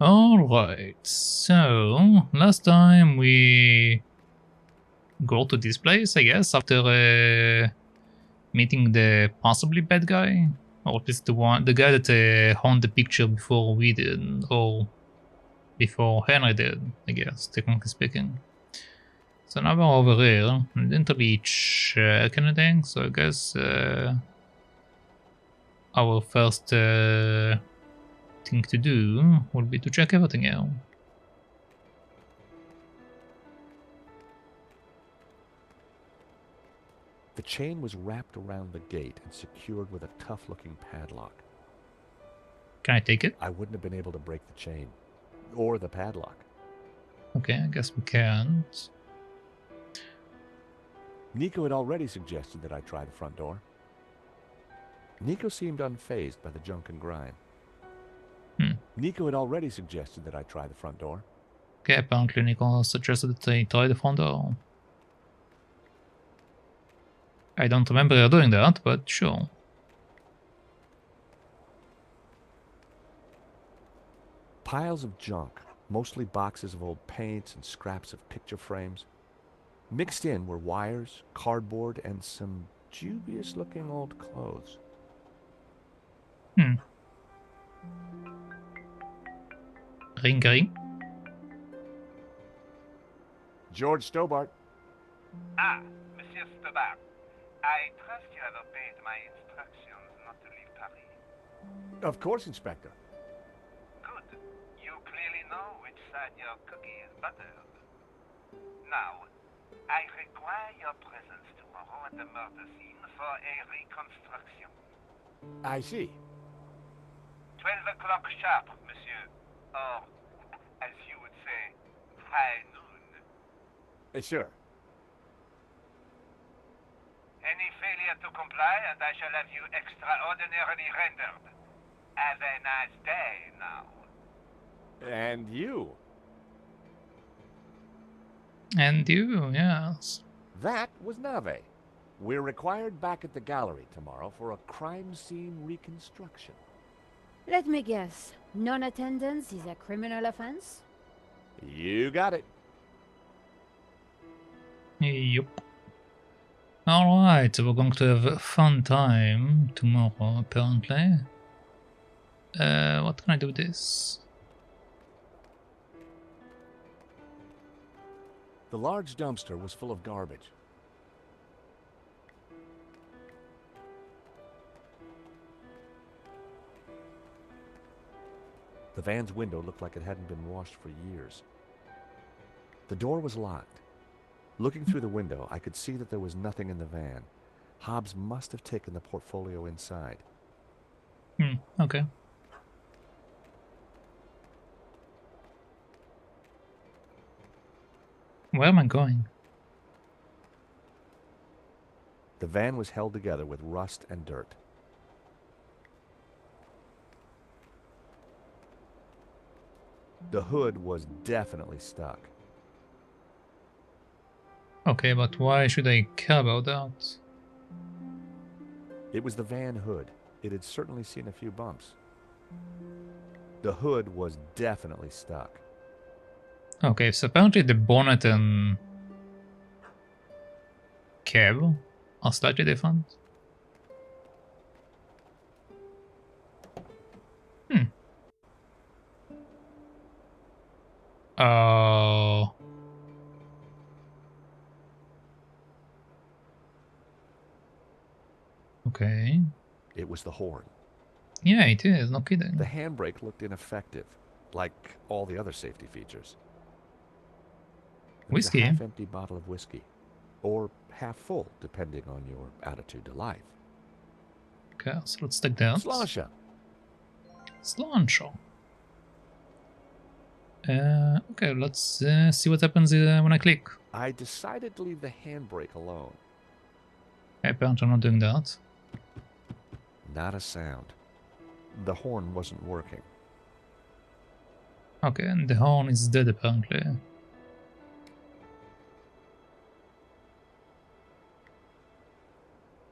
Alright, so last time we go to this place, I guess, after meeting the possibly bad guy, or at least the guy that owned the picture before we did, or before Henry did, I guess, technically speaking. So now we're over here. I didn't really check anything, so I guess our first thing to do will be to check everything out. The chain was wrapped around the gate and secured with a tough-looking padlock. Can I take it? I wouldn't have been able to break the chain, or the padlock. Okay, I guess we can't. Nico had already suggested that I try the front door. Nico seemed unfazed by the junk and grime. Nico had already suggested that I try the front door. Okay, apparently Nico suggested that I try the front door. I don't remember her doing that, but sure. Piles of junk, mostly boxes of old paints and scraps of picture frames. Mixed in were wires, cardboard, and some dubious-looking old clothes. Ring, ring. George Stobbart. Ah, Monsieur Stobbart. I trust you have obeyed my instructions not to leave Paris. Of course, Inspector. Good. You clearly know which side your cookie is buttered. Now, I require your presence tomorrow at the murder scene for a reconstruction. I see. 12 o'clock sharp, monsieur. Or, as you would say, high noon. Sure. Any failure to comply, and I shall have you extraordinarily rendered. Have a nice day now. And you. And you, yes. That was Nave. We're required back at the gallery tomorrow for a crime scene reconstruction. Let me guess. Non-attendance is a criminal offense? You got it. Yup. Alright, so we're going to have a fun time tomorrow, apparently. What can I do with this? The large dumpster was full of garbage. The van's window looked like it hadn't been washed for years. The door was locked. Looking through the window, I could see that there was nothing in the van. Hobbs must have taken the portfolio inside. Okay. Where am I going? The van was held together with rust and dirt. The hood was definitely stuck. Okay, but why should I care about that? It was the van hood. It had certainly seen a few bumps. The hood was definitely stuck. Okay, so apparently the bonnet and cab are slightly different. Okay. It was the horn. Yeah, it is, no kidding. The handbrake looked ineffective, like all the other safety features. It was Whiskey. a half-empty bottle of whiskey, or half full, depending on your attitude to life. Okay, so let's take that. Slasha. Slancho. Okay, let's see what happens when I click. I decided to leave the handbrake alone. Apparently I'm not doing that. Not a sound. The horn wasn't working. Okay, and the horn is dead apparently.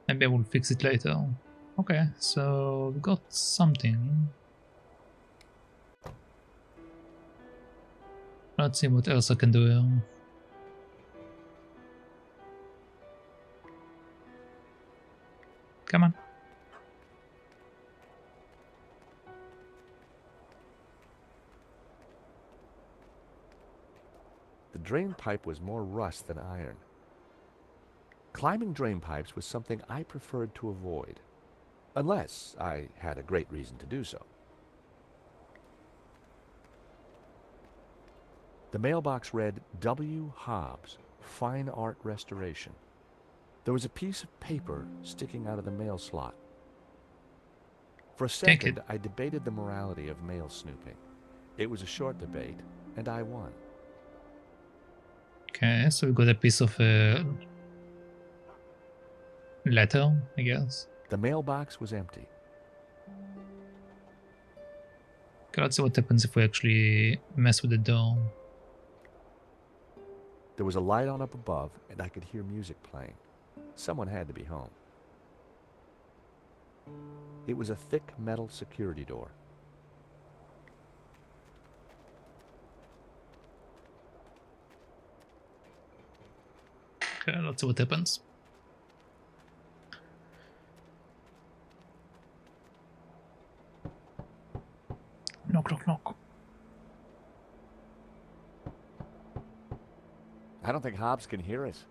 Maybe I will fix it later. Okay, so we got something. Let's see what else I can do here. Come on. The drain pipe was more rust than iron. Climbing drain pipes was something I preferred to avoid, unless I had a great reason to do so. The mailbox read, W. Hobbs, Fine Art Restoration. There was a piece of paper sticking out of the mail slot. For a Take second, it. I debated the morality of mail snooping. It was a short debate, and I won. Okay, so we got a piece of letter, I guess. The mailbox was empty. Okay, let's see what happens if we actually mess with the door. There was a light on up above, and I could hear music playing. Someone had to be home. It was a thick metal security door. Okay, let's see what happens. Knock, knock, knock. I don't think Hobbs can hear us.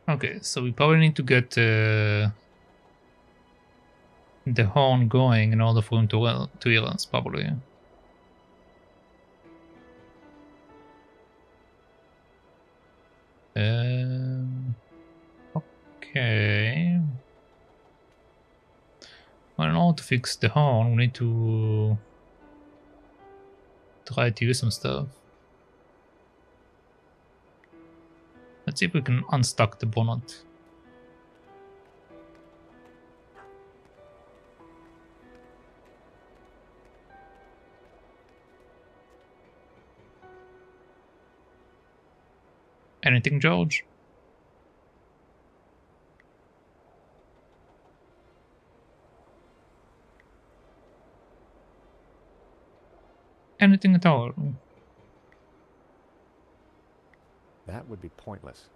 Okay, so we probably need to get the horn going in order for him to hear us, probably. Okay. Well, in order to fix the horn, we need to try to use some stuff. Let's see if we can unstuck the bonnet. Anything, George? Anything at all? That would be pointless.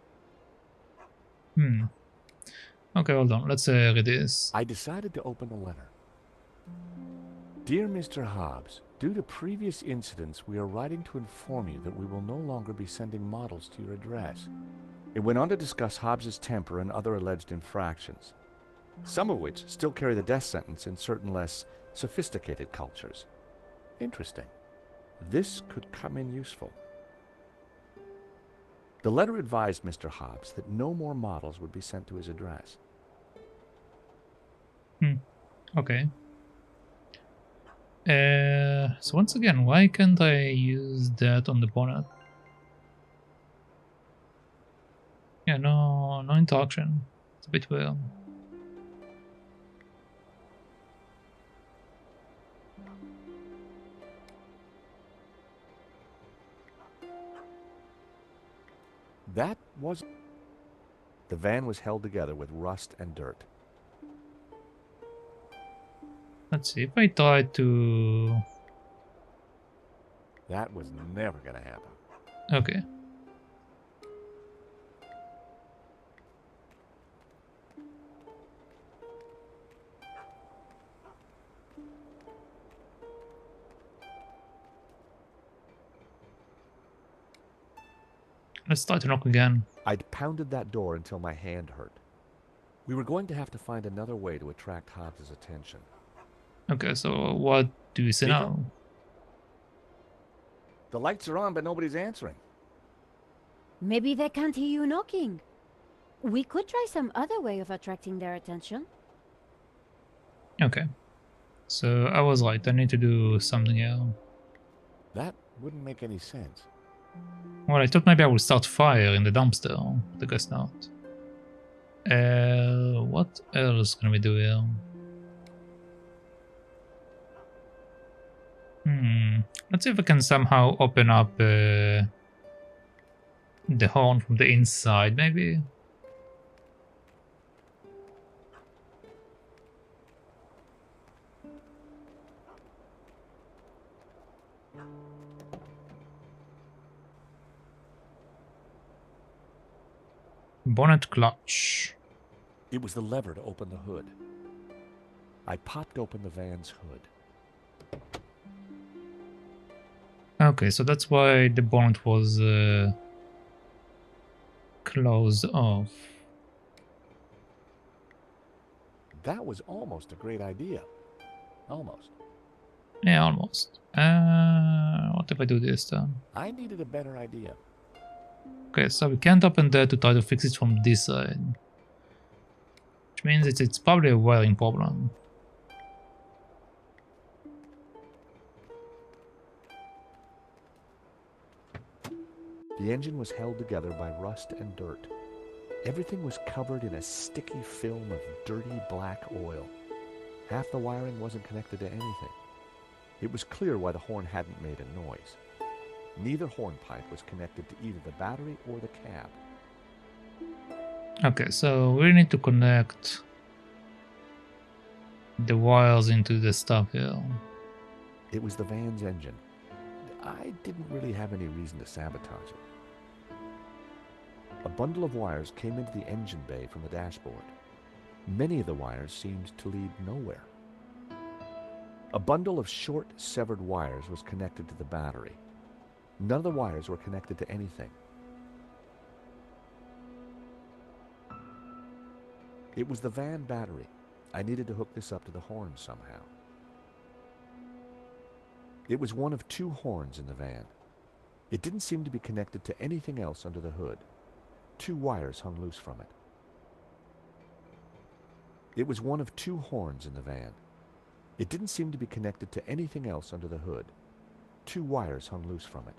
Okay, hold on. Let's read this. I decided to open the letter. Dear Mr. Hobbs, due to previous incidents, we are writing to inform you that we will no longer be sending models to your address. It went on to discuss Hobbs's temper and other alleged infractions, some of which still carry the death sentence in certain less sophisticated cultures. Interesting. This could come in useful. The letter advised Mr. Hobbs that no more models would be sent to his address. Okay. So once again, why can't I use that on the bonnet? Yeah, no interaction. It's a bit weird. That was... The van was held together with rust and dirt. Let's see if I try to... That was never going to happen. Okay. Let's try to knock again. I'd pounded that door until my hand hurt. We were going to have to find another way to attract Hobbs' attention. Okay, so what do you say Nico? now? The lights are on, but nobody's answering. Maybe they can't hear you knocking. We could try some other way of attracting their attention. Okay. So I was right, I need to do something else. That wouldn't make any sense. Well, I thought maybe I would start fire in the dumpster. I guess not. What else can we do here? Let's see if I can somehow open up the horn from the inside, maybe. Bonnet clutch. It was the lever to open the hood. I popped open the van's hood. Okay, so that's why the bonnet was closed off. That was almost a great idea. Almost. Yeah, almost. What if I do this then? I needed a better idea. Okay, so we can't open that to try to fix it from this side. Which means it's probably a wiring problem. The engine was held together by rust and dirt. Everything was covered in a sticky film of dirty black oil. Half the wiring wasn't connected to anything. It was clear why the horn hadn't made a noise. Neither hornpipe was connected to either the battery or the cab. Okay, so we need to connect the wires into the stuff here. It was the van's engine. I didn't really have any reason to sabotage it. A bundle of wires came into the engine bay from the dashboard. Many of the wires seemed to lead nowhere. A bundle of short, severed wires was connected to the battery. None of the wires were connected to anything. It was the van battery. I needed to hook this up to the horn somehow. It was one of two horns in the van. It didn't seem to be connected to anything else under the hood. Two wires hung loose from it. It was one of two horns in the van. It didn't seem to be connected to anything else under the hood. Two wires hung loose from it.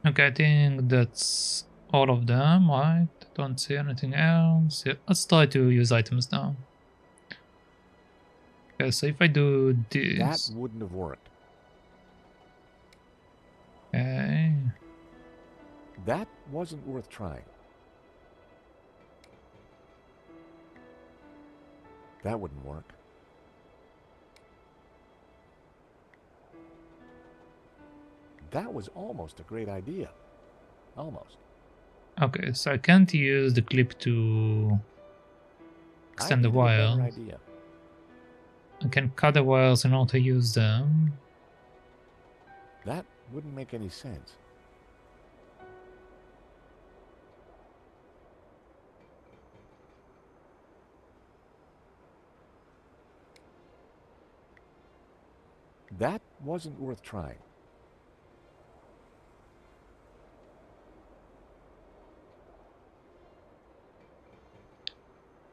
Okay, I think that's all of them, right? Don't see anything else. Yeah, let's try to use items now. Okay, so if I do this... That wouldn't have worked. Okay. That wasn't worth trying. That wouldn't work. That was almost a great idea. Almost. Okay, so I can't use the clip to extend the wire. Idea. I can cut the wires in order to use them. That wouldn't make any sense. That wasn't worth trying.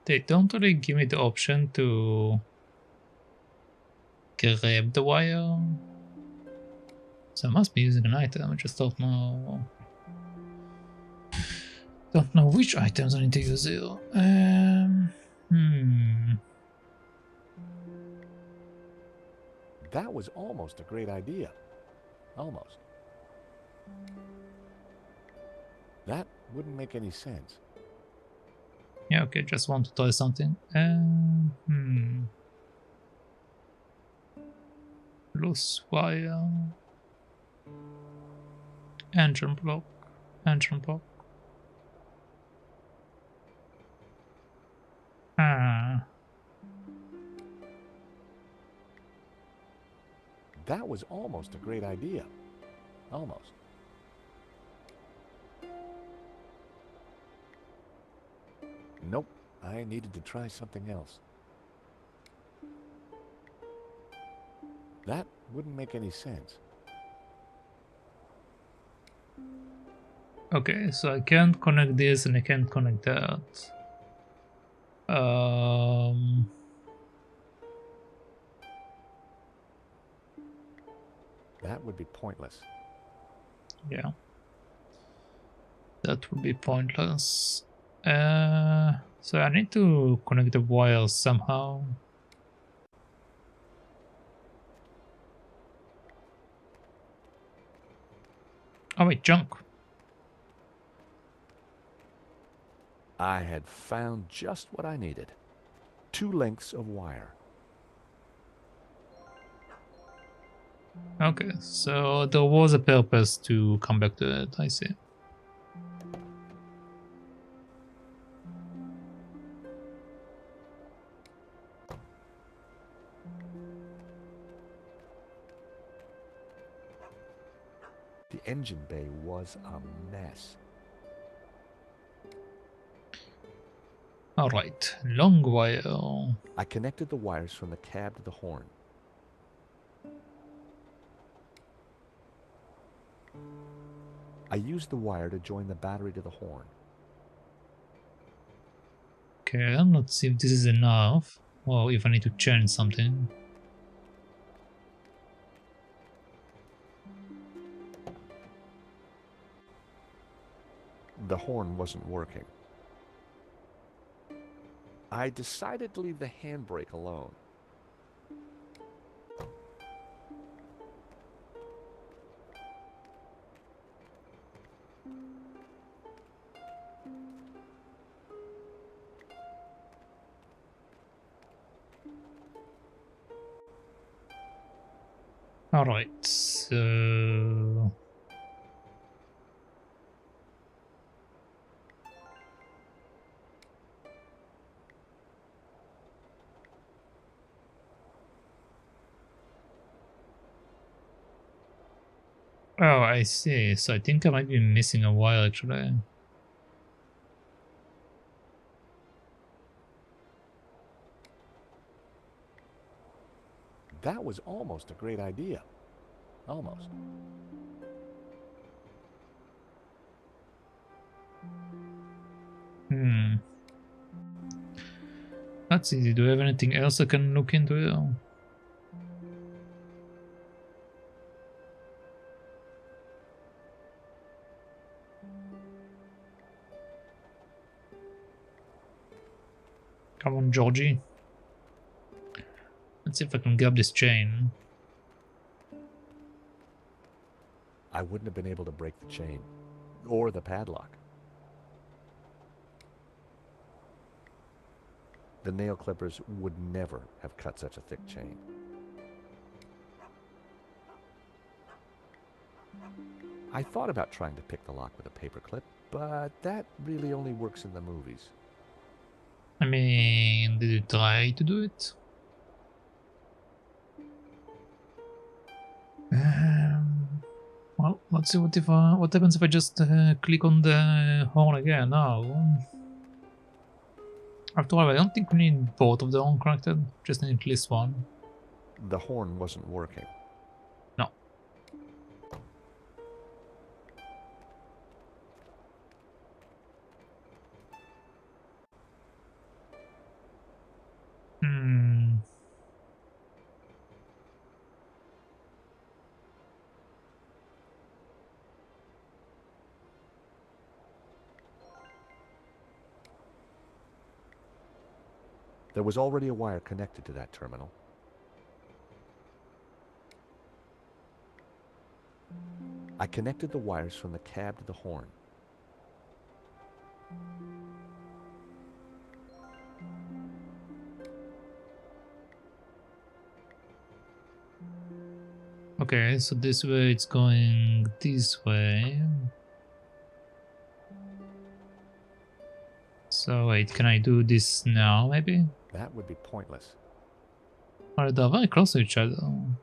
They don't really give me the option to grab the wire. So I must be using an item, I just don't know. Don't know which items I need to use here. That was almost a great idea. Almost. That wouldn't make any sense. Yeah, okay, just want to try something. Loose wire. Engine block. Engine block. That was almost a great idea. Almost. Nope, I needed to try something else. That wouldn't make any sense. Okay, so I can't connect this and I can't connect that. That would be pointless. Yeah. That would be pointless. So I need to connect the wires somehow. Oh wait, junk. I had found just what I needed. 2 lengths of wire. Okay, so there was a purpose to come back to it, I see. The engine bay was a mess. Alright, long wire. I connected the wires from the cab to the horn. I used the wire to join the battery to the horn. Okay, let's see if this is enough. Or if I need to change something. The horn wasn't working. I decided to leave the handbrake alone. Alright, so... Oh, I see. So I think I might be missing a wire actually. That was almost a great idea. Almost. Hmm. That's easy. Do you have anything else I can look into it? Come on, Georgie. Let's see if I can grab this chain. I wouldn't have been able to break the chain. Or the padlock. The nail clippers would never have cut such a thick chain. I thought about trying to pick the lock with a paperclip, but that really only works in the movies. I mean, did you try to do it? Well, let's see what happens if I just click on the horn again now. After all, I don't think we need both of the horn connected, just need at least one. The horn wasn't working. No. Hmm. There was already a wire connected to that terminal. I connected the wires from the cab to the horn. Okay, so this way it's going this way. So wait, can I do this now maybe? That would be pointless. Alright, they're very close to each other,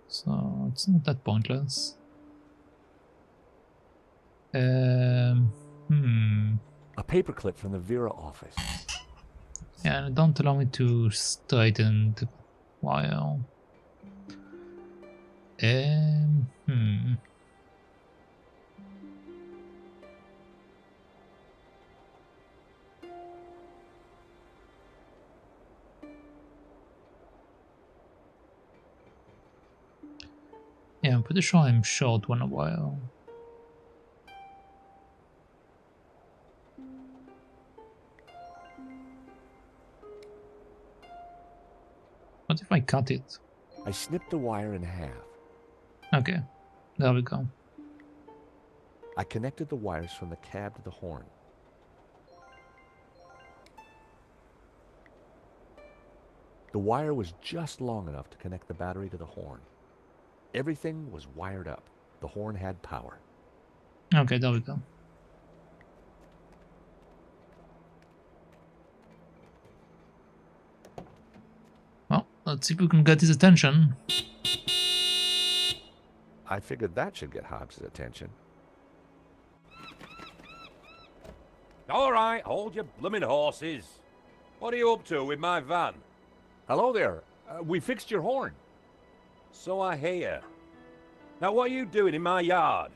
so it's not that pointless. A paperclip from the Vera office. Yeah, don't allow me to straighten the wire. Yeah, I'm pretty sure I'm short one a while. What if I cut it? I snipped the wire in half. Okay, there we go. I connected the wires from the cab to the horn. The wire was just long enough to connect the battery to the horn. Everything was wired up. The horn had power. Okay, there we go. Well, let's see if we can get his attention. I figured that should get Hobbs' attention. All right, hold your blooming horses. What are you up to with my van? Hello there. We fixed your horn. So I hear. Now what are you doing in my yard?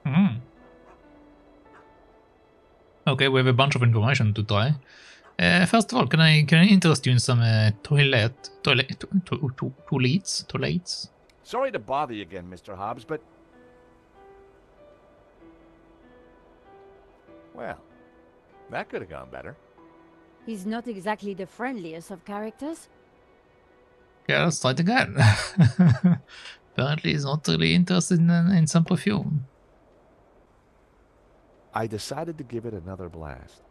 Hmm. Okay, we have a bunch of information to try. First of all, can I interest you in some toilets? Sorry to bother you again, Mr. Hobbs, but... Well, that could have gone better. He's not exactly the friendliest of characters. Yeah, let's try it again. Apparently, he's not really interested in some perfume. I decided to give it another blast.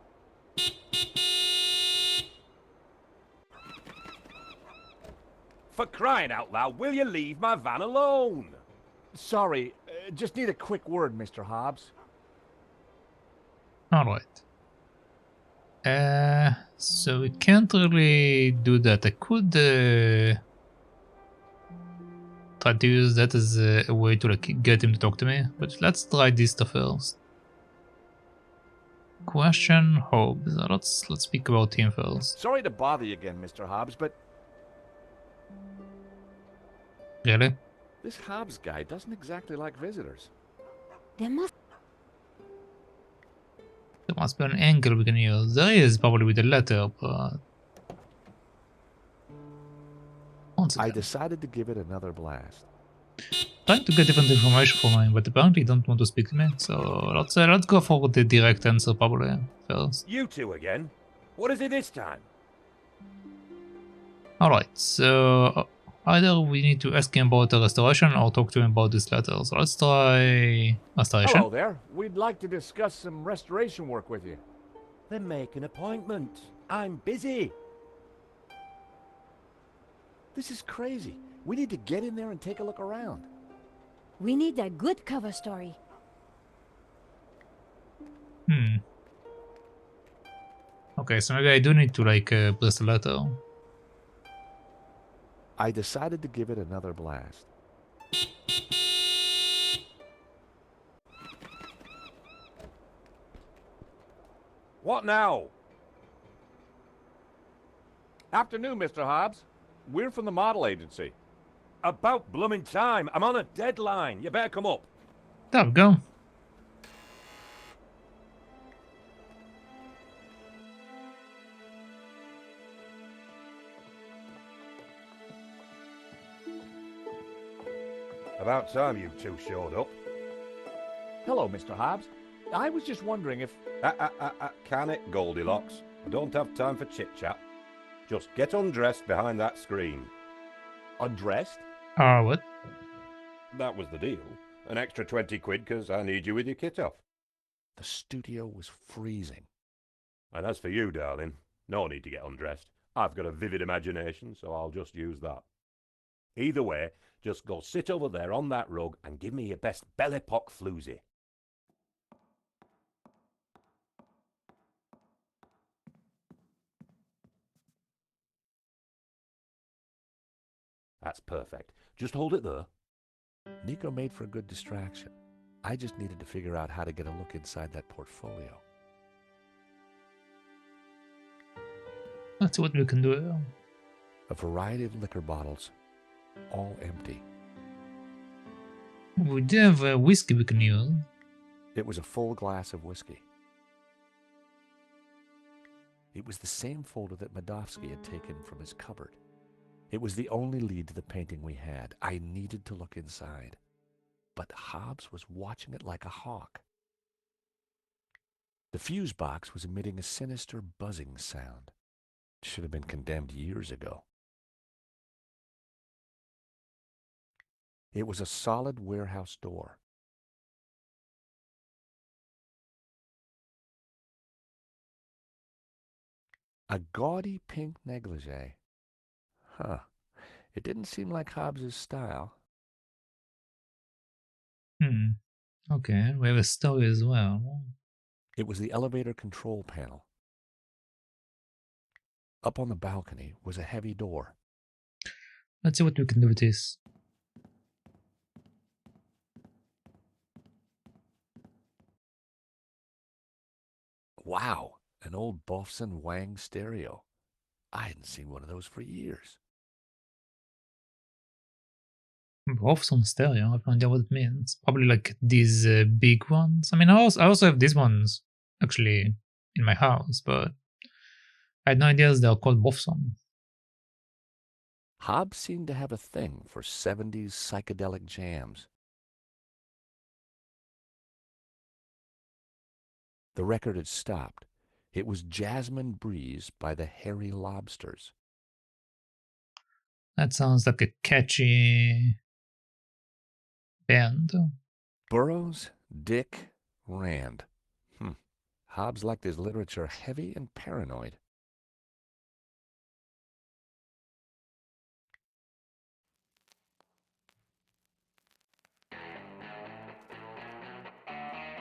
For crying out loud, will you leave my van alone? Sorry, just need a quick word, Mr. Hobbs. Alright. So we can't really do that. I could try to use that as a way to like get him to talk to me, but let's try this stuff first. Question Hobbs. Let's speak about him first. Sorry to bother you again, Mr. Hobbs, but Really? this Hobbs guy doesn't exactly like visitors. There must... There must be an angle we can use. There is probably with a letter, but... Once I again, decided to give it another blast. trying to get different information from him, but apparently he don't want to speak to me. So let's go for the direct answer probably first. You two again? What is it this time? Alright, so either we need to ask him about the restoration or talk to him about this letter. So let's try restoration. Hello there. We'd like to discuss some restoration work with you. Then make an appointment. I'm busy. This is crazy. We need to get in there and take a look around. We need a good cover story. Okay, so maybe I do need to like press the letter. I decided to give it another blast. What now? Afternoon, Mr. Hobbs. We're from the model agency. About blooming time. I'm on a deadline. You better come up. There we go. About time you two showed up. Hello, Mr. Hobbs. I was just wondering if... Can it, Goldilocks? I don't have time for chit-chat. Just get undressed behind that screen. Undressed? What? That was the deal. An extra 20 quid because I need you with your kit off. The studio was freezing. And as for you, darling, no need to get undressed. I've got a vivid imagination, so I'll just use that. Either way, just go sit over there on that rug and give me your best belly pock floozy. That's perfect. Just hold it there. Nico made for a good distraction. I just needed to figure out how to get a look inside that portfolio. Let's see what we can do. A variety of liquor bottles, all empty. We do have a whiskey we can use. It was a full glass of whiskey. It was the same folder that Madovsky had taken from his cupboard. It was the only lead to the painting we had. I needed to look inside. But Hobbs was watching it like a hawk. The fuse box was emitting a sinister buzzing sound. It should have been condemned years ago. It was a solid warehouse door. A gaudy pink negligee. Huh. It didn't seem like Hobbs's style. Okay, we have a story as well. It was the elevator control panel. Up on the balcony was a heavy door. Let's see what we can do with this. Wow, an old Bofson Wang stereo. I hadn't seen one of those for years. Both on stereo. I have no idea what it means. Probably like these big ones. I mean, I also have these ones actually in my house, but I had no idea they're called Bofson. Hobbs seemed to have a thing for 70s psychedelic jams. The record had stopped. It was Jasmine Breeze by the Hairy Lobsters. That sounds like a catchy band. Burroughs, Dick, Rand. Hobbs liked his literature heavy and paranoid.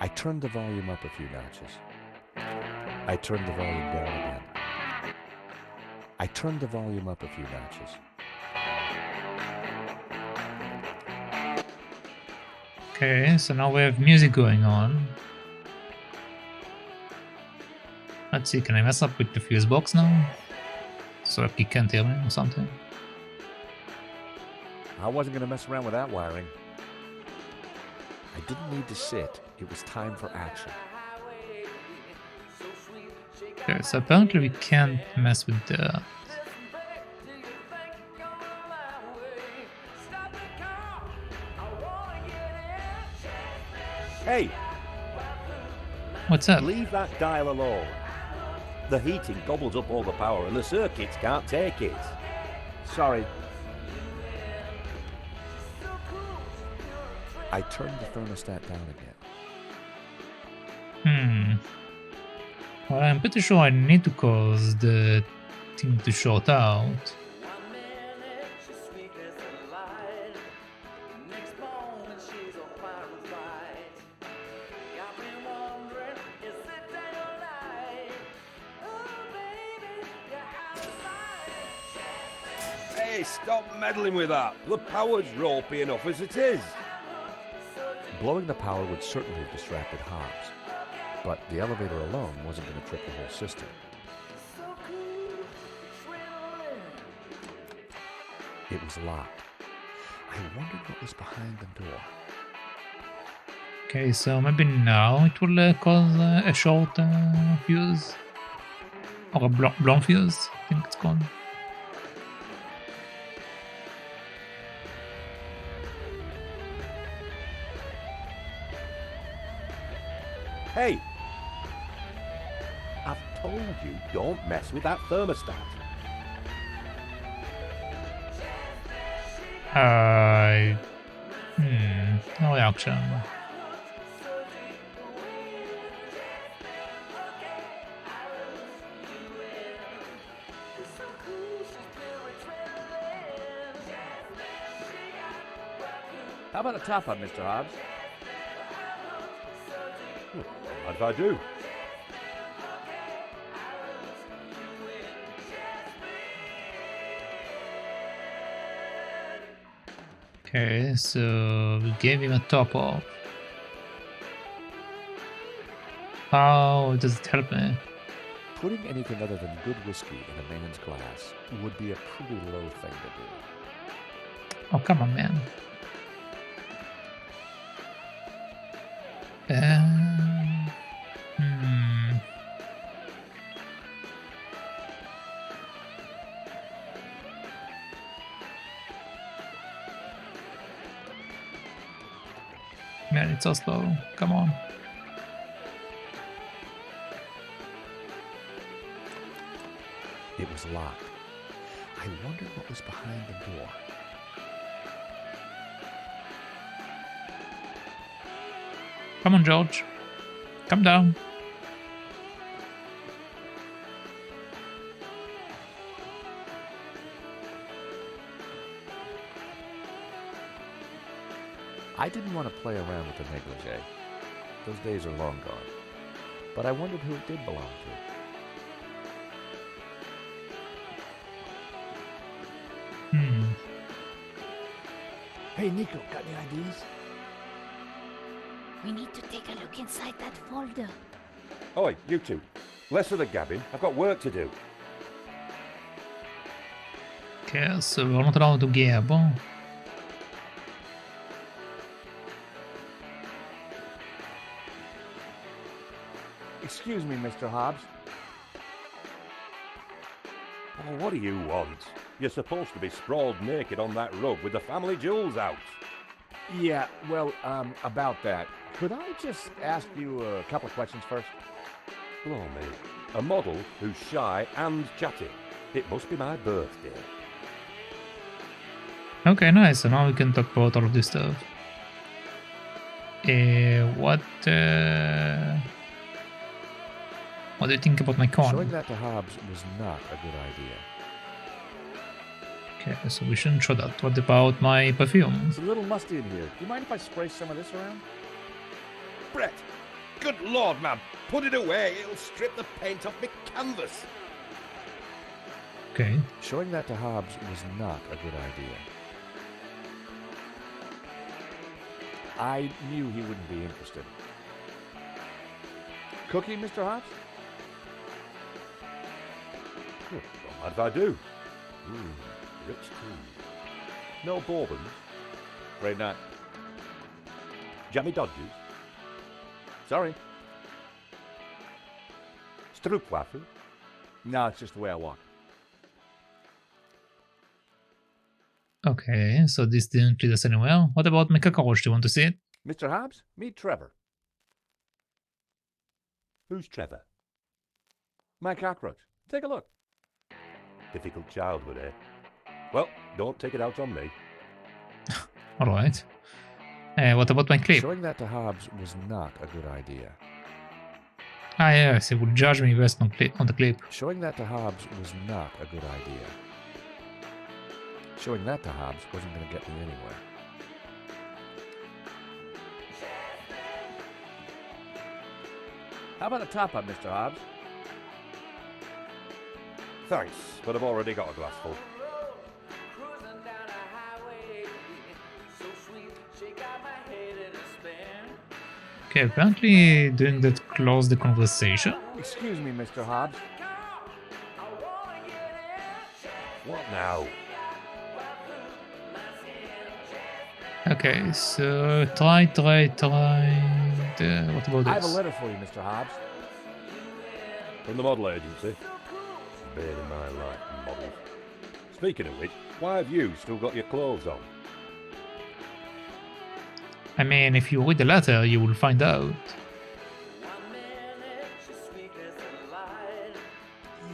I turned the volume up a few notches. I turned the volume down again. I turned the volume up a few notches. Okay, so now we have music going on. Let's see, can I mess up with the fuse box now? So like he can't hear me or something? I wasn't going to mess around with that wiring. I didn't need to sit. It was time for action. Okay, so apparently we can't mess with that. Hey, What's up? leave that dial alone. The heating gobbles up all the power and the circuits can't take it. Sorry. I turned the thermostat down again. Well, I'm pretty sure I need to cause the thing to short out. Hey, stop meddling with that. The power's ropey enough as it is. Blowing the power would certainly have distracted Hobbs, but the elevator alone wasn't going to trip the whole system. It was locked. I wondered what was behind the door. Okay, so maybe now it will cause a short fuse. Or a blown fuse, I think it's called. Hey, I've told you don't mess with that thermostat. No reaction. How about a tap on Mr. Hobbs? What if I do? Okay, so we gave him a top off. How does it help me? Putting anything other than good whiskey in a man's glass would be a pretty low thing to do. Oh, come on, man. Man, it's so slow. Come on. It was locked. I wondered what was behind the door. Come on, George. Come down. I didn't want to play around with the negligee. Those days are long gone. But I wondered who it did belong to. Hey, Nico, got any ideas? We need to take a look inside that folder. Oi, you two. Less of the gabbing. I've got work to do. Ok, så vi har något annat att gräva. Excuse me, Mr. Hobbs. Oh, what do you want? You're supposed to be sprawled naked on that rug with the family jewels out. Yeah, well, about that. Could I just ask you a couple of questions first? Blimey. A model who's shy and chatty. It must be my birthday. Okay, nice. So now we can talk about all of this stuff. What do you think about my Showing con? that to Hobbs was not a good idea. Okay, so we shouldn't show that. What about my perfume? It's a little musty in here. Do you mind if I spray some of this around? Brett! Good Lord, man! Put it away! It'll strip the paint off my canvas! Okay. Showing that to Hobbs was not a good idea. I knew he wouldn't be interested. Cookie, Mr. Hobbs? Don't mind if I do. Rich tea. No bourbons. Afraid not. Jammy Dodgers. Sorry. Stroopwafel. No, it's just the way I walk. Okay, so this didn't lead us anywhere. What about my cockroach? Do you want to see it? Mr. Hobbs, meet Trevor. Who's Trevor? My cockroach. Take a look. Difficult childhood, eh? Well, don't take it out on me. Alright. What about my clip? Showing that to Hobbs was not a good idea. Ah yes, he would judge me based on the clip. Showing that to Hobbs was not a good idea. Showing that to Hobbs wasn't going to get me anywhere. How about a top-up, Mr. Hobbs? Thanks, but I've already got a glass full. Okay, apparently doing that closed the conversation. Excuse me, Mr. Hobbs. What now? Okay, so try. What about I have a this? letter for you, Mr. Hobbs. From the model agency. Bear in mind, like models. Speaking of which, why have you still got your clothes on? I mean, if you read the letter, you will find out.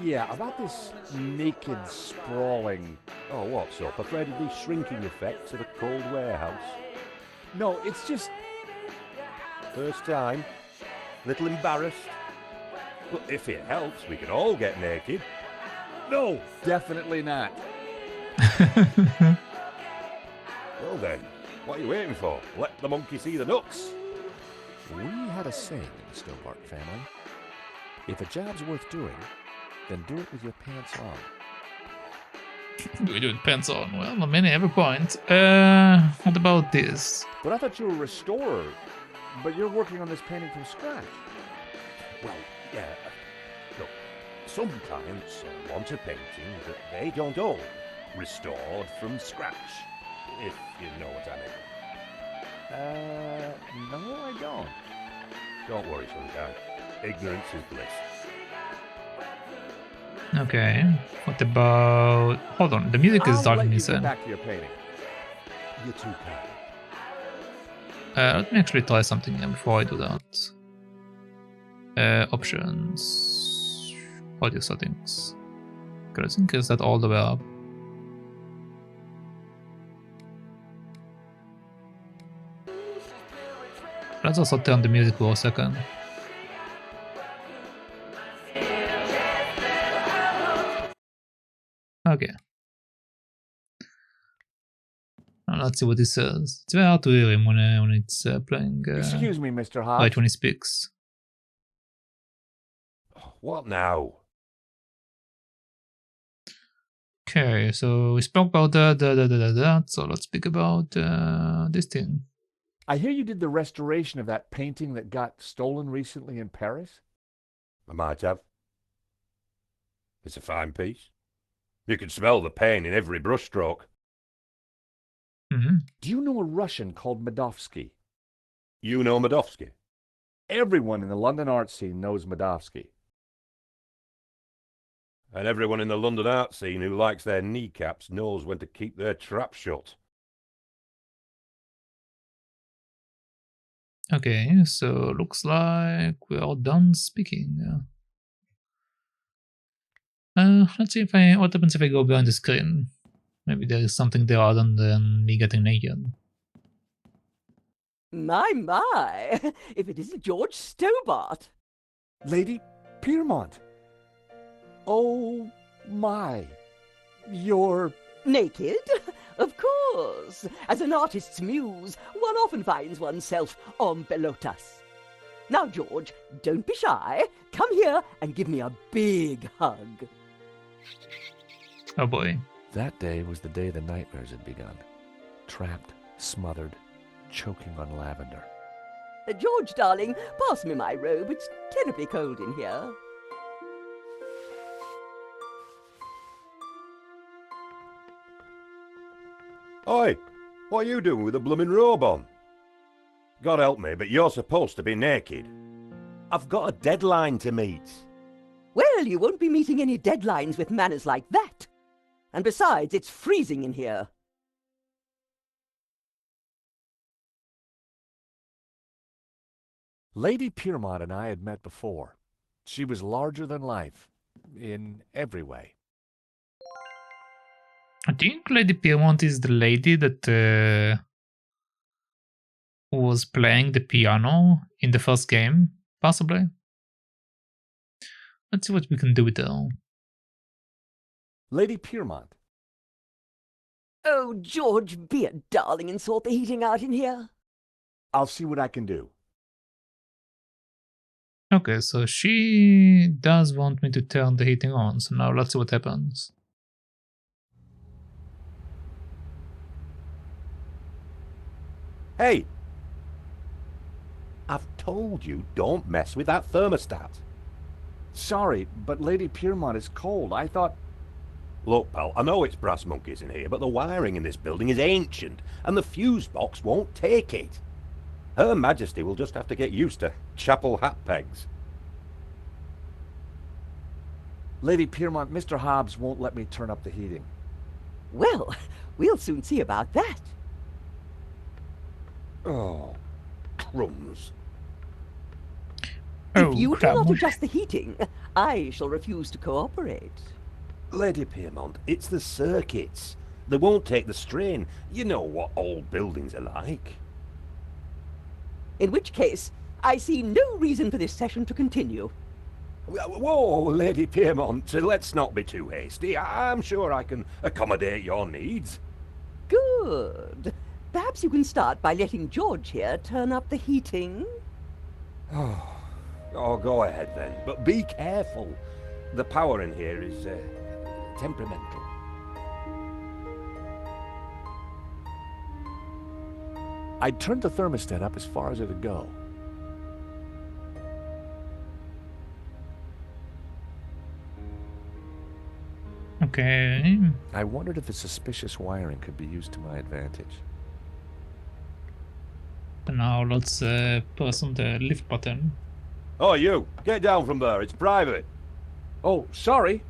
Yeah, about this naked sprawling. Oh, what's up? Afraid of the shrinking effects of a cold warehouse? No, it's just. First time? Little embarrassed? Well, if it helps, we can all get naked. No, definitely not. Well then, what are you waiting for? Let the monkey see the nuts. We had a saying in the Stobbart family. If a job's worth doing, then do it with your pants on. We do it pants on. Well, I mean, I have a point. What about this? But I thought you were a restorer. But you're working on this painting from scratch. Well, yeah. Look, some clients want a painting that they don't own, restored from scratch, if you know what I mean. No, I don't. Don't worry, sunshine. Ignorance is bliss. Okay. What about... Hold on, the music is I'll dark let in you this get end. back to your painting. You're too kind. Let me actually try something here before I do that. Options. Audio settings. Okay, let's increase that all the way up. Let's also turn the music for a second. Okay. Now let's see what he says. It's very hard to hear him when it's playing. Excuse me, Mr. Hobbs. Right when he speaks. What now? Okay, so we spoke about that. So let's speak about this thing. I hear you did the restoration of that painting that got stolen recently in Paris. I might have. It's a fine piece. You can smell the pain in every brushstroke. Mm-hmm. Do you know a Russian called Medovsky? You know Medovsky? Everyone in the London art scene knows Medovsky. And everyone in the London art scene who likes their kneecaps knows when to keep their trap shut. Okay, so looks like we are done speaking. Let's see what happens if I go behind the screen. Maybe there is something there other than me getting naked. My, if it isn't George Stobbart. Lady Piermont. Oh my. You're... Naked? Of course. As an artist's muse, one often finds oneself en pelotas. Now, George, don't be shy. Come here and give me a big hug. Oh boy. That day was the day the nightmares had begun. Trapped, smothered, choking on lavender. George, darling, pass me my robe. It's terribly cold in here. Oi, what are you doing with a blooming robe on? God help me, but you're supposed to be naked. I've got a deadline to meet. Well, you won't be meeting any deadlines with manners like that. And besides, it's freezing in here. Lady Piermont and I had met before. She was larger than life, in every way. I think Lady Piermont is the lady that was playing the piano in the first game, possibly. Let's see what we can do with her. Lady Piermont. Oh, George, be a darling and sort the heating out in here. I'll see what I can do. Okay, so she does want me to turn the heating on, so now let's see what happens. Hey! I've told you, don't mess with that thermostat. Sorry, but Lady Piermont is cold. I thought... Look, pal, I know it's brass monkeys in here, but the wiring in this building is ancient, and the fuse box won't take it. Her Majesty will just have to get used to chapel hat pegs. Lady Piermont, Mr. Hobbs won't let me turn up the heating. Well, we'll soon see about that. Oh, crumbs. If you do not adjust the heating, I shall refuse to cooperate. Lady Piermont, it's the circuits. They won't take the strain. You know what old buildings are like. In which case, I see no reason for this session to continue. Whoa, Lady Piermont, let's not be too hasty. I'm sure I can accommodate your needs. Good. Perhaps you can start by letting George here turn up the heating. Oh, go ahead then, but be careful. The power in here is temperamental. I turned the thermostat up as far as it would go. Okay. I wondered if the suspicious wiring could be used to my advantage. And now let's press on the lift button. Oh, you! Get down from there, it's private. Oh, sorry.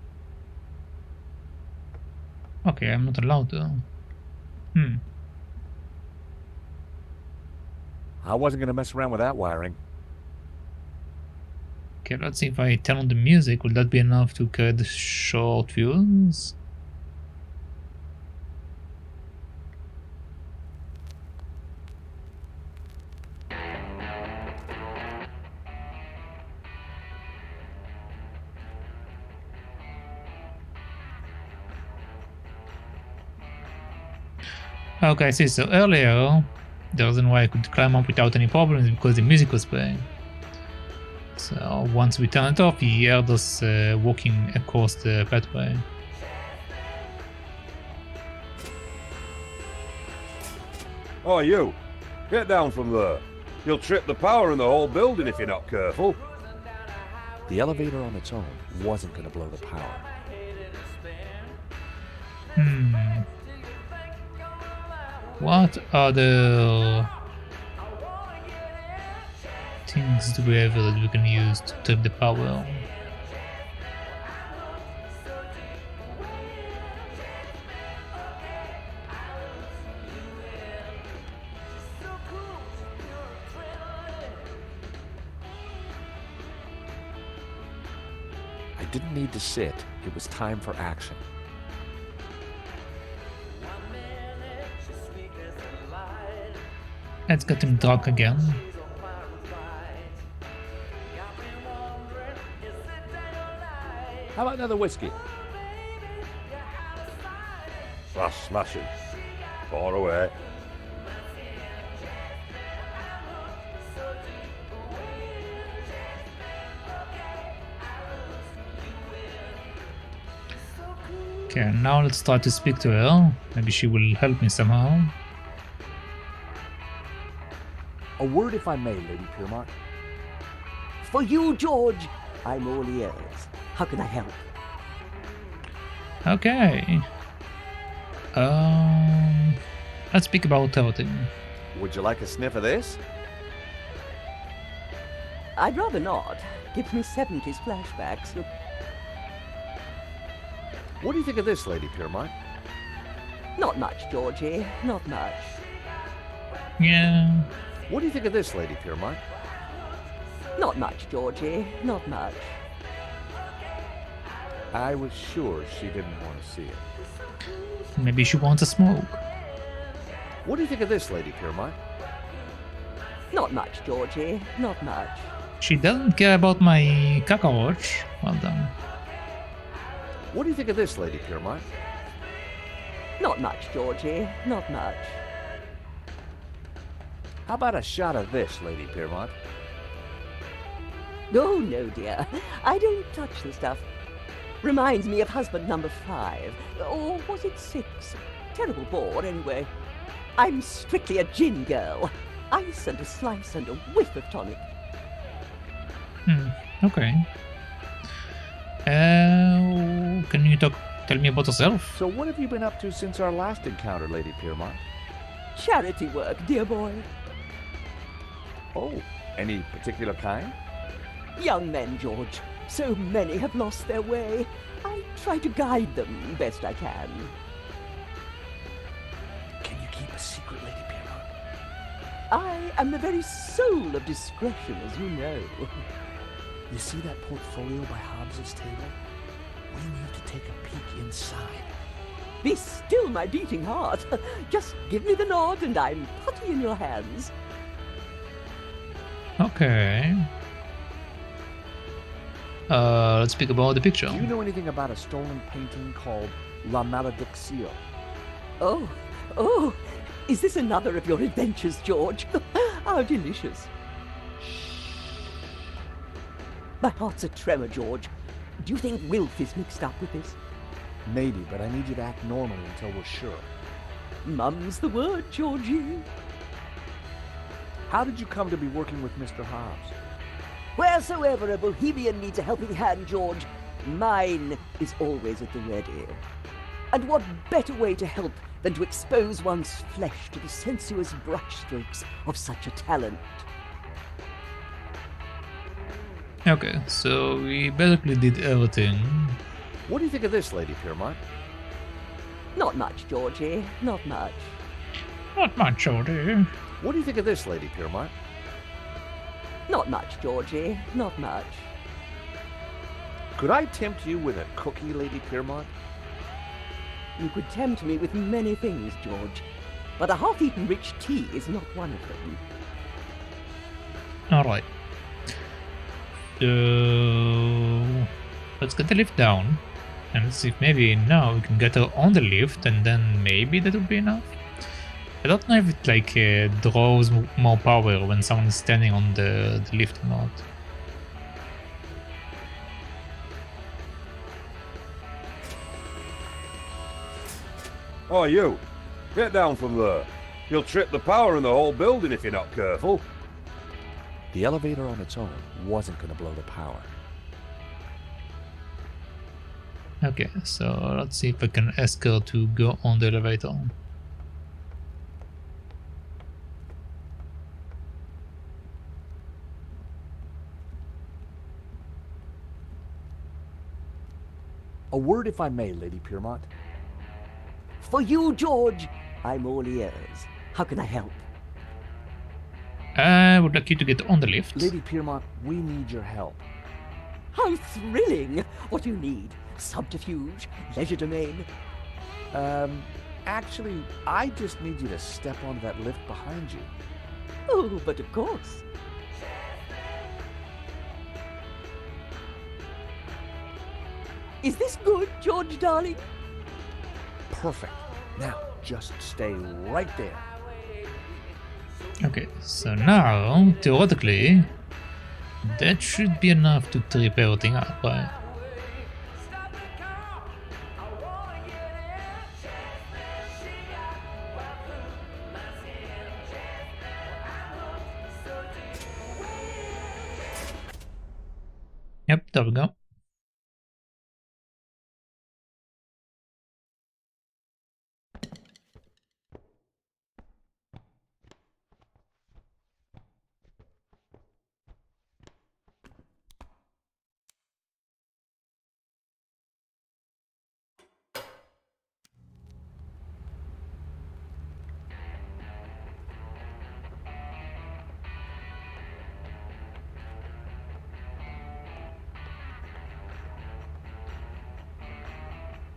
Okay, I'm not allowed to. I wasn't going to mess around with that wiring. Okay, let's see if I turn on the music. Will that be enough to create the short fuse? Okay, I see. So earlier, the reason why I could climb up without any problems is because the music was playing. So once we turn it off, he heard us walking across the pathway. Oh, you! Get down from there. You'll trip the power in the whole building if you're not careful. The elevator on its own wasn't going to blow the power. What other things do we have that we can use to trip the power? I didn't need to sit. It was time for action. Let's get him drunk again. How about another whiskey? That's smashing. Far away. Okay, now let's try to speak to her. Maybe she will help me somehow. A word, if I may, Lady Piermont. For you, George, I'm all ears. How can I help? Okay. Let's speak about everything. Would you like a sniff of this? I'd rather not. Gives me 70s flashbacks. What do you think of this, Lady Piermont? Not much, Georgie. Not much. Yeah. What do you think of this, Lady Piermont? Not much, Georgie. Not much. I was sure she didn't want to see it. Maybe she wants a smoke. What do you think of this, Lady Piermont? Not much, Georgie. Not much. She doesn't care about my cockroach. Well done. What do you think of this, Lady Piermont? Not much, Georgie. Not much. How about a shot of this, Lady Piermont? Oh, no, dear. I don't touch the stuff. Reminds me of husband number 5. Or was it 6? Terrible bore, anyway. I'm strictly a gin girl. Ice and a slice and a whiff of tonic. Okay. Can you tell me about yourself? So what have you been up to since our last encounter, Lady Piermont? Charity work, dear boy. Oh, any particular kind? Young men, George. So many have lost their way. I try to guide them best I can. Can you keep a secret, Lady Piermont? I am the very soul of discretion, as you know. You see that portfolio by Hobbs's table? We need to take a peek inside. Be still, my beating heart. Just give me the nod and I'm putty in your hands. Okay. Let's speak about the picture. Do you know anything about a stolen painting called La Maledicción? Oh, is this another of your adventures, George? How delicious. My heart's a tremor, George. Do you think Wilf is mixed up with this? Maybe, but I need you to act normally until we're sure. Mum's the word, Georgie. How did you come to be working with Mr. Hobbs? Wheresoever a bohemian needs a helping hand, George, mine is always at the ready. And what better way to help than to expose one's flesh to the sensuous brushstrokes of such a talent? Okay, so we basically did everything. What do you think of this, Lady Piermont? Not much, Georgie. Not much. Not much, Odie. What do you think of this, Lady Piermont? Not much, Georgie. Not much. Could I tempt you with a cookie, Lady Piermont? You could tempt me with many things, George, but a half-eaten rich tea is not one of them. Alright. So let's get the lift down. And let's see if maybe now we can get her on the lift and then maybe that would be enough. I don't know if it like draws more power when someone is standing on the lift or not. Oh, you! Get down from there. You'll trip the power in the whole building if you're not careful. The elevator on its own wasn't going to blow the power. Okay, so let's see if I can ask her to go on the elevator. A word, if I may, Lady Piermont. For you, George, I'm all ears. How can I help? I would like you to get on the lift. Lady Piermont, we need your help. How thrilling! What do you need? Subterfuge? Leisure domain? Actually, I just need you to step onto that lift behind you. Oh, but of course. Is this good, George, darling? Perfect. Now, just stay right there. Okay, so now, theoretically, that should be enough to trip everything up, right? Yep, there we go.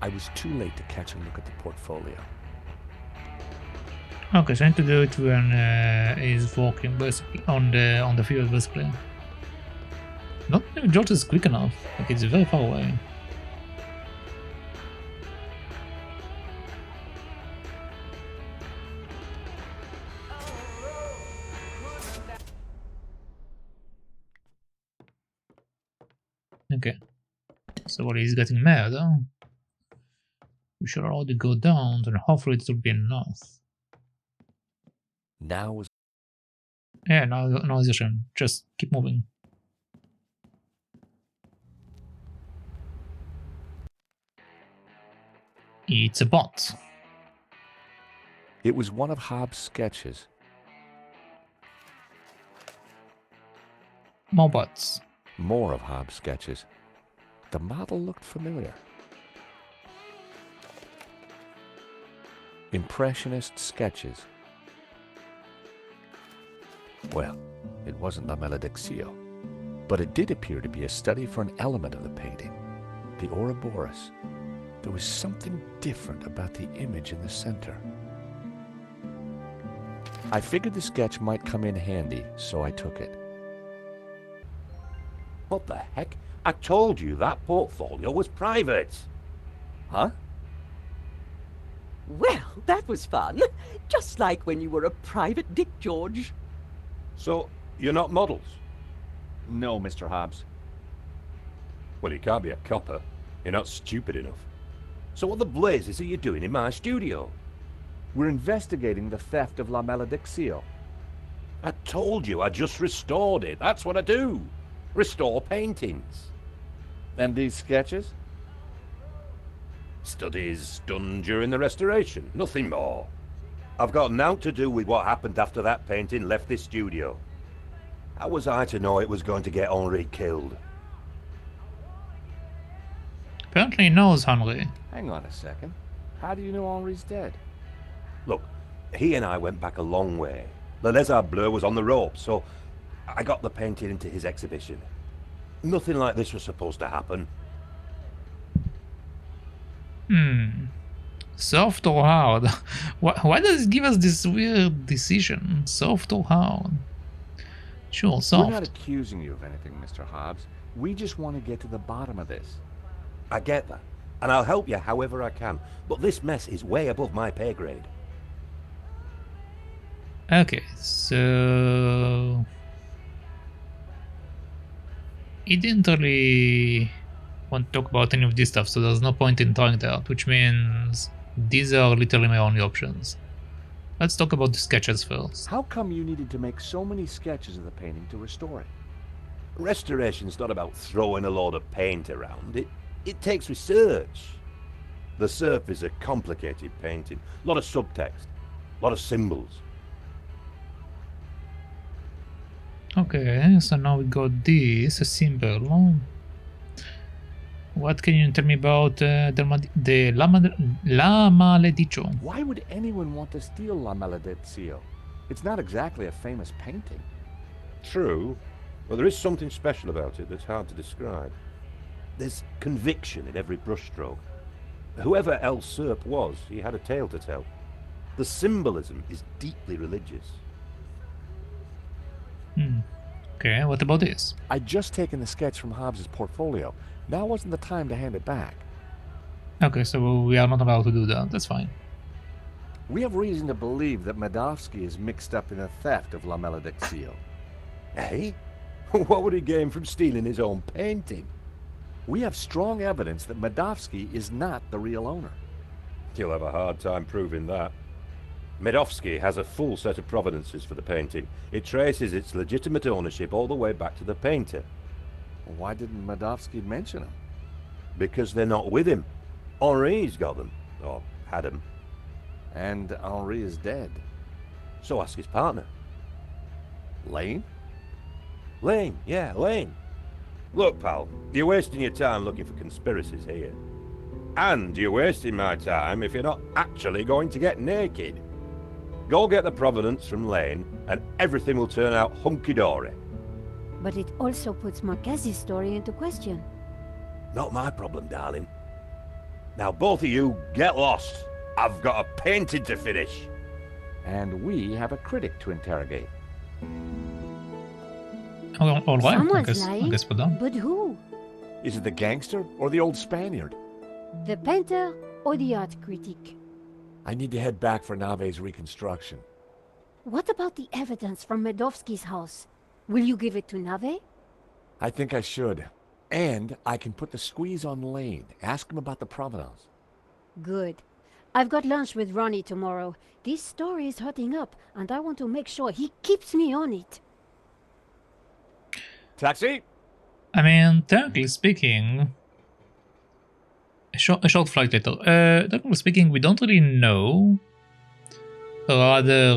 I was too late to catch a look at the portfolio. Okay, so I need to do it when he's walking basically on the field basically. Not even George is quick enough. Like it's very far away. Okay. So what, he's getting mad, huh? We should already go down, and hopefully it will be enough. Now is... Yeah, no hesitation. Just keep moving. It's a bot. It was one of Hobbs' sketches. More bots. More of Hobbs' sketches. The model looked familiar. Impressionist sketches. Well, it wasn't La Malediccio, but it did appear to be a study for an element of the painting, the Ouroboros. There was something different about the image in the center. I figured the sketch might come in handy, so I took it. What the heck? I told you that portfolio was private. Huh? Well, that was fun. Just like when you were a private dick, George. So, you're not models? No, Mr. Hobbs. Well, you can't be a copper. You're not stupid enough. So what the blazes are you doing in my studio? We're investigating the theft of La Malediccio. I told you I just restored it. That's what I do. Restore paintings. And these sketches? Studies done during the restoration. Nothing more. I've got nought to do with what happened after that painting left this studio. How was I to know it was going to get Henri killed? Apparently he knows Henri. Hang on a second. How do you know Henri's dead? Look, he and I went back a long way. Le Lézard Bleu was on the rope, so I got the painting into his exhibition. Nothing like this was supposed to happen. Soft or hard? Why does it give us this weird decision? Soft or hard? Sure, soft. We're not accusing you of anything, Mr. Hobbs. We just want to get to the bottom of this. I get that, and I'll help you however I can, but this mess is way above my pay grade. Okay, so he didn't really want to talk about any of this stuff, so there's no point in trying that out, which means these are literally my only options. Let's talk about the sketches first. How come you needed to make so many sketches of the painting to restore it? Restoration's not about throwing a load of paint around. It takes research. The Serp is a complicated painting. A lot of subtext. A lot of symbols. Okay, so now we got this, a symbol. What can you tell me about La Maledicio? Why would anyone want to steal La Maledizio? It's not exactly a famous painting. True, but there is something special about it that's hard to describe. There's conviction in every brushstroke. Whoever El Serp was, he had a tale to tell. The symbolism is deeply religious. Okay, what about this? I'd just taken the sketch from Hobbs's portfolio. Now wasn't the time to hand it back. Okay, so we are not allowed to do that. That's fine. We have reason to believe that Medovsky is mixed up in the theft of La Malediccio. Eh? What would he gain from stealing his own painting? We have strong evidence that Medovsky is not the real owner. You'll have a hard time proving that. Medovsky has a full set of provenances for the painting. It traces its legitimate ownership all the way back to the painter. Why didn't Medovsky mention him? Because they're not with him. Henri's got them. Or had them. And Henri is dead. So ask his partner. Lane? Lane, yeah, Lane. Look, pal, you're wasting your time looking for conspiracies here. And you're wasting my time if you're not actually going to get naked. Go get the provenance from Lane, and everything will turn out hunky-dory. But it also puts Marquez's story into question. Not my problem, darling. Now both of you, get lost. I've got a painting to finish. And we have a critic to interrogate. Oh, all right, Someone's I lying, guess we're done. but who? Is it the gangster or the old Spaniard? The painter or the art critic? I need to head back for Nave's reconstruction. What about the evidence from Medovsky's house? Will you give it to Nave? I think I should. And I can put the squeeze on Lane. Ask him about the provenance. Good. I've got lunch with Ronnie tomorrow. This story is hotting up, and I want to make sure he keeps me on it. Taxi? I mean, technically speaking, a short flight later. Technically speaking, we don't really know. Rather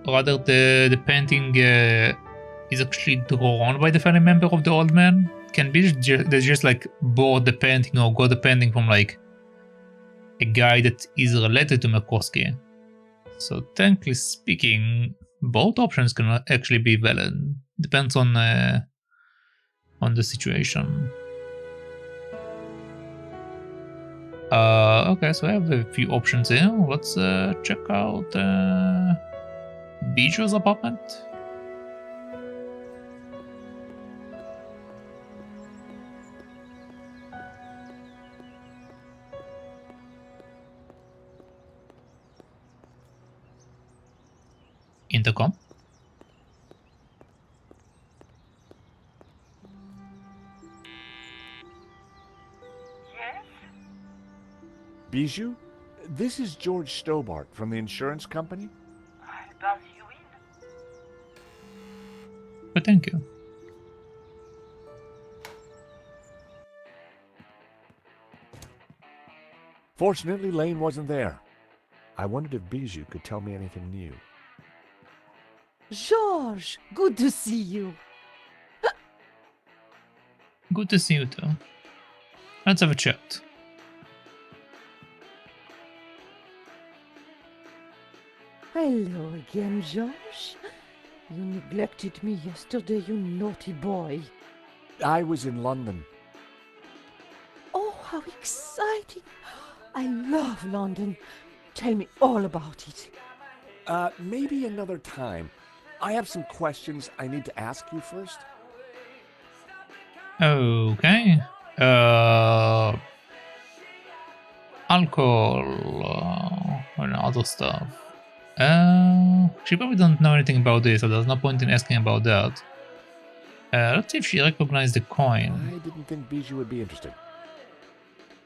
the painting is actually drawn by the family member of the old man. Can be they just like bought the painting or got the painting from like a guy that is related to Merkowski. So technically speaking, both options can actually be valid. Depends on the situation. Okay, so I have a few options here. Let's check out Bijou's apartment. Intercom. Yes? Bijou? This is George Stobbart from the insurance company. I'll buzz you in. But thank you. Fortunately, Lane wasn't there. I wondered if Bijou could tell me anything new. George, good to see you. Good to see you too. Let's have a chat. Hello again, George. You neglected me yesterday, you naughty boy. I was in London. Oh, how exciting. I love London. Tell me all about it. Maybe another time. I have some questions I need to ask you first. Okay. Alcohol and other stuff. She probably don't know anything about this, so there's no point in asking about that. Let's see if she recognized the coin. I didn't think Bijou would be interested.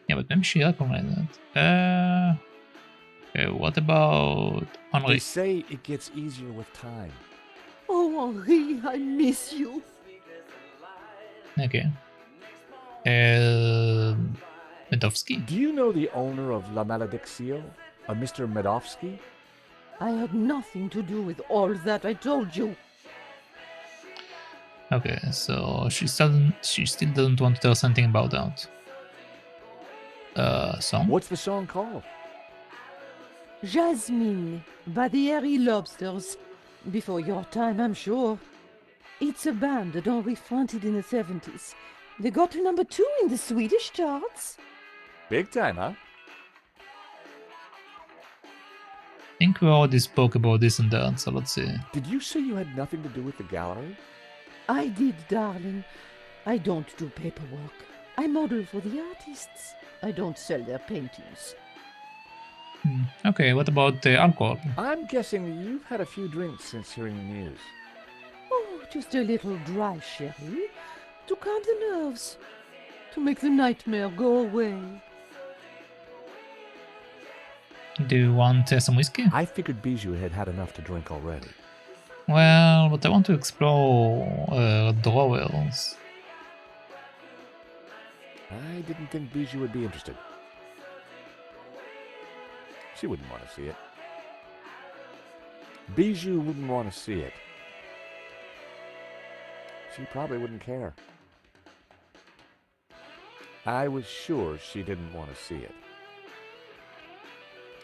Yeah, but maybe she recognized it. Okay, what about They Henri? say it gets easier with time. Oh, Henri, I miss you. Okay. Medovsky? Do you know the owner of La Malediccio, a Mr. Medovsky? I had nothing to do with all that, I told you. Okay, so she still doesn't want to tell us anything about that. Song? What's the song called? Jasmine, by the Airy Lobsters. Before your time, I'm sure. It's a band that Henri fronted in the 70s. They got to number 2 in the Swedish charts. Big time, huh? I think we already spoke about this and that, so let's see. Did you say you had nothing to do with the gallery? I did, darling. I don't do paperwork. I model for the artists. I don't sell their paintings. Okay, what about the alcohol? I'm guessing you've had a few drinks since hearing the news. Oh, just a little dry sherry. To calm the nerves. To make the nightmare go away. Do you want some whiskey? I figured Bijou had had enough to drink already. Well, but I want to explore drawers. I didn't think Bijou would be interested. She wouldn't want to see it. Bijou wouldn't want to see it. She probably wouldn't care. I was sure she didn't want to see it.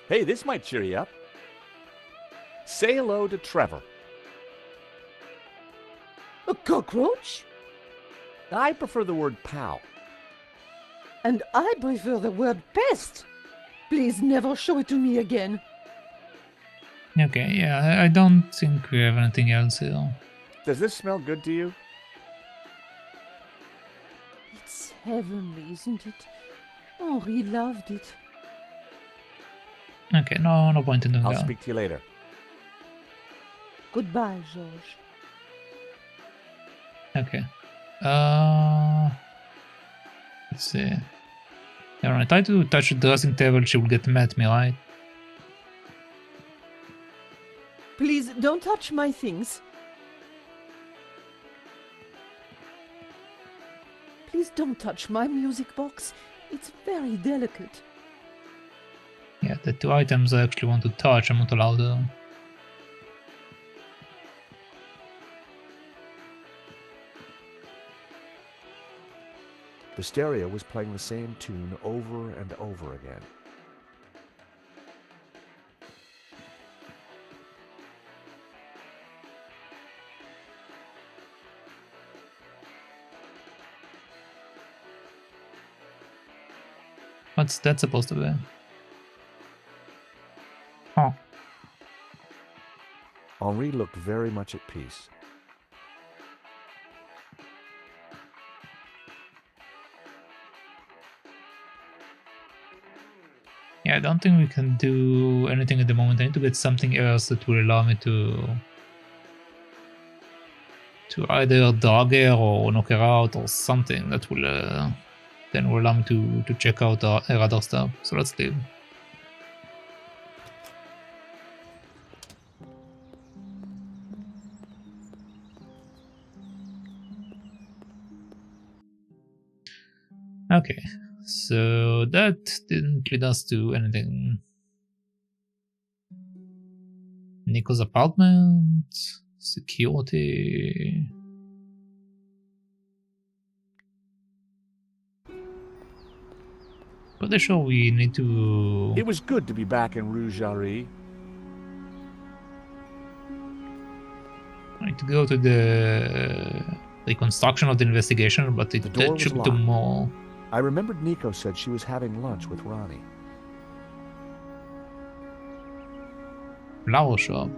Hey, this might cheer you up. Say hello to Trevor. A cockroach? I prefer the word pal. And I prefer the word pest. Please never show it to me again. Okay, yeah, I don't think we have anything else here. Does this smell good to you? It's heavenly, isn't it? Henri loved it. Okay, no point in doing I'll that. speak to you later. Goodbye, George. Okay. Let's see. Yeah, when I try to touch the dressing table, she will get mad at me, right? Please don't touch my things. Please don't touch my music box. It's very delicate. Yeah, the 2 items I actually want to touch, I'm not allowed to. The stereo was playing the same tune over and over again. What's that supposed to be? Oh, Henri looked very much at peace. yeah, I don't think we can do anything at the moment. I need to get something else that will allow me to either drag her or knock her out or something that will then will allow me to check out her other stuff. So let's leave. Okay, so that didn't lead us to anything. Nico's apartment, security. Pretty sure we need to. It was good to be back in Rue Jarry. I need to go to the reconstruction of the investigation, but it The door should was do locked. more. I remembered Nico said she was having lunch with Ronnie. Flower shop.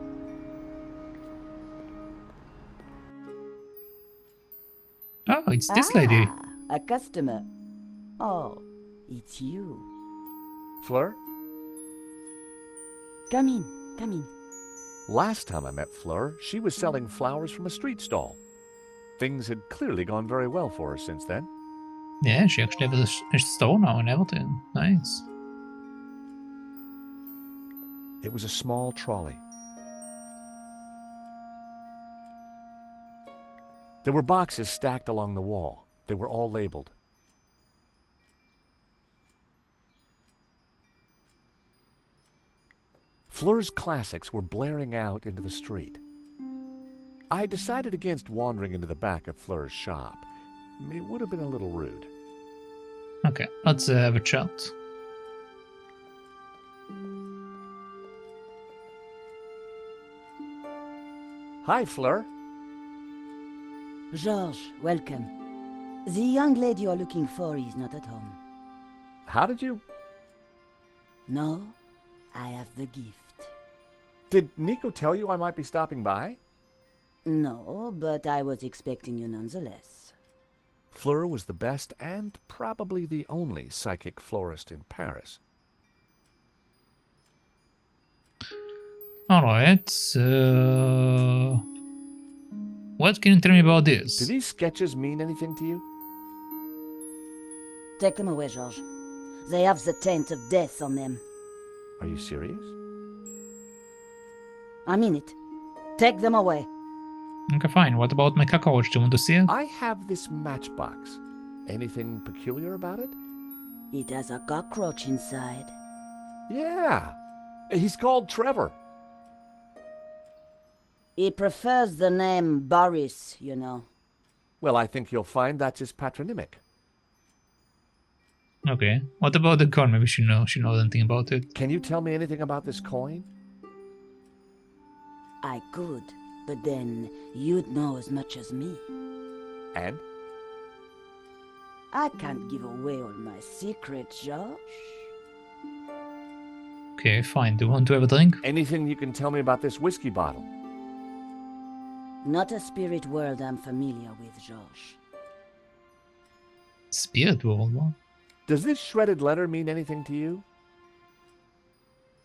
Oh, it's this lady. A customer. Oh, it's you. Fleur? Come in, come in. Last time I met Fleur, she was selling flowers from a street stall. Things had clearly gone very well for her since then. Yeah, she actually has a store now and everything. Nice. It was a small trolley. There were boxes stacked along the wall. They were all labeled. Fleur's classics were blaring out into the street. I decided against wandering into the back of Fleur's shop. It would have been a little rude. Okay, let's have a chat. Hi, Fleur. George, welcome. The young lady you're looking for is not at home. How did you... No, I have the gift. Did Nico tell you I might be stopping by? No, but I was expecting you nonetheless. Fleur was the best and probably the only psychic florist in Paris. Alright, what can you tell me about Do this? these sketches mean anything to you? Take them away, George. They have the taint of death on them. Are you serious? I mean it. Take them away. Okay, fine. What about my cockroach? Do you want to see it? I have this matchbox. Anything peculiar about it? It has a cockroach inside. Yeah. He's called Trevor. He prefers the name Boris, you know. Well, I think you'll find that's his patronymic. Okay. What about the gun? Maybe she knows anything about it. Can you tell me anything about this coin? I could, but then you'd know as much as me. And? I can't give away all my secrets, George. Okay, fine. Do you want to have a drink? Anything you can tell me about this whiskey bottle? Not a spirit world I'm familiar with, George. Spirit world, what? Does this shredded letter mean anything to you?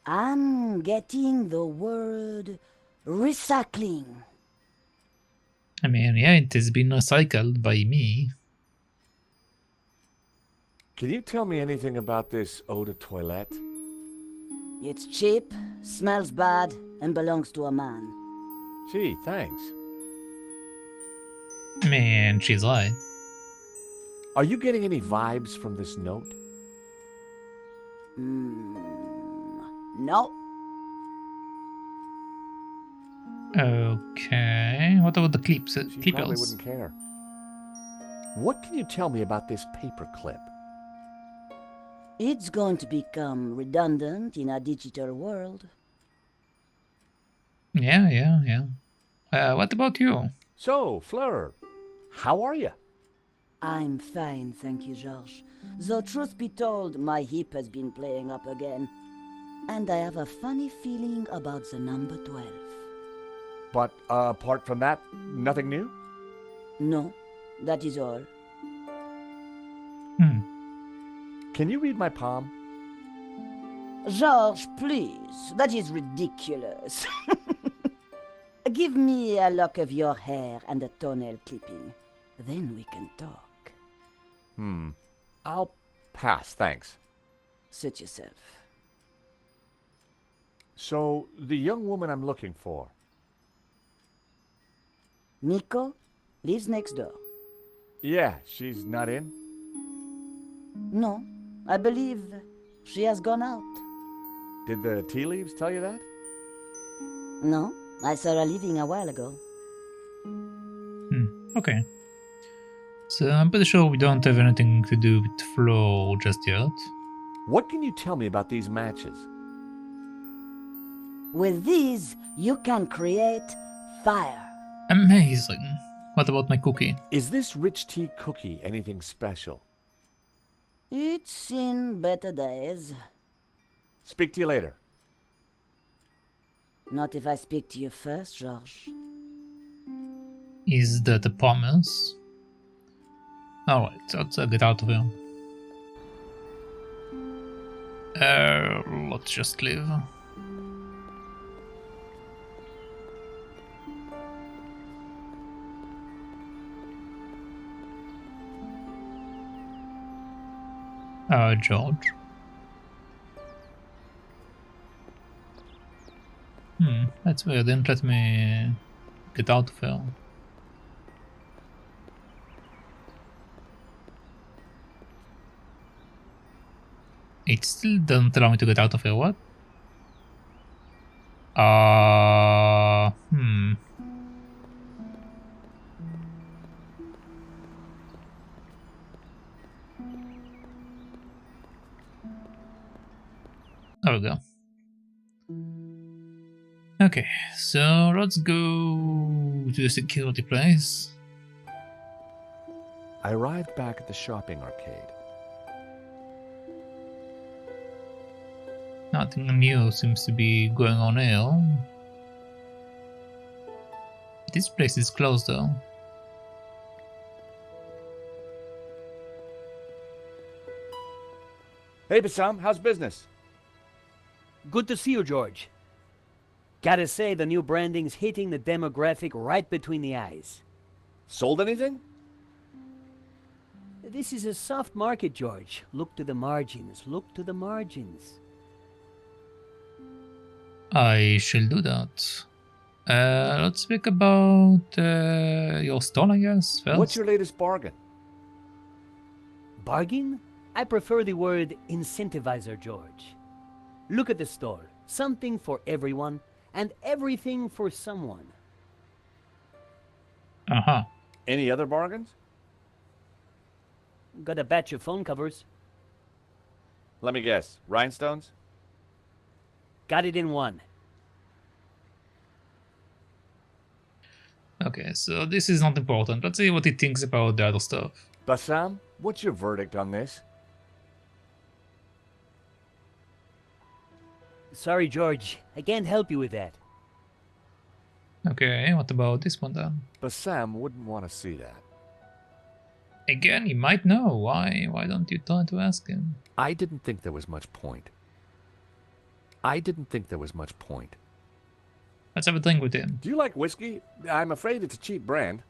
I'm getting the word recycling. I mean, yeah, it has been recycled by me. Can you tell me anything about this eau de toilette? It's cheap, smells bad, and belongs to a man. Gee, thanks. Man, she's right. Are you getting any vibes from this note? No. Okay. What about the clips? She probably Clippers? wouldn't care. What can you tell me about this paper clip? It's going to become redundant in a digital world. Yeah. What about you? So, Fleur, how are you? I'm fine, thank you, George. Though truth be told, my hip has been playing up again. And I have a funny feeling about the number 12. But apart from that, nothing new? No, that is all. Can you read my palm? George, please, that is ridiculous. Give me a lock of your hair and a toenail clipping. Then we can talk. I'll pass, thanks. Suit yourself. So, the young woman I'm looking for. Nico lives next door. Yeah, she's not in? No, I believe she has gone out. Did the tea leaves tell you that? No, I saw her leaving a while ago. Okay. So I'm pretty sure we don't have anything to do with Flo just yet. What can you tell me about these matches? With these, you can create fire. Amazing. What about my cookie? Is this rich tea cookie anything special? It's seen better days. Speak to you later. Not if I speak to you first, George. Is that a promise? Alright, let's get out of here. Let's just leave. George. That's weird. Didn't let me get out of here. It still doesn't allow me to get out of here, what? Hmm. There we go. Okay, so let's go to the security place. I arrived back at the shopping arcade. Nothing new seems to be going on here. This place is closed though. Hey, Bassam, how's business? Good to see you, George. Gotta say, the new branding's hitting the demographic right between the eyes. Sold anything? This is a soft market, George. Look to the margins. Look to the margins. I shall do that. Let's speak about your store, I guess, first. What's your latest bargain? Bargain? I prefer the word incentivizer, George. Look at the store. Something for everyone, and everything for someone. Uh-huh. Any other bargains? Got a batch of phone covers. Let me guess. Rhinestones? Got it in one. Okay, so this is not important. Let's see what he thinks about the other stuff. Bassam, what's your verdict on this? Sorry, George. I can't help you with that. Okay, what about this one then? Bassam wouldn't want to see that. Again, he might know. Why don't you try to ask him? I didn't think there was much point. Let's have a drink with him. Do you like whiskey? I'm afraid it's a cheap brand.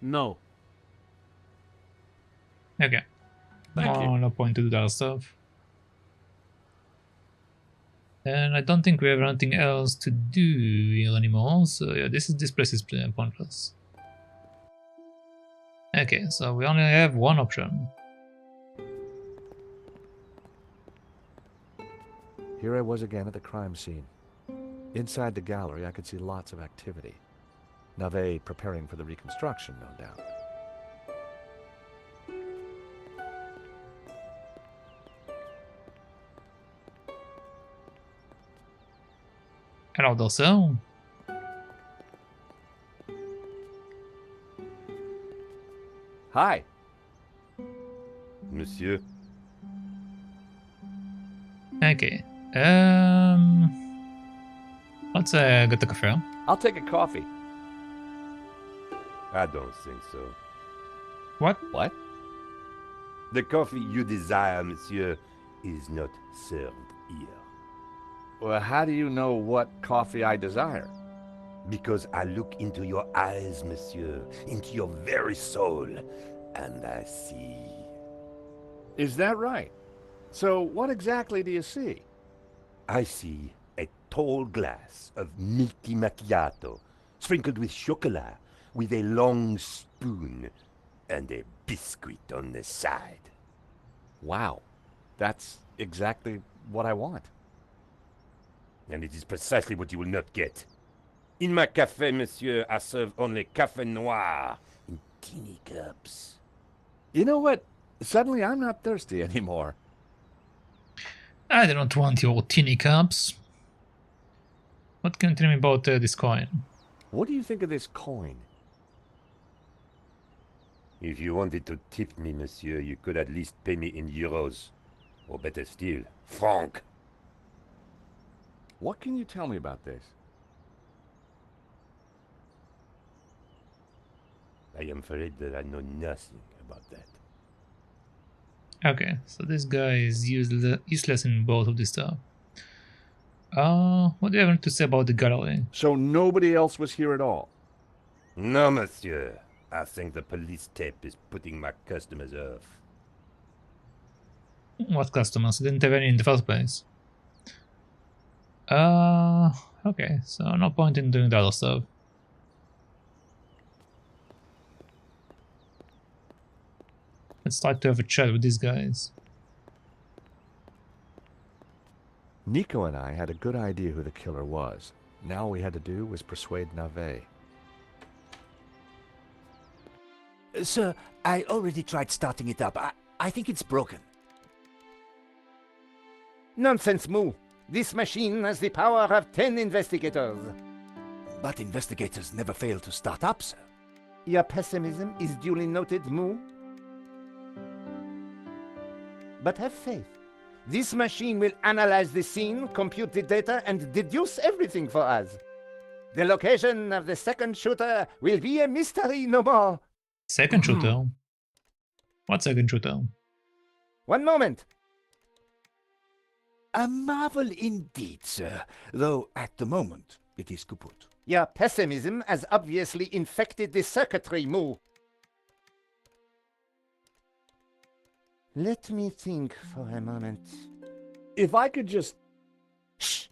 No. Okay. Thank you. No point to do that stuff. And I don't think we have anything else to do here anymore, so yeah, this place is pointless. Okay, so we only have one option. Here I was again at the crime scene. Inside the gallery, I could see lots of activity. Navet preparing for the reconstruction, no doubt. Hello, Dorsel. Hi. Monsieur, Okay. Let's get the cafe. I'll take a coffee. I don't think so. What? What? The coffee you desire, monsieur, is not served here. Well, how do you know what coffee I desire? Because I look into your eyes, monsieur, into your very soul, and I see. Is that right? So what exactly do you see? I see a tall glass of milky macchiato, sprinkled with chocolat, with a long spoon, and a biscuit on the side. Wow. That's exactly what I want. And it is precisely what you will not get. In my café, monsieur, I serve only café noir in teeny cups. You know what? Suddenly I'm not thirsty anymore. I don't want your teeny cups. What can you tell me about this coin? What do you think of this coin? If you wanted to tip me, monsieur, you could at least pay me in euros. Or better still, franc. What can you tell me about this? I am afraid that I know nothing about that. Okay, so this guy is useless in both of this stuff. What do you have to say about the gallery? So nobody else was here at all? No, monsieur. I think the police tape is putting my customers off. What customers? Didn't have any in the first place. Okay, so no point in doing the other stuff. Let's try to have a chat with these guys. Nico and I had a good idea who the killer was. Now all we had to do was persuade Navet. Sir, I already tried starting it up. I think it's broken. Nonsense, Moo. This machine has the power of 10 investigators. But investigators never fail to start up, sir. Your pessimism is duly noted, Moo. But have faith. This machine will analyze the scene, compute the data, and deduce everything for us. The location of the second shooter will be a mystery no more. Second shooter? What second shooter? One moment. A marvel indeed, sir, though at the moment it is kaput. Your pessimism has obviously infected the circuitry, Moo. Let me think for a moment. If I could just... Shh!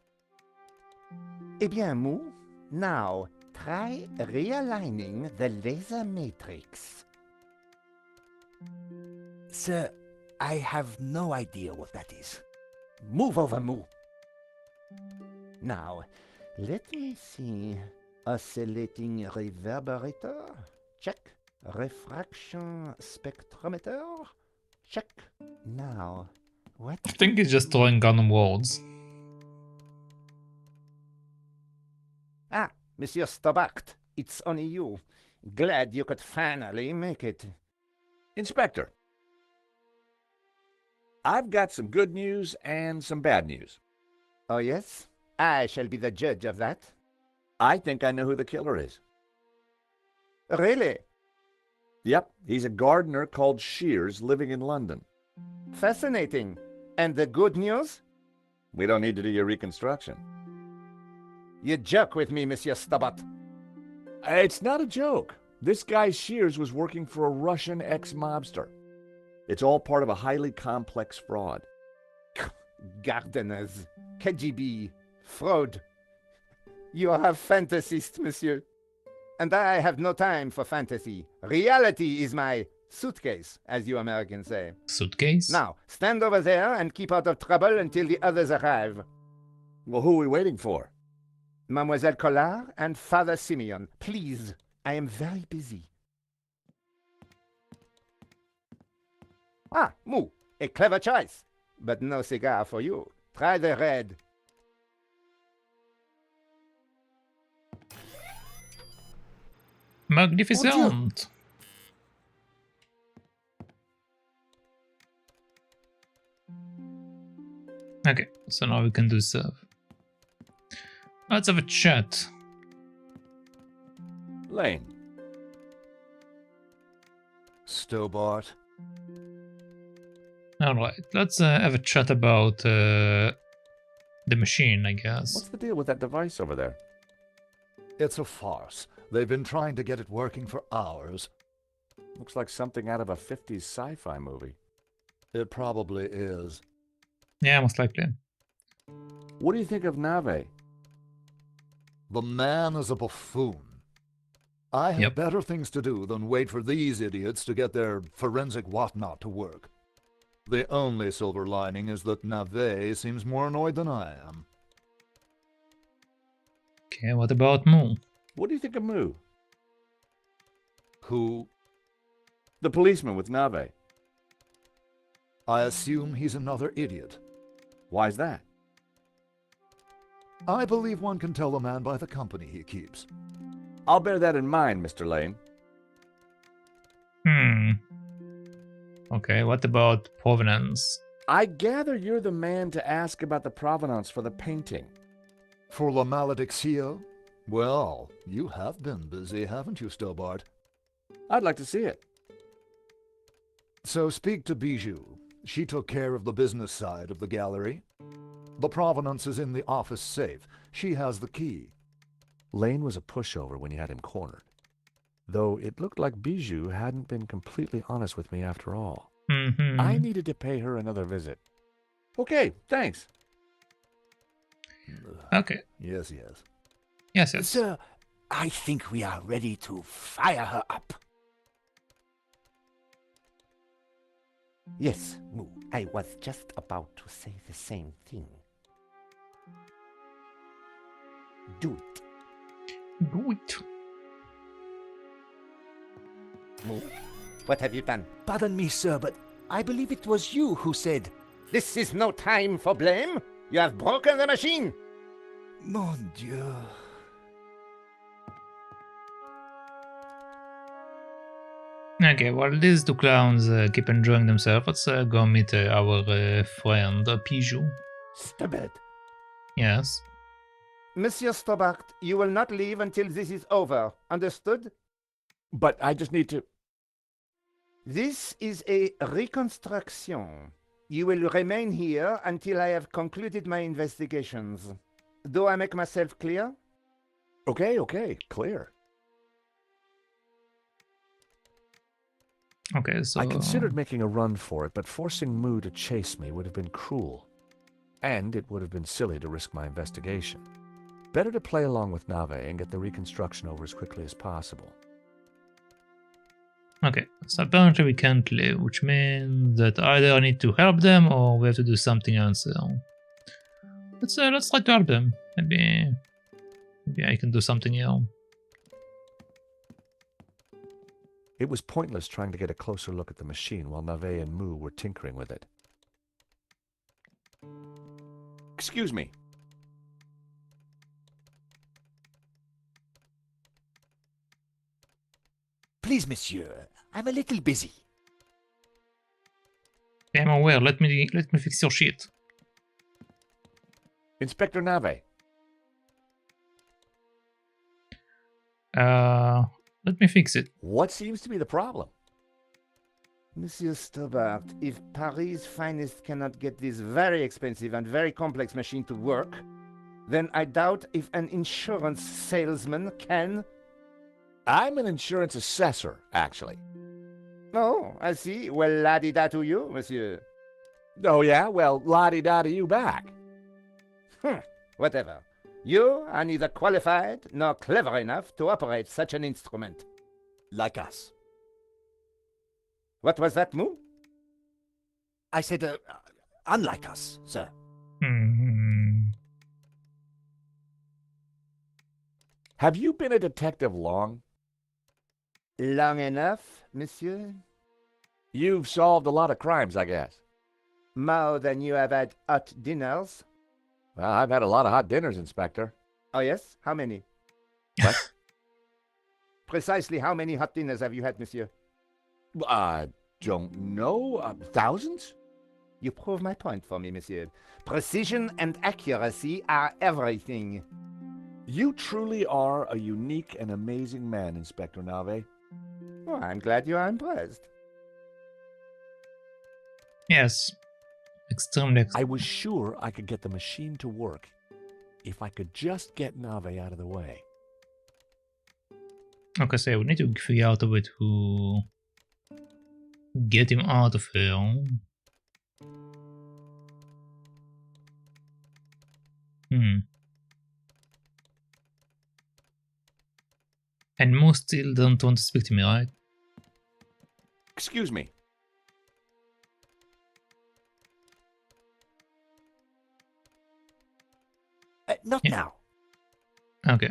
Eh bien, Moo, now try realigning the laser matrix. Sir, I have no idea what that is. Move over, Moo. Now, let me see. Oscillating reverberator? Check. Refraction spectrometer? Check. Now, what? I think he's just throwing random words. Ah, Monsieur Stobbart, it's only you. Glad you could finally make it. Inspector, I've got some good news and some bad news. Oh, yes? I shall be the judge of that. I think I know who the killer is. Really? Yep, he's a gardener called Shears living in London. Fascinating. And the good news? We don't need to do your reconstruction. You joke with me, Monsieur Stobbart. It's not a joke. This guy Shears was working for a Russian ex-mobster. It's all part of a highly complex fraud. Gardeners, KGB, fraud. You are a fantasist, monsieur. And I have no time for fantasy. Reality is my suitcase, as you Americans say. Suitcase? Now, stand over there and keep out of trouble until the others arrive. Well, who are we waiting for? Mademoiselle Collard and Father Simeon. Please, I am very busy. Ah, Moo, a clever choice. But no cigar for you. Try the red. Magnificent! Okay, so now we can do stuff. Let's have a chat. Lane. Stobbart. Alright, let's have a chat about the machine, I guess. What's the deal with that device over there? It's a farce. They've been trying to get it working for hours. Looks like something out of a 50s sci-fi movie. It probably is. Yeah, most likely. What do you think of Navet? The man is a buffoon. I have better things to do than wait for these idiots to get their forensic whatnot to work. The only silver lining is that Navet seems more annoyed than I am. Okay, what about Moo? What do you think of Moo? Who? The policeman with Navet. I assume he's another idiot. Why's that? I believe one can tell a man by the company he keeps. I'll bear that in mind, Mr. Lane. Okay, what about provenance? I gather you're the man to ask about the provenance for the painting. For La Maledictio? Well, you have been busy, haven't you, Stobbart? I'd like to see it. So speak to Bijou. She took care of the business side of the gallery. The provenance is in the office safe. She has the key. Lane was a pushover when you had him cornered. Though it looked like Bijou hadn't been completely honest with me after all. I needed to pay her another visit. Okay, thanks. Okay. Yes. Yes. Sir, I think we are ready to fire her up. Yes, Moo, I was just about to say the same thing. Do it. Do it. Moo, what have you done? Pardon me, sir, but I believe it was you who said... This is no time for blame. You have broken the machine. Mon Dieu. Okay, while these two clowns keep enjoying themselves, let's go meet our friend Pijou. Stobbart. Yes. Monsieur Stobbart, you will not leave until this is over. Understood? But I just need to... This is a reconstruction. You will remain here until I have concluded my investigations. Do I make myself clear? Okay, clear. Okay, so... I considered making a run for it, but forcing Moo to chase me would have been cruel. And it would have been silly to risk my investigation. Better to play along with Nave and get the reconstruction over as quickly as possible. Okay, so apparently we can't leave, which means that either I need to help them or we have to do something else. So let's try to help them. Maybe I can do something here. It was pointless trying to get a closer look at the machine while Nave and Moo were tinkering with it. Excuse me. Please, monsieur, I'm a little busy. I'm aware. Let me fix your shit. Inspector Nave. Let me fix it. What seems to be the problem? Monsieur Stobbart, if Paris' finest cannot get this very expensive and very complex machine to work, then I doubt if an insurance salesman can... I'm an insurance assessor, actually. Oh, I see. Well, la-di-da to you, monsieur. Oh, yeah? Well, la-di-da to you back. Whatever. You are neither qualified nor clever enough to operate such an instrument. Like us. What was that, Moo? I said, unlike us, sir. Have you been a detective long? Long enough, monsieur? You've solved a lot of crimes, I guess. More than you have had hot dinners. Well, I've had a lot of hot dinners, Inspector. Oh, yes? How many? What? Precisely how many hot dinners have you had, monsieur? I don't know. Thousands? You prove my point for me, monsieur. Precision and accuracy are everything. You truly are a unique and amazing man, Inspector Nave. Oh, I'm glad you are impressed. Yes. Extremely. I was sure I could get the machine to work if I could just get Nave out of the way. Okay, so we need to figure out a way to get him out of here. And Mo still don't want to speak to me, right? Excuse me. Not now. Okay.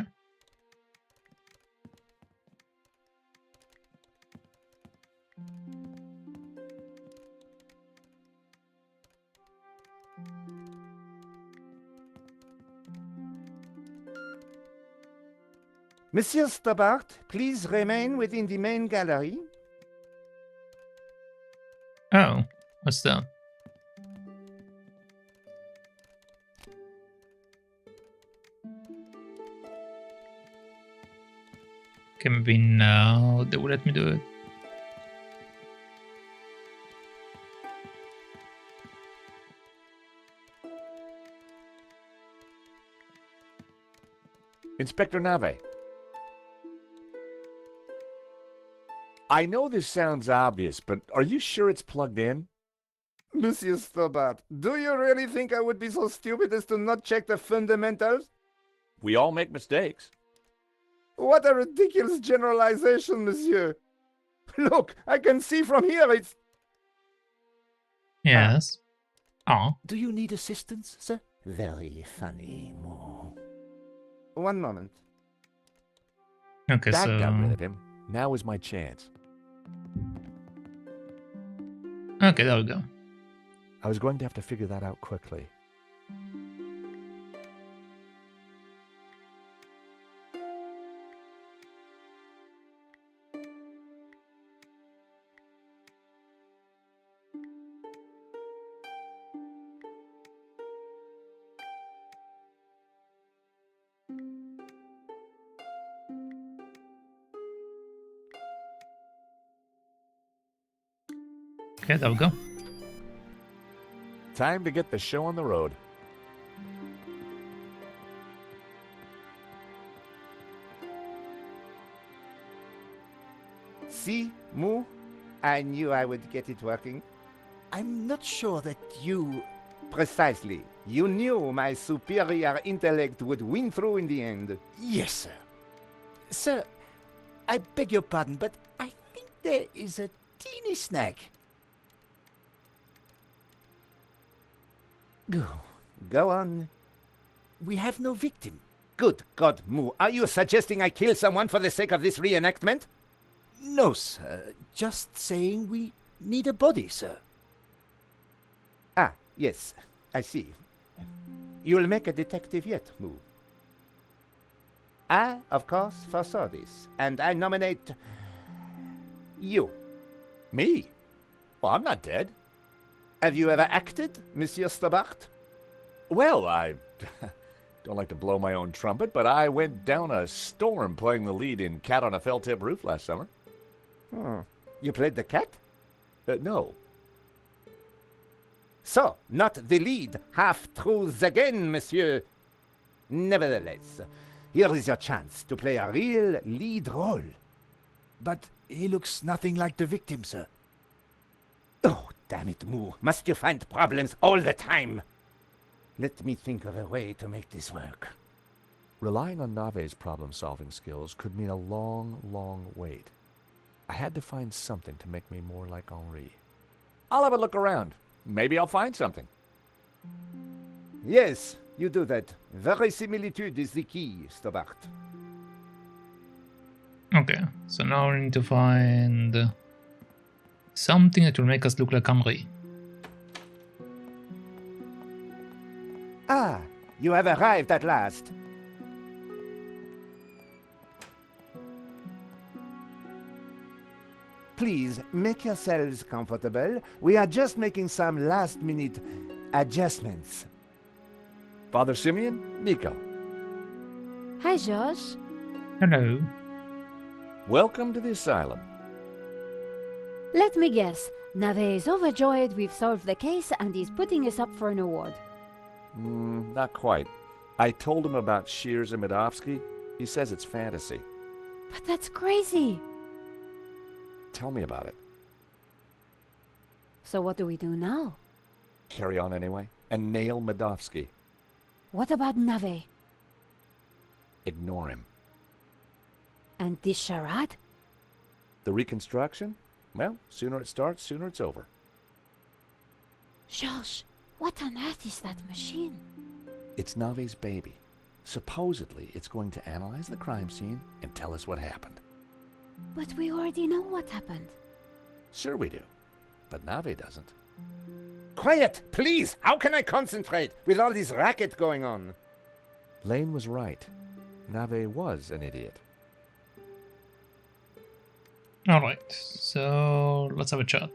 Monsieur Stobbart, please remain within the main gallery. Oh, what's that? Okay, maybe now they will let me do it. Inspector Nave. I know this sounds obvious, but are you sure it's plugged in? Monsieur Stobbart, do you really think I would be so stupid as to not check the fundamentals? We all make mistakes. What a ridiculous generalization, monsieur. Look, I can see from here it's... Yes. Oh. Do you need assistance, sir? Very funny, Mo. one moment. Okay, That so... got rid of him. Now is my chance. Okay, there we go. I was going to have to figure that out quickly. Okay, there we go. Time to get the show on the road. See, Moo? I knew I would get it working. I'm not sure that you... Precisely. You knew my superior intellect would win through in the end. Yes, sir. Sir, I beg your pardon, but I think there is a teeny snag. Go on. We have no victim. Good God, Moo. Are you suggesting I kill someone for the sake of this reenactment? No, sir. Just saying we need a body, sir. Ah, yes. I see. You'll make a detective yet, Moo. I, of course, foresaw this, and I nominate... you. Me? Well, I'm not dead. Have you ever acted, Monsieur Stobbart? Well, I don't like to blow my own trumpet, but I went down a storm playing the lead in Cat on a Felt-Tip Roof last summer. You played the cat? No. So, not the lead. Half-truths again, monsieur. Nevertheless, here is your chance to play a real lead role. But he looks nothing like the victim, sir. Oh, damn it, Moo. Must you find problems all the time? Let me think of a way to make this work. Relying on Nave's problem-solving skills could mean a long, long wait. I had to find something to make me more like Henri. I'll have a look around. Maybe I'll find something. Yes, you do that. Verisimilitude is the key, Stobbart. Okay, so now we need to find something that will make us look like Henri. Ah, you have arrived at last. Please, make yourselves comfortable. We are just making some last-minute adjustments. Father Simeon, Nico. Hi, George. Hello. Welcome to the asylum. Let me guess. Nave is overjoyed we've solved the case and he's putting us up for an award. Not quite. I told him about Shears and Medovsky. He says it's fantasy. But that's crazy. Tell me about it. So what do we do now? Carry on anyway, and nail Medovsky. What about Nave? Ignore him. And this charade? The reconstruction? Well, sooner it starts, sooner it's over. George, what on earth is that machine? It's Nave's baby. Supposedly, it's going to analyze the crime scene and tell us what happened. But we already know what happened. Sure we do, but Nave doesn't. Quiet, please! How can I concentrate with all this racket going on? Lane was right. Nave was an idiot. Alright, so let's have a chat.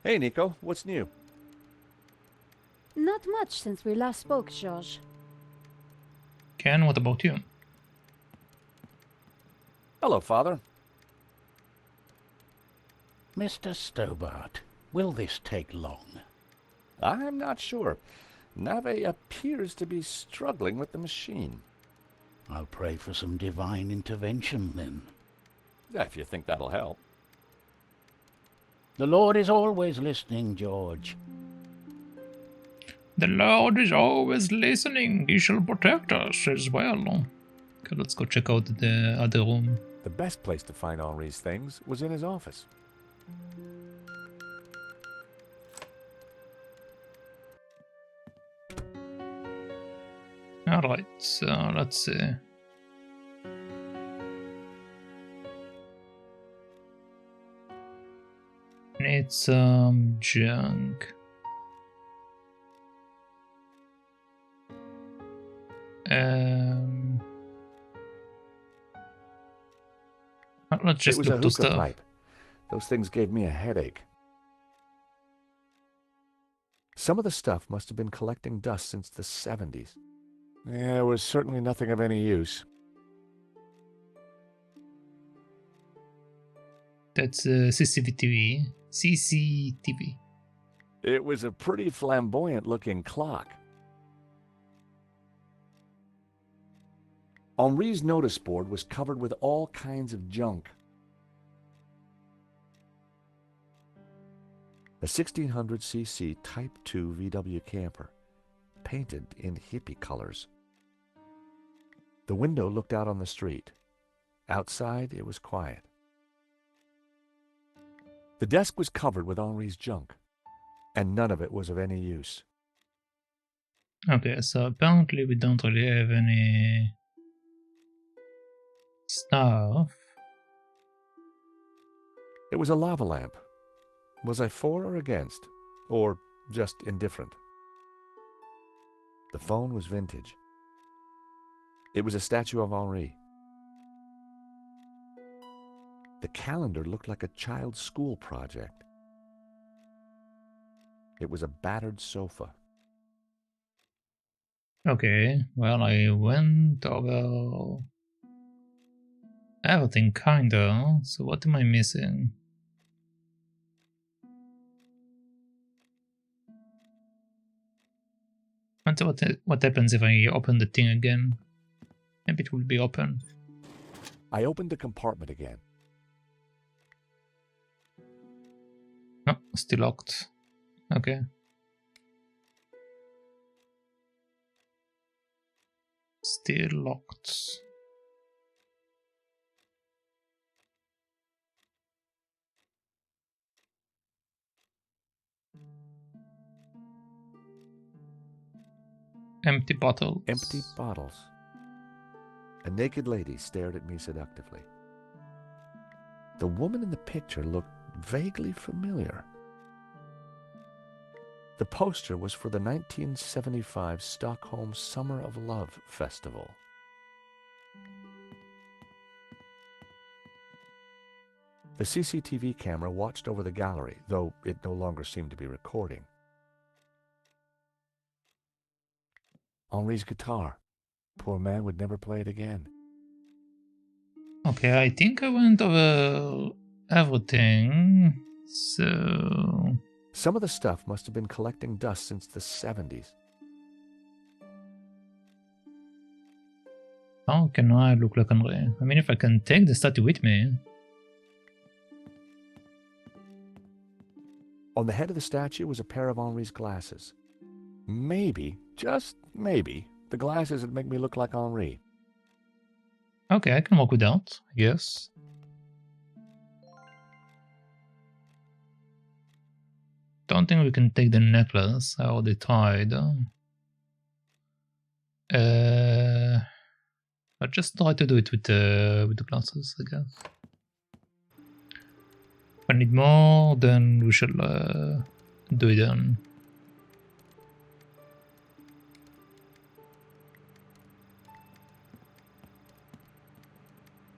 Hey, Nico, what's new? Not much since we last spoke, George. Ken, what about you? Hello, Father. Mr. Stobbart, will this take long? I'm not sure. Nave appears to be struggling with the machine. I'll pray for some divine intervention, then. If you think that'll help. The Lord is always listening, George. The Lord is always listening. He shall protect us as well. Okay, let's go check out the other room. The best place to find Henri's things was in his office. Alright, so let's see. Need some junk. Let's just it was look a to hookah stuff. pipe. Those things gave me a headache. Some of the stuff must have been collecting dust since the 70s. Yeah, it was certainly nothing of any use. That's CCTV. CCTV. It was a pretty flamboyant-looking clock. Henri's notice board was covered with all kinds of junk. A 1600cc Type 2 VW camper, painted in hippie colors. The window looked out on the street. Outside, it was quiet. The desk was covered with Henri's junk, and none of it was of any use. Okay, so apparently we don't really have any stuff. It was a lava lamp. Was I for or against? Or just indifferent? The phone was vintage. It was a statue of Henri. The calendar looked like a child's school project. It was a battered sofa. Okay, well, I went over everything kinda, so what am I missing? What happens if I open the thing again? Maybe it will be open. I opened the compartment again. No, still locked. Okay. Still locked. Empty bottles. Empty bottles. A naked lady stared at me seductively. The woman in the picture looked vaguely familiar. The poster was for the 1975 Stockholm Summer of Love Festival. The CCTV camera watched over the gallery, though it no longer seemed to be recording. Henri's guitar. Poor man would never play it again. Okay, I think I went over everything, so... Some of the stuff must have been collecting dust since the 70s. How can I look like Henri? I mean, if I can take the statue with me. On the head of the statue was a pair of Henri's glasses. Maybe, just maybe, the glasses would make me look like Henri. Okay, I can walk without, I guess. Don't think we can take the necklace, how they tied. I'll just try to do it with the glasses, I guess. If I need more, then we shall do it then.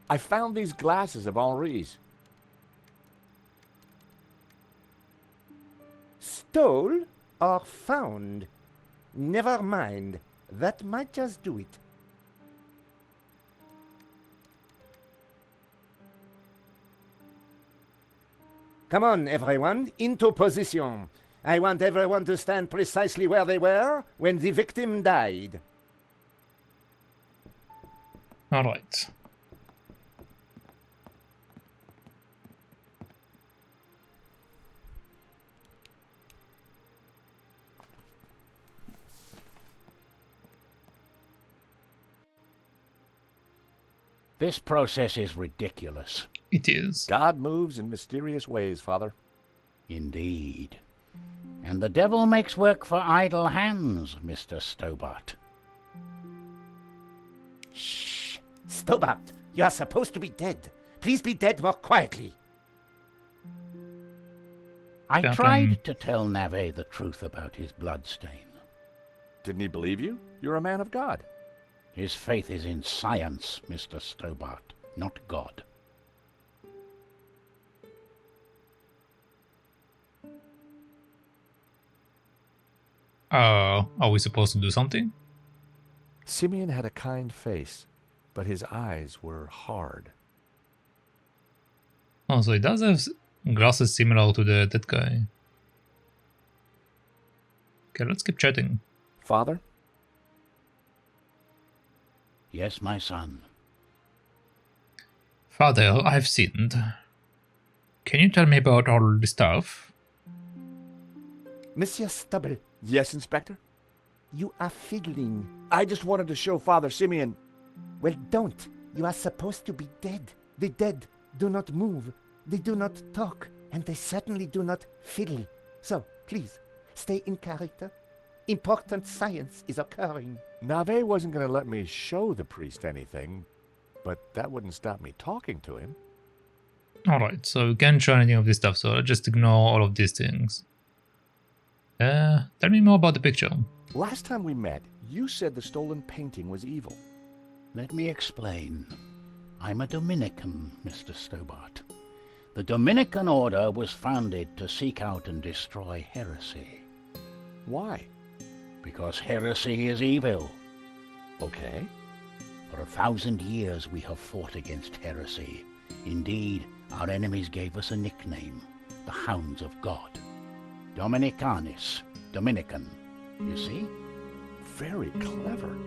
I found these glasses of Henri's. Stole or found? Never mind. That might just do it. Come on, everyone, into position. I want everyone to stand precisely where they were when the victim died. All right. This process is ridiculous. It is. God moves in mysterious ways, Father. Indeed. And the devil makes work for idle hands, Mr. Stobbart. Shh! Stobbart, you are supposed to be dead. Please be dead more quietly. I Serpent. tried to tell Nave the truth about his bloodstain. Didn't he believe you? You're a man of God. His faith is in science, Mr. Stobbart, not God. Are we supposed to do something? Simeon had a kind face, but his eyes were hard. Oh, so he does have glasses similar to the dead guy. Okay, let's keep chatting. Father? Yes, my son. Father, I've sinned. Can you tell me about all the stuff? Monsieur Stubble, Yes, Inspector? you are fiddling. I just wanted to show Father Simeon. Well, don't. You are supposed to be dead. The dead do not move. They do not talk. And they certainly do not fiddle. So, please, stay in character. Important science is occurring. Nave wasn't going to let me show the priest anything, but that wouldn't stop me talking to him. Alright, so we can't show anything of this stuff, so I'll just ignore all of these things. Tell me more about the picture. Last time we met, you said the stolen painting was evil. Let me explain. I'm a Dominican, Mr. Stobbart. The Dominican order was founded to seek out and destroy heresy. Why? Because heresy is evil. Okay. For 1,000 years we have fought against heresy. Indeed, our enemies gave us a nickname, the Hounds of God. Dominicanis, Dominican, you see? Very clever.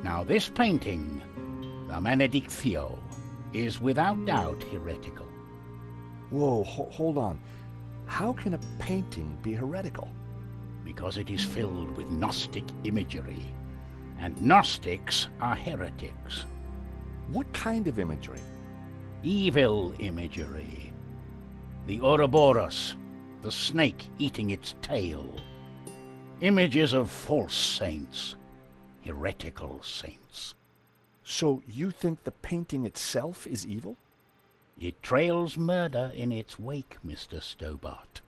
Now this painting, the Benedictio, is without doubt heretical. Whoa, hold on. How can a painting be heretical? Because it is filled with Gnostic imagery, and Gnostics are heretics. What kind of imagery? Evil imagery. The Ouroboros, the snake eating its tail. Images of false saints, heretical saints. So you think the painting itself is evil? It trails murder in its wake, Mr. Stobbart.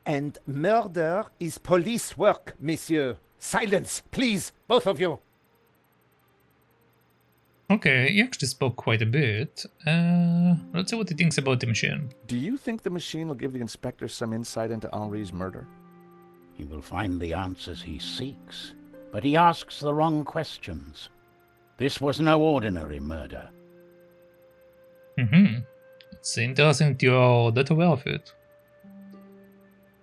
And murder is police work, monsieur. Silence, please, both of you. Okay, he actually spoke quite a bit. Let's see what he thinks about the machine. Do you think the machine will give the inspector some insight into Henri's murder? He will find the answers he seeks, but he asks the wrong questions. This was no ordinary murder. It's interesting that you're that aware of it.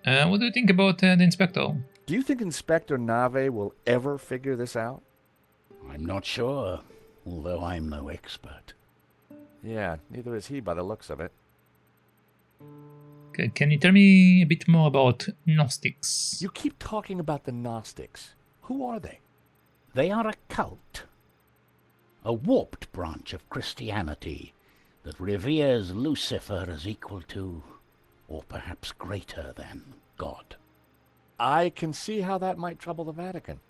What do you think about the inspector? Do you think Inspector Nave will ever figure this out? I'm not sure, although I'm no expert. Yeah, neither is he by the looks of it. Okay, can you tell me a bit more about Gnostics? You keep talking about the Gnostics. Who are they? They are a cult, a warped branch of Christianity that reveres Lucifer as equal to, or perhaps greater than, God. I can see how that might trouble the Vatican.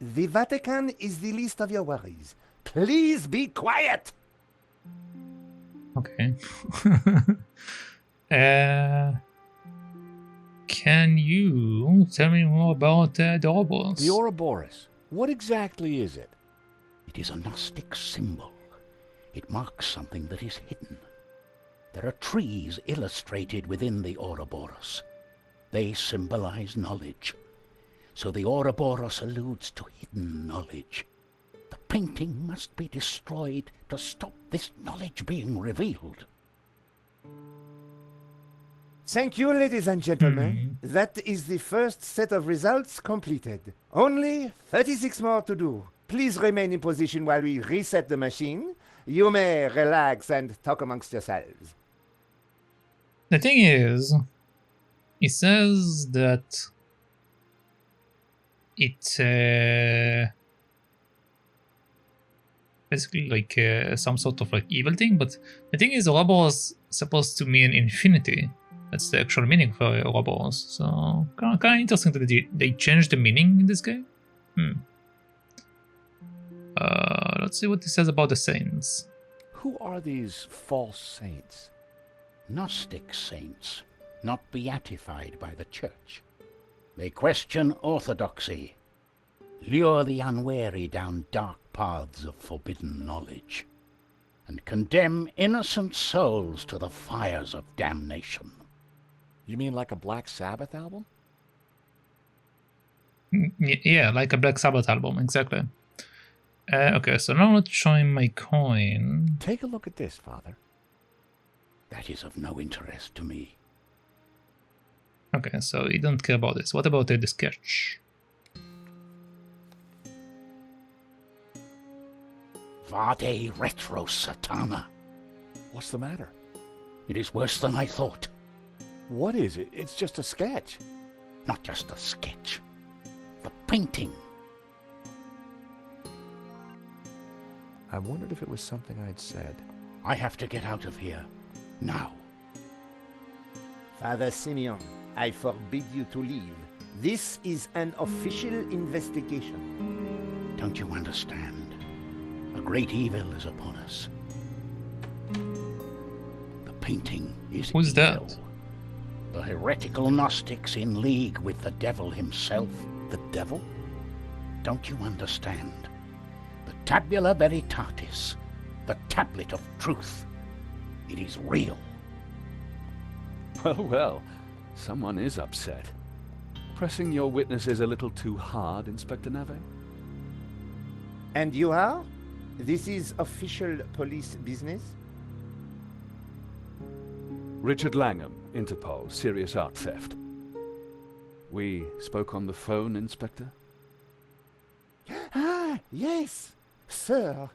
The Vatican is the least of your worries. Please be quiet. Okay. Can you tell me more about the Ouroboros? The Ouroboros. What exactly is it? It is a Gnostic symbol. It marks something that is hidden. There are trees illustrated within the Ouroboros. They symbolize knowledge. So the Ouroboros alludes to hidden knowledge. The painting must be destroyed to stop this knowledge being revealed. Thank you, ladies and gentlemen. That is the first set of results completed. Only 36 more to do. Please remain in position while we reset the machine. You may relax and talk amongst yourselves. The thing is, it says that it's basically like some sort of like evil thing, but the thing is Ouroboros is supposed to mean infinity. That's the actual meaning for Ouroboros. So kind of interesting that they changed the meaning in this game. let's see what he says about the saints. Who are these false saints? Gnostic saints, not beatified by the Church. They question orthodoxy, lure the unwary down dark paths of forbidden knowledge, and condemn innocent souls to the fires of damnation. You mean like a Black Sabbath album? Yeah, like a Black Sabbath album, exactly. Okay, so now let's show him my coin. Take a look at this, Father. That is of no interest to me. Okay, so you don't care about this. What about the sketch? Vade retro satana. What's the matter? It is worse than I thought. What is it? It's just a sketch. Not just a sketch. The painting. I wondered if it was something I'd said. I have to get out of here. Now. Father Simeon, I forbid you to leave. This is an official investigation. Don't you understand? A great evil is upon us. The painting is Who's evil. that? The heretical Gnostics in league with the devil himself. The devil? Don't you understand? The tabula veritatis, the tablet of truth. It is real. Well, well, someone is upset. Pressing your witnesses a little too hard, Inspector Nave? And you are? This is official police business? Richard Langham, Interpol, serious art theft. We spoke on the phone, Inspector? Ah, yes, sir.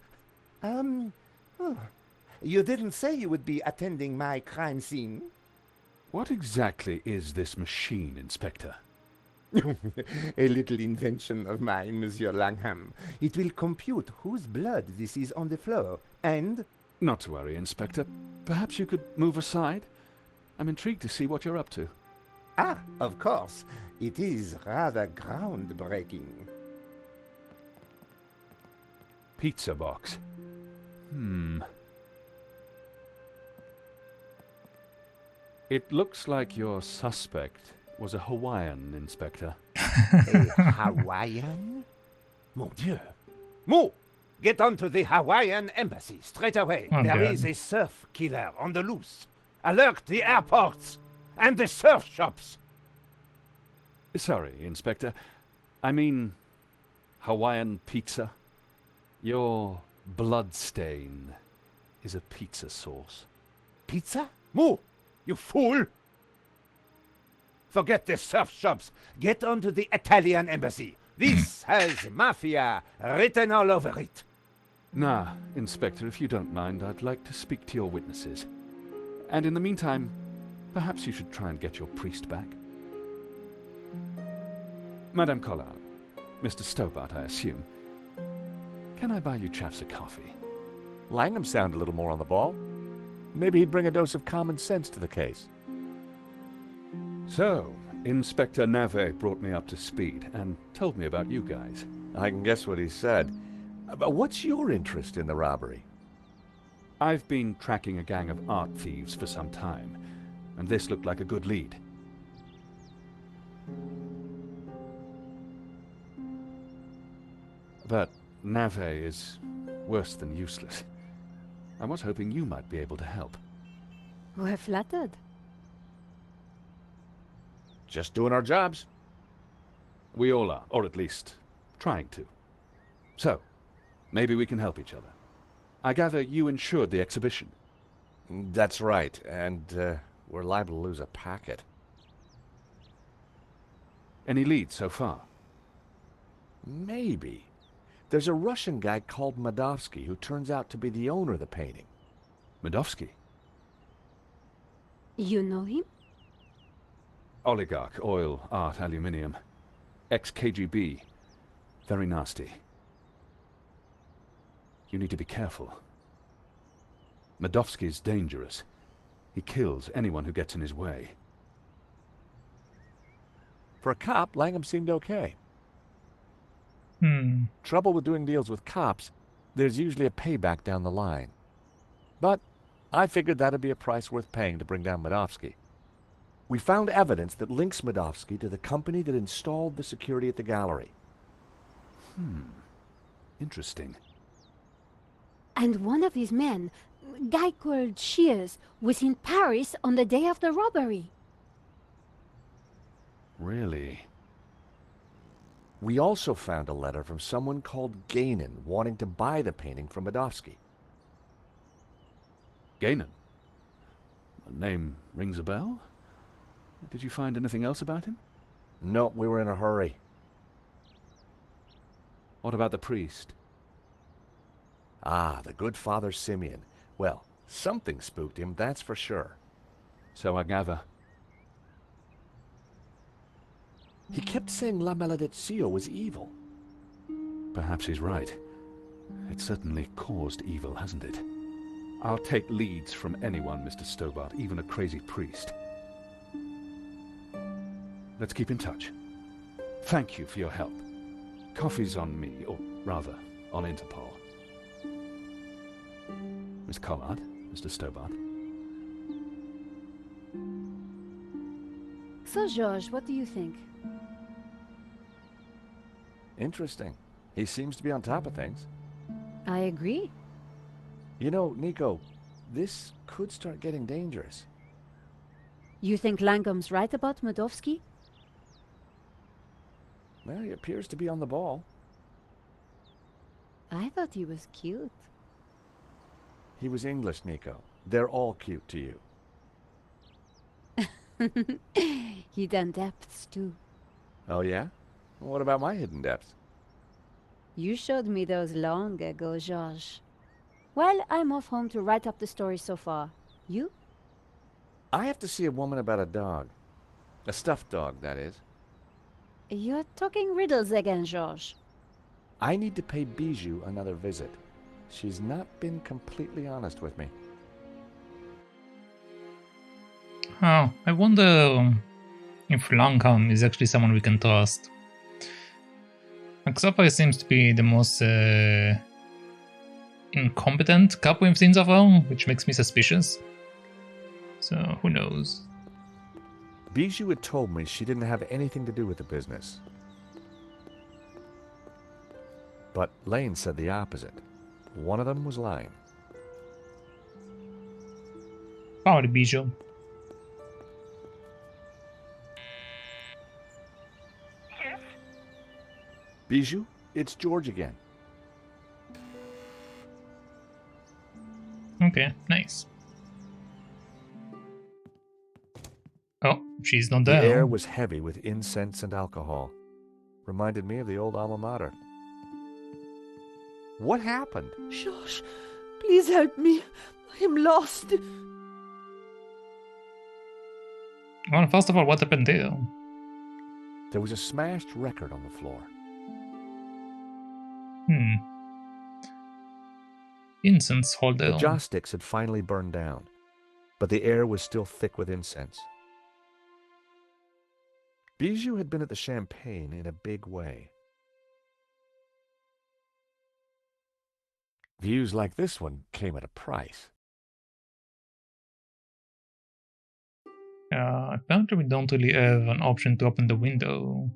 You didn't say you would be attending my crime scene. What exactly is this machine, Inspector? A little invention of mine, Monsieur Langham. It will compute whose blood this is on the floor, and... Not to worry, Inspector. Perhaps you could move aside? I'm intrigued to see what you're up to. Ah, of course. It is rather groundbreaking. Pizza box. It looks like your suspect was a Hawaiian, Inspector. A Hawaiian? Mon Dieu. Mo! Get on to the Hawaiian embassy straight away. Oh, There God. is a surf killer on the loose. Alert the airports and the surf shops. Sorry, Inspector. I mean, Hawaiian pizza. Your blood stain is a pizza sauce. Pizza? Mo! You fool! Forget the surf shops. Get on to the Italian embassy. This has mafia written all over it. Nah, Inspector, if you don't mind, I'd like to speak to your witnesses. And in the meantime, perhaps you should try and get your priest back. Madame Collard, Mr. Stobbart, I assume. Can I buy you chaps a coffee? Langham sounded a little more on the ball. Maybe he'd bring a dose of common sense to the case. So, Inspector Nave brought me up to speed and told me about you guys. I can guess what he said. But what's your interest in the robbery? I've been tracking a gang of art thieves for some time, and this looked like a good lead. But Nave is worse than useless. I was hoping you might be able to help. We're flattered. Just doing our jobs. We all are, or at least trying to. So, maybe we can help each other. I gather you insured the exhibition. That's right, and we're liable to lose a packet. Any leads so far? Maybe. There's a Russian guy called Madovsky who turns out to be the owner of the painting. Madovsky? You know him? Oligarch, oil, art, aluminium. Ex-KGB. Very nasty. You need to be careful. Madovsky's dangerous. He kills anyone who gets in his way. For a cop, Langham seemed okay. Hmm. Trouble with doing deals with cops, There's usually a payback down the line. But I figured that'd be a price worth paying to bring down Medovsky. We found evidence that links Medovsky to the company that installed the security at the gallery. Interesting. And one of his men, a guy called Shears, was in Paris on the day of the robbery. Really? We also found a letter from someone called Gainan wanting to buy the painting from Medovsky. Gainan? The name rings a bell? Did you find anything else about him? No, we were in a hurry. What about the priest? Ah, the good Father Simeon. Well, something spooked him, that's for sure. So I gather. He kept saying La Maledizio was evil. Perhaps he's right. It certainly caused evil, hasn't it? I'll take leads from anyone, Mr. Stobbart, even a crazy priest. Let's keep in touch. Thank you for your help. Coffee's on me, or rather, on Interpol. Miss Collard, Mr. Stobbart. So, George, what do you think? Interesting. He seems to be on top of things. I agree. You know, Nico, this could start getting dangerous. You think Langham's right about Medovsky? Well, he appears to be on the ball. I thought he was cute. He was English, Nico. They're all cute to you. Hidden depths, too. Oh, yeah? What about my hidden depths? You showed me those long ago, George. Well, I'm off home to write up the story so far. You? I have to see a woman about a dog. A stuffed dog, that is. You're talking riddles again, George. I need to pay Bijou another visit. She's not been completely honest with me. Oh, I wonder if Langham is actually someone we can trust. Xavier seems to be the most incompetent cop we've seen so far, which makes me suspicious. So, who knows? Bijou had told me she didn't have anything to do with the business. But Lane said the opposite. One of them was lying. Power Bijou. Yes? Bijou, it's George again. Okay, nice. Oh, she's not there. The air was heavy with incense and alcohol. Reminded me of the old alma mater. What happened? George, please help me. I am lost. Well, first of all, what happened there? There was a smashed record on the floor. Incense holder. The joss sticks had finally burned down, but the air was still thick with incense. Bijou had been at the champagne in a big way. Views like this one came at a price. Apparently we don't really have an option to open the window.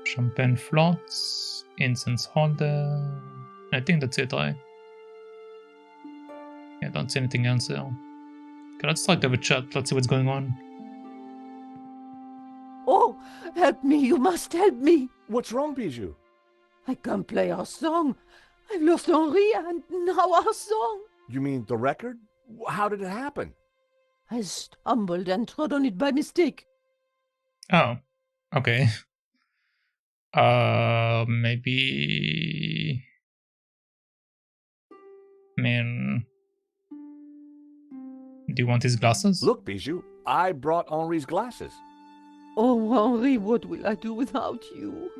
Champagne floats, incense holder. I think that's it, right? Yeah, I don't see anything else there. Okay, let's talk to the chat, let's see what's going on. Oh, help me, you must help me. What's wrong, Bijou? I can't play our song. I've lost Henri and now our song. You mean the record? How did it happen? I stumbled and trod on it by mistake. Oh, okay. Maybe... I mean... Do you want his glasses? Look, Bijou, I brought Henri's glasses. Oh, Henri, what will I do without you?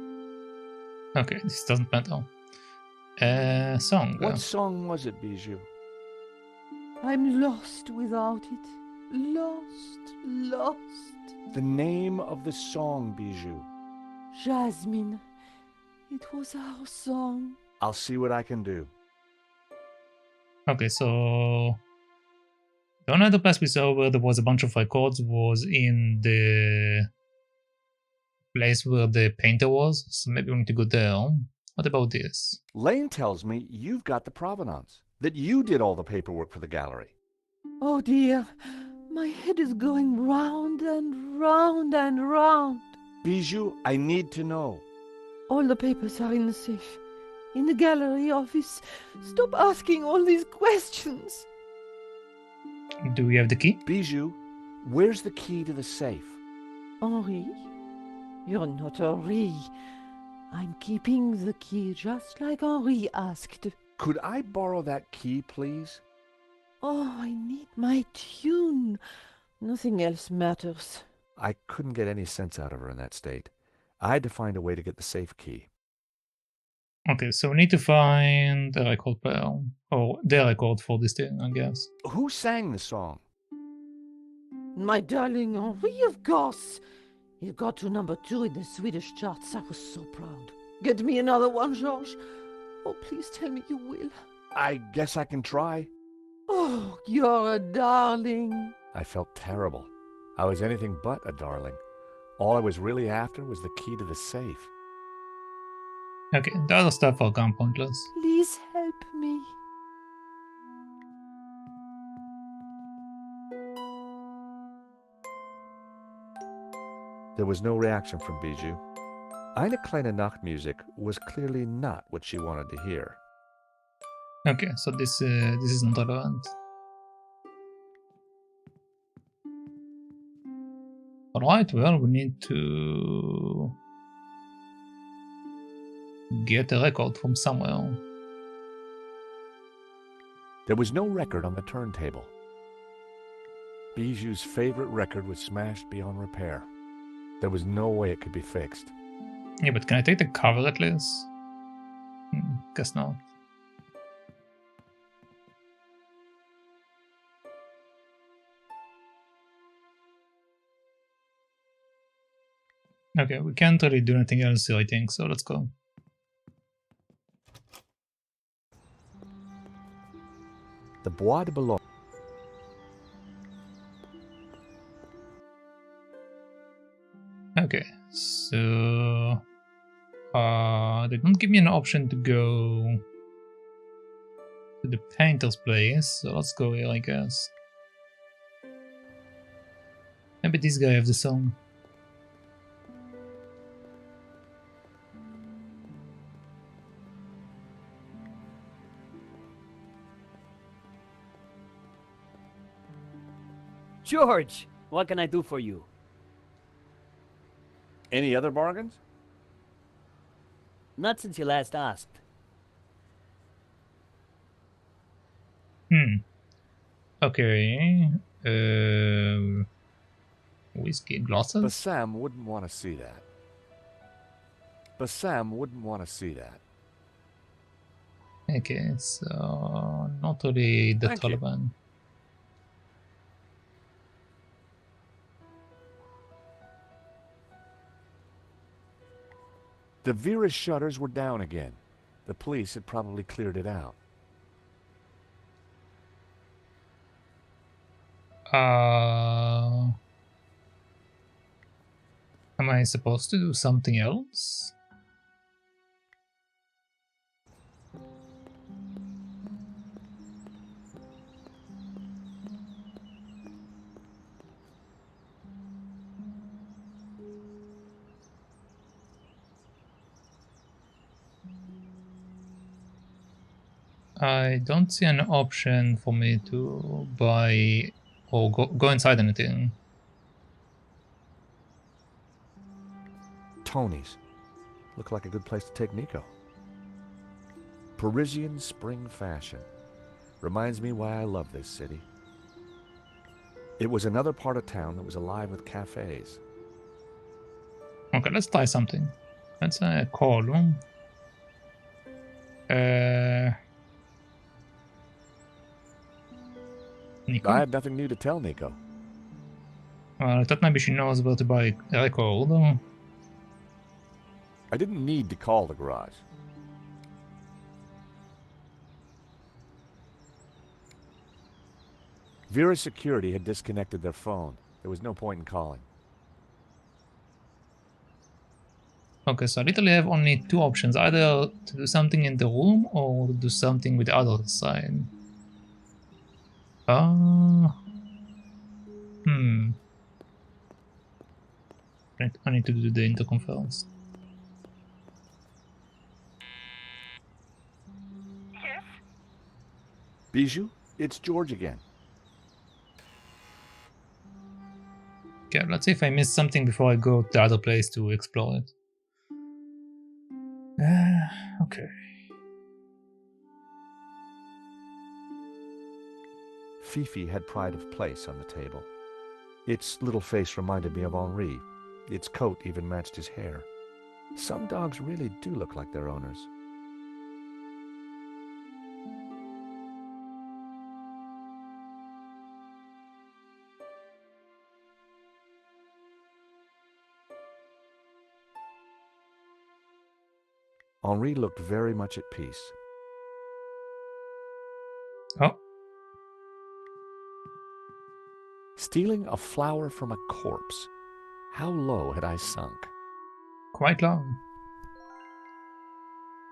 Okay, this doesn't matter. Song. What song was it, Bijou? I'm lost without it. lost. The name of the song, Bijou. Jasmine. It was our song. I'll see what I can do. Okay, so the only other place we saw where there was a bunch of records was in the place where the painter was, so maybe we need to go there. What about this? Lane tells me you've got the provenance, that you did all the paperwork for the gallery. Oh dear, my head is going round and round and round. Bijou, I need to know. All the papers are in the safe. In the gallery office. Stop asking all these questions. Do we have the key? Bijou, where's the key to the safe? Henri? You're not Henri. I'm keeping the key just like Henri asked. Could I borrow that key, please? Oh, I need my tune. Nothing else matters. I couldn't get any sense out of her in that state. I had to find a way to get the safe key. Okay, so we need to find the record player, or the record for this thing, I guess. Who sang the song? My darling Henri, of course. You got to #2 in the Swedish charts. I was so proud. Get me another one, George. Oh, please tell me you will. I guess I can try. Oh, you're a darling. I felt terrible. I was anything but a darling. All I was really after was the key to the safe. Okay, the other stuff are gone pointless. Please help me. There was no reaction from Bijou. Eine kleine Nachtmusik was clearly not what she wanted to hear. Okay, so this is not relevant. Alright, well, we need to get a record from somewhere. There was no record on the turntable. Bijou's favorite record was smashed beyond repair. There was no way it could be fixed. Yeah, but can I take the cover at least? Guess not. Okay, we can't really do anything else here, I think, so let's go. The Bois de Boulogne. Okay, so they don't give me an option to go to the painter's place, so let's go here, I guess. Maybe this guy has the song. George, what can I do for you? Any other bargains? Not since you last asked. Okay. Whiskey glasses? Bassam wouldn't want to see that. Bassam wouldn't want to see that. Okay, so not really the Thank you. Taliban. The Vera's shutters were down again. The police had probably cleared it out. Am I supposed to do something else? I don't see an option for me to buy or go inside anything. Tony's. Looked like a good place to take Nico. Parisian spring fashion. Reminds me why I love this city. It was another part of town that was alive with cafes. Okay, let's try something. Let's call. Nico? I have nothing new to tell Nico. Well, I thought maybe she knows where to buy a record. I didn't need to call the garage. Vera's security had disconnected their phone. There was no point in calling. Okay, so I literally have only two options. Either to do something in the room or do something with the other side. I need to do the intercom first. Yes? Bijou, it's George again. Okay, let's see if I missed something before I go to the other place to explore it. Okay. Fifi had pride of place on the table. Its little face reminded me of Henri. Its coat even matched his hair. Some dogs really do look like their owners. Henri looked very much at peace. Oh. Stealing a flower from a corpse. How low had I sunk? Quite long.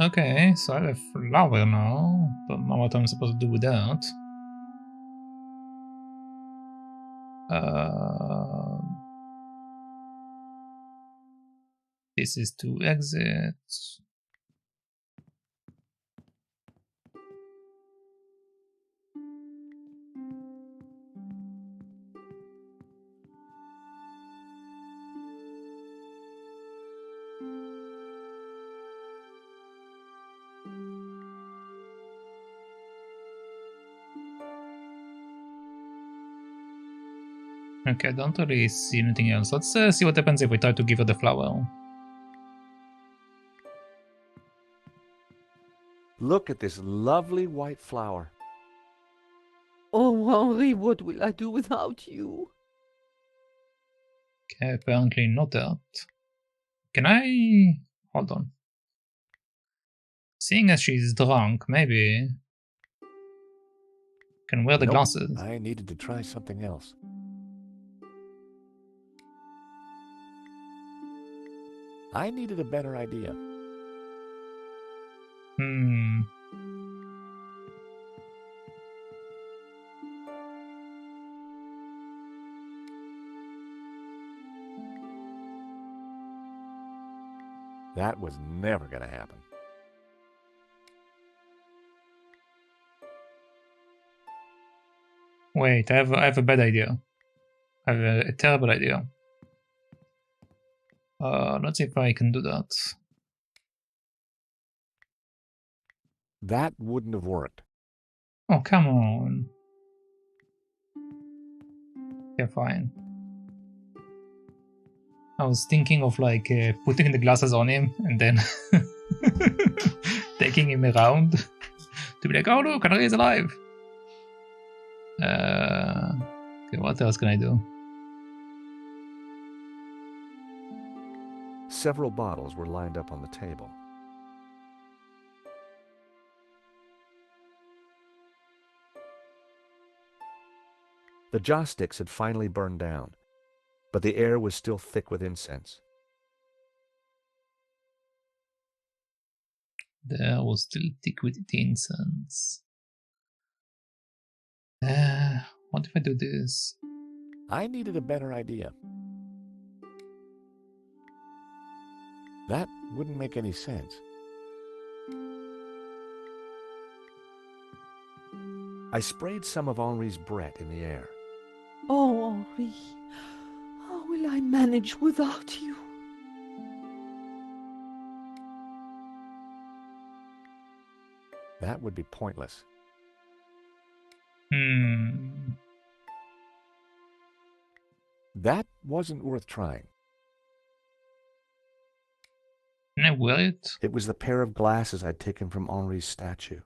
Okay, so I have a flower now, but what am I supposed to do with that? This is to exit. Okay, I don't really see anything else. Let's see what happens if we try to give her the flower. Look at this lovely white flower. Oh, Henri, what will I do without you? Okay, apparently not that. Can I... Hold on. Seeing as she's drunk, maybe... Can wear the Nope, glasses. I needed to try something else. I needed a better idea. That was never going to happen. Wait, I have a bad idea. I have a terrible idea. Let's see if I can do that. That wouldn't have worked. Oh, come on. Yeah, fine. I was thinking of like putting the glasses on him and then taking him around to be like, oh look, Henri is alive. Okay, what else can I do? Several bottles were lined up on the table. The joss sticks had finally burned down, but the air was still thick with incense. There was still thick with the incense. What if I do this? I needed a better idea. That wouldn't make any sense. I sprayed some of Henri's Brett in the air. Oh, Henri, how will I manage without you? That would be pointless. That wasn't worth trying. Can I wear it? It was the pair of glasses I'd taken from Henri's statue.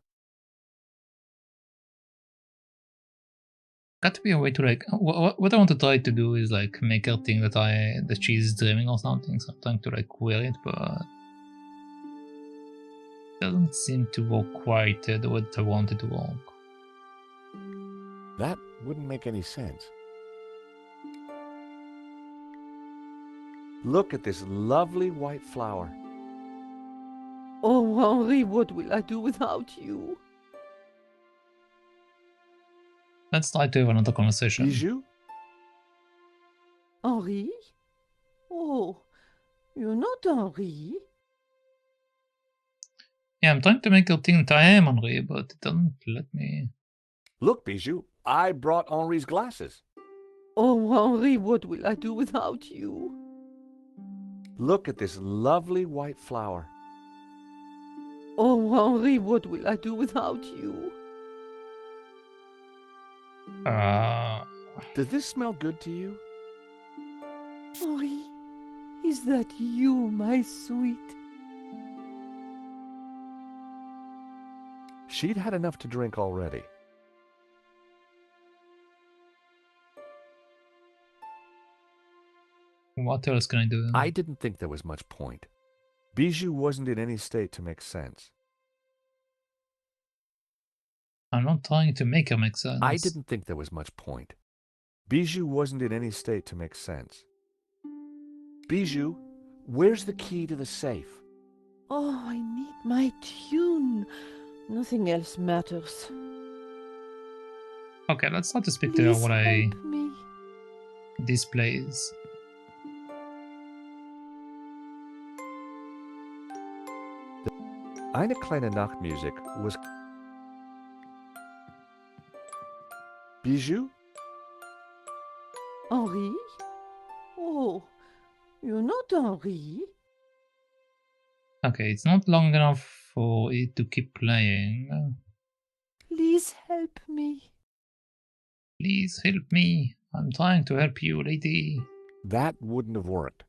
Got to be a way to like. What I want to try to do is like make her think that she's dreaming or something. So I'm trying to like wear it, but it doesn't seem to work quite the way that I want it to work. That wouldn't make any sense. Look at this lovely white flower. Oh, Henri, what will I do without you? Let's try to have another conversation. Bijou? Henri? Oh, you're not Henri. Yeah, I'm trying to make her think that I am Henri, but it doesn't let me. Look, Bijou, I brought Henri's glasses. Oh, Henri, what will I do without you? Look at this lovely white flower. Oh, Henri, what will I do without you? Does this smell good to you? Henri, is that you, my sweet? She'd had enough to drink already. What else can I do? I didn't think there was much point. Bijou wasn't in any state to make sense. I'm not trying to make her make sense. I didn't think there was much point. Bijou wasn't in any state to make sense. Bijou, where's the key to the safe? Oh, I need my tune. Nothing else matters. Okay, let's start to speak to her Please what I help me. displays. Eine kleine Nachtmusik was... Bijou? Henri? Oh, you're not Henri. Okay, it's not long enough for it to keep playing. Please help me. Please help me. I'm trying to help you, lady. That wouldn't have worked.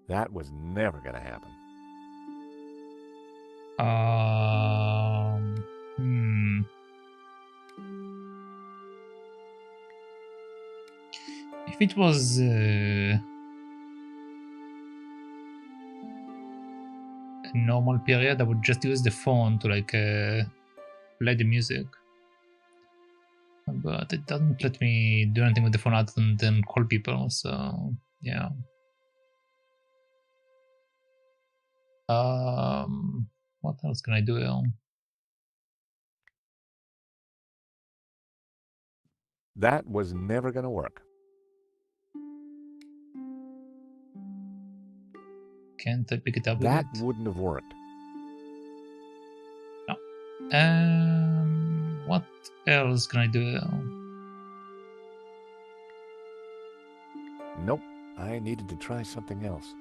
That was never gonna happen. If it was a normal period, I would just use the phone to like play the music. But it doesn't let me do anything with the phone other than call people, so yeah. What else can I do here? That was never gonna work. Can't I pick it up with That it? wouldn't have worked. No. What else can I do here? Nope, I needed to try something else.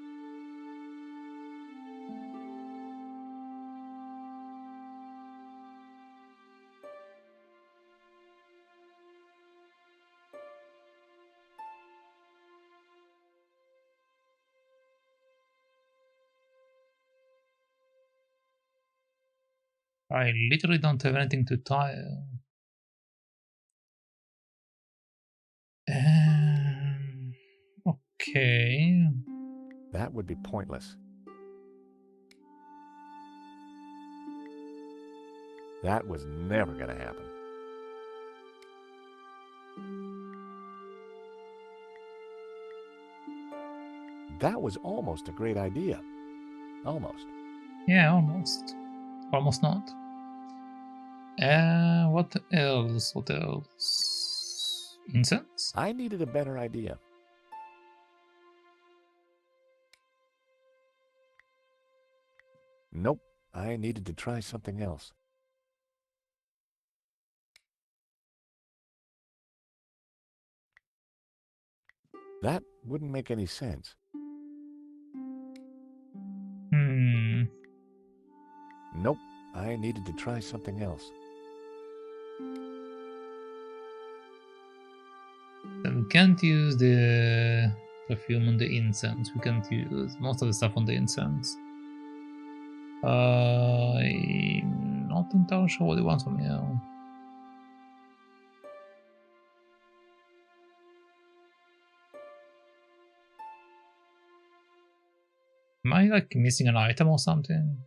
I literally don't have anything to tie. Okay. That would be pointless. That was never gonna happen. That was almost a great idea. Almost. Yeah, almost. Almost not. What else? What else? Incense? I needed a better idea. Nope, I needed to try something else. That wouldn't make any sense. Nope, I needed to try something else. We can't use the perfume on the incense. We can't use most of the stuff on the incense. I'm not not entirely sure what he wants from me now. Am I like missing an item or something?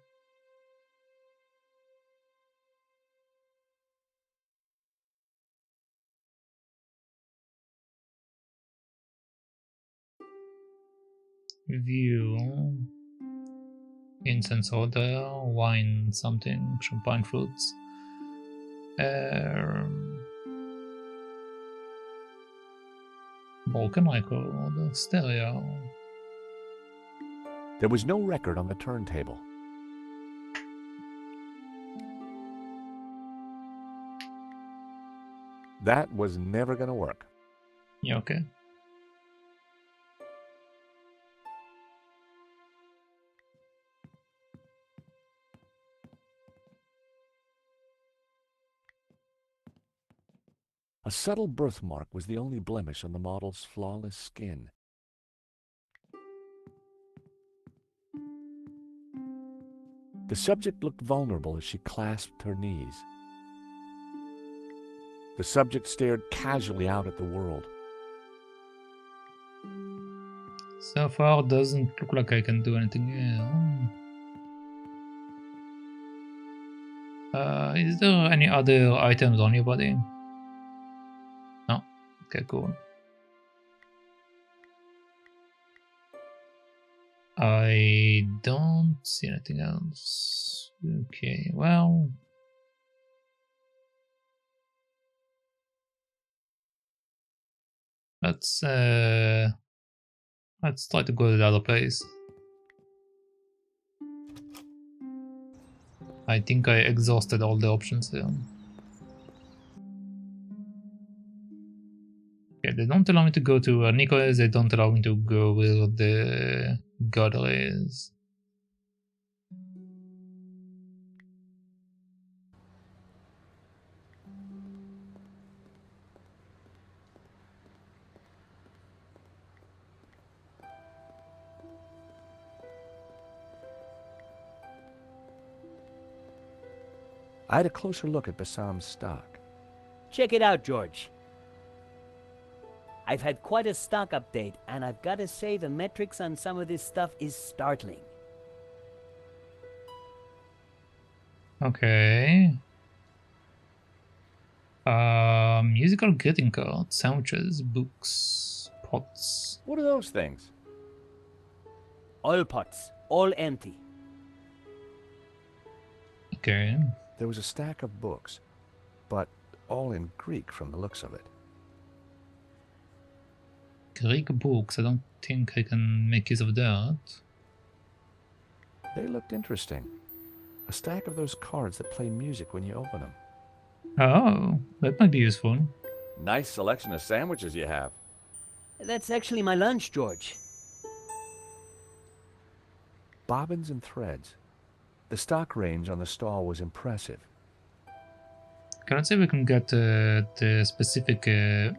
View. Incense order, wine something, champagne fruits. Broken record, stereo. There was no record on the turntable. That was never going to work. Yeah, okay. A subtle birthmark was the only blemish on the model's flawless skin. The subject looked vulnerable as she clasped her knees. The subject stared casually out at the world. So far, doesn't look like I can do anything here. Is there any other items on your body? No. Okay, cool. I don't see anything else. Okay, well. Let's try to go to the other place. I think I exhausted all the options here. Yeah, they don't allow me to go to Nico is, they don't allow me to go where the god is. I had a closer look at Bassam's stock. Check it out, George. I've had quite a stock update, and I've got to say the metrics on some of this stuff is startling. Okay. Musical greeting cards, sandwiches, books, pots. What are those things? Oil pots, all empty. Okay. There was a stack of books, but all in Greek from the looks of it. Greek books, I don't think I can make use of that. They looked interesting. A stack of those cards that play music when you open them. Oh, that might be useful. Nice selection of sandwiches you have. That's actually my lunch, George. Bobbins and threads. The stock range on the stall was impressive. Can I say we can get the specific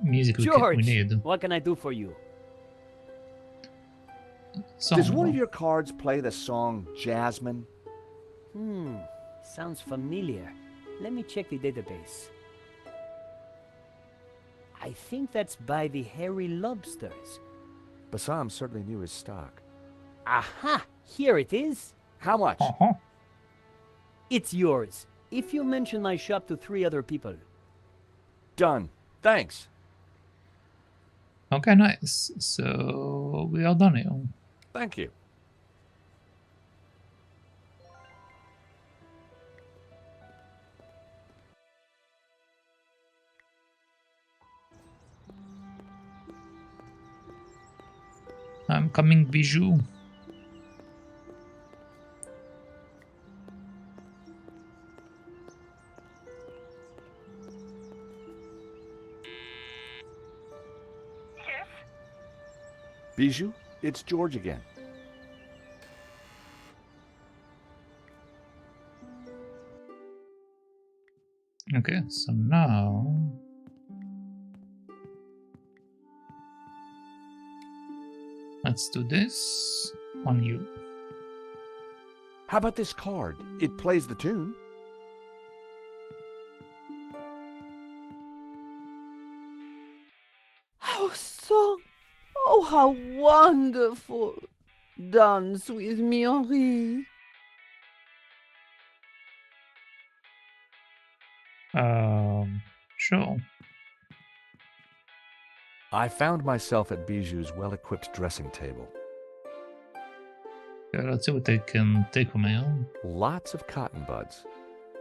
music George, we need? What can I do for you? Does one of your cards play the song Jasmine? Sounds familiar. Let me check the database. I think that's by the Hairy Lobsters. Bassam certainly knew his stock. Aha! Here it is. How much? It's yours, if you mention my shop to 3 other people. Done. Thanks. Okay, nice. So we are done here. Thank you. I'm coming, Bijou. Yes? Bijou, it's George again. Okay, so now let's do this on you. How about this card? It plays the tune. how wonderful! Dance with me, Henri. Sure. I found myself at Bijou's well-equipped dressing table. Yeah, let's see what they can take from me. Lots of cotton buds,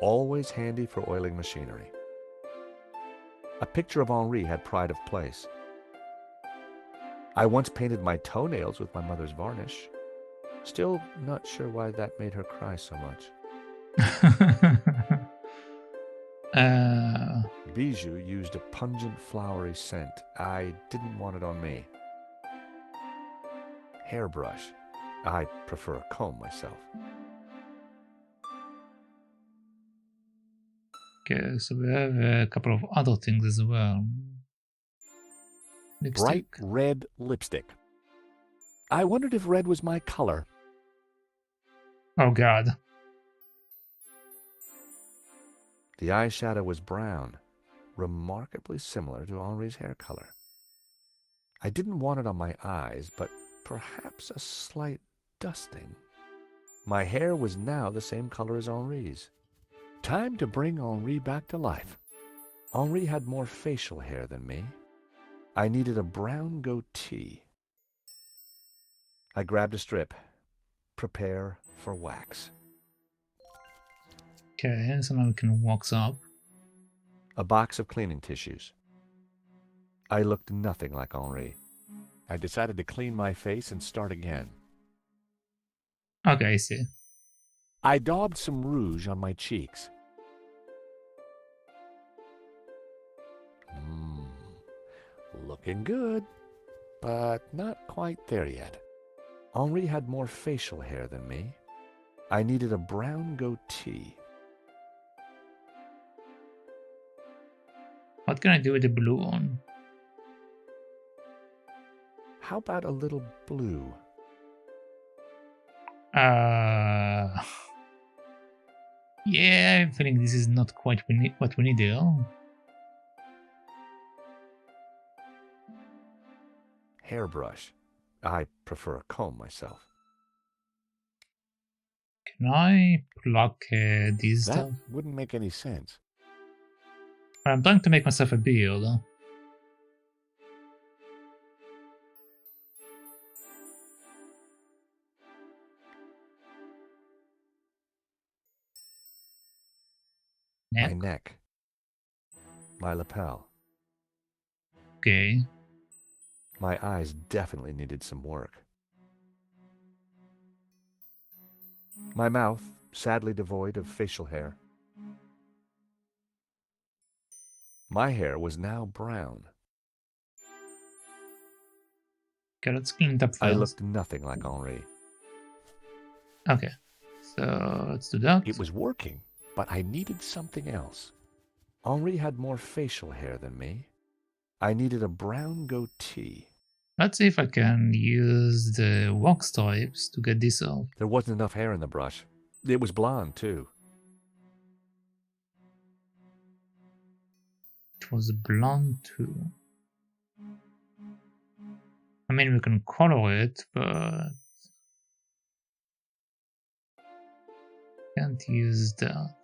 always handy for oiling machinery. A picture of Henri had pride of place. I once painted my toenails with my mother's varnish. Still not sure why that made her cry so much. Bijou used a pungent flowery scent. I didn't want it on me. Hairbrush. I prefer a comb myself. Okay, so we have a couple of other things as well. Lipstick. Bright red lipstick. I wondered if red was my color. Oh god. The eyeshadow was brown, remarkably similar to Henri's hair color. I didn't want it on my eyes, but perhaps a slight dusting. My hair was now the same color as Henri's. Time to bring Henri back to life. Henri had more facial hair than me. I needed a brown goatee. I grabbed a strip. Prepare for wax. Okay, so now we can wax up. A box of cleaning tissues. I looked nothing like Henri. I decided to clean my face and start again. Okay, I see. I daubed some rouge on my cheeks. Looking good, but not quite there yet. Henri had more facial hair than me. I needed a brown goatee. What can I do with the blue one? How about a little blue? Yeah, I'm feeling this is not quite what we need there. Hairbrush. I prefer a comb myself. Can I pluck this That stuff? wouldn't make any sense. I'm trying to make myself a beard. My neck. My lapel. Okay. My eyes definitely needed some work. My mouth, sadly devoid of facial hair. My hair was now brown. Okay, let's clean it up first. I looked nothing like Henri. Okay, so let's do that. It was working, but I needed something else. Henri had more facial hair than me. I needed a brown goatee. Let's see if I can use the wax types to get this off. There wasn't enough hair in the brush. It was blonde, too. It was blonde too. I mean, we can color it, but can't use that.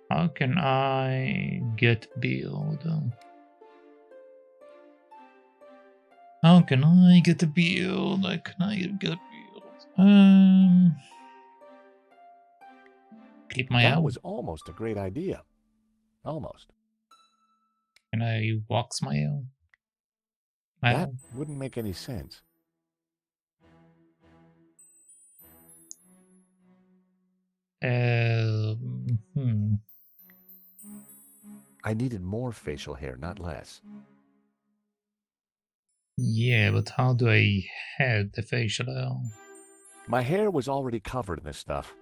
How can I get build? How can I get a build? How can I get a build? Clip my That hair. was almost a great idea. Almost. Can I wax my hair? That wouldn't make any sense. I needed more facial hair, not less. Yeah, but how do I head the facial hair? My hair was already covered in this stuff.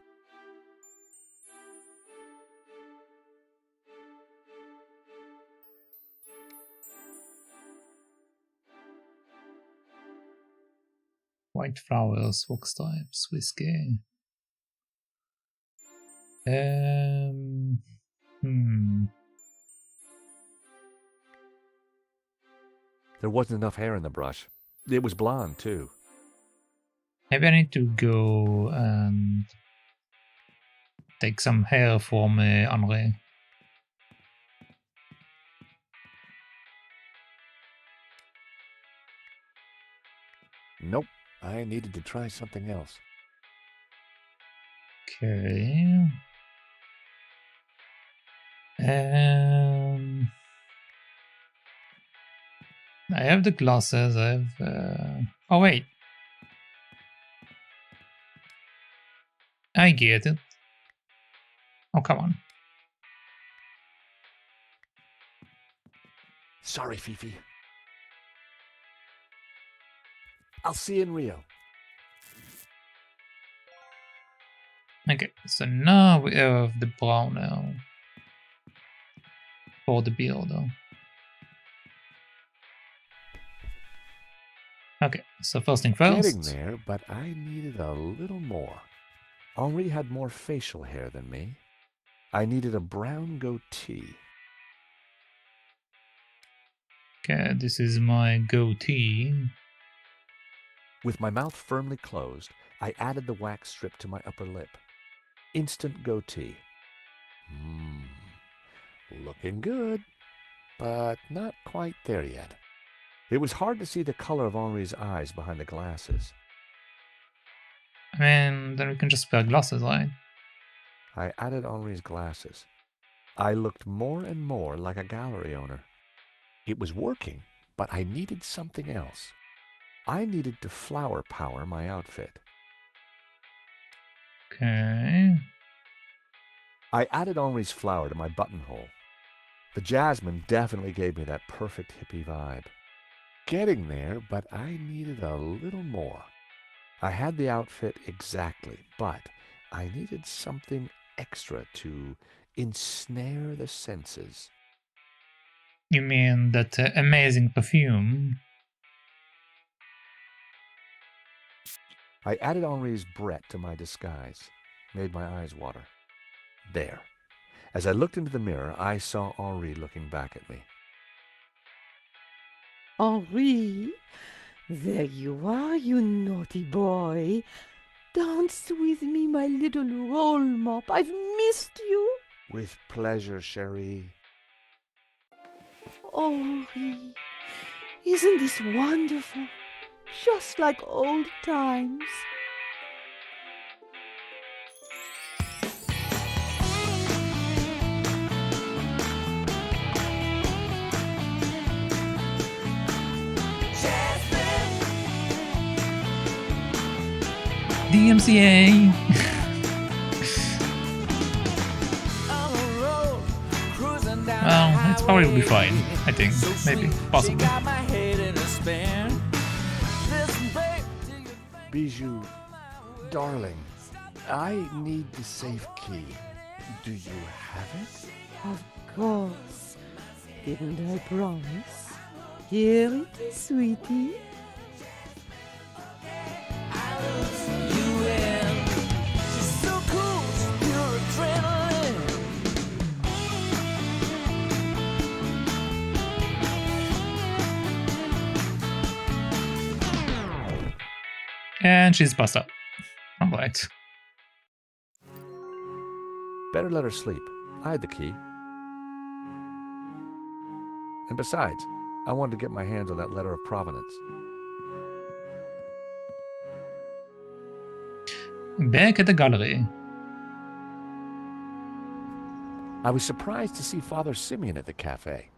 White flowers, wax types, whiskey. There wasn't enough hair in the brush. It was blonde, too. Maybe I need to go and take some hair from Henri. Nope. I needed to try something else. Okay. I have the glasses. I have. Oh wait. I get it. Oh come on. Sorry, Fifi. I'll see you in Rio. Okay, so now we have the brown now for the beard. Okay, so first thing first. Getting there, but I needed a little more. Henri had more facial hair than me. I needed a brown goatee. Okay, this is my goatee. With my mouth firmly closed, I added the wax strip to my upper lip. Instant goatee. Looking good, but not quite there yet. It was hard to see the color of Henri's eyes behind the glasses. I mean, then we can just wear glasses, right? I added Henri's glasses. I looked more and more like a gallery owner. It was working, but I needed something else. I needed to flower power my outfit. Okay. I added Henri's flower to my buttonhole. The jasmine definitely gave me that perfect hippie vibe. Getting there, but I needed a little more. I had the outfit exactly, but I needed something extra to ensnare the senses. You mean that amazing perfume? I added Henri's Brett to my disguise. Made my eyes water. There. As I looked into the mirror, I saw Henri looking back at me. Henri, there you are, you naughty boy. Dance with me, my little roll mop. I've missed you. With pleasure, chérie. Henri, isn't this wonderful? Just like old times. DMCA! Well, it's probably will be fine, I think. Maybe. Possibly. Bijou, darling, I need the safe key. Do you have it? Of course. Didn't I promise? Here it is, sweetie. And she's passed out. Alright. Better let her sleep. I had the key. And besides, I wanted to get my hands on that letter of provenance. Back at the gallery. I was surprised to see Father Simeon at the cafe.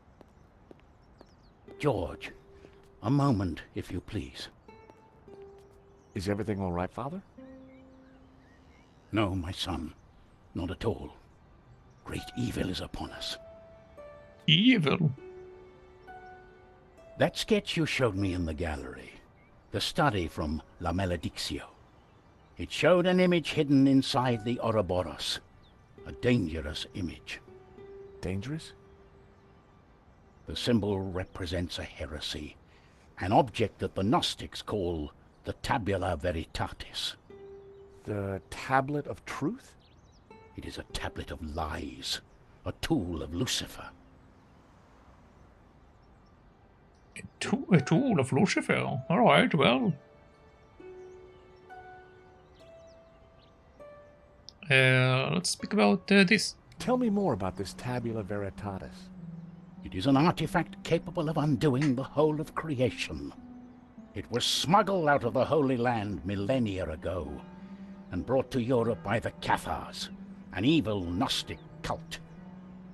George, a moment, if you please. Is everything all right, Father? No, my son. Not at all. Great evil is upon us. Evil? That sketch you showed me in the gallery. The study from La Maledictio. It showed an image hidden inside the Ouroboros. A dangerous image. Dangerous? The symbol represents a heresy. An object that the Gnostics call the Tabula Veritatis. The Tablet of Truth? It is a tablet of lies, a tool of Lucifer. A tool of Lucifer. Alright, well. Let's speak about this. Tell me more about this Tabula Veritatis. It is an artifact capable of undoing the whole of creation. It was smuggled out of the Holy Land millennia ago and brought to Europe by the Cathars, an evil Gnostic cult.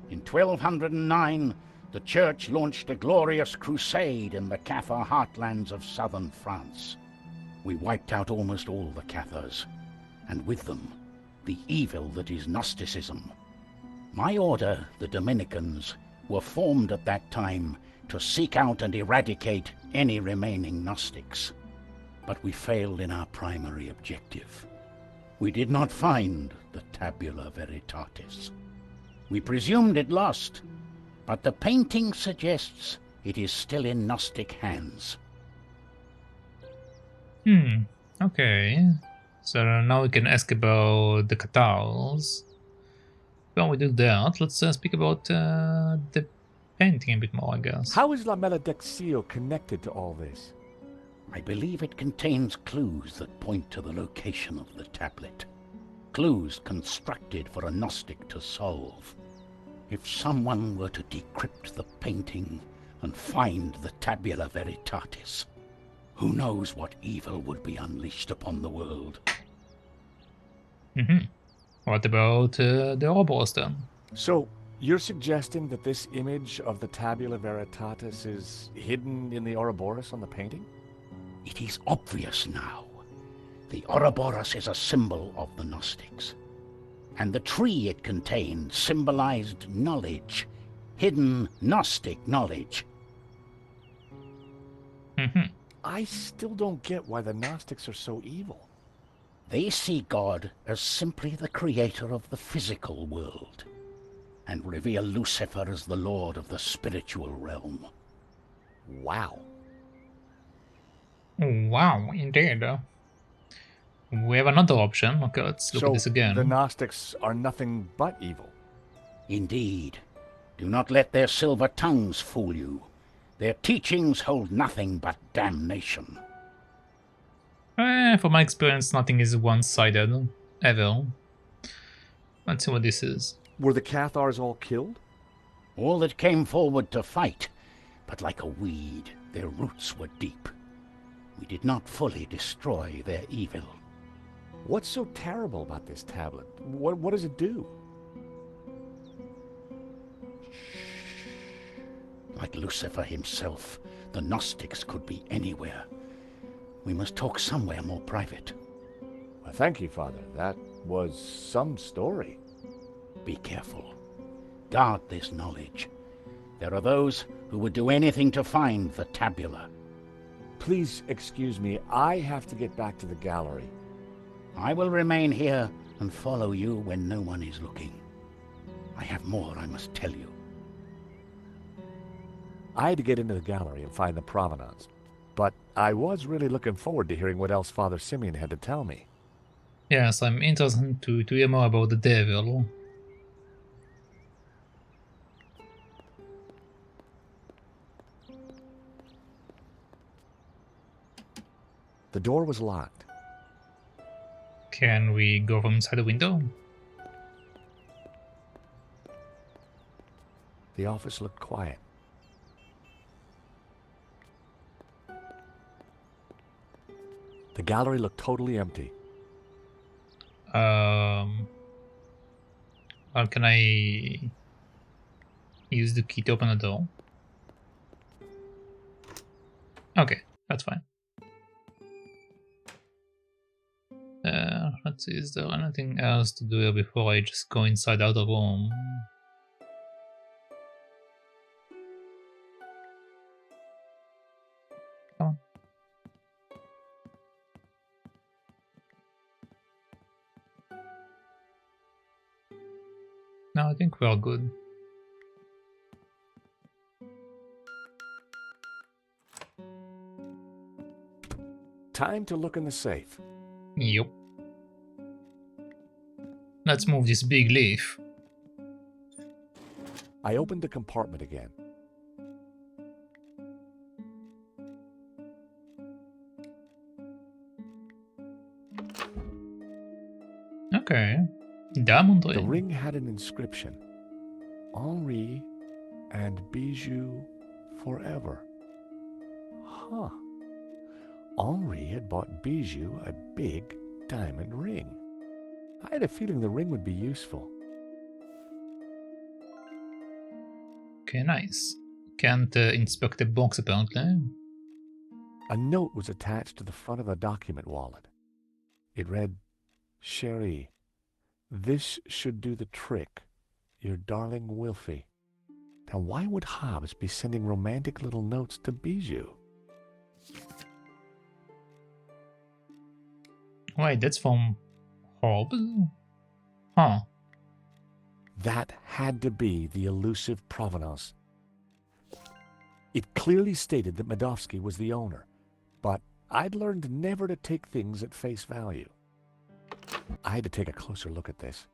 In 1209, the Church launched a glorious crusade in the Cathar heartlands of southern France. We wiped out almost all the Cathars, and with them, the evil that is Gnosticism. My order, the Dominicans, were formed at that time to seek out and eradicate any remaining Gnostics. But we failed in our primary objective. We did not find the Tabula Veritatis. We presumed it lost, but the painting suggests it is still in Gnostic hands. Okay. So now we can ask about the Cathars. When we do that, let's speak about the painting a bit more, I guess. How is La Maledictio connected to all this? I believe it contains clues that point to the location of the tablet. Clues constructed for a Gnostic to solve. If someone were to decrypt the painting and find the Tabula Veritatis, who knows what evil would be unleashed upon the world? What about the Ouroboros then? So, you're suggesting that this image of the Tabula Veritatis is hidden in the Ouroboros on the painting? It is obvious now. The Ouroboros is a symbol of the Gnostics, and the tree it contained symbolized knowledge, hidden Gnostic knowledge. I still don't get why the Gnostics are so evil. They see God as simply the creator of the physical world, and revere Lucifer as the lord of the spiritual realm. Wow. Wow, indeed. We have another option. Okay, let's look at this again. The Gnostics are nothing but evil. Indeed. Do not let their silver tongues fool you. Their teachings hold nothing but damnation. From my experience, nothing is one-sided, ever. Let's see what this is. Were the Cathars all killed? All that came forward to fight, but like a weed, their roots were deep. We did not fully destroy their evil. What's so terrible about this tablet? What does it do? Like Lucifer himself, the Gnostics could be anywhere. We must talk somewhere more private. Well, thank you, Father. That was some story. Be careful. Guard this knowledge. There are those who would do anything to find the tabula. Please excuse me. I have to get back to the gallery. I will remain here and follow you when no one is looking. I have more I must tell you. I had to get into the gallery and find the provenance, but I was really looking forward to hearing what else Father Simeon had to tell me. Yes, I'm interested to hear more about the devil. The door was locked. Can we go from inside the window? The office looked quiet. The gallery looked totally empty. How can I use the key to open the door? Okay, that's fine. Let's see, is there anything else to do here before I just go inside the other room? Come on. No, I think we're all good. Time to look in the safe. Yup. Let's move this big leaf. I opened the compartment again. Okay. Diamond The ring. ring had an inscription. Henri and Bijou forever. Huh. Henri had bought Bijou a big diamond ring. I had a feeling the ring would be useful. Okay, nice. Can't inspect the box apparently. A note was attached to the front of a document wallet. It read, Cherie, this should do the trick. Your darling Wilfie. Now why would Hobbs be sending romantic little notes to Bijou? Wait, that's from Hobbs? Huh. That had to be the elusive provenance. It clearly stated that Medovsky was the owner, but I'd learned never to take things at face value. I had to take a closer look at this.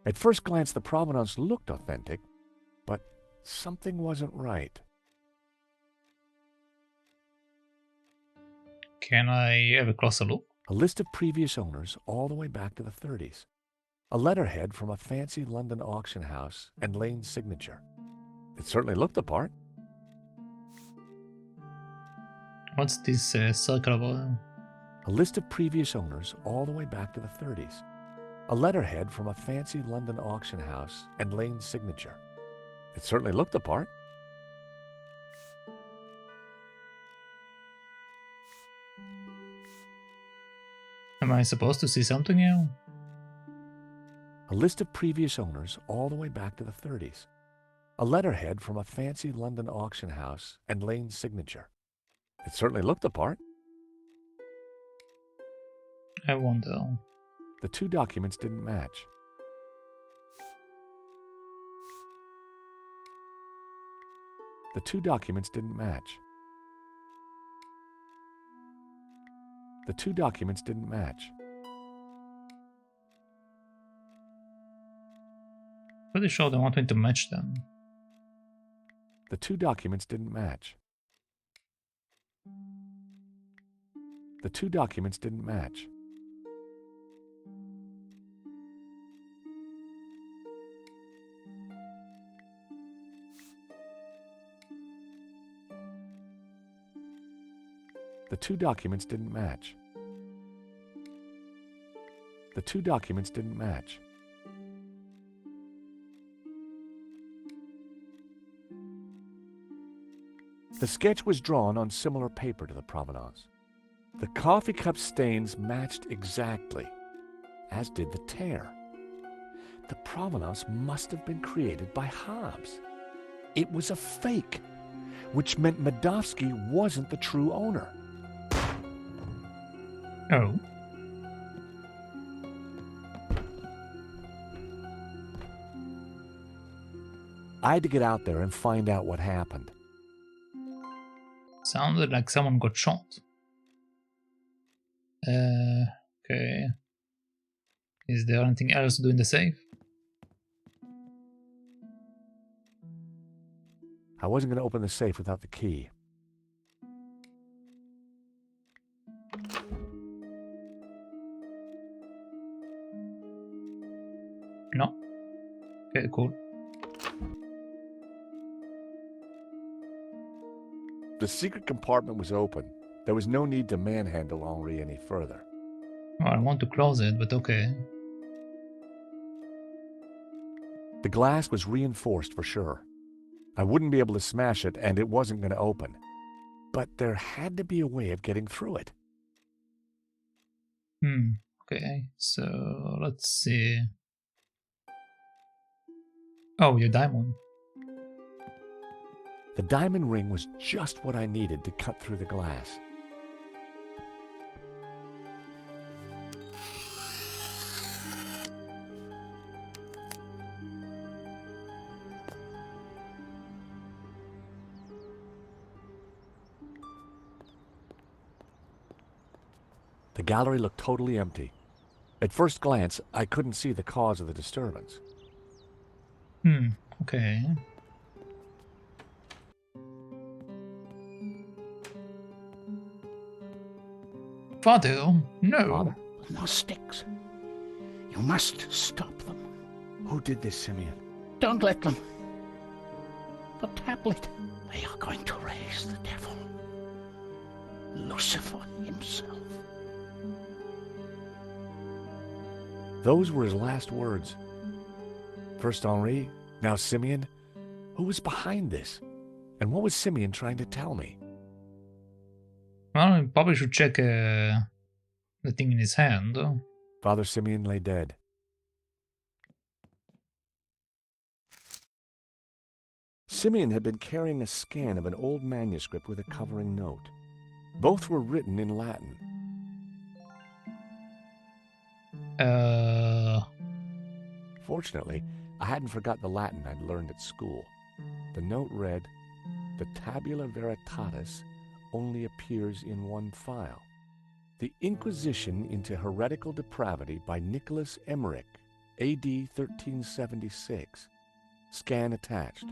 At first glance, the provenance looked authentic, but something wasn't right. Can I have a closer look? A list of previous owners all the way back to the 30s. A letterhead from a fancy London auction house and Lane's signature. It certainly looked the part. What's this circle about? A list of previous owners all the way back to the 30s. A letterhead from a fancy London auction house and Lane's signature. It certainly looked the part. Am I supposed to see something here? A list of previous owners all the way back to the 30s. A letterhead from a fancy London auction house and Lane's signature. It certainly looked the part. I wonder. The two documents didn't match. The two documents didn't match. The two documents didn't match. Pretty sure they want me to match them. The two documents didn't match. The two documents didn't match. The two documents didn't match. The two documents didn't match. The sketch was drawn on similar paper to the provenance. The coffee cup stains matched exactly, as did the tear. The provenance must have been created by Hobbs. It was a fake, which meant Medovsky wasn't the true owner. Oh. I had to get out there and find out what happened. Sounded like someone got shot. Okay. Is there anything else to do in the safe? I wasn't going to open the safe without the key. No. Okay, cool. The secret compartment was open. There was no need to manhandle Henri any further. Well, I want to close it, but okay. The glass was reinforced for sure. I wouldn't be able to smash it, and it wasn't going to open. But there had to be a way of getting through it. Okay, so let's see. Oh, your diamond. The diamond ring was just what I needed to cut through the glass. The gallery looked totally empty. At first glance, I couldn't see the cause of the disturbance. Okay. Father, no. Father? Gnostics. You must stop them. Who did this, Simeon? Don't let them. The tablet. They are going to raise the devil. Lucifer himself. Those were his last words. First Henri, now Simeon. Who was behind this? And what was Simeon trying to tell me? Well, I probably should check the thing in his hand. Father Simeon lay dead. Simeon had been carrying a scan of an old manuscript with a covering note. Both were written in Latin. Fortunately, I hadn't forgot the Latin I'd learned at school. The note read, "The tabula veritatis only appears in one file. The Inquisition into Heretical Depravity by Nicholas Emmerich, A.D. 1376. Scan attached."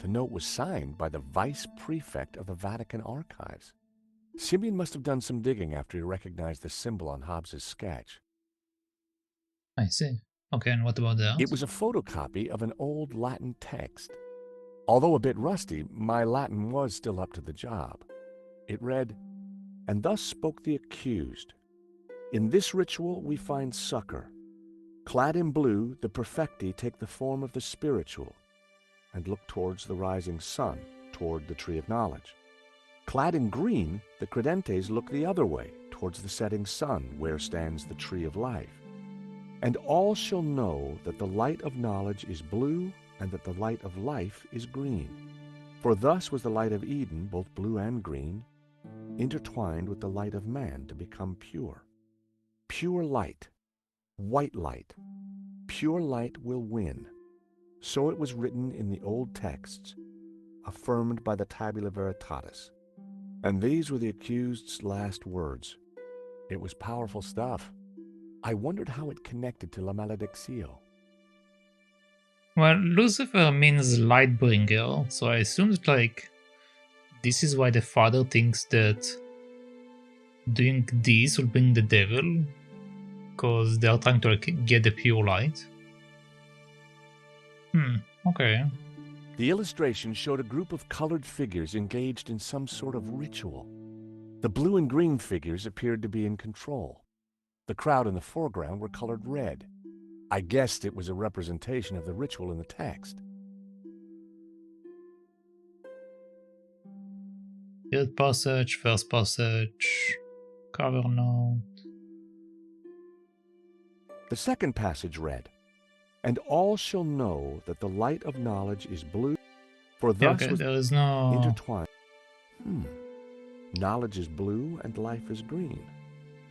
The note was signed by the Vice Prefect of the Vatican Archives. Simeon must have done some digging after he recognized the symbol on Hobbes's sketch. I see. Okay, and what about that? It was a photocopy of an old Latin text. Although a bit rusty, my Latin was still up to the job. It read, "And thus spoke the accused. In this ritual we find succor. Clad in blue, the perfecti take the form of the spiritual and look towards the rising sun, toward the tree of knowledge. Clad in green, the credentes look the other way, towards the setting sun, where stands the tree of life. And all shall know that the light of knowledge is blue, and that the light of life is green. For thus was the light of Eden, both blue and green, intertwined with the light of man to become pure. Pure light, white light, pure light will win. So it was written in the old texts, affirmed by the tabula veritatis. And these were the accused's last words. It was powerful stuff. I wondered how it connected to La Maledictio. Well, Lucifer means light bringer, so I assumed this is why the father thinks that doing this will bring the devil, because they are trying to get the pure light. Okay. The illustration showed a group of colored figures engaged in some sort of ritual. The blue and green figures appeared to be in control. The crowd in the foreground were colored red. I guessed it was a representation of the ritual in the text. Third passage, first passage, cover note. The second passage read, "And all shall know that the light of knowledge is blue, for thus was there is no intertwined." Knowledge is blue and life is green.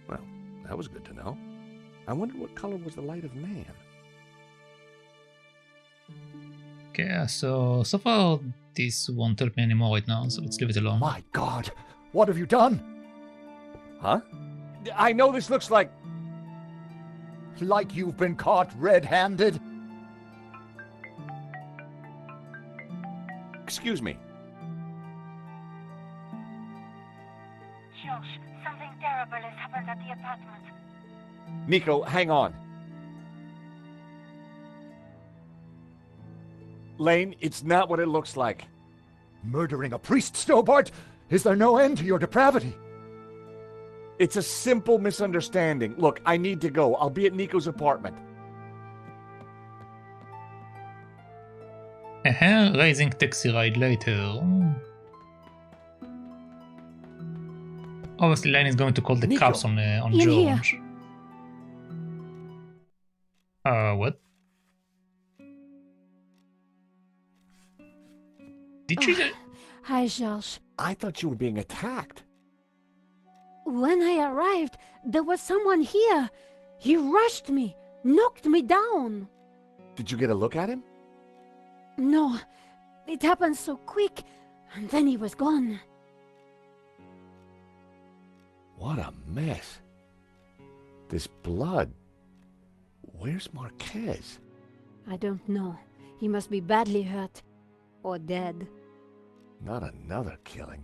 Well, that was good to know. I wondered what color was the light of man. Okay, so far this won't help me anymore right now, so let's leave it alone. My God, what have you done? Huh? I know this looks like you've been caught red-handed? Excuse me. George, something terrible has happened at the apartment. Nico, hang on. Lane, it's not what it looks like. Murdering a priest, Stobbart? Is there no end to your depravity? It's a simple misunderstanding. Look, I need to go. I'll be at Nico's apartment. Raising taxi ride later. Obviously, Lane is going to call the Nico, cops on George. What? Did you? Hi, George. I thought you were being attacked. When I arrived, there was someone here. He rushed me, knocked me down. Did you get a look at him? No, it happened so quick, and then he was gone. What a mess. This blood. Where's Marquez? I don't know. He must be badly hurt. Or dead. Not another killing.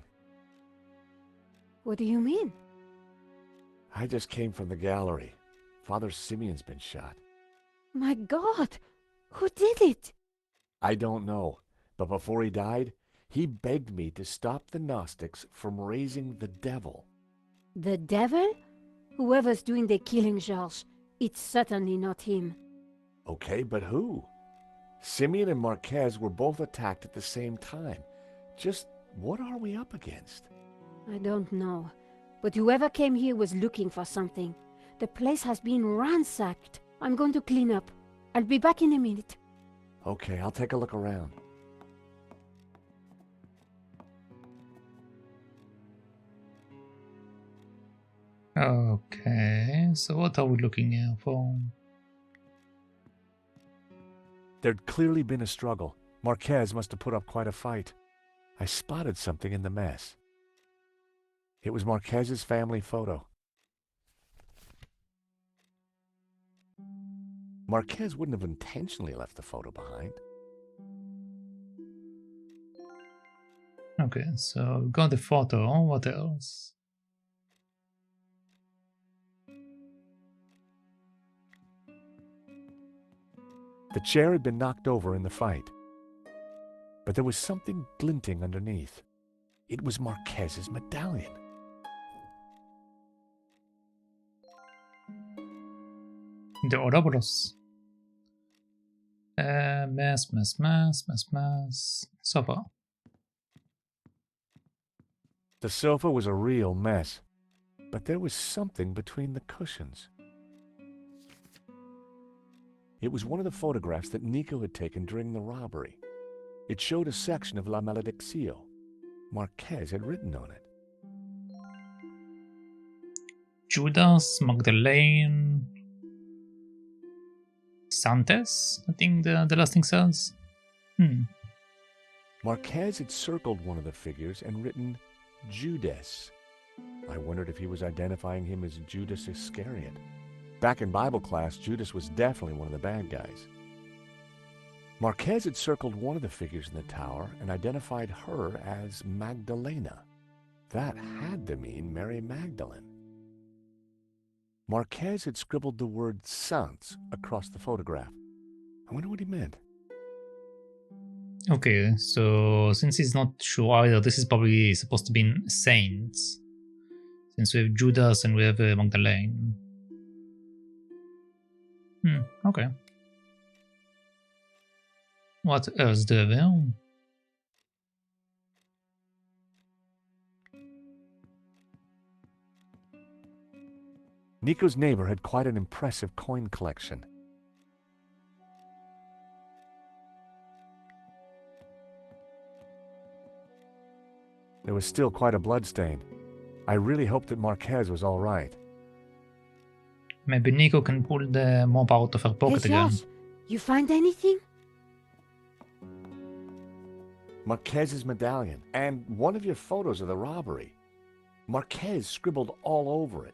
What do you mean? I just came from the gallery. Father Simeon's been shot. My God! Who did it? I don't know, but before he died, he begged me to stop the Gnostics from raising the devil. The devil? Whoever's doing the killing, George, it's certainly not him. Okay, but who? Simeon and Marquez were both attacked at the same time. Just what are we up against? I don't know, but whoever came here was looking for something. The place has been ransacked. I'm going to clean up. I'll be back in a minute. Okay, I'll take a look around. Okay, so what are we looking here for? There'd clearly been a struggle. Marquez must have put up quite a fight. I spotted something in the mess. It was Marquez's family photo. Marquez wouldn't have intentionally left the photo behind. Okay, so got the photo. What else? The chair had been knocked over in the fight. But there was something glinting underneath. It was Marquez's medallion. The Ouroboros. Mess. Sofa. The sofa was a real mess, but there was something between the cushions. It was one of the photographs that Nico had taken during the robbery. It showed a section of La Malediccio. Marquez had written on it. Judas, Magdalene, Santes, I think the last thing says. Marquez had circled one of the figures and written Judas. I wondered if he was identifying him as Judas Iscariot. Back in Bible class, Judas was definitely one of the bad guys. Marquez had circled one of the figures in the tower and identified her as Magdalena. That had to mean Mary Magdalene. Marquez had scribbled the word Saints across the photograph. I wonder what he meant. Okay, so since he's not sure either, this is probably supposed to be saints. Since we have Judas and we have Magdalene. Okay. What else do we have? Nico's neighbor had quite an impressive coin collection. There was still quite a bloodstain. I really hoped that Marquez was all right. Maybe Nico can pull the mop out of her pocket again. Yes, you find anything? Marquez's medallion, and one of your photos of the robbery. Marquez scribbled all over it.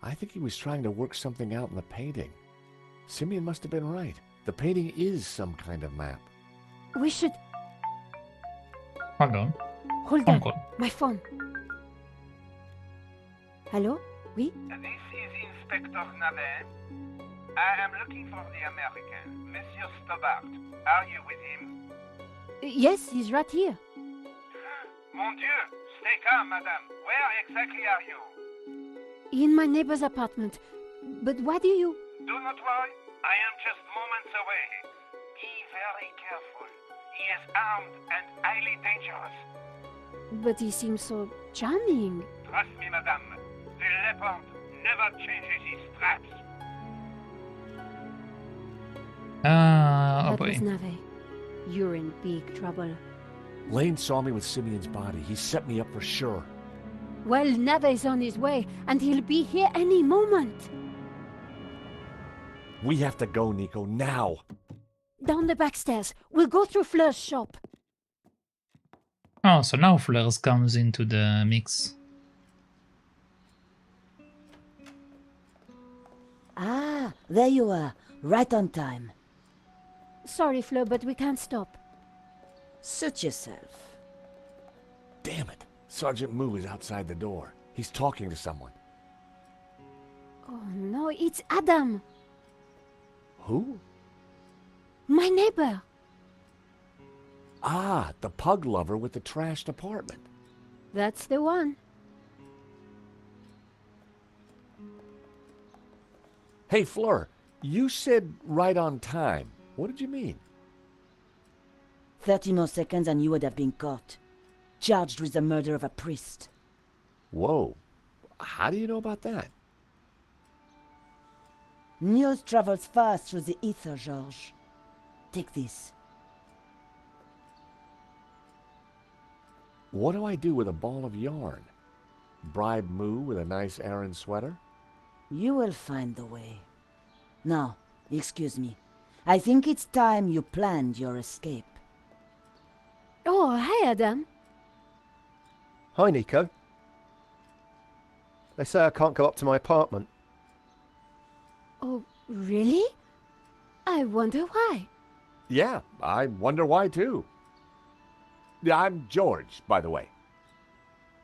I think he was trying to work something out in the painting. Simeon must have been right. The painting is some kind of map. We should... Hold on. Hold on. My phone. Hello? Oui? This is Inspector Navet. I am looking for the American, Monsieur Stobbart. Are you with him? Yes, he's right here. Mon Dieu! Stay calm, madame. Where exactly are you? In my neighbor's apartment. But why do you... Do not worry. I am just moments away. Be very careful. He is armed and highly dangerous. But he seems so charming. Trust me, madame. The leopard never changes his straps. Oh That boy. was Navet. You're in big trouble. Lane saw me with Simeon's body. He set me up for sure. Well, Navet's on his way, and he'll be here any moment. We have to go, Nico, now. Down the back stairs. We'll go through Fleur's shop. Oh, so now Fleurs comes into the mix. Ah, there you are. Right on time. Sorry, Fleur, but we can't stop. Suit yourself. Damn it. Sergeant Moo is outside the door. He's talking to someone. Oh no, it's Adam, Who? my neighbor. Ah, the pug lover with the trashed apartment. That's the one. Hey, Fleur, you said right on time. What did you mean? 30 more seconds and you would have been caught. Charged with the murder of a priest. Whoa. How do you know about that? News travels fast through the ether, George. Take this. What do I do with a ball of yarn? Bribe Moo with a nice Aran sweater? You will find the way. Now, excuse me. I think it's time you planned your escape. Oh, hi, Adam. Hi, Nico. They say I can't go up to my apartment. Oh, really? I wonder why. Yeah, I wonder why too. Yeah, I'm George, by the way.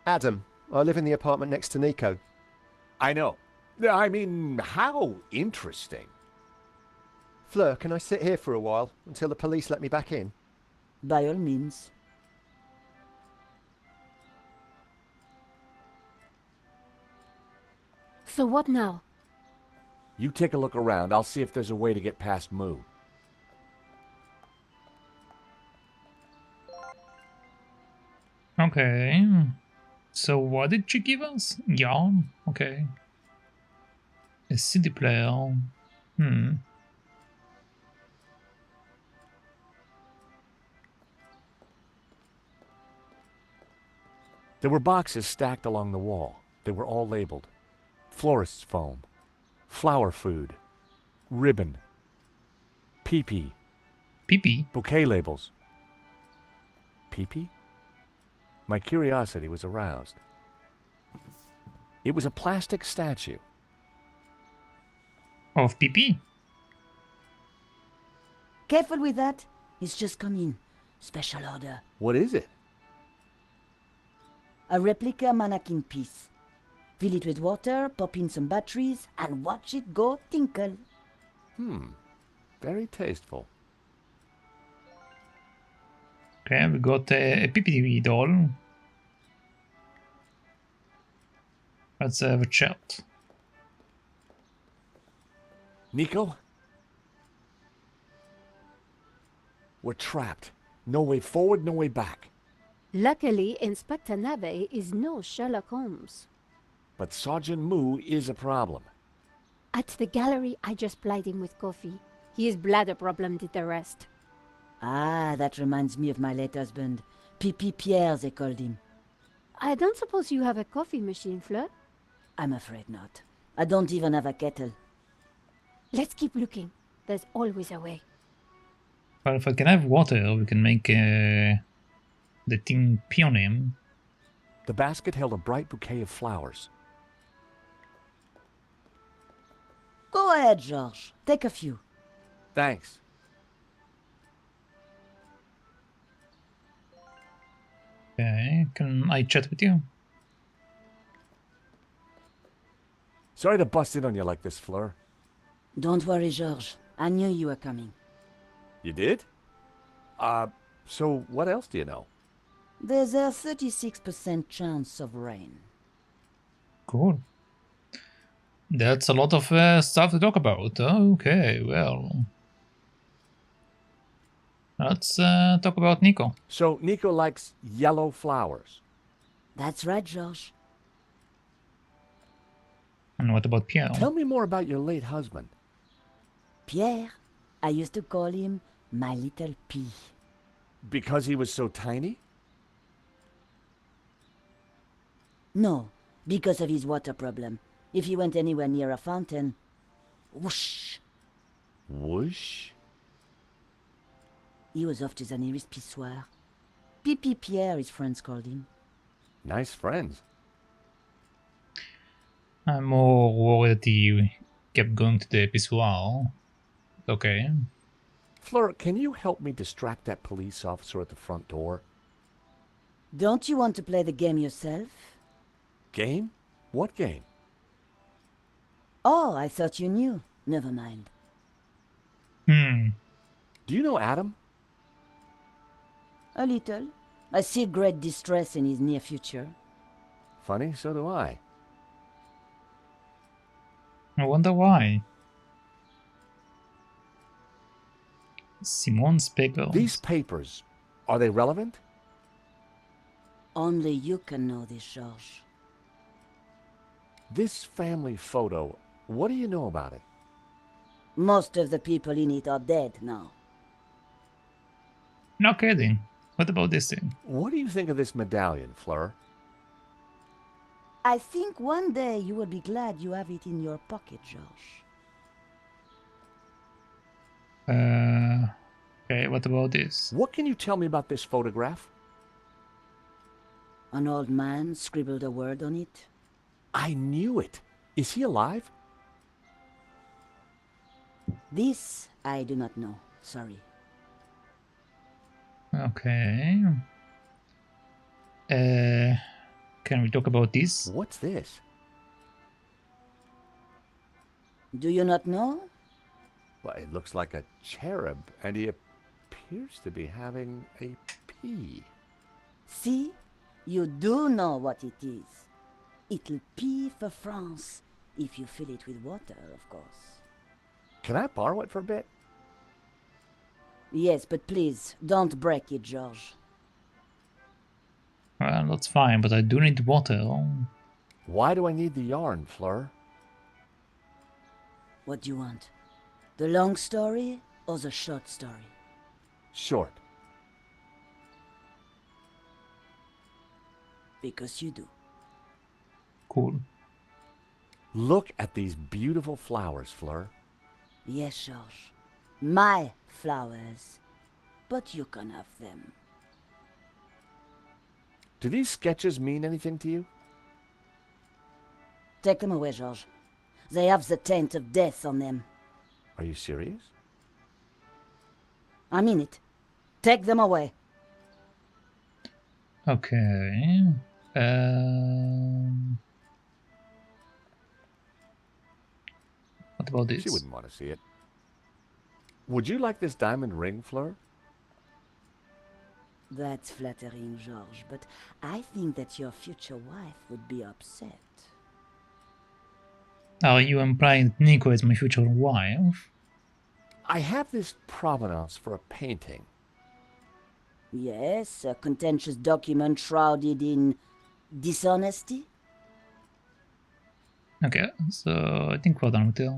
Adam, I live in the apartment next to Nico. I know. I mean, how interesting. Fleur, can I sit here for a while until the police let me back in? By all means. So what now? You take a look around. I'll see if there's a way to get past Moo. Okay. So what did you give us? Yarn? Okay. A CD player. There were boxes stacked along the wall. They were all labeled. Florist's foam. Flower food. Ribbon. Pee-pee. Pee-pee? Bouquet labels. Pee-pee? My curiosity was aroused. It was a plastic statue. Of pee-pee? Careful with that. It's just come in. Special order. What is it? A replica mannequin piece. Fill it with water, pop in some batteries, and watch it go tinkle. Very tasteful. Okay, we got a pee-pee doll. Let's have a chat. Nico? We're trapped. No way forward, no way back. Luckily, Inspector Nave is no Sherlock Holmes. But Sergeant Moo is a problem. At the gallery, I just plied him with coffee. His bladder problem did the rest. Ah, that reminds me of my late husband. Pipi Pierre, they called him. I don't suppose you have a coffee machine, Fleur? I'm afraid not. I don't even have a kettle. Let's keep looking. There's always a way. Well, if I can have water, we can make the thing pee on him. The basket held a bright bouquet of flowers. Go ahead, George. Take a few. Thanks. Okay, can I chat with you? Sorry to bust in on you like this, Fleur. Don't worry, George. I knew you were coming. You did? So what else do you know? There's a 36% chance of rain. Cool. That's a lot of stuff to talk about. Okay, well. Let's talk about Nico. So Nico likes yellow flowers. That's right, George. And what about Pierre? Tell me more about your late husband. Pierre. I used to call him my little pea. Because he was so tiny? No, because of his water problem. If he went anywhere near a fountain, whoosh. Whoosh? He was off to the nearest pissoir. Pipi Pierre, his friends called him. Nice friends. I'm more worried that he kept going to the pissoir. Okay. Fleur, can you help me distract that police officer at the front door? Don't you want to play the game yourself? Game? What game? Oh, I thought you knew. Never mind. Do you know Adam? A little. I see great distress in his near future. Funny, so do I. I wonder why. Simone Spiegel. These papers, are they relevant? Only you can know this, Georges. This family photo, what do you know about it? Most of the people in it are dead now. No kidding. What about this thing? What do you think of this medallion, Fleur? I think one day you will be glad you have it in your pocket, Georges. Okay, what about this? What can you tell me about this photograph? An old man scribbled a word on it. I knew it. Is he alive? This I do not know. Sorry. Okay. Can we talk about this? What's this? Do you not know? Well, it looks like a cherub, and he appears to be having a pea. See? You do know what it is. It'll pee for France, if you fill it with water, of course. Can I borrow it for a bit? Yes, but please, don't break it, Georges. Well, that's fine, but I do need water. Why do I need the yarn, Fleur? What do you want? The long story or the short story? Short. Because you do. Cool. Look at these beautiful flowers, Fleur. Yes, Georges. My flowers. But you can have them. Do these sketches mean anything to you? Take them away, Georges. They have the taint of death on them. Are you serious? I mean it. Take them away. Okay. What about this? She wouldn't want to see it. Would you like this diamond ring, Fleur? That's flattering, Georges, but I think that your future wife would be upset. Are you implying that Nico is my future wife? I have this provenance for a painting. Yes, a contentious document shrouded in dishonesty? Okay, so I think we're done with it.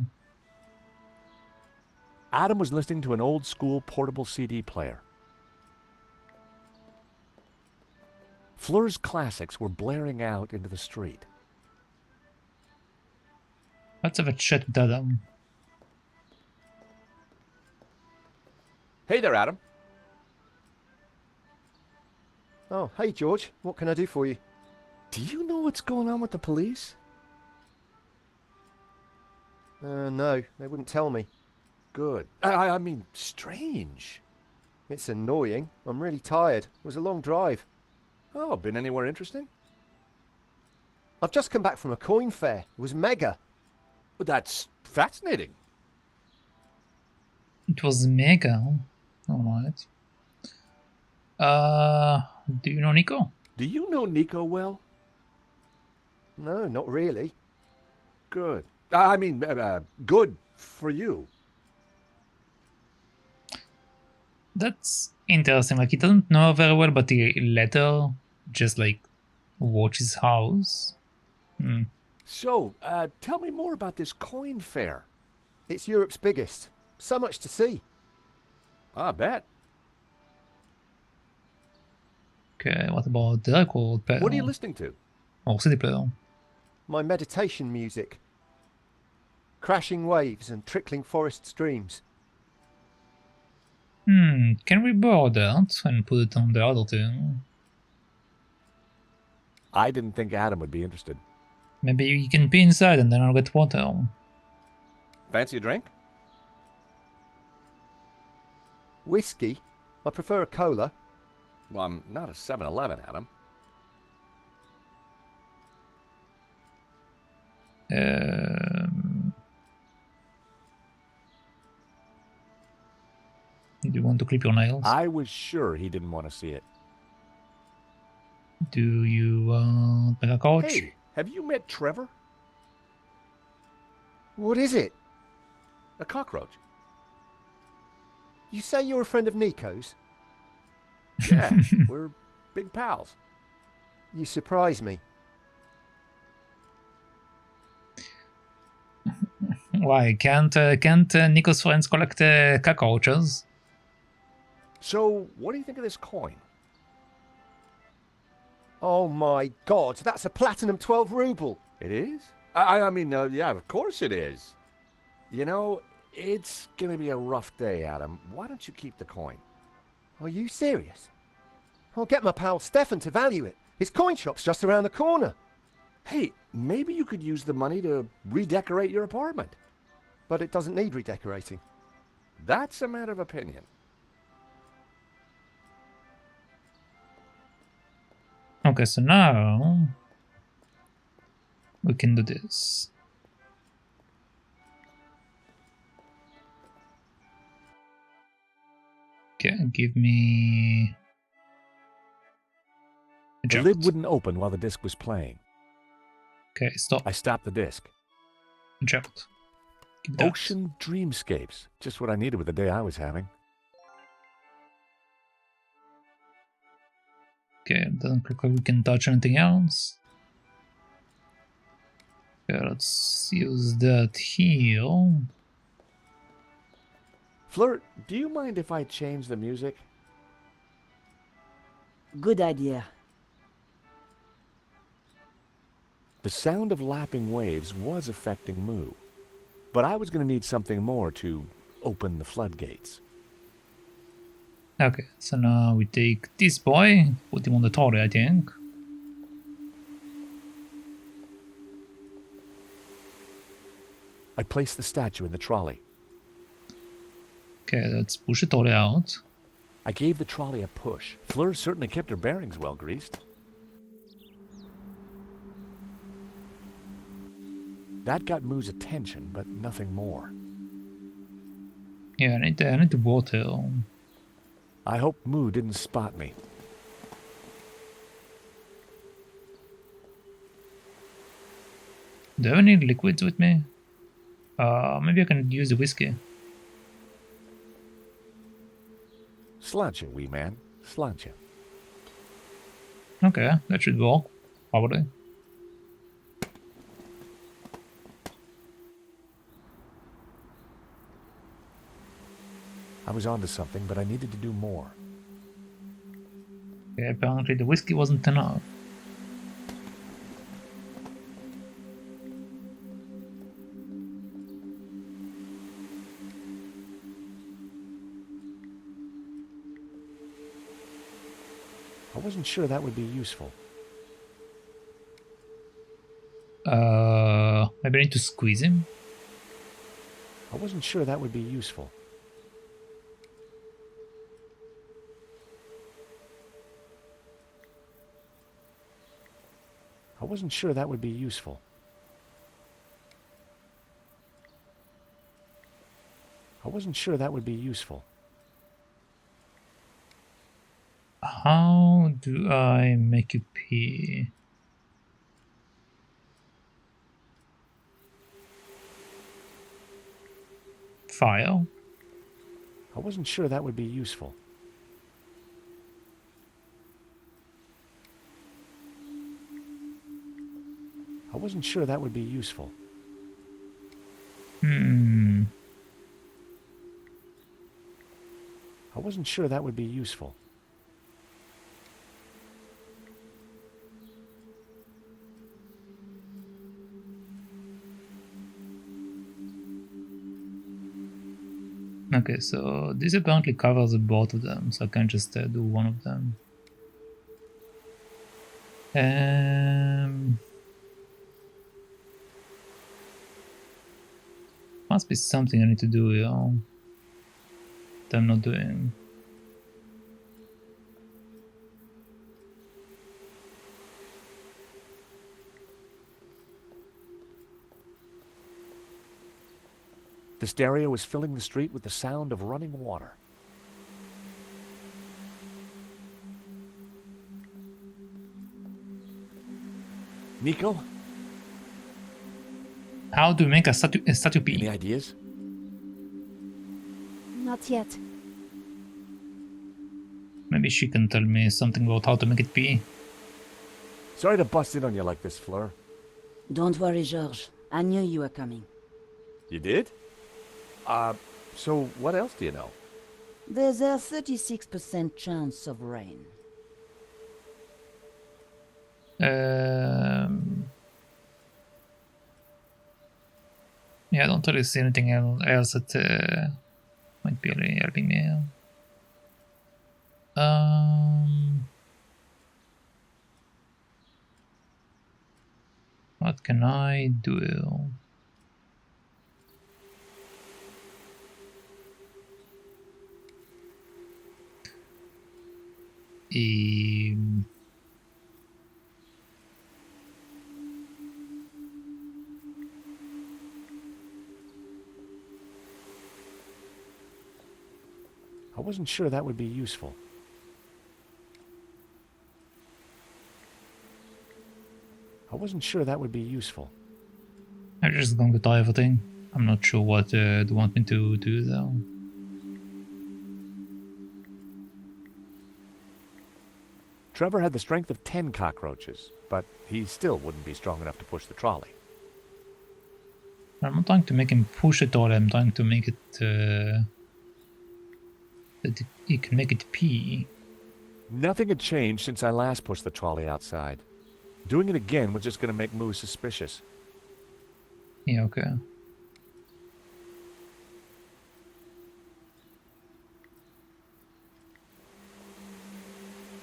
Adam was listening to an old school portable CD player. Fleur's classics were blaring out into the street. Let's have a chat with Adam. Hey there, Adam. Oh, hey, George. What can I do for you? Do you know what's going on with the police? No, they wouldn't tell me. Good. I mean, strange. It's annoying. I'm really tired. It was a long drive. Oh, been anywhere interesting? I've just come back from a coin fair. It was mega. Well, that's fascinating. It was mega. Alright. Do you know Nico? Do you know Nico well? No, not really. Good. I mean, good for you. That's interesting. Like, he doesn't know her very well, but he let her just, like, watch his house. So, tell me more about this coin fair. It's Europe's biggest. So much to see. I bet. Okay, what about the record player? What are you listening to? Oh, CD player. My meditation music. Crashing waves and trickling forest streams. Can we borrow that and put it on the other thing? I didn't think Adam would be interested. Maybe you can be inside and then I'll get water. Fancy a drink? Whiskey? I prefer a cola. Well, I'm not a 7-Eleven, Adam. Do you want to clip your nails? I was sure he didn't want to see it. Do you want a couch? Hey, have you met Trevor? What is it? A cockroach. You say you're a friend of Nico's? Yeah, we're big pals. You surprise me. Why can't Nico's friends collect cockroaches? So, what do you think of this coin? Oh my god, that's a platinum 12 ruble. It is? I mean, yeah, of course it is. You know, it's gonna be a rough day, Adam. Why don't you keep the coin? Are you serious? I'll get my pal Stefan to value it. His coin shop's just around the corner. Hey, maybe you could use the money to redecorate your apartment. But it doesn't need redecorating. That's a matter of opinion. Okay, so now we can do this. Okay, give me The lid wouldn't open while the disc was playing. Okay, stop. I stopped the disc. Eject. Ocean dreamscapes. Just what I needed with the day I was having. Okay, it doesn't look like we can touch anything else. Okay, let's use that here. Flirt, do you mind if I change the music? Good idea. The sound of lapping waves was affecting Moo, but I was going to need something more to open the floodgates. Okay, so now we take this boy, put him on the trolley, I think. I placed the statue in the trolley. Okay, let's push the trolley out. I gave the trolley a push. Fleur certainly kept her bearings well greased. That got Moo's attention, but nothing more. Yeah, I need to water. I hope Moo didn't spot me. Do I have any liquids with me? Maybe I can use the whiskey. Sláinte, wee man. Sláinte. Okay, that should work. Probably. I was onto something, but I needed to do more. Okay, apparently the whiskey wasn't enough. I wasn't sure that would be useful. Maybe I need to squeeze him? I wasn't sure that would be useful. I wasn't sure that would be useful. I wasn't sure that would be useful. How do I make you pee? File? I wasn't sure that would be useful. I wasn't sure that would be useful. Hmm. I wasn't sure that would be useful. Okay, so this apparently covers both of them, so I can just do one of them. must be something I need to do, that I'm not doing. The stereo was filling the street with the sound of running water. Nico? How to make a statue P? Any ideas? Not yet. Maybe she can tell me something about how to make it P. Sorry to bust in on you like this, Fleur. Don't worry, George. I knew you were coming. You did? So what else do you know? There's a 36% chance of rain. Yeah, I don't really see anything else that might be really helping me. What can I do? I wasn't sure that would be useful. I'm just going to try everything. I'm not sure what they want me to do though. Trevor had the strength of 10 cockroaches, but he still wouldn't be strong enough to push the trolley. I'm not trying to make him push it all, I'm trying to make it that he can make it pee. Nothing had changed since I last pushed the trolley outside. Doing it again was just going to make Moo suspicious. Yeah, okay.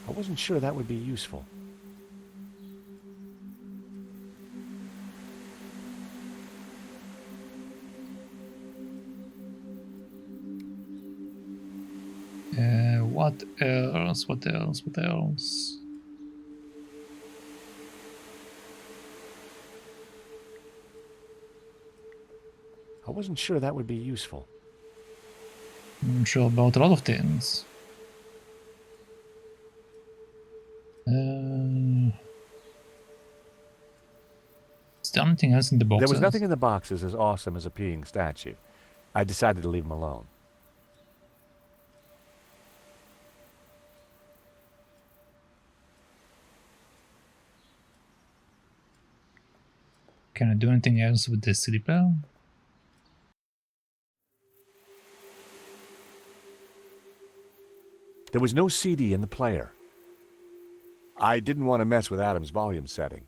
I wasn't sure that would be useful. What else? What else? What else? I wasn't sure that would be useful. I'm sure about a lot of things. Is there anything else in the boxes? There was nothing in the boxes as awesome as a peeing statue. I decided to leave them alone. Can I do anything else with the CD player? There was no CD in the player. I didn't want to mess with Adam's volume setting.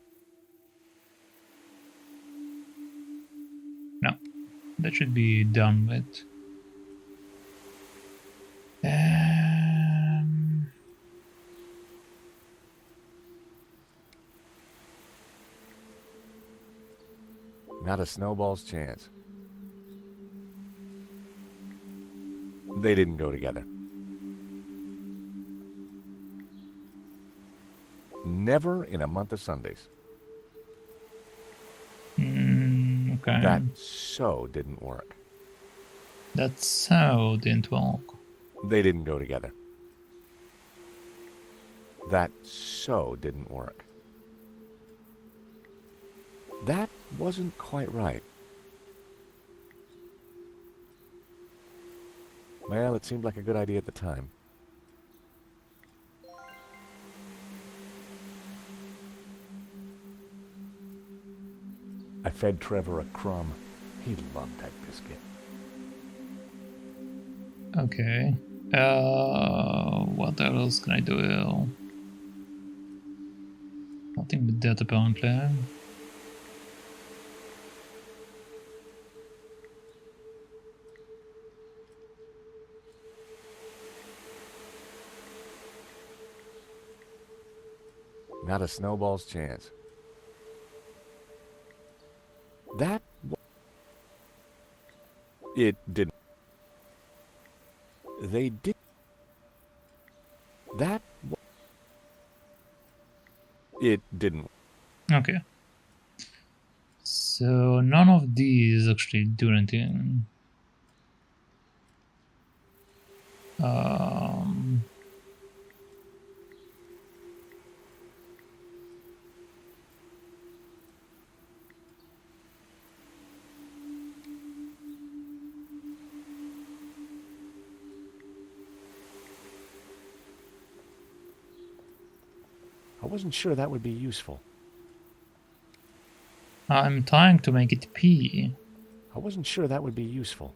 No, that should be done with. Not a snowball's chance. They didn't go together. Never in a month of Sundays. Okay. That so didn't work. That so didn't work. They didn't go together. That so didn't work. That wasn't quite right. Well, it seemed like a good idea at the time. I fed Trevor a crumb. He loved that biscuit. Okay. What else can I do? Nothing but that apparently. Not a snowball's chance. It didn't. They did. That. It didn't. Okay. So none of these actually do anything. I wasn't sure that would be useful. I'm trying to make it P. I wasn't sure that would be useful.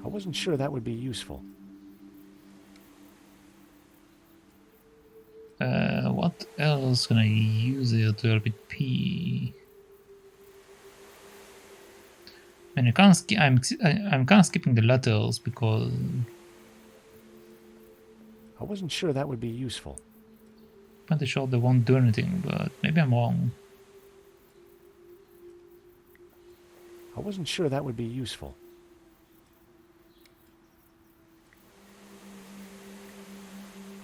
I wasn't sure that would be useful. What else can I use here to help it P? And I can't I'm kind of skipping the letters because I wasn't sure that would be useful. pretty sure they won't do anything, but maybe I'm wrong. I wasn't sure that would be useful.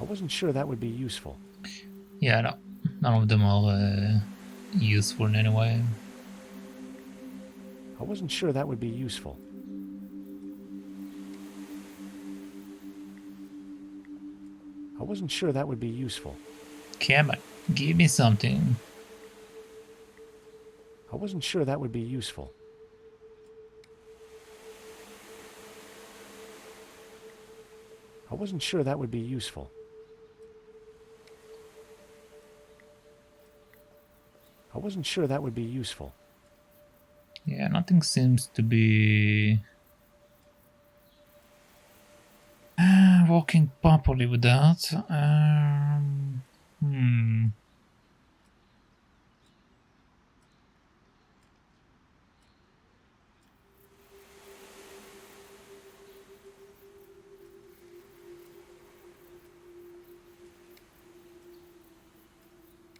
I wasn't sure that would be useful. Yeah, no, none of them are useful in any way. I wasn't sure that would be useful. I wasn't sure that would be useful. Come on, give me something. I wasn't sure that would be useful. I wasn't sure that would be useful. I wasn't sure that would be useful. Yeah, nothing seems to be working properly with that.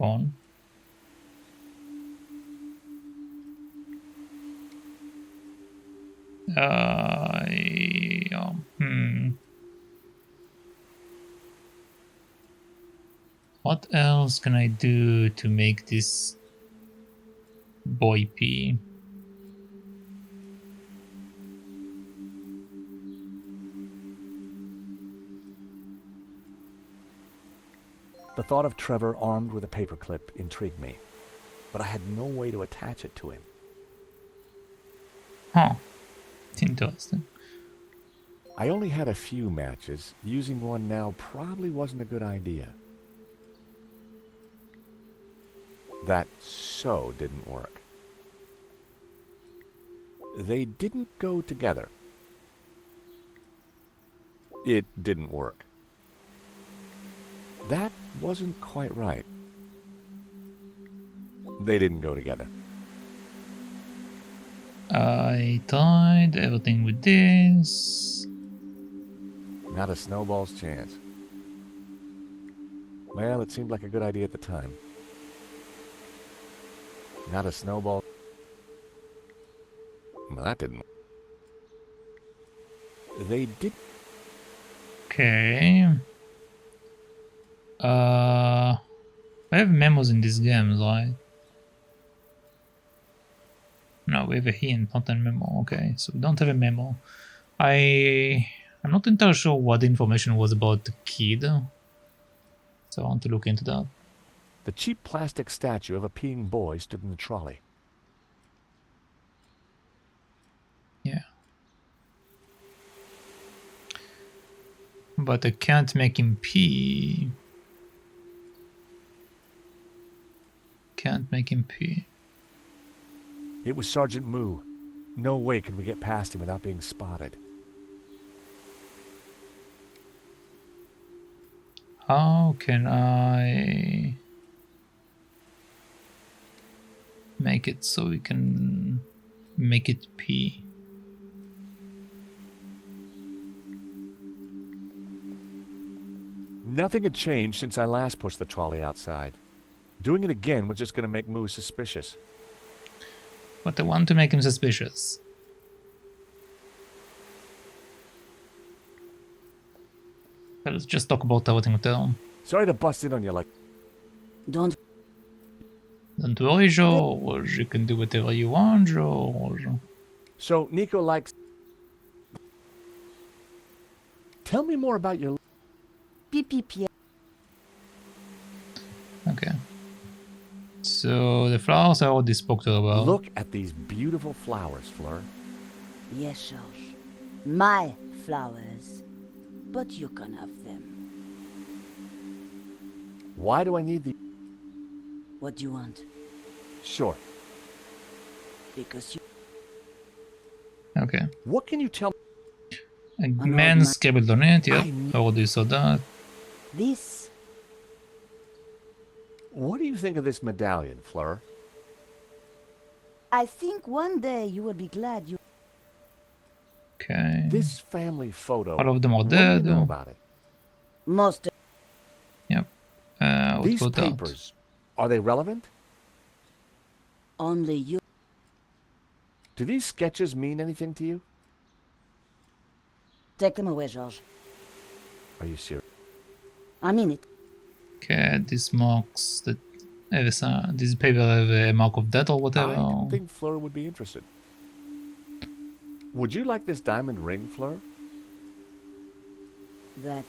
On. Yeah. What else can I do to make this boy P? The thought of Trevor armed with a paperclip intrigued me, but I had no way to attach it to him. Huh. Interesting. I only had a few matches. Using one now probably wasn't a good idea. That so didn't work. They didn't go together. It didn't work. That wasn't quite right. They didn't go together. I tried everything with this. Not a snowball's chance. Well, it seemed like a good idea at the time. Not a snowball. Well, that didn't. They did. Okay. I have memos in this game, right? No, we have a hint, not a memo. Okay, so we don't have a memo. I'm not entirely sure what the information was about the kid, so I want to look into that. The cheap plastic statue of a peeing boy stood in the trolley. Yeah. But I can't make him pee. Can't make him pee. It was Sergeant Moo. No way could we get past him without being spotted. How can I make it so we can make it pee? Nothing had changed since I last pushed the trolley outside. Doing it again was just going to make Moo suspicious. But I want to make him suspicious. But let's just talk about everything with them. Sorry to bust in on you like... Don't worry, George. You can do whatever you want, George. So, Nico likes... Tell me more about your... Pee. Okay. So, the flowers I already spoke to her about. Look at these beautiful flowers, Fleur. Yes, George. My flowers. But you can have them. Why do I need the... What do you want? Sure. Because you... Okay. What can you tell me? A man's cable donate, yep. I already saw that. This. What do you think of this medallion, Fleur? I think one day you will be glad you... Okay. This family photo. All of them are what dead. do you know about it? Most. Yep. These papers, are they relevant? Only you. Do these sketches mean anything to you? Take them away, George. Are you serious? I mean it. Okay, this marks that this paper have a mark of death or whatever. I think Fleur would be interested. Would you like this diamond ring, Fleur? That.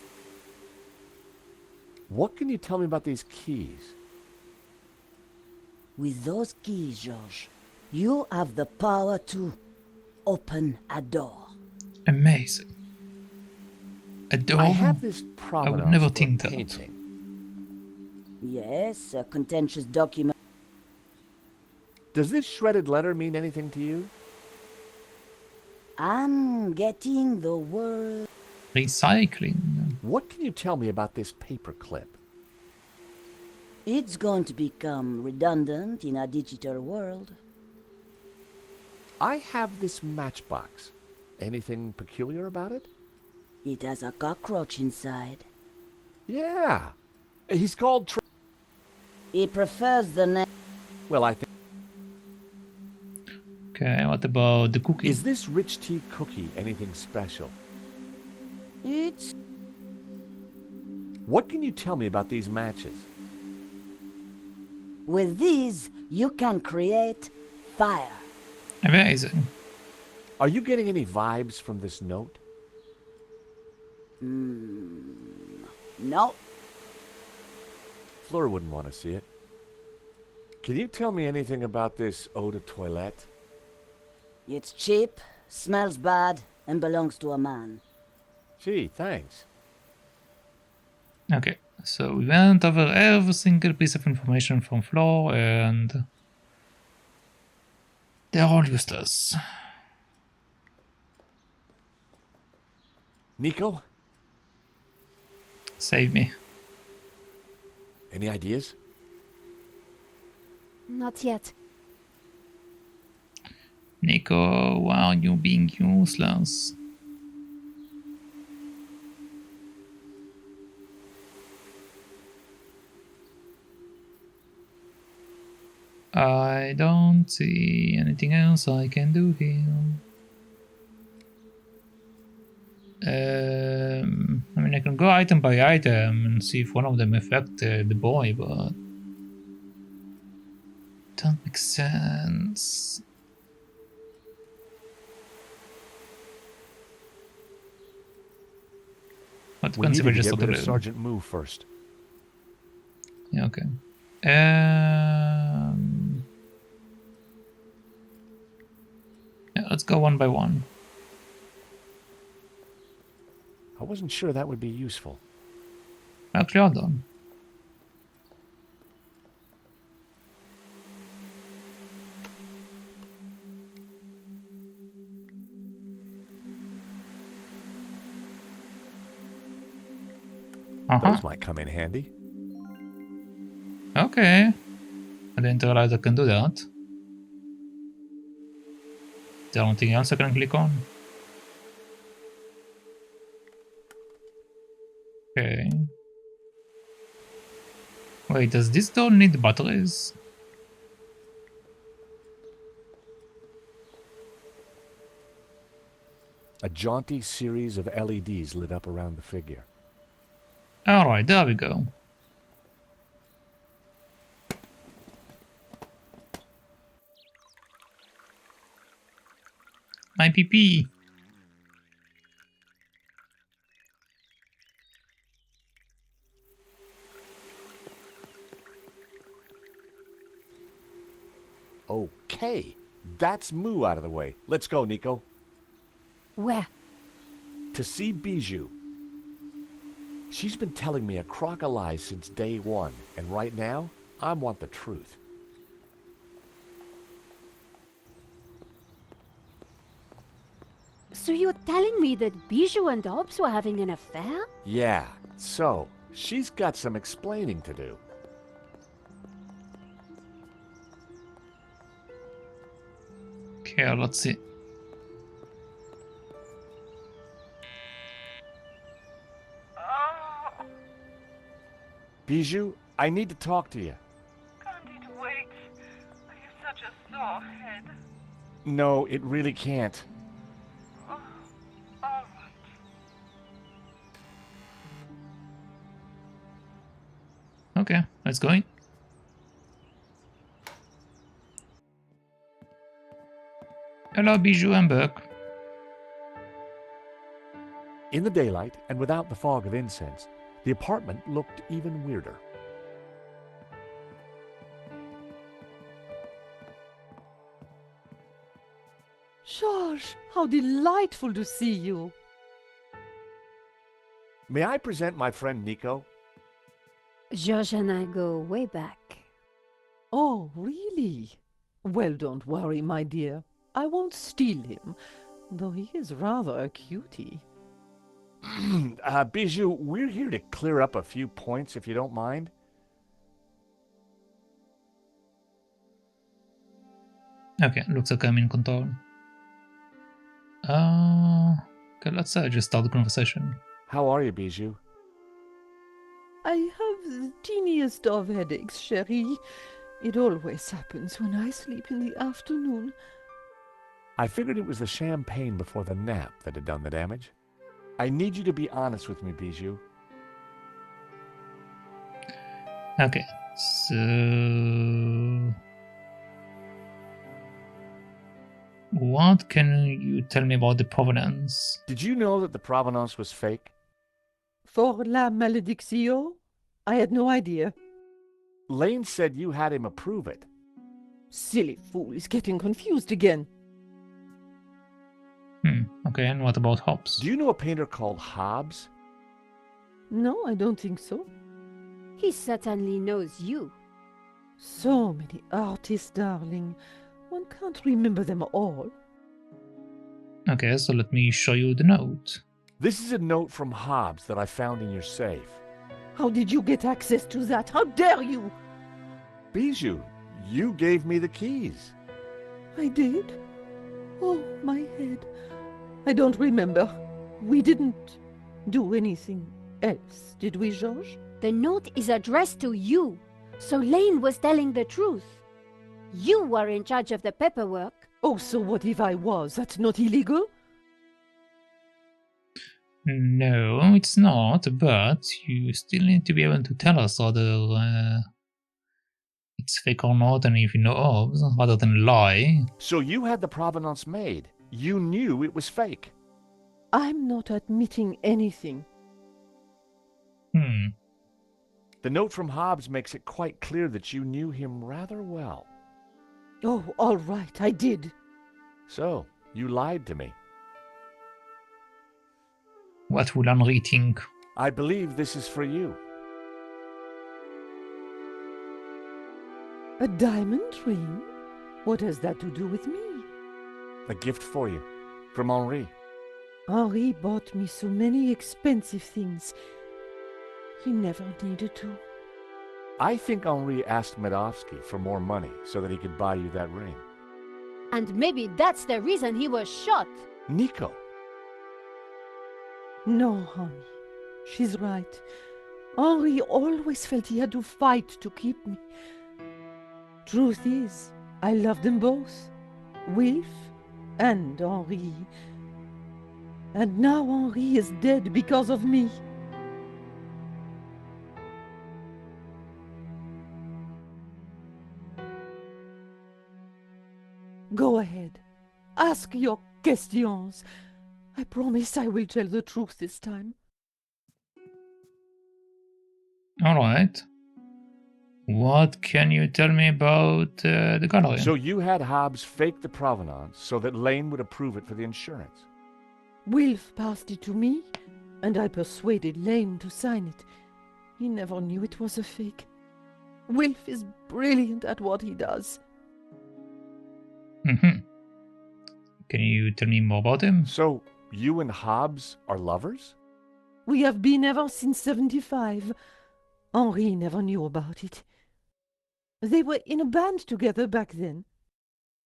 What can you tell me about these keys? With those keys, George, you have the power to open a door. Amazing. A door? I have this provenance I would never for think that. painting. Yes, a contentious document. Does this shredded letter mean anything to you? I'm getting the word. Recycling. What can you tell me about this paper clip? It's going to become redundant in a digital world. I have this matchbox. Anything peculiar about it? It has a cockroach inside. Yeah. He's called He prefers the name. Well, I think... Okay, what about the cookie? Is this rich tea cookie anything special? It's... What can you tell me about these matches? With these, you can create fire. Amazing. Are you getting any vibes from this note? No. Fleur wouldn't want to see it. Can you tell me anything about this eau de toilette? It's cheap, smells bad, and belongs to a man. Gee, thanks. Okay, so we went over every single piece of information from Fleur, and they're all useless. Nico? Save me. Any ideas? Not yet. Nico, why are you being useless? I don't see anything else I can do here. I mean, I can go item by item and see if one of them affect the boy, but don't make sense. What We need to just get rid of Sergeant Moo first. Yeah, okay. Yeah, let's go one by one. I wasn't sure that would be useful. Actually, all done. Those might come in handy. Okay. I didn't realize I can do that. Is there anything else I can click on? Okay. Wait, does this door need batteries? A jaunty series of LEDs lit up around the figure. Alright, there we go. My PP. Okay, that's Moo out of the way. Let's go, Nico. Where? To see Bijou. She's been telling me a crock of lies since day one, and right now, I want the truth. So you're telling me that Bijou and Hobbs were having an affair? Yeah, so, she's got some explaining to do. Okay, let's see. Bijou, I need to talk to you. Can't it wait? Are you such a sore head? No, it really can't. Oh, all right. Okay, let's go in. Hello, Bijou, I'm back. In the daylight, and without the fog of incense, the apartment looked even weirder. George, how delightful to see you. May I present my friend Nico? George and I go way back. Oh, really? Well, don't worry, my dear. I won't steal him, though he is rather a cutie. Bijou, we're here to clear up a few points, if you don't mind. Okay, looks like I'm in control. Okay, let's just start the conversation. How are you, Bijou? I have the teeniest of headaches, chérie. It always happens when I sleep in the afternoon. I figured it was the champagne before the nap that had done the damage. I need you to be honest with me, Bijou. Okay, so... what can you tell me about the provenance? Did you know that the provenance was fake? For la malédiction? I had no idea. Lane said you had him approve it. Silly fool is getting confused again. Okay, and what about Hobbs? Do you know a painter called Hobbs? No, I don't think so. He certainly knows you. So many artists, darling. One can't remember them all. Okay, so let me show you the note. This is a note from Hobbs that I found in your safe. How did you get access to that? How dare you? Bijou, you gave me the keys. I did? Oh, my head. I don't remember. We didn't do anything else, did we, George? The note is addressed to you, so Lane was telling the truth. You were in charge of the paperwork. Oh, so what if I was? That's not illegal? No, it's not, but you still need to be able to tell us whether it's fake or not, and if you know Hobbs, rather than lie. So you had the provenance made. You knew it was fake. I'm not admitting anything. The note from Hobbs makes it quite clear that you knew him rather well. Oh, all right, I did. So, you lied to me. What will Henri think? I believe this is for you. A diamond ring? What has that to do with me? A gift for you. From Henri. Henri bought me so many expensive things. He never needed to. I think Henri asked Medovsky for more money so that he could buy you that ring. And maybe that's the reason he was shot. Nico. No, honey. She's right. Henri always felt he had to fight to keep me. Truth is, I love them both, Wilf and Henri. And now Henri is dead because of me. Go ahead. Ask your questions. I promise I will tell the truth this time. Alright. What can you tell me about the gallery? So you had Hobbs fake the provenance so that Lane would approve it for the insurance? Wilf passed it to me, and I persuaded Lane to sign it. He never knew it was a fake. Wilf is brilliant at what he does. Mm-hmm. Can you tell me more about him? So, you and Hobbs are lovers? We have been ever since 75. Henri never knew about it. They were in a band together back then.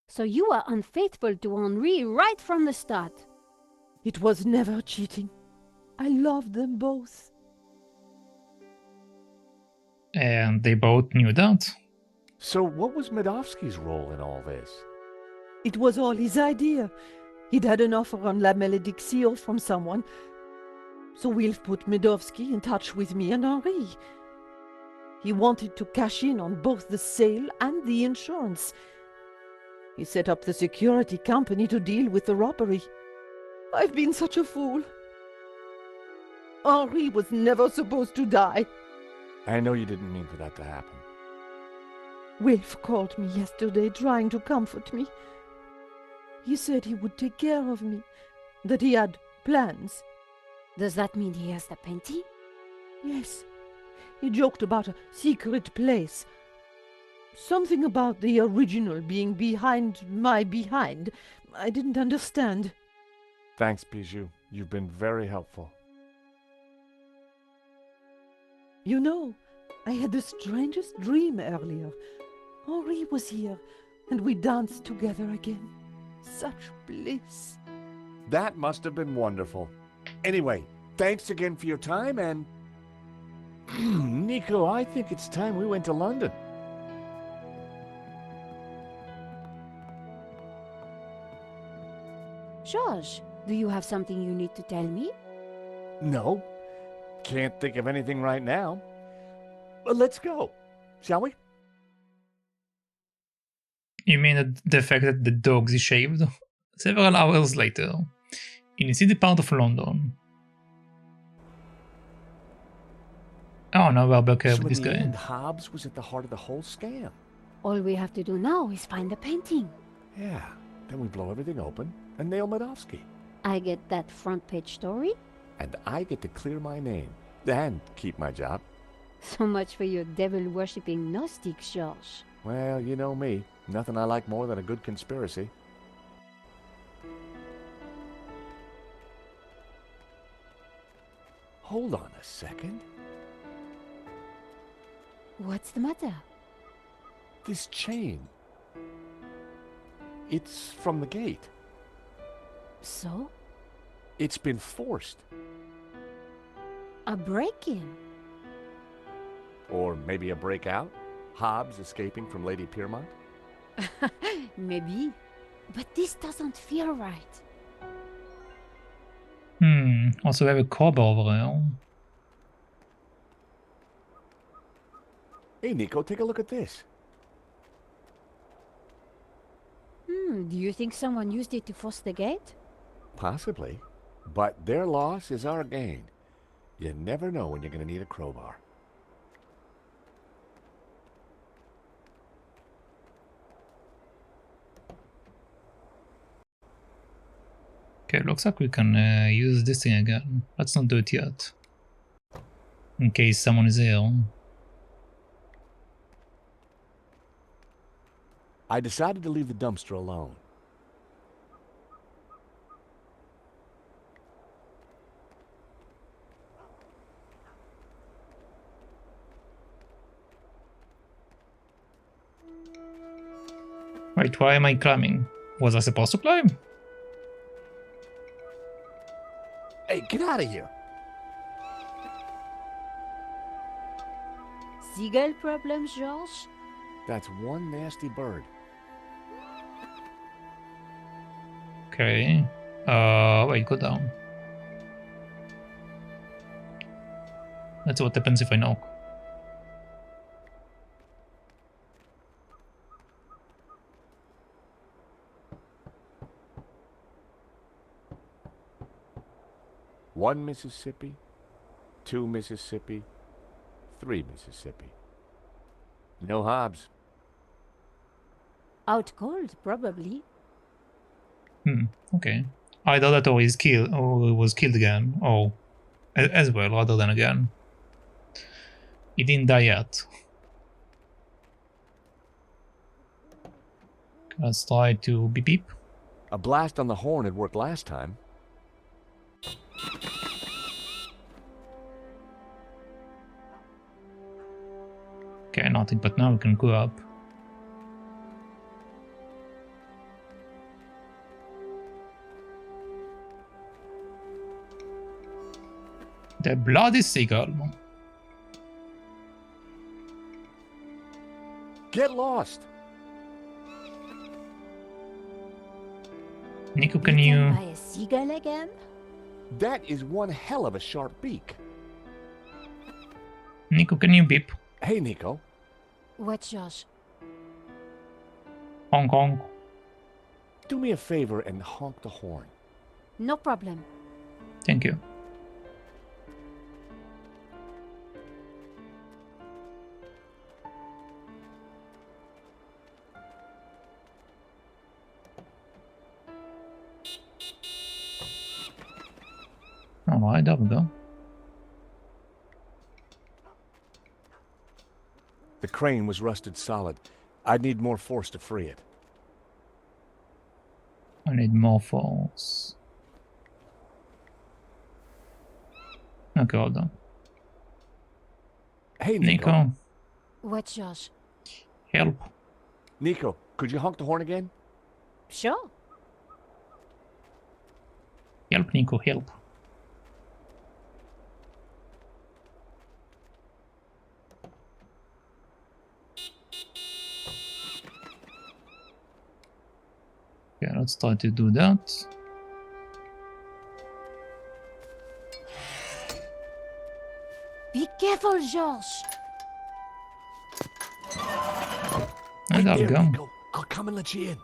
So you were unfaithful to Henri right from the start. It was never cheating. I loved them both. And they both knew that. So what was Medovsky's role in all this? It was all his idea. He'd had an offer on La Malédiction from someone. So Wilf put Medovsky in touch with me and Henri. He wanted to cash in on both the sale and the insurance. He set up the security company to deal with the robbery. I've been such a fool. Henri was never supposed to die. I know you didn't mean for that to happen. Wilf called me yesterday trying to comfort me. He said he would take care of me, that he had plans. Does that mean he has the painting? Yes. He joked about a secret place. Something about the original being behind my behind. I didn't understand. Thanks, Bijou. You've been very helpful. You know, I had the strangest dream earlier. Henri was here, and we danced together again. Such bliss. That must have been wonderful. Anyway, thanks again for your time, and... Nico, I think it's time we went to London. George, do you have something you need to tell me? No. Can't think of anything right now. But let's go, shall we? You mean the fact that the dogs is shaved? Several hours later, in a city part of London. Oh, no, we're back So with this in the guy. end, Hobbs was at the heart of the whole scam. All we have to do now is find the painting. Yeah, then we blow everything open and nail Medovsky. I get that front page story. And I get to clear my name and keep my job. So much for your devil-worshipping Gnostic, George. Well, you know me. Nothing I like more than a good conspiracy. Hold on a second. What's the matter? This chain. It's from the gate. So? It's been forced. A break-in? Or maybe a breakout? Hobbs escaping from Lady Piermont? Maybe. But this doesn't feel right. Also we have a cobber over here. Hey, Nico, take a look at this. Do you think someone used it to force the gate? Possibly. But their loss is our gain. You never know when you're going to need a crowbar. Okay, looks like we can use this thing again. Let's not do it yet. In case someone is here. I decided to leave the dumpster alone. Wait, why am I climbing? Was I supposed to climb? Hey, get out of here. seagull problem, George? That's one nasty bird. Okay. Wait, go down. Let's see what happens if I knock. One Mississippi, 2 Mississippi, 3 Mississippi. No Hobbs. Out cold, probably. Okay. Either that or he's killed, or he was killed again. Oh, as well, rather than again. He didn't die yet. Let's try to beep beep. A blast on the horn had worked last time. Okay, nothing, but now we can go up. The bloody seagull. Get lost. Nico, can you... By a seagull again? That is one hell of a sharp beak. Nico, can you beep? Hey, Nico. What, Josh? Hong Kong. Do me a favor and honk the horn. No problem. Thank you. Alright, there we go. The crane was rusted solid. I'd need more force to free it. I need more force. Okay, hold on. Hey, Nico. What, Josh? Help. Nico, could you honk the horn again? Sure. Help, Nico, help. Okay, let's try to do that. Be careful, George. And there we go. Nico. I'll come and let you in.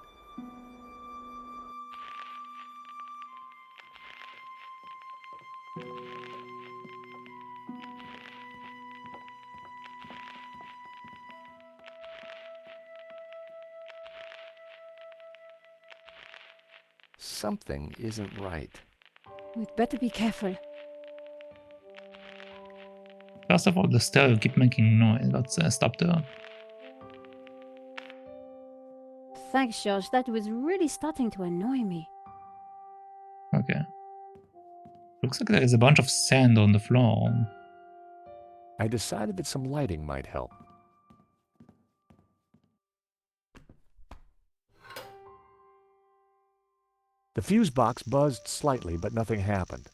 Something isn't right. We'd better be careful. First of all, the stereo keep making noise. Let's stop there. Thanks, George. That was really starting to annoy me. Okay. Looks like there is a bunch of sand on the floor. I decided that some lighting might help. The fuse box buzzed slightly, but nothing happened.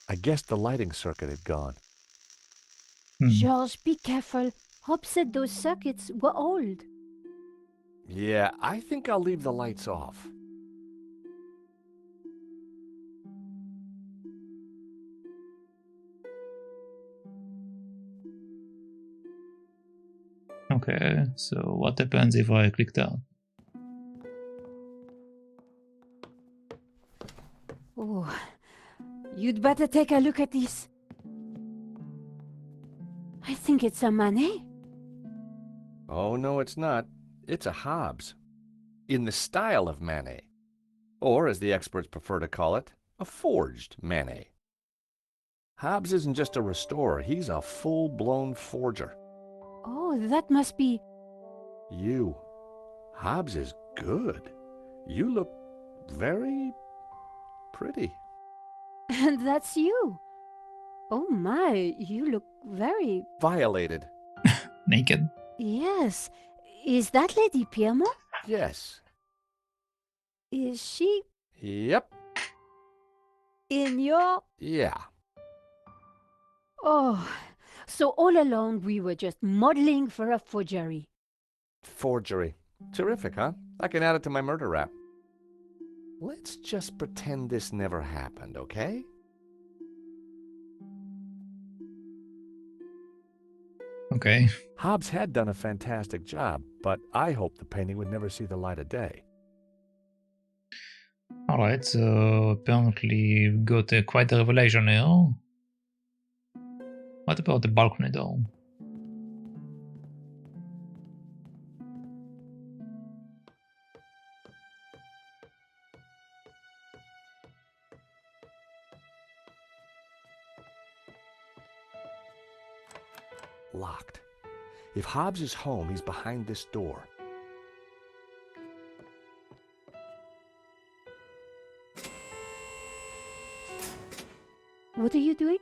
I guessed the lighting circuit had gone. George, be careful. Hope said those circuits were old. Yeah, I think I'll leave the lights off. Okay, so what happens if I click that? Oh, you'd better take a look at this. I think it's a Manet. Oh, no, it's not. It's a Hobbs. In the style of Manet. Or, as the experts prefer to call it, a forged Manet. Hobbs isn't just a restorer, he's a full-blown forger. Oh, that must be... You. Hobbs is good. You look very pretty. And that's you. Oh my, you look very... Violated. Naked. Yes. Is that Lady Piermont? Yes. Is she Yep. in your... Yeah. Oh, So all along we were just modeling for a forgery. Forgery. Terrific, huh? I can add it to my murder rap. Let's just pretend this never happened, okay? Okay. Hobbs had done a fantastic job, but I hoped the painting would never see the light of day. Alright, so apparently we've got quite a revelation here. What about the balcony door? Locked. If Hobbs is home, he's behind this door. What are you doing?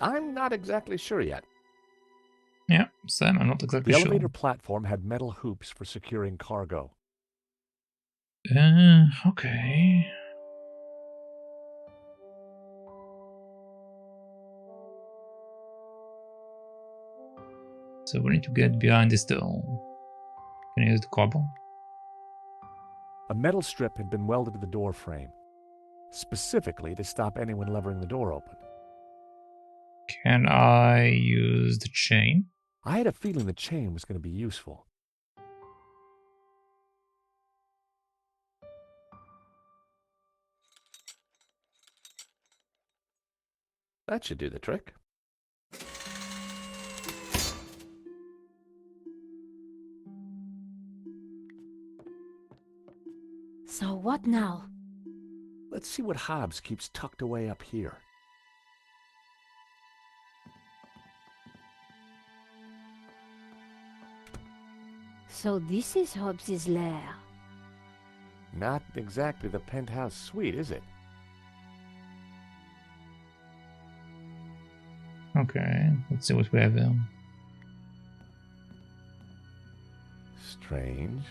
I'm not exactly sure yet. Yeah, Sam, I'm not exactly The sure. elevator platform had metal hoops for securing cargo. Okay. So we need to get behind this door. Can you use the cobble? A metal strip had been welded to the door frame, specifically to stop anyone levering the door open. Can I use the chain? I had a feeling the chain was going to be useful. That should do the trick. So what now? Let's see what Hobbs keeps tucked away up here. So this is Hobbs's lair. Not exactly the penthouse suite, is it? Okay, let's see what we have here. Strange.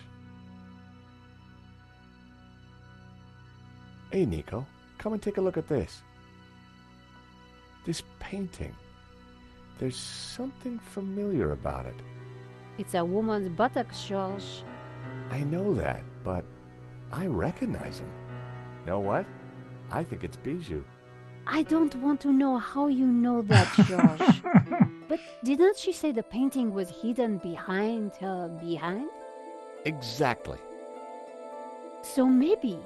Hey, Nico, come and take a look at this. This painting. There's something familiar about it. It's a woman's buttocks, George. I know that, but I recognize him. Know what? I think it's Bijou. I don't want to know how you know that, George. But didn't she say the painting was hidden behind her behind? Exactly. So maybe.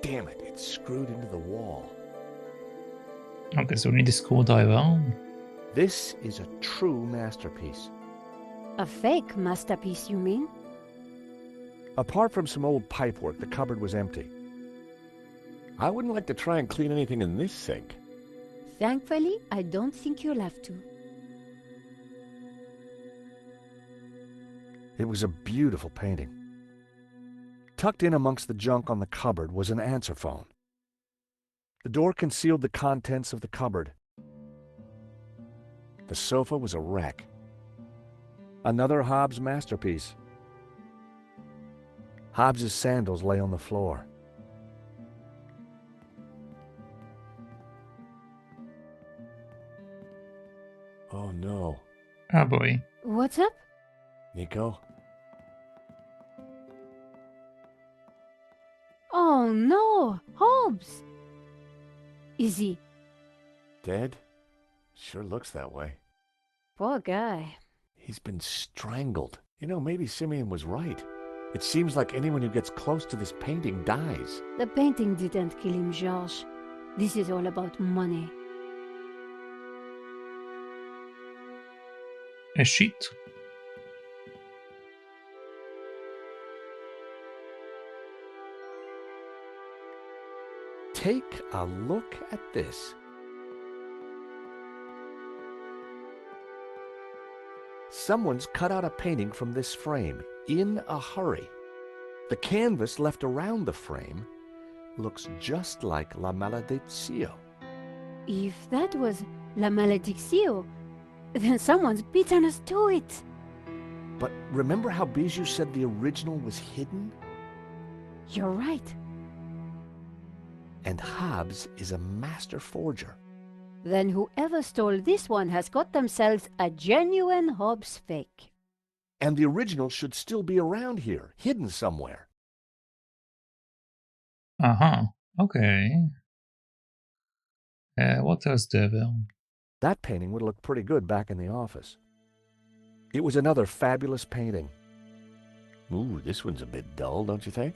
Damn it, it's screwed into the wall. Okay, so we need a screwdriver. This is a true masterpiece. A fake masterpiece, you mean? Apart from some old pipework, the cupboard was empty. I wouldn't like to try and clean anything in this sink. Thankfully, I don't think you'll have to. It was a beautiful painting. Tucked in amongst the junk on the cupboard was an answer phone. The door concealed the contents of the cupboard. The sofa was a wreck. Another Hobbs masterpiece. Hobbs's sandals lay on the floor. Oh no. Oh boy. What's up? Nico? Oh no! Hobbs! Is he? Dead? Sure looks that way. Poor guy. He's been strangled. You know, maybe Simeon was right. It seems like anyone who gets close to this painting dies. The painting didn't kill him, George. This is all about money. A sheet. Take a look at this. Someone's cut out a painting from this frame in a hurry. The canvas left around the frame looks just like La Maledizio. If that was La Malediccio, then someone's beaten us to it. But remember how Bijou said the original was hidden? You're right. And Hobbs is a master forger. Then whoever stole this one has got themselves a genuine Hobbs fake. And the original should still be around here, hidden somewhere. Uh-huh. Okay. What else do I have? That painting would look pretty good back in the office. It was another fabulous painting. Ooh, this one's a bit dull, don't you think?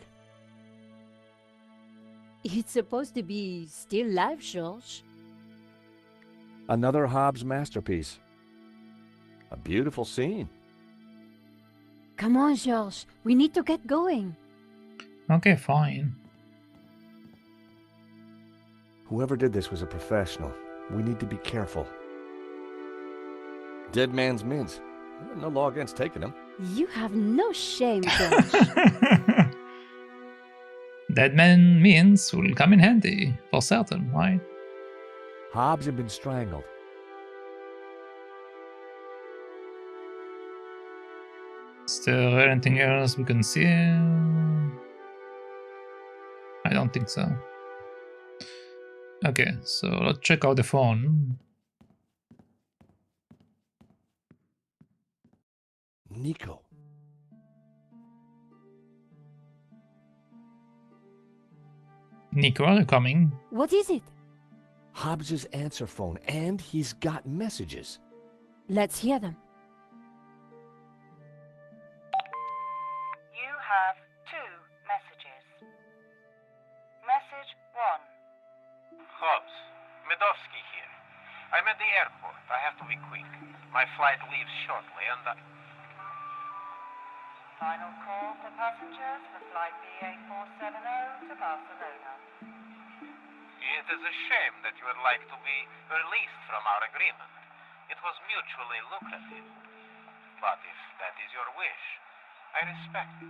It's supposed to be still life, George. Another Hobbs masterpiece. A beautiful scene. Come on, George. We need to get going. Okay, fine. Whoever did this was a professional. We need to be careful. Dead man's mints. No law against taking them. You have no shame, George. Dead man means will come in handy, for certain, right? Hobbs had been strangled. Is there anything else we can see? I don't think so. Okay, so let's check out the phone. Nico. Nico, are you coming? What is it? Hobbs's answer phone, and he's got messages. Let's hear them. You have 2 messages. Message 1. Hobbs, Medovsky here. I'm at the airport. I have to be quick. My flight leaves shortly and Final call for passengers for flight BA470 to Barcelona. It is a shame that you would like to be released from our agreement. It was mutually lucrative. But if that is your wish, I respect it.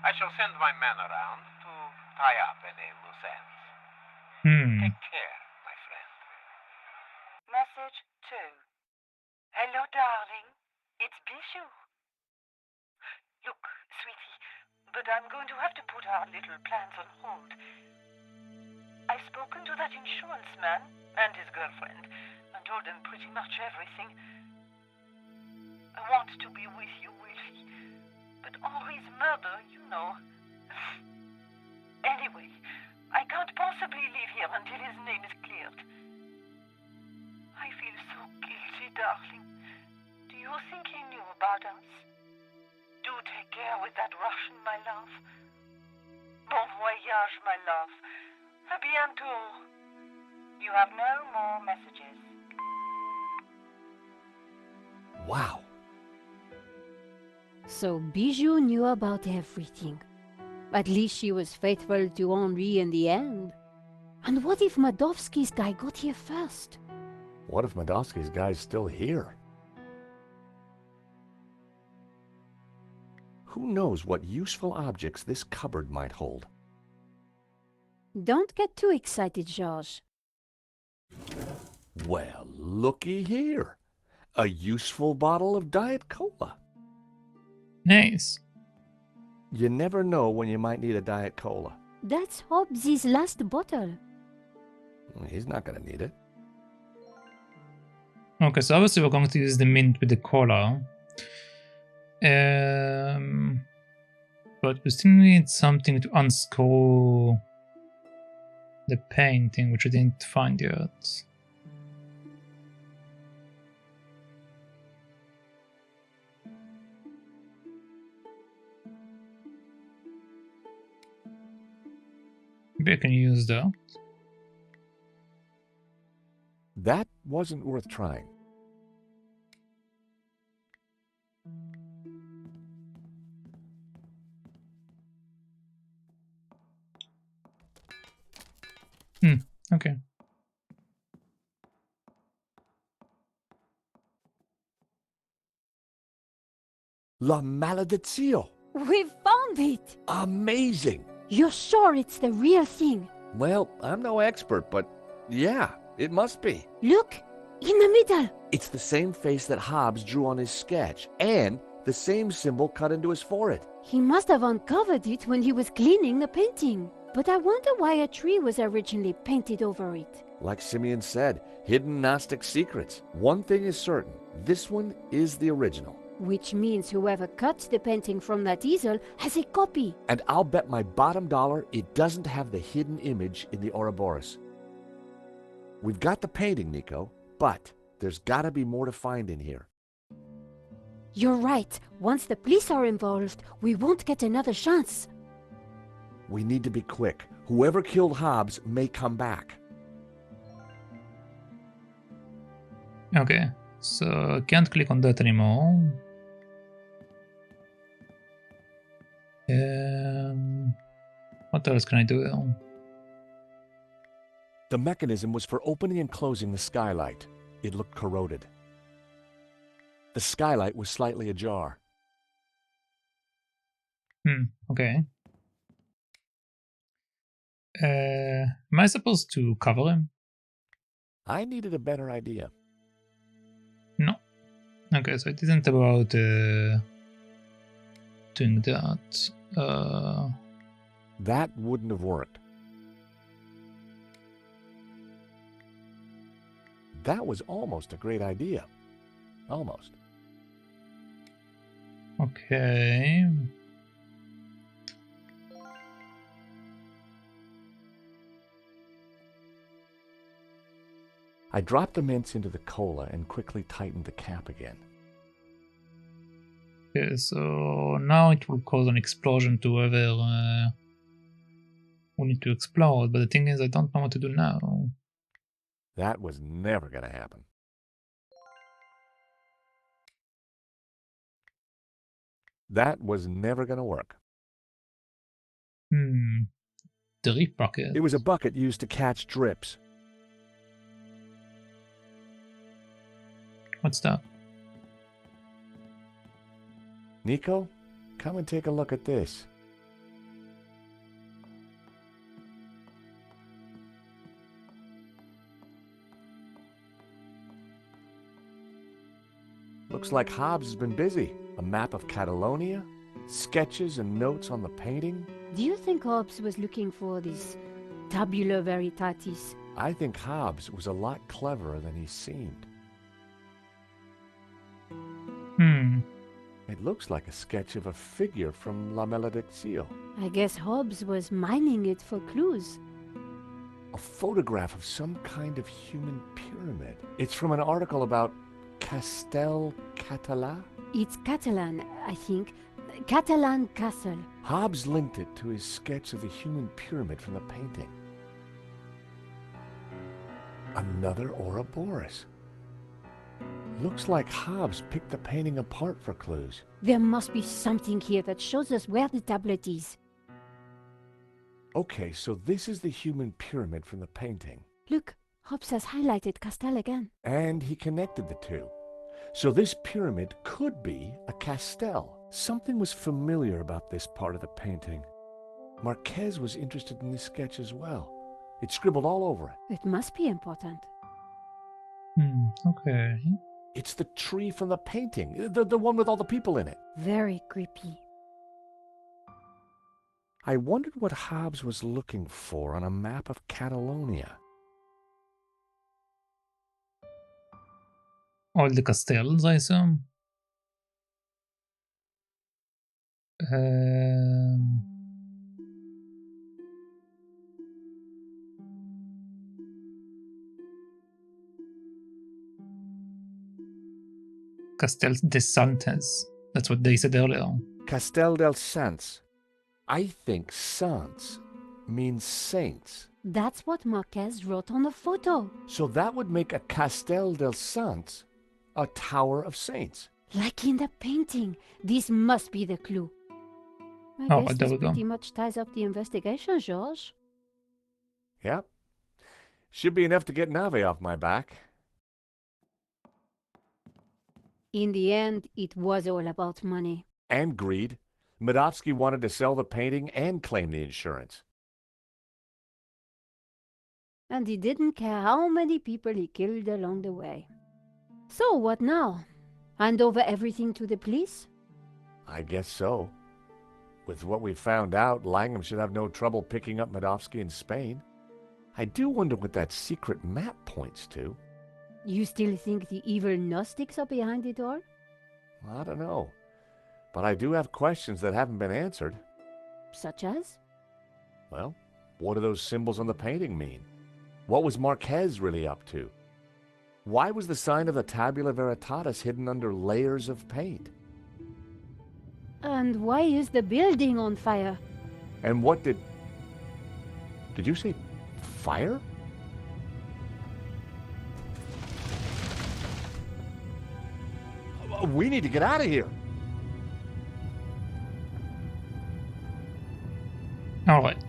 I shall send my men around to tie up any loose ends. Take care, my friend. Message 2. Hello, darling. It's Bijou. Look, sweetie, but I'm going to have to put our little plans on hold. I've spoken to that insurance man and his girlfriend and told them pretty much everything. I want to be with you, Wilfie, but Henri's murder, you know. Anyway, I can't possibly leave here until his name is cleared. I feel so guilty, darling. Do you think he knew about us? Do take care with that Russian, my love. Bon voyage, my love. A bientôt. You have no more messages. Wow. So Bijou knew about everything. At least she was faithful to Henri in the end. And what if Medovsky's guy got here first? What if Medovsky's guy's still here? Who knows what useful objects this cupboard might hold? Don't get too excited, George. Well, looky here. A useful bottle of Diet Cola. Nice. You never know when you might need a Diet Cola. That's Hobbs's last bottle. He's not going to need it. Okay, so obviously we're going to use the mint with the cola. But we still need something to unscore the painting, which I didn't find yet. Maybe I can use that. That wasn't worth trying. Okay. La Maledizio. We found it! Amazing. You're sure it's the real thing? Well, I'm no expert, but yeah, it must be. Look, in the middle. It's the same face that Hobbs drew on his sketch, and the same symbol cut into his forehead. He must have uncovered it when he was cleaning the painting. But I wonder why a tree was originally painted over it. Like Simeon said, hidden Gnostic secrets. One thing is certain, this one is the original. Which means whoever cut the painting from that easel has a copy. And I'll bet my bottom dollar it doesn't have the hidden image in the Ouroboros. We've got the painting, Nico, but there's gotta be more to find in here. You're right. Once the police are involved, we won't get another chance. We need to be quick. Whoever killed Hobbs may come back. Okay, so can't click on that anymore. What else can I do? The mechanism was for opening and closing the skylight. It looked corroded. The skylight was slightly ajar. Okay. Am I supposed to cover him? I needed a better idea. No. Okay, so it isn't about doing that. That wouldn't have worked. That was almost a great idea. Almost. Okay. I dropped the mints into the cola and quickly tightened the cap again. Okay, so now it will cause an explosion to whoever we need to explode, but the thing is I don't know what to do now. That was never going to happen. That was never going to work. Drip bucket. It was a bucket used to catch drips. What's that? Nico, come and take a look at this. Looks like Hobbs has been busy. A map of Catalonia, sketches and notes on the painting. Do you think Hobbs was looking for this tabula veritatis? I think Hobbs was a lot cleverer than he seemed. It looks like a sketch of a figure from La Malediccio. I guess Hobbs was mining it for clues. A photograph of some kind of human pyramid. It's from an article about Castel Català? It's Catalan, I think. Catalan Castle. Hobbs linked it to his sketch of the human pyramid from the painting. Another Ouroboros. Looks like Hobbs picked the painting apart for clues. There must be something here that shows us where the tablet is. Okay, so this is the human pyramid from the painting. Look, Hobbs has highlighted Castel again. And he connected the two. So this pyramid could be a castel. Something was familiar about this part of the painting. Marquez was interested in this sketch as well. It's scribbled all over it. It must be important. Okay. It's the tree from the painting, the one with all the people in it. Very creepy. I wondered what Hobbs was looking for on a map of Catalonia. All the castles, I assume. Castel de Santes. That's what they said earlier. Castel del Sants. I think Sants means saints. That's what Marquez wrote on the photo. So that would make a Castel del Sants a tower of saints. Like in the painting. This must be the clue. I guess this pretty much ties up the investigation, George. Yep. Should be enough to get Nave off my back. In the end, it was all about money. And greed. Medovsky wanted to sell the painting and claim the insurance. And he didn't care how many people he killed along the way. So what now? Hand over everything to the police? I guess so. With what we found out, Langham should have no trouble picking up Medovsky in Spain. I do wonder what that secret map points to. You still think the evil Gnostics are behind it all? I don't know. But I do have questions that haven't been answered. Such as? Well, what do those symbols on the painting mean? What was Marquez really up to? Why was the sign of the Tabula Veritatis hidden under layers of paint? And why is the building on fire? And what did you say fire? We need to get out of here. Alright.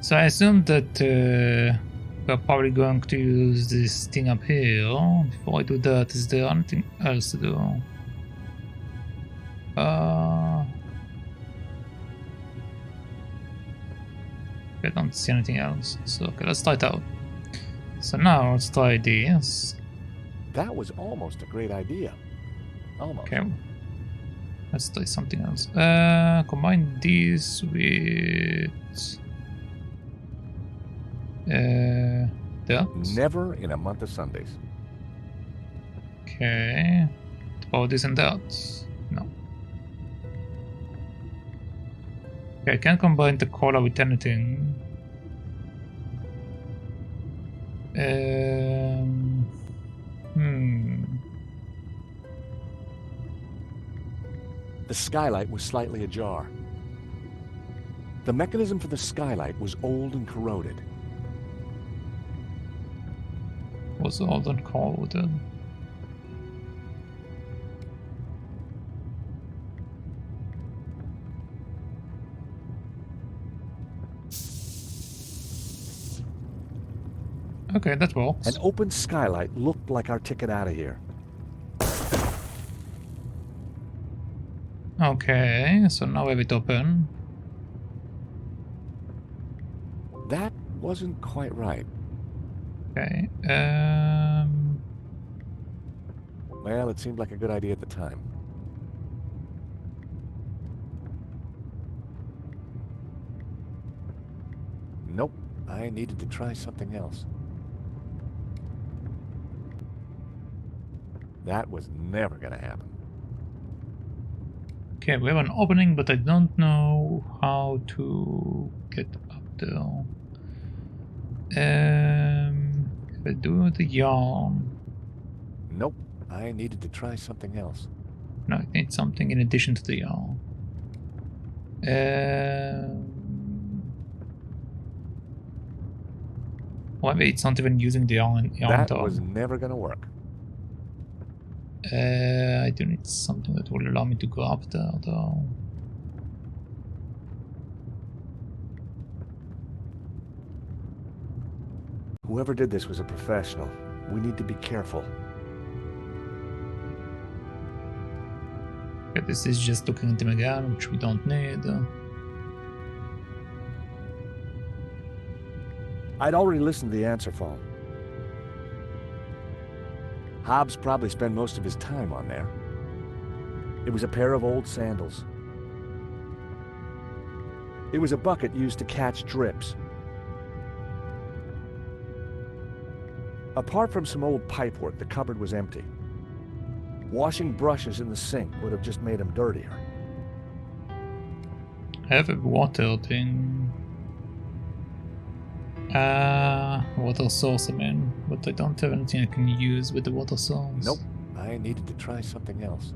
So I assume that we're probably going to use this thing up here. Before I do that, is there anything else to do? I don't see anything else. So okay, let's try it out. So now let's try this. That was almost a great idea. Almost. Okay. Let's try something else. Combine this with that. Never in a month of Sundays. Okay. About this and that. No. Okay, I can't combine the cola with anything. The skylight was slightly ajar. The mechanism for the skylight was old and corroded. Was old and corroded. Okay, that works. An open skylight looked like our ticket out of here. Okay, so now we have it open. That wasn't quite right. Okay, Well, it seemed like a good idea at the time. Nope, I needed to try something else. That was never gonna happen. Okay, we have an opening, but I don't know how to get up there. If I do the yarn. Nope, I needed to try something else. No, I need something in addition to the yarn. Well, maybe it's not even using the yarn That top. was never gonna work. I do need something that will allow me to go up there, though. Whoever did this was a professional. We need to be careful. Okay, this is just looking at them again, which we don't need. I'd already listened to the answer phone. Hobbs probably spent most of his time on there. It was a pair of old sandals. It was a bucket used to catch drips. Apart from some old pipework, the cupboard was empty. Washing brushes in the sink would have just made them dirtier. I have a water thing. Water source, I mean, but I don't have anything I can use with the water source. Nope, I needed to try something else.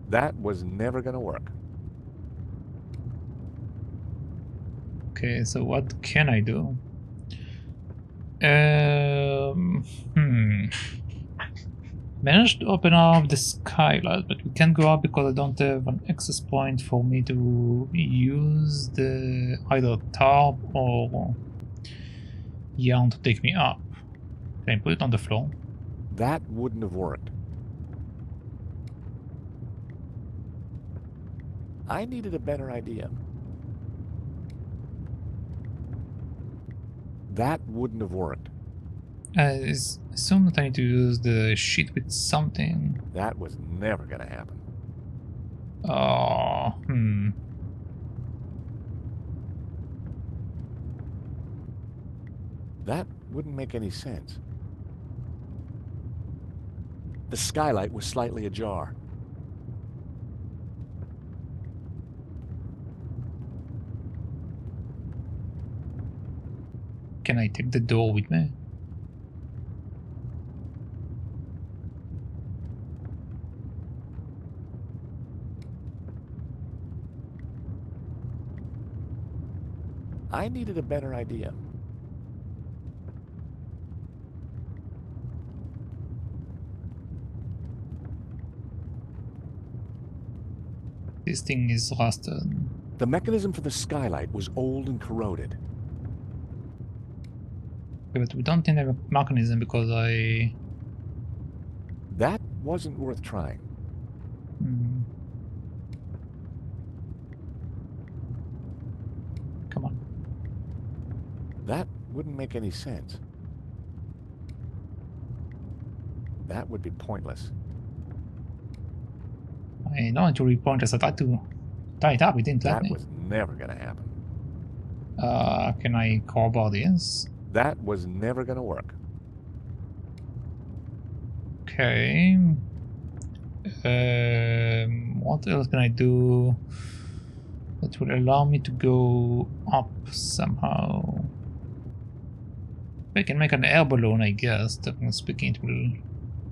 That was never gonna work. Okay, so what can I do? Managed to open up the skylight, but we can't go up because I don't have an access point for me to use the either tarp or yarn to take me up. Can I put it on the floor? That wouldn't have worked. I needed a better idea. That wouldn't have worked. Assume that I need to use the sheet with something. That was never gonna happen. Oh, That wouldn't make any sense. The skylight was slightly ajar. Can I take the door with me? I needed a better idea. This thing is rusted. The mechanism for the skylight was old and corroded. Okay, but we don't need a mechanism because That wasn't worth trying. Come on. That wouldn't make any sense. That would be pointless. I know it will be pointless. I tried to tie it up, it didn't let me. That was never gonna happen. Can I crowbar this? That was never gonna work. Okay. What else can I do that will allow me to go up somehow? I can make an air balloon, I guess. Technically speaking, it will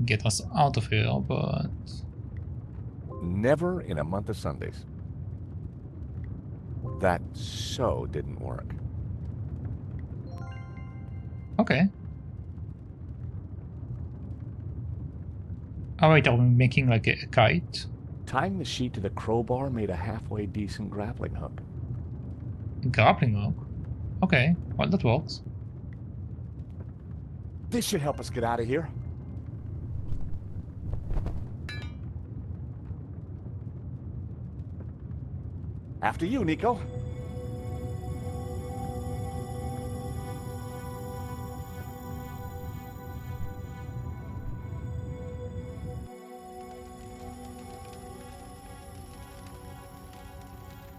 get us out of here, but... Never in a month of Sundays. That so didn't work. Okay. Alright, are we making like a kite? Tying the sheet to the crowbar made a halfway decent grappling hook. Grappling hook? Okay, well that works. This should help us get out of here. After you, Nico.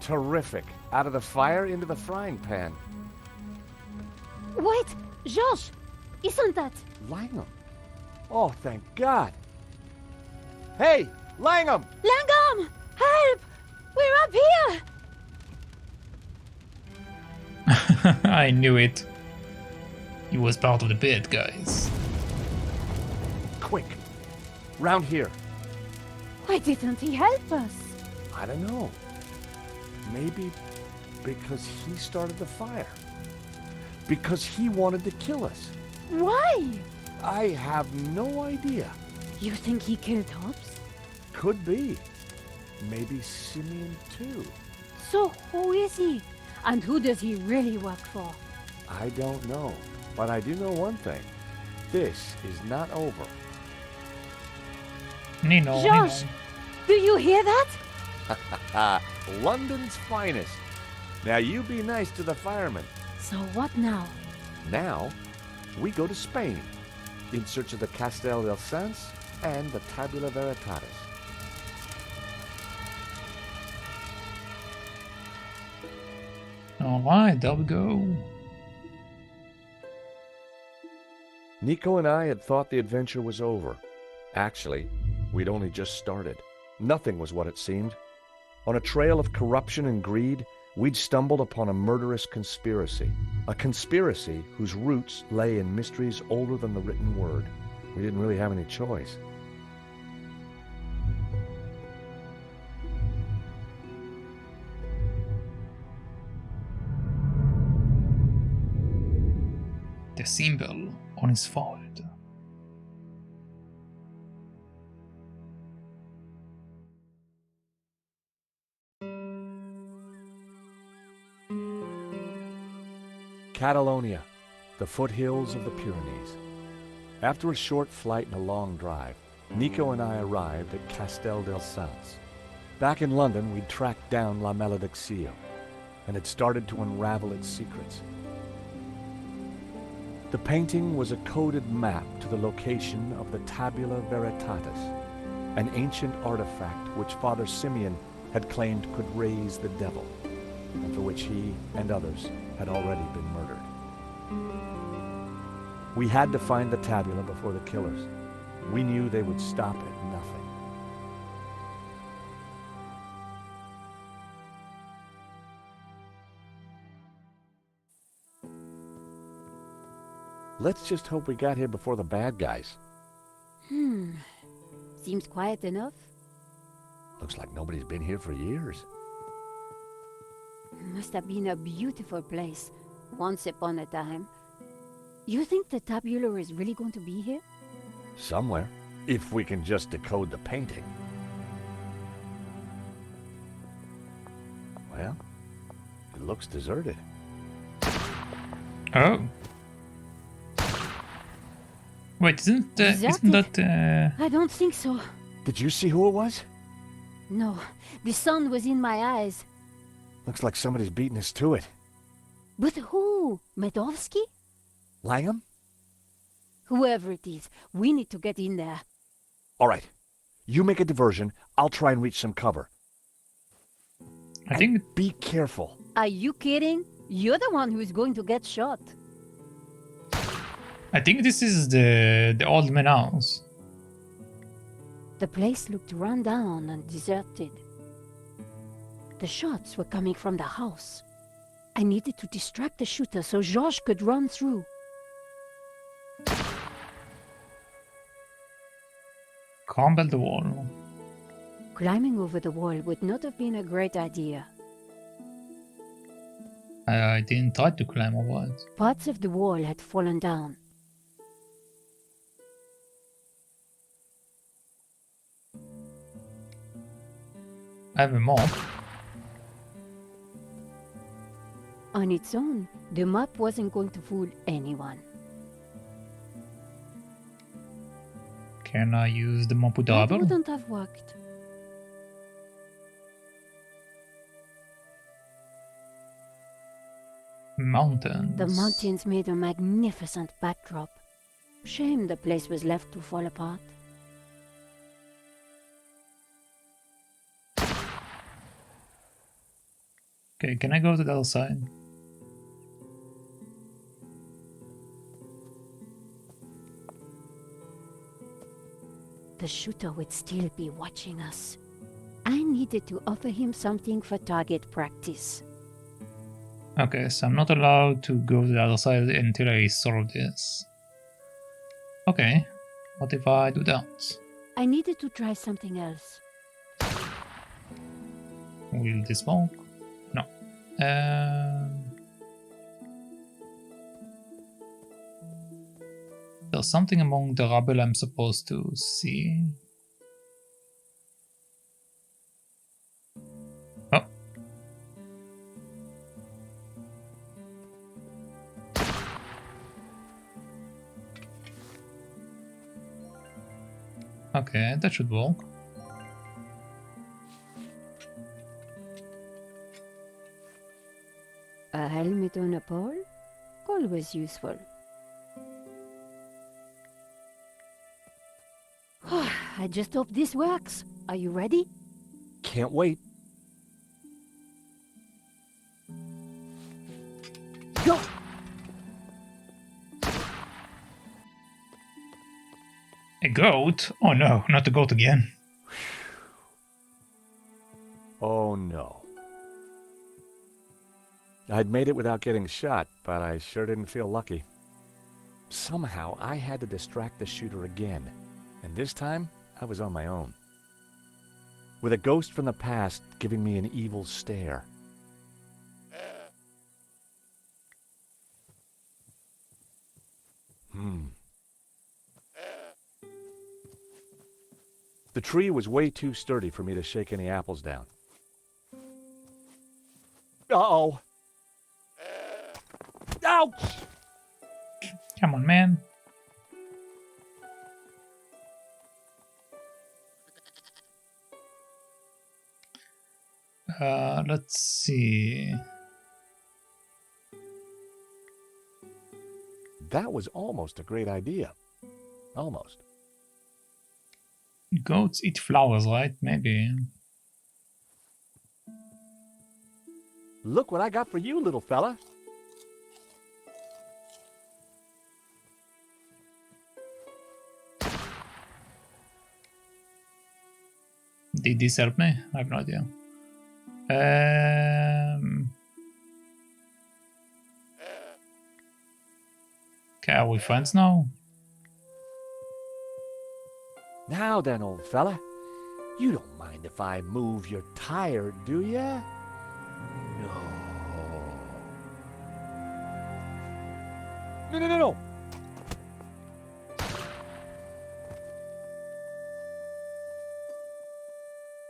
Terrific. Out of the fire into the frying pan. Wait, George! Isn't that... Langham? Oh, thank God. Hey, Langham! Langham! Help! We're up here! I knew it. He was part of the bad guys. Quick. Round here. Why didn't he help us? I don't know. Maybe because he started the fire. Because he wanted to kill us. Why? I have no idea. You think he killed Hobbs? Could be. Maybe Simeon too. So who is he? And who does he really work for? I don't know. But I do know one thing. This is not over. Nino, George, do you hear that? London's finest. Now you be nice to the firemen. So what now? Now, we go to Spain, in search of the Castel del Sans and the Tabula Veritatis. Alright, there we go. Nico and I had thought the adventure was over. Actually, we'd only just started. Nothing was what it seemed. On a trail of corruption and greed, we'd stumbled upon a murderous conspiracy. A conspiracy whose roots lay in mysteries older than the written word. We didn't really have any choice. The symbol on his forehead. Catalonia, the foothills of the Pyrenees. After a short flight and a long drive, Nico and I arrived at Castel del Sans. Back in London, we'd tracked down La Malediccio, and had started to unravel its secrets. The painting was a coded map to the location of the Tabula Veritatis, an ancient artifact which Father Simeon had claimed could raise the devil, and for which he and others had already been murdered. We had to find the tabula before the killers. We knew they would stop at nothing. Let's just hope we got here before the bad guys. Seems quiet enough. Looks like nobody's been here for years. Must have been a beautiful place, once upon a time. You think the tabula is really going to be here? Somewhere, if we can just decode the painting. Well, it looks deserted. Oh. Wait, isn't that... I don't think so. Did you see who it was? No, the sun was in my eyes. Looks like somebody's beating us to it. But who? Medovsky? Langham? Whoever it is, we need to get in there. All right. You make a diversion. I'll try and reach some cover. I think... Be careful. Are you kidding? You're the one who's going to get shot. I think this is the old man house. The place looked run down and deserted. The shots were coming from the house. I needed to distract the shooter so George could run through. Crumble the wall. Climbing over the wall would not have been a great idea. I didn't try to climb over it. Parts of the wall had fallen down. I have a map. On its own, the map wasn't going to fool anyone. Can I use the map with the That rubble? wouldn't have worked. Mountains. The mountains made a magnificent backdrop. Shame the place was left to fall apart. Okay, can I go to the other side? The shooter would still be watching us. I needed to offer him something for target practice. Okay, so I'm not allowed to go to the other side until I solve this. Okay, what if I do that? I needed to try something else. Will this work? No. There's something among the rubble I'm supposed to see. Oh. Okay, that should work. A helmet on a pole? Always useful. I just hope this works. Are you ready? Can't wait. Go! A goat? Oh no, not a goat again. Oh no. I'd made it without getting shot, but I sure didn't feel lucky. Somehow I had to distract the shooter again, and this time I was on my own. With a ghost from the past giving me an evil stare. The tree was way too sturdy for me to shake any apples down. Uh-oh. Ouch! Come on, man. Let's see. That was almost a great idea. Almost. Goats eat flowers, right? Maybe. Look what I got for you, little fella. Did this help me? I have no idea. Okay, are we friends now? Now then, old fella. You don't mind if I move your tire, do ya? No.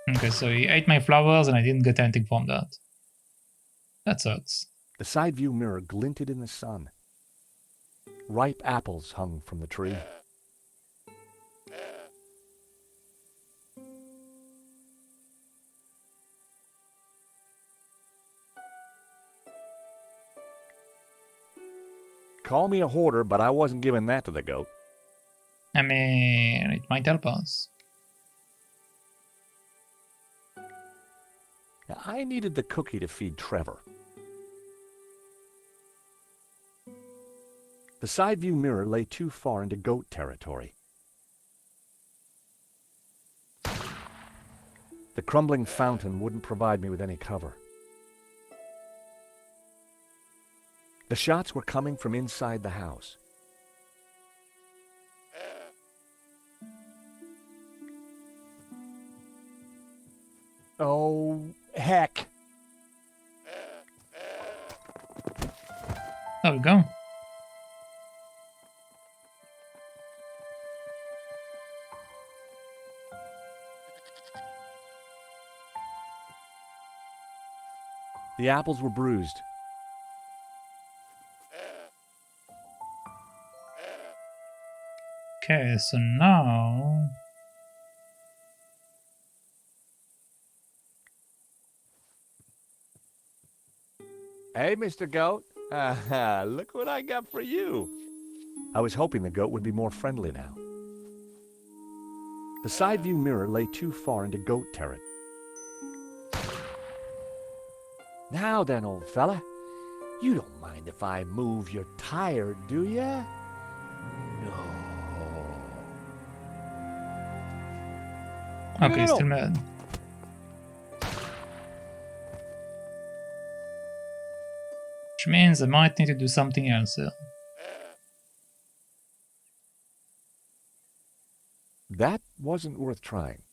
Okay, so he ate my flowers and I didn't get anything from that. That sucks. The side view mirror glinted in the sun. Ripe apples hung from the tree. Call me a hoarder, but I wasn't giving that to the goat. I mean, it might help us. Now, I needed the cookie to feed Trevor. The side view mirror lay too far into goat territory. The crumbling fountain wouldn't provide me with any cover. The shots were coming from inside the house. Oh, heck. There we go. The apples were bruised. Okay, so now... Hey, Mr. Goat. Look what I got for you. I was hoping the goat would be more friendly now. The side view mirror lay too far into goat territory. Now then, old fella. You don't mind if I move your tire, do ya? Okay, still mad. Which means I might need to do something else here. That wasn't worth trying.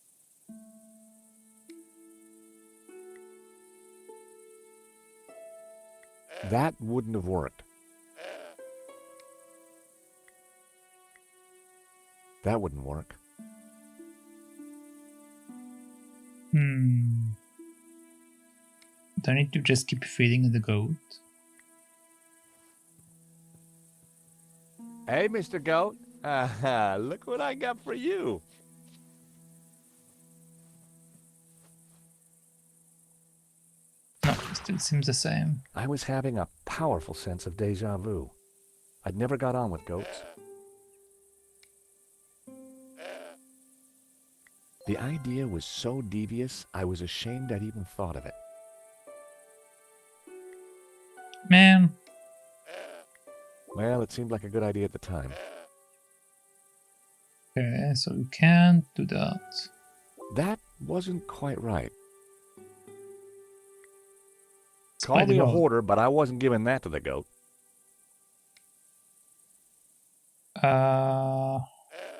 That wouldn't have worked. That wouldn't work. Do I need to just keep feeding the goat? Hey, Mr. Goat. Look what I got for you. No, it still seems the same. I was having a powerful sense of déjà vu. I'd never got on with goats. The idea was so devious, I was ashamed I'd even thought of it. Man. Well, it seemed like a good idea at the time. Okay, so you can't do that. That wasn't quite right. Call me a hoarder, but I wasn't giving that to the goat.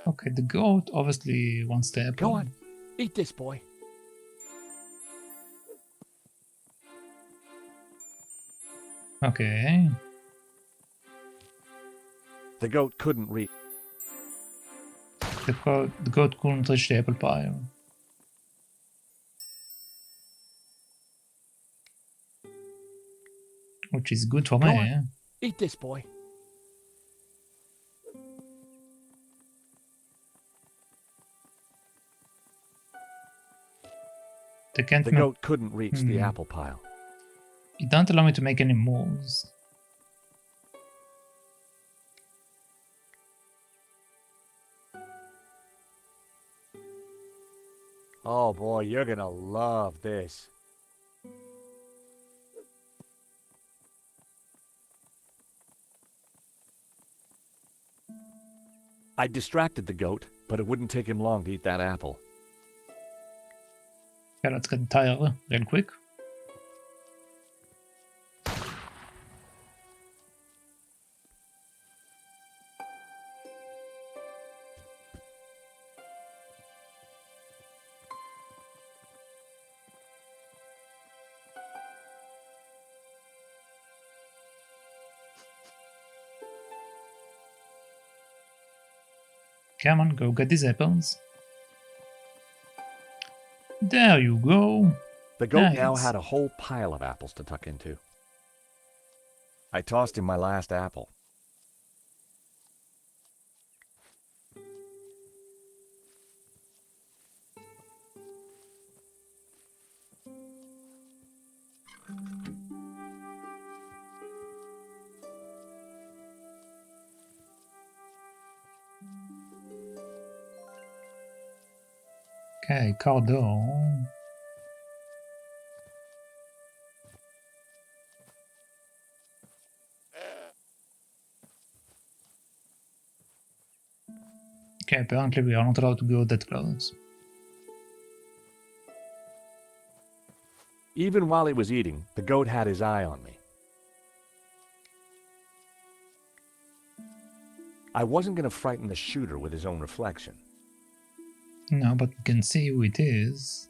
Okay, the goat obviously wants the apple. Go on, eat this, boy. Okay. The goat couldn't reach. The goat couldn't reach the apple pie. Which is good for me. Eh? Eat this, boy. The goat couldn't reach the apple pile. It don't allow me to make any moves. Oh boy, you're gonna love this. I distracted the goat, but it wouldn't take him long to eat that apple. Yeah, let's get the tire real quick. Come on, go get these apples. There you go. The goat now Nice. had a whole pile of apples to tuck into. I tossed him my last apple. Okay, cordon. Okay, apparently we are not allowed to go that close. Even while he was eating, the goat had his eye on me. I wasn't going to frighten the shooter with his own reflection. No, but we can see who it is.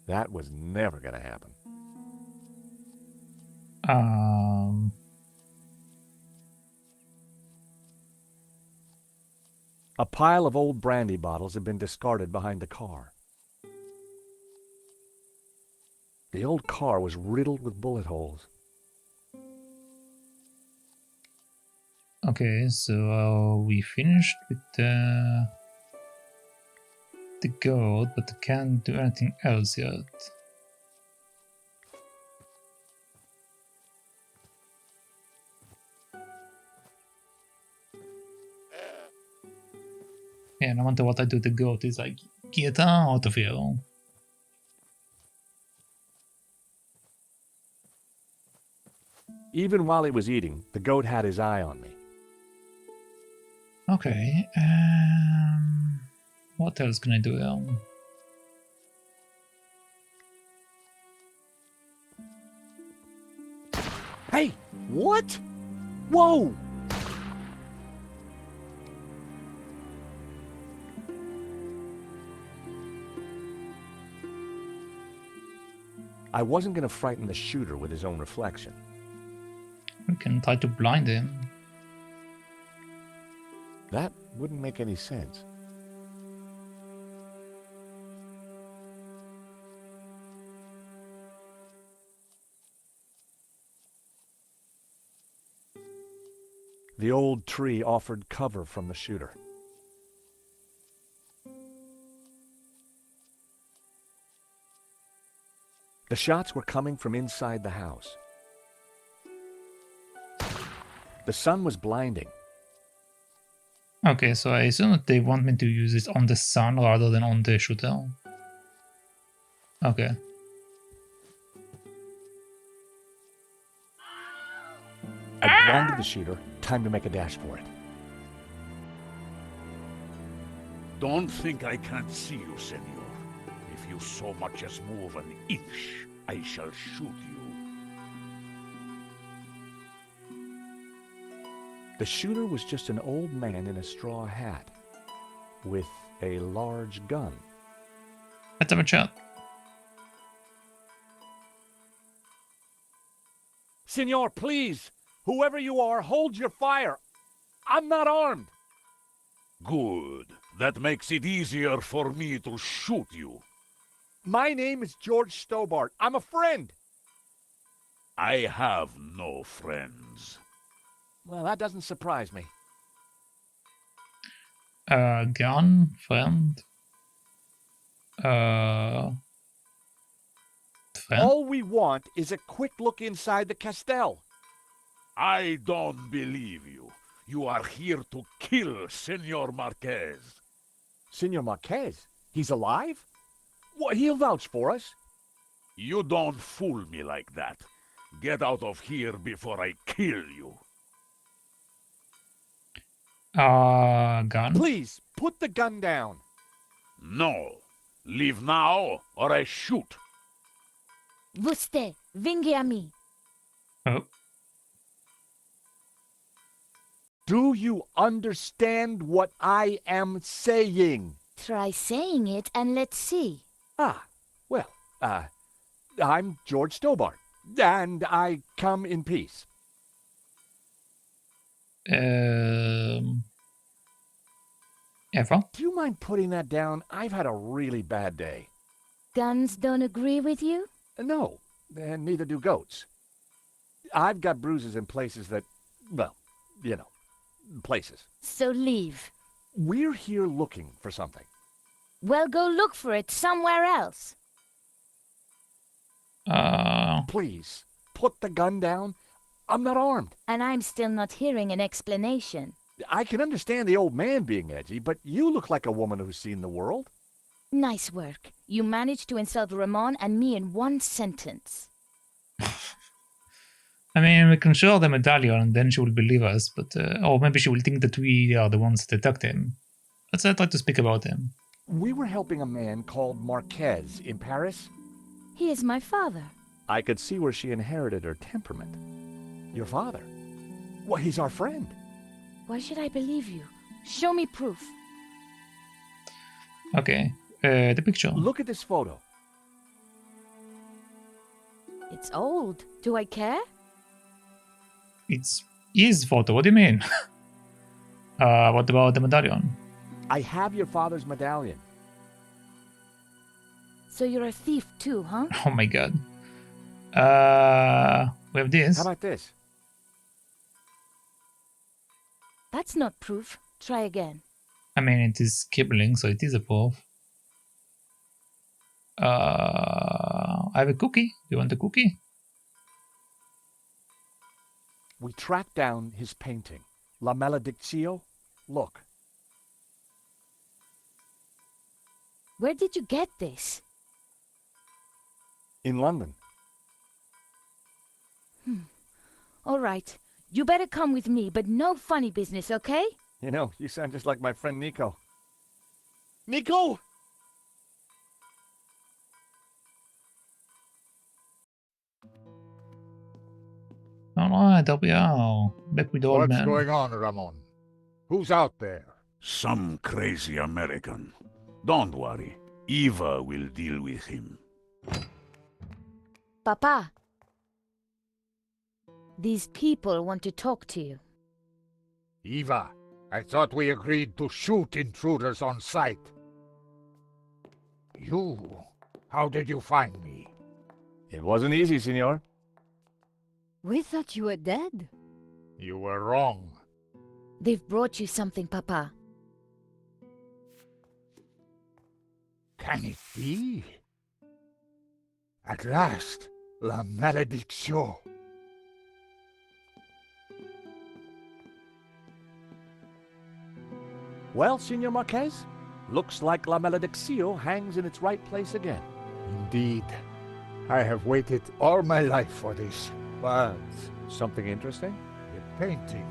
That was never going to happen. A pile of old brandy bottles had been discarded behind the car. The old car was riddled with bullet holes. Okay, so we finished with the goat, but I can't do anything else yet. Yeah, no matter what I do, the goat is like, get out of here. Even while he was eating, the goat had his eye on me. Okay, what else can I do here? Hey, what? Whoa! I wasn't going to frighten the shooter with his own reflection. We can try to blind him. That wouldn't make any sense. The old tree offered cover from the shooter. The shots were coming from inside the house. The sun was blinding. Okay, so I assume that they want me to use it on the sun rather than on the shooter. Okay. I blinded the shooter. Time to make a dash for it. Don't think I can't see you, senor. If you so much as move an inch, I shall shoot you. The shooter was just an old man in a straw hat with a large gun. Let's have a chat. Senor, please! Whoever you are, hold your fire! I'm not armed! Good. That makes it easier for me to shoot you. My name is George Stobbart. I'm a friend! I have no friends. Well, that doesn't surprise me. Gun, friend. Friend. All we want is a quick look inside the castell. I don't believe you. You are here to kill Senor Marquez. Senor Marquez? He's alive? What, he'll vouch for us. You don't fool me like that. Get out of here before I kill you. Gun? Please, put the gun down. No. Leave now, or I shoot. Vostè, vinghi a mi. Oh. Do you understand what I am saying? Try saying it and let's see. Well, I'm George Stobbart, and I come in peace. Eva? Do you mind putting that down? I've had a really bad day. Guns don't agree with you? No, and neither do goats. I've got bruises in places that, well, you know, places. So leave. We're here looking for something. Well, go look for it somewhere else. Please, put the gun down. I'm not armed. And I'm still not hearing an explanation. I can understand the old man being edgy, but you look like a woman who's seen the world. Nice work. You managed to insult Ramon and me in one sentence. I mean, we can show her the medallion and then she will believe us, but or maybe she will think that we are the ones that attacked him. Let's try to speak about him. We were helping a man called Marquez in Paris. He is my father. I could see where she inherited her temperament. Your father? Well, he's our friend. Why should I believe you? Show me proof. Okay, the picture. Look at this photo. It's old. Do I care? It's his photo. What do you mean? What about the medallion? I have your father's medallion. So you're a thief too, huh? Oh my god. We have this. How about this? That's not proof. Try again. I mean, it is Kibling, so it is a proof. I have a cookie. Do you want a cookie? We tracked down his painting, La Maledictio. Look. Where did you get this? In London. All right. You better come with me, but no funny business, okay? You know, you sound just like my friend Nico. Nico! Alright, there we are. Back with the old man. What's going on, Ramon? Who's out there? Some crazy American. Don't worry. Eva will deal with him. Papa. These people want to talk to you. Eva, I thought we agreed to shoot intruders on sight. How did you find me? It wasn't easy, senor. We thought you were dead. You were wrong. They've brought you something, Papa. Can it be? At last, La Maledictio. Well, Senor Marquez, looks like La Maledictio hangs in its right place again. Indeed. I have waited all my life for this. But something interesting? The painting.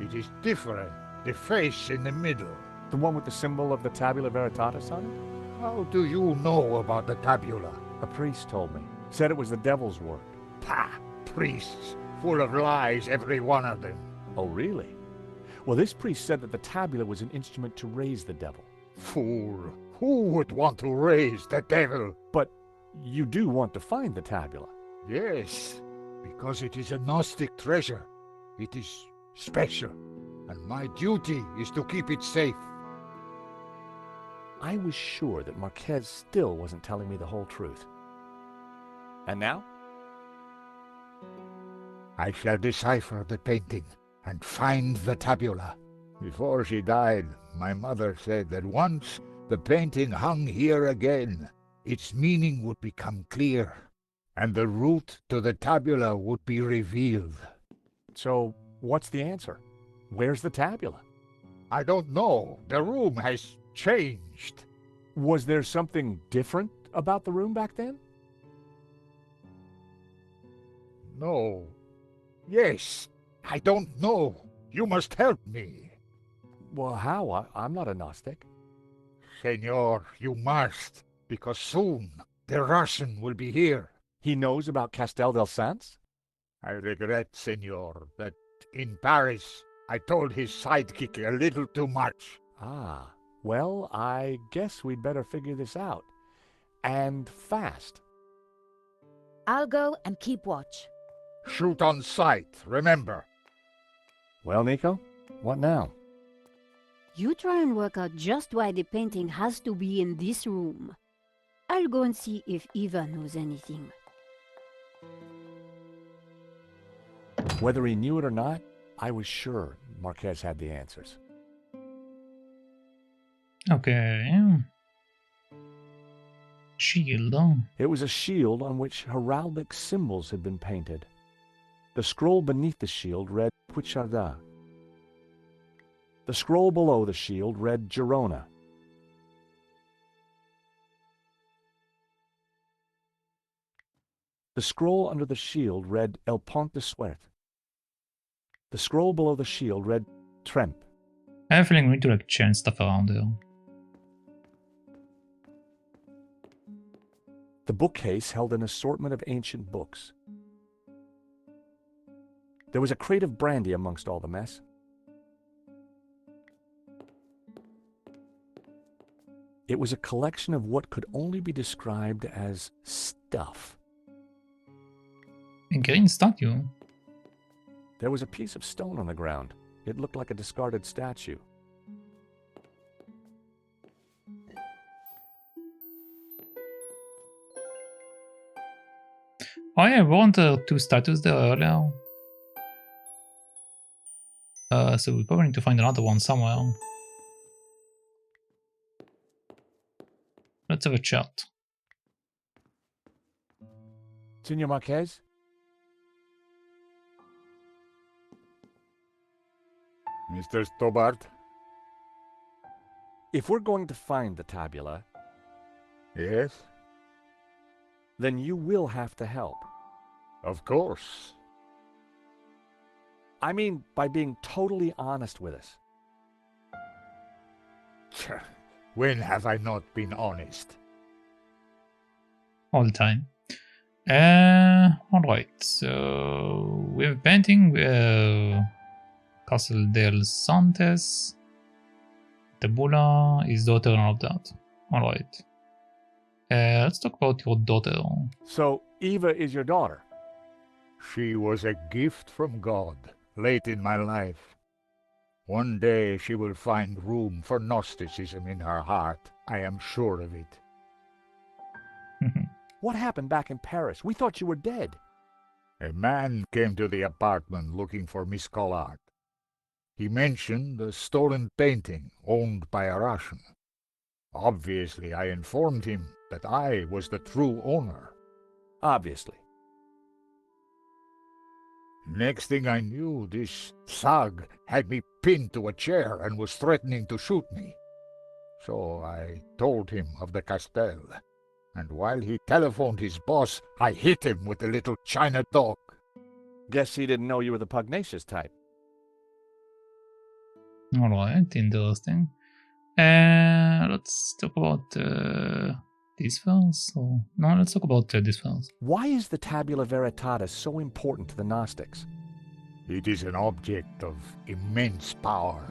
It is different. The face in the middle. The one with the symbol of the Tabula Veritatis on it? How do you know about the tabula? A priest told me. Said it was the devil's work. Pah! Priests. Full of lies, every one of them. Oh, really? Well, this priest said that the tabula was an instrument to raise the devil. Fool. Who would want to raise the devil? But you do want to find the tabula. Yes, because it is a Gnostic treasure. It is special, and my duty is to keep it safe. I was sure that Marquez still wasn't telling me the whole truth. And now? I shall decipher the painting and find the tabula. Before she died, my mother said that once the painting hung here again, its meaning would become clear, and the route to the tabula would be revealed. So, what's the answer? Where's the tabula? I don't know. The room has changed. Was there something different about the room back then? No. Yes. I don't know. You must help me. Well, how? I'm not a Gnostic. Senor, you must, because soon the Russian will be here. He knows about Castel del Sans? I regret, senor, that in Paris I told his sidekick a little too much. Ah, well, I guess we'd better figure this out. And fast. I'll go and keep watch. Shoot on sight, remember. Well, Nico, what now? You try and work out just why the painting has to be in this room. I'll go and see if Eva knows anything. Whether he knew it or not, I was sure Marquez had the answers. Okay. Shield. It was a shield on which heraldic symbols had been painted. The scroll beneath the shield read Puicharda. The scroll below the shield read Girona. The scroll under the shield read El Pont de Suert. The scroll below the shield read Tremp. I have a feeling we need to like change stuff around here. The bookcase held an assortment of ancient books. There was a crate of brandy amongst all the mess. It was a collection of what could only be described as stuff. A green statue. There was a piece of stone on the ground. It looked like a discarded statue. Oh yeah, weren't there two statues there earlier? So we probably need to find another one somewhere. Let's have a chat. Senor Marquez? Mr. Stobbart? If we're going to find the tabula... Yes? Then you will have to help. Of course. I mean, by being totally honest with us. When have I not been honest? All the time. Alright, so we have painting, we have Castle del Santes, Tabula, his daughter and all of that. Alright. Let's talk about your daughter. So, Eva is your daughter? She was a gift from God, late in my life. One day she will find room for Gnosticism in her heart. I am sure of it. What happened back in Paris? We thought you were dead. A man came to the apartment looking for Miss Collard. He mentioned a stolen painting owned by a Russian. Obviously, I informed him that I was the true owner. Obviously. Next thing I knew, this thug had me pinned to a chair and was threatening to shoot me. So I told him of the Castel, and while he telephoned his boss, I hit him with a little China dog. Guess he didn't know you were the pugnacious type. Alright, interesting. Let's talk about this first. Or, no, let's talk about this first. Why is the Tabula Veritatis so important to the Gnostics? It is an object of immense power.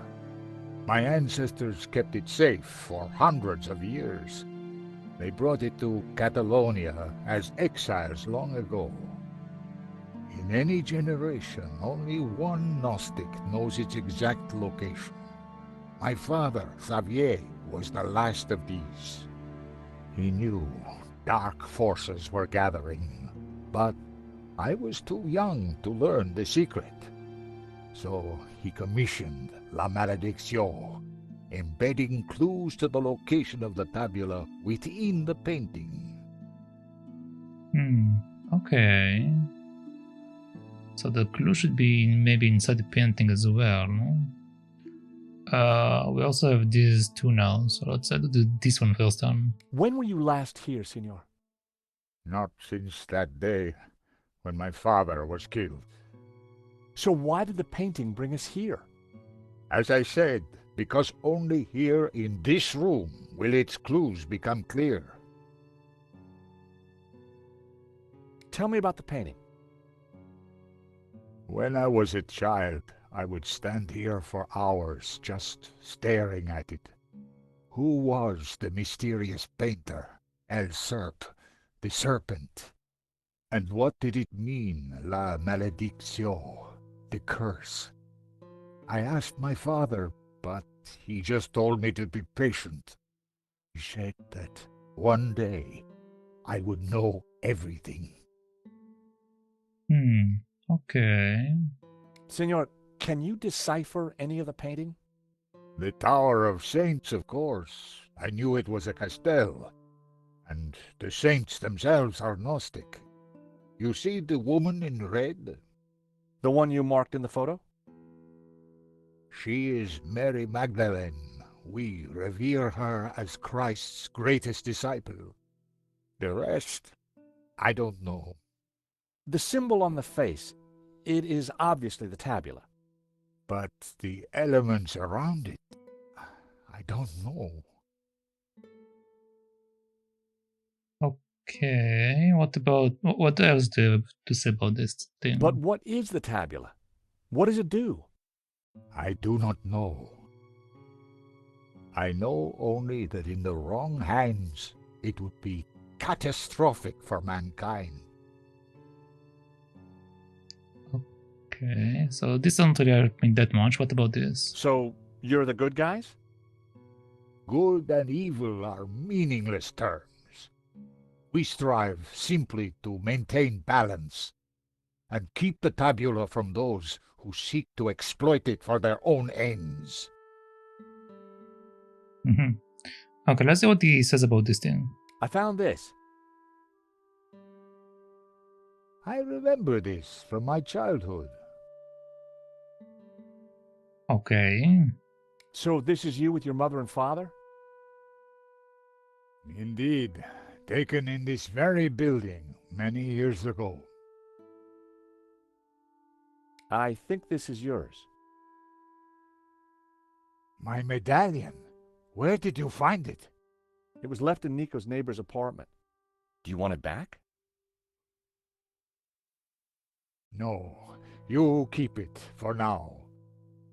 My ancestors kept it safe for hundreds of years. They brought it to Catalonia as exiles long ago. In any generation, only one Gnostic knows its exact location. My father, Xavier, was the last of these. He knew dark forces were gathering, but I was too young to learn the secret. So he commissioned La Malédiction, embedding clues to the location of the tabula within the painting. Okay. So the clue should be maybe inside the painting as well, no? We also have these two now, so let's do this one first. When were you last here, Senor? Not since that day when my father was killed. So why did the painting bring us here? As I said, because only here in this room will its clues become clear. Tell me about the painting. When I was a child, I would stand here for hours just staring at it. Who was the mysterious painter, El the Serpent? And what did it mean, La Maledicción, the curse? I asked my father, but he just told me to be patient. He said that one day I would know everything. Okay. Senor, can you decipher any of the painting? The Tower of Saints, of course. I knew it was a castell. And the saints themselves are Gnostic. You see the woman in red? The one you marked in the photo? She is Mary Magdalene. We revere her as Christ's greatest disciple. The rest, I don't know. The symbol on the face, it is obviously the tabula. But the elements around it, I don't know. Okay, what else do you have to say about this thing? But what is the tabula? What does it do? I do not know. I know only that in the wrong hands it would be catastrophic for mankind. Okay, so this doesn't really help me that much. What about this? So, you're the good guys? Good and evil are meaningless terms. We strive simply to maintain balance and keep the tabula from those who seek to exploit it for their own ends. Okay, let's see what he says about this thing. I found this. I remember this from my childhood. Okay. So this is you with your mother and father? Indeed, taken in this very building many years ago. I think this is yours. My medallion? Where did you find it? It was left in Nico's neighbor's apartment. Do you want it back? No, you keep it for now.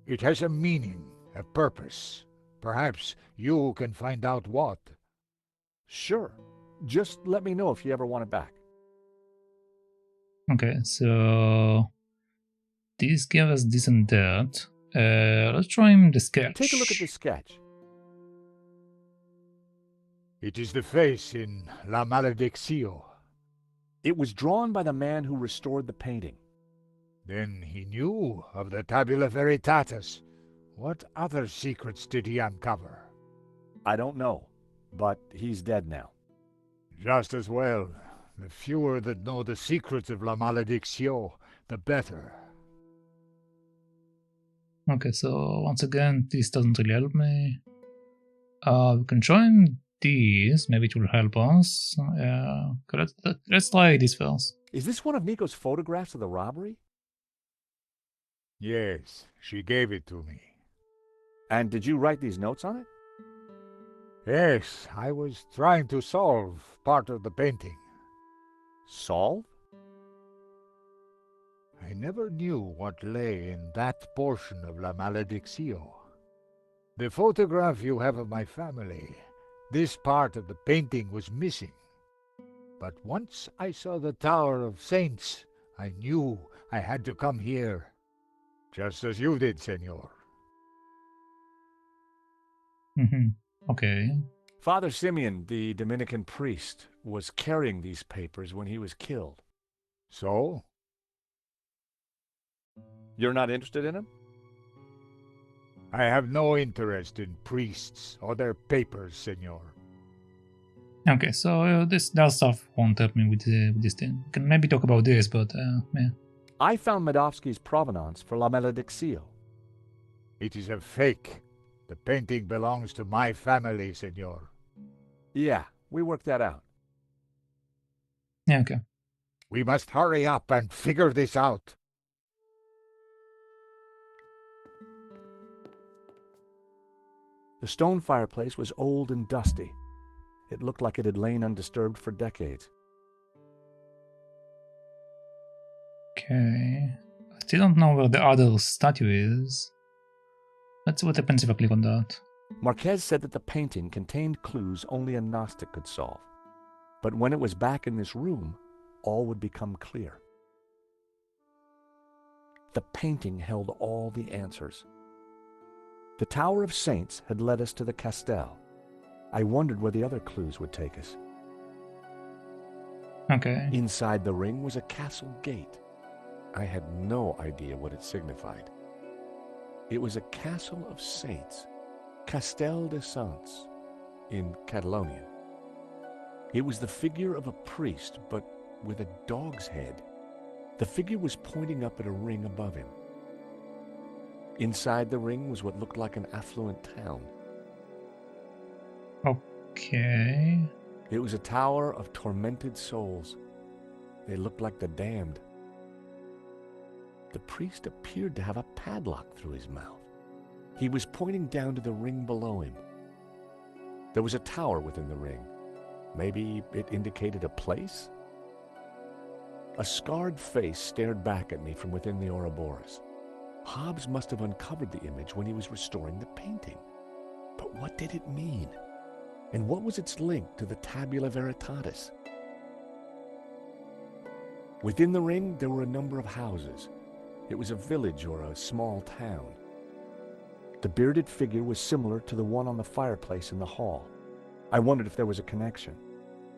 It has a meaning, a purpose. Perhaps you can find out what. Sure. Just let me know if you ever want it back. Okay, so this gives us this and that. Let's try him the sketch. Take a look at this sketch. It is the face in La Maledicción. It was drawn by the man who restored the painting. Then he knew of the Tabula Veritatis. What other secrets did he uncover? I don't know, but he's dead now. Just as well. The fewer that know the secrets of La Maledicción, the better. Okay, so once again, this doesn't really help me. We can show him these. Maybe it will help us. Let's try this first. Is this one of Nico's photographs of the robbery? Yes, she gave it to me. And did you write these notes on it? Yes, I was trying to solve part of the painting. Solve? I never knew what lay in that portion of La Maledicción. The photograph you have of my family, this part of the painting was missing. But once I saw the Tower of Saints, I knew I had to come here. Just as you did, senor. Okay. Father Simeon, the Dominican priest, was carrying these papers when he was killed. So? You're not interested in him? I have no interest in priests or their papers, senor. Okay, so that stuff won't help me with this thing. We can maybe talk about this, but yeah. I found Medovsky's provenance for La Maledicción. It is a fake. The painting belongs to my family, senor. Yeah, we worked that out. Yeah, okay. We must hurry up and figure this out. The stone fireplace was old and dusty. It looked like it had lain undisturbed for decades. Okay. I still don't know where the other statue is. Let's see what happens if I click on that. Marquez said that the painting contained clues only a Gnostic could solve. But when it was back in this room, all would become clear. The painting held all the answers. The Tower of Saints had led us to the Castel. I wondered where the other clues would take us. Okay. Inside the ring was a castle gate. I had no idea what it signified. It was a castle of saints, Castel de Saints, in Catalonian. It was the figure of a priest, but with a dog's head. The figure was pointing up at a ring above him. Inside the ring was what looked like an affluent town. Okay. It was a tower of tormented souls. They looked like the damned. The priest appeared to have a padlock through his mouth. He was pointing down to the ring below him. There was a tower within the ring. Maybe it indicated a place? A scarred face stared back at me from within the Ouroboros. Hobbes must have uncovered the image when he was restoring the painting. But what did it mean? And what was its link to the Tabula Veritatis? Within the ring, there were a number of houses. It was a village or a small town. The bearded figure was similar to the one on the fireplace in the hall. I wondered if there was a connection.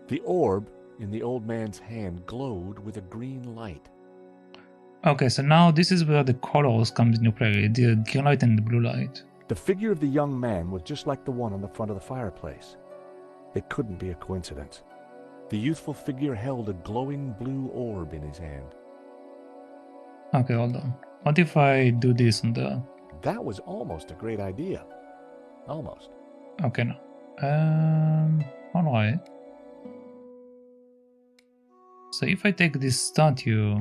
The orb in the old man's hand glowed with a green light. Okay, so now this is where the colors comes into play, the green light and the blue light. The figure of the young man was just like the one on the front of the fireplace. It couldn't be a coincidence. The youthful figure held a glowing blue orb in his hand. Okay, hold on. What if I do this and that? That was almost a great idea. Almost. Okay, no. Alright. So if I take this statue...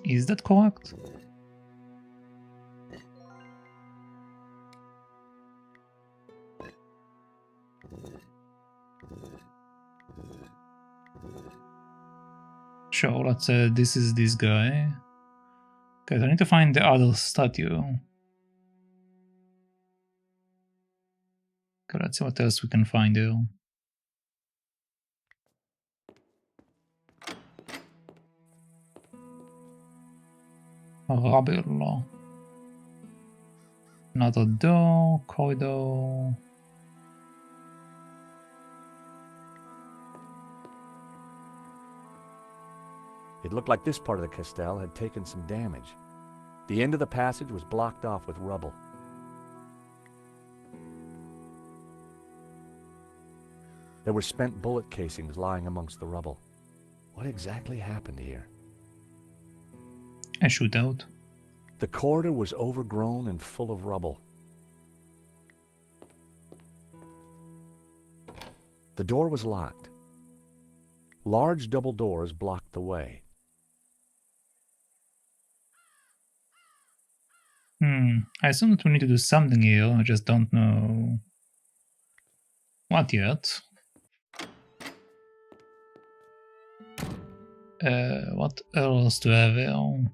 Is that correct? Sure, let's say this is this guy. Okay, I need to find the other statue. Okay, let's see what else we can find here. Rubble. Another door, corridor. It looked like this part of the Castel had taken some damage. The end of the passage was blocked off with rubble. There were spent bullet casings lying amongst the rubble. What exactly happened here? A shootout. The corridor was overgrown and full of rubble. The door was locked. Large double doors blocked the way. I assume that we need to do something here, I just don't know what yet. What else do I have here?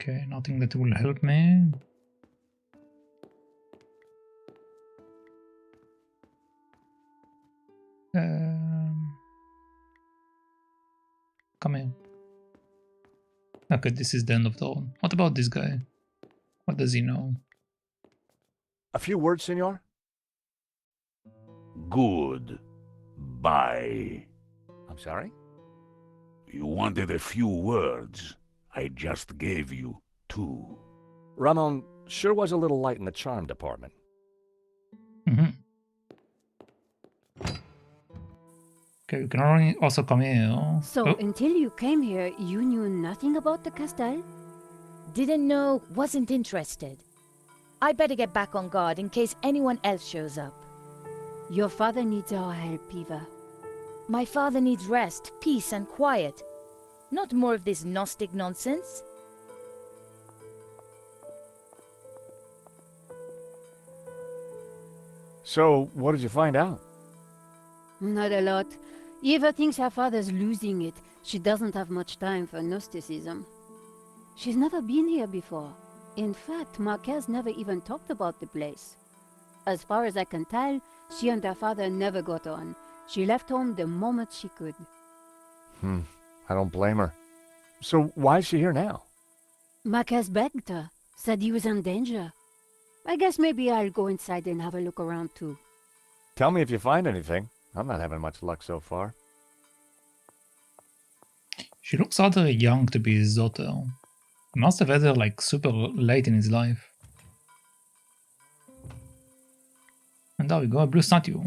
Okay, nothing that will help me. Come here. Okay, this is the end of the road. What about this guy? What does he know? A few words, senor? Good. Bye. I'm sorry? You wanted a few words. I just gave you 2. Ramon sure was a little light in the charm department. Okay, you can also come here. So, until you came here, you knew nothing about the castle? Didn't know, wasn't interested. I better get back on guard in case anyone else shows up. Your father needs our help, Eva. My father needs rest, peace, and quiet. Not more of this Gnostic nonsense. So, what did you find out? Not a lot. Eva thinks her father's losing it. She doesn't have much time for Gnosticism. She's never been here before. In fact, Marquez never even talked about the place. As far as I can tell, she and her father never got on. She left home the moment she could. I don't blame her. So why is she here now? Marquez begged her, said he was in danger. I guess maybe I'll go inside and have a look around too. Tell me if you find anything. I'm not having much luck so far. She looks rather young to be his daughter. He must have had her like super late in his life. And there we go, a blue statue.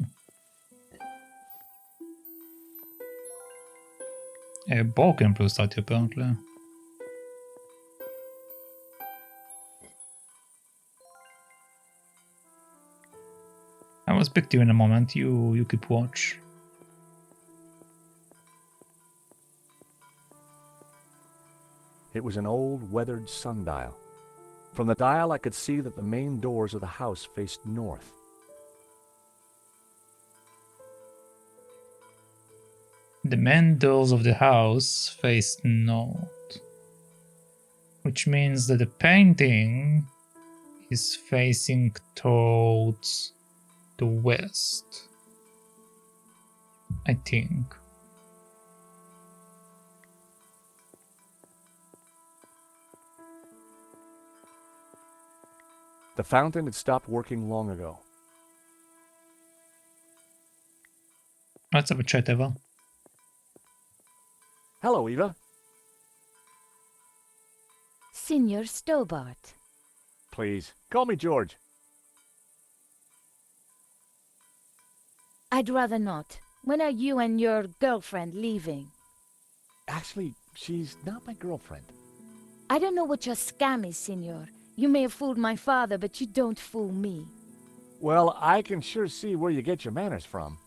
A broken blue statue, apparently. I will speak to you in a moment. You keep watch. It was an old, weathered sundial. From the dial, I could see that the main doors of the house faced north. The main doors of the house faced north, which means that the painting is facing towards the west, I think. The fountain had stopped working long ago. Let's have a chat, Eva. Hello, Eva. Signor Stobbart. Please, call me George. I'd rather not. When are you and your girlfriend leaving? Actually, she's not my girlfriend. I don't know what your scam is, Signor. You may have fooled my father, but you don't fool me. Well, I can sure see where you get your manners from.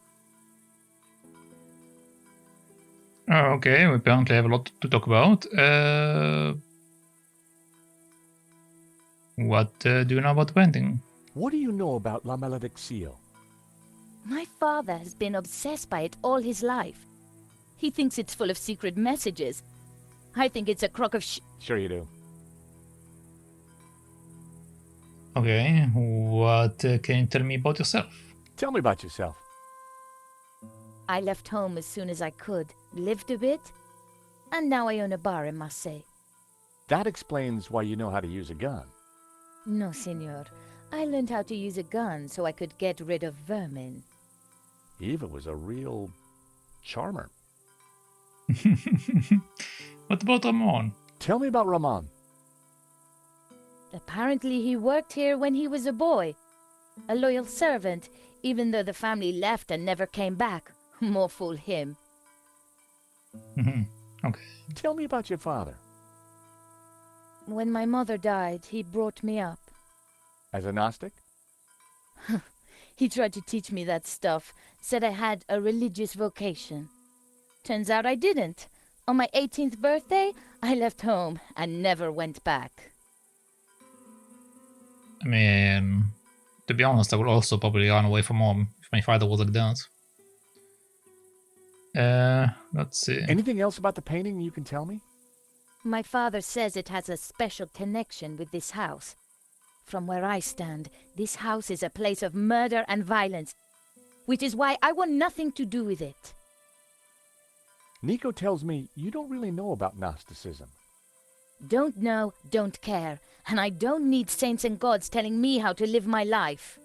Okay, we apparently have a lot to talk about. What do you know about the painting? What do you know about La Malediccio? My father has been obsessed by it all his life. He thinks it's full of secret messages. I think it's a crock of Sure you do. Okay, what can you tell me about yourself? Tell me about yourself. I left home as soon as I could, lived a bit, and now I own a bar in Marseille. That explains why you know how to use a gun. No, Signor. I learned how to use a gun so I could get rid of vermin. Eva was a real charmer. What about Ramon? Tell me about Ramon. Apparently he worked here when he was a boy. A loyal servant, even though the family left and never came back. More fool him. Okay. Tell me about your father. When my mother died, he brought me up. As a Gnostic? He tried to teach me that stuff, said I had a religious vocation. Turns out I didn't. On my 18th birthday, I left home and never went back. I mean, to be honest, I would also probably run away from home if my father was like that. Let's see. Anything else about the painting you can tell me? My father says it has a special connection with this house. From where I stand, this house is a place of murder and violence, which is why I want nothing to do with it. Nico tells me you don't really know about Gnosticism. Don't know, don't care. And I don't need saints and gods telling me how to live my life.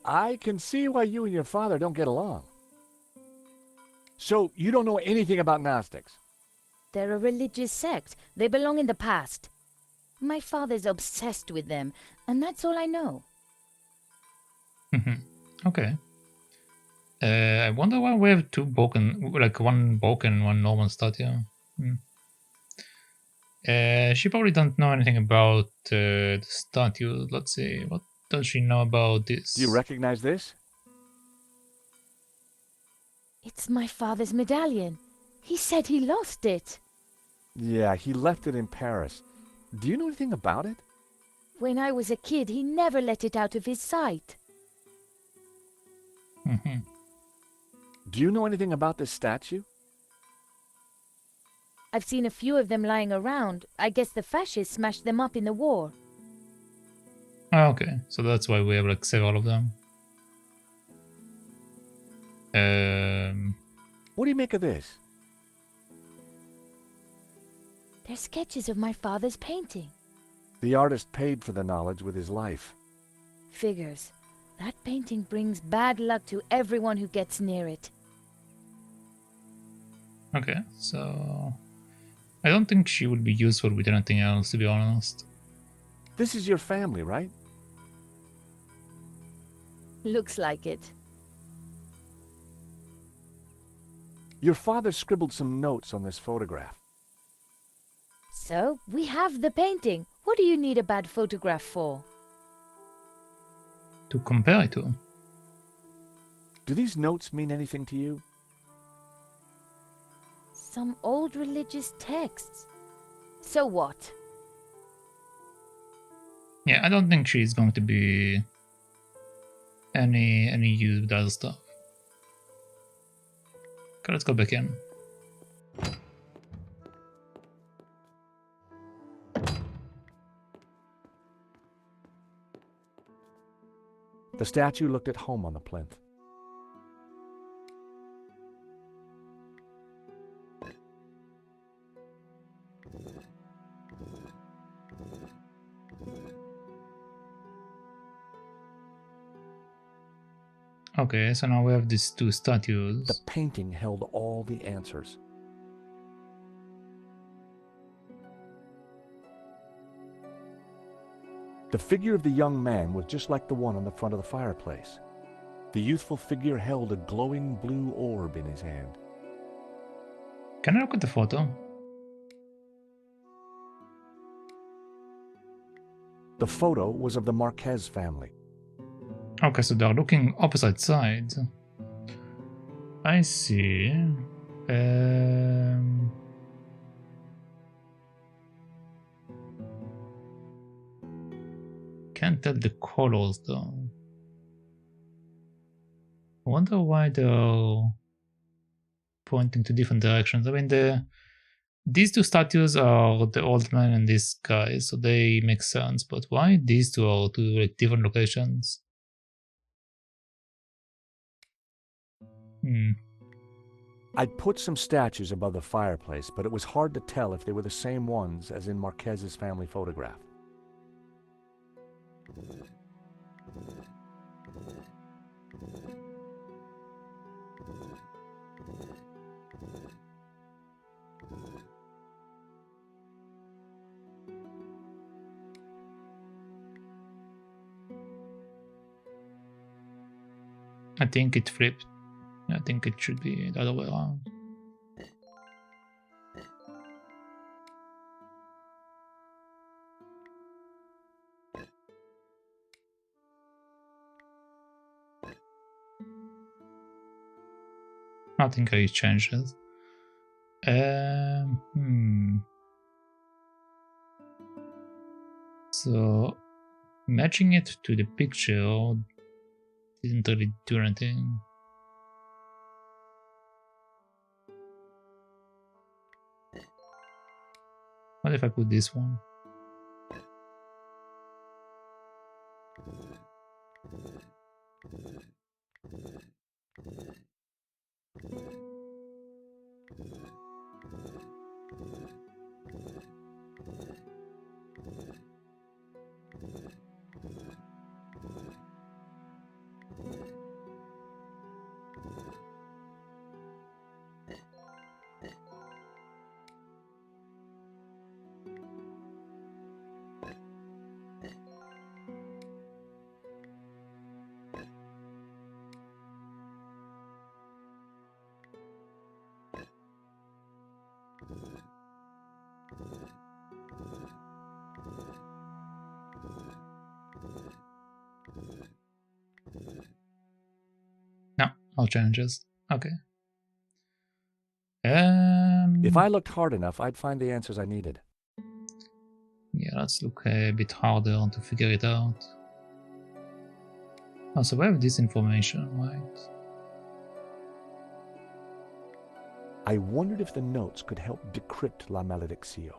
I can see why you and your father don't get along. So, you don't know anything about Gnostics? They're a religious sect. They belong in the past. My father's obsessed with them, and that's all I know. Okay. I wonder why we have two broken, like one broken, one normal statue. She probably don't know anything about the statue. Let's see, what does she know about this? Do you recognize this? It's my father's medallion. He said he lost it. Yeah, he left it in Paris. Do you know anything about it? When I was a kid, he never let it out of his sight. Do you know anything about this statue? I've seen a few of them lying around. I guess the fascists smashed them up in the war. Oh, okay, so that's why we have like several of them. What do you make of this? They're sketches of my father's painting. The artist paid for the knowledge with his life. Figures. That painting brings bad luck to everyone who gets near it. Okay, so I don't think she would be useful with anything else, to be honest. This is your family, right? Looks like it. Your father scribbled some notes on this photograph. So, we have the painting. What do you need a bad photograph for? To compare it to. Do these notes mean anything to you? Some old religious texts. So what? Yeah, I don't think she's going to be any use with other stuff. Okay, let's go back in. The statue looked at home on the plinth. Okay, so now we have these two statues. The painting held all the answers. The figure of the young man was just like the one on the front of the fireplace. The youthful figure held a glowing blue orb in his hand. Can I look at the photo? The photo was of the Marquez family. Okay, so they're looking opposite sides. I see. Can't tell the colors though. I wonder why they're pointing to different directions. I mean, these two statues are the old man and this guy, so they make sense. But why these two are to like different locations? I'd put some statues above the fireplace, but it was hard to tell if they were the same ones as in Marquez's family photograph. I think it flipped. I think it should be the other way around. Nothing really changes. So matching it to the picture didn't really do anything. What if I put this one? No, no changes. Okay. If I looked hard enough, I'd find the answers I needed. Yeah, let's look a bit harder to figure it out. Oh, so we have this information, right? I wondered if the notes could help decrypt La Maledictio.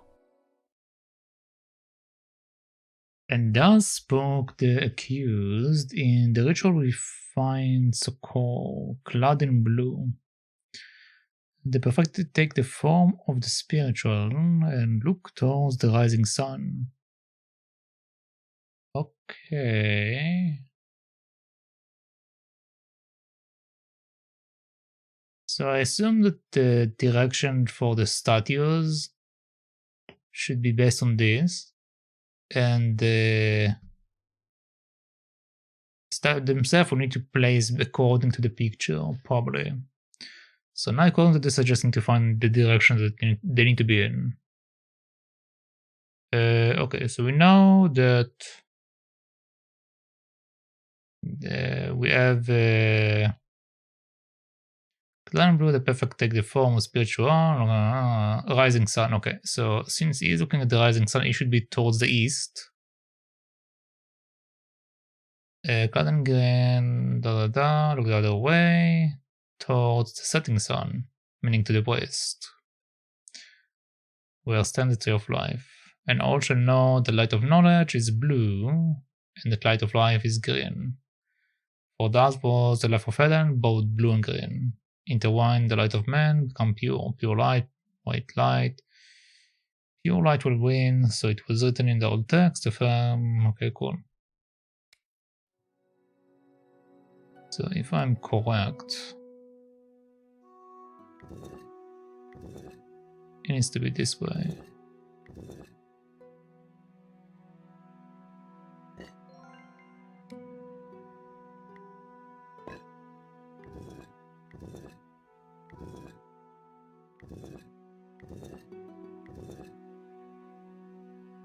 And thus spoke the accused. In the ritual we find so-called clad in blue. The perfected take the form of the spiritual and look towards the rising sun. Okay. So I assume that the direction for the statues should be based on this. And the themselves will need to place according to the picture, probably. So now according to this, suggesting to find the direction that they need to be in. Okay, so we know that we have Clan Blue, the perfect take the form of spiritual rising sun. Okay, so since he is looking at the rising sun, it should be towards the east. Clan Green, look the other way, towards the setting sun, meaning to the west, where stands the tree of life. And also know the light of knowledge is blue, and the light of life is green. For that was the life of Eden, both blue and green. Intertwine the light of man, become pure. Pure light, white light. Pure light will win, so it was written in the old text. Okay, cool. So if I'm correct, it needs to be this way.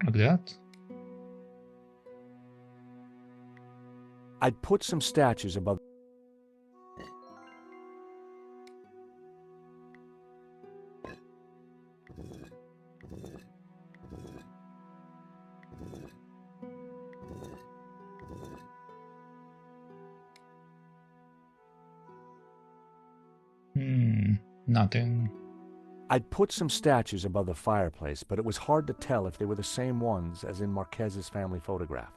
Like that. I'd put some statues above. Nothing. I'd put some statues above the fireplace, but it was hard to tell if they were the same ones as in Marquez's family photograph.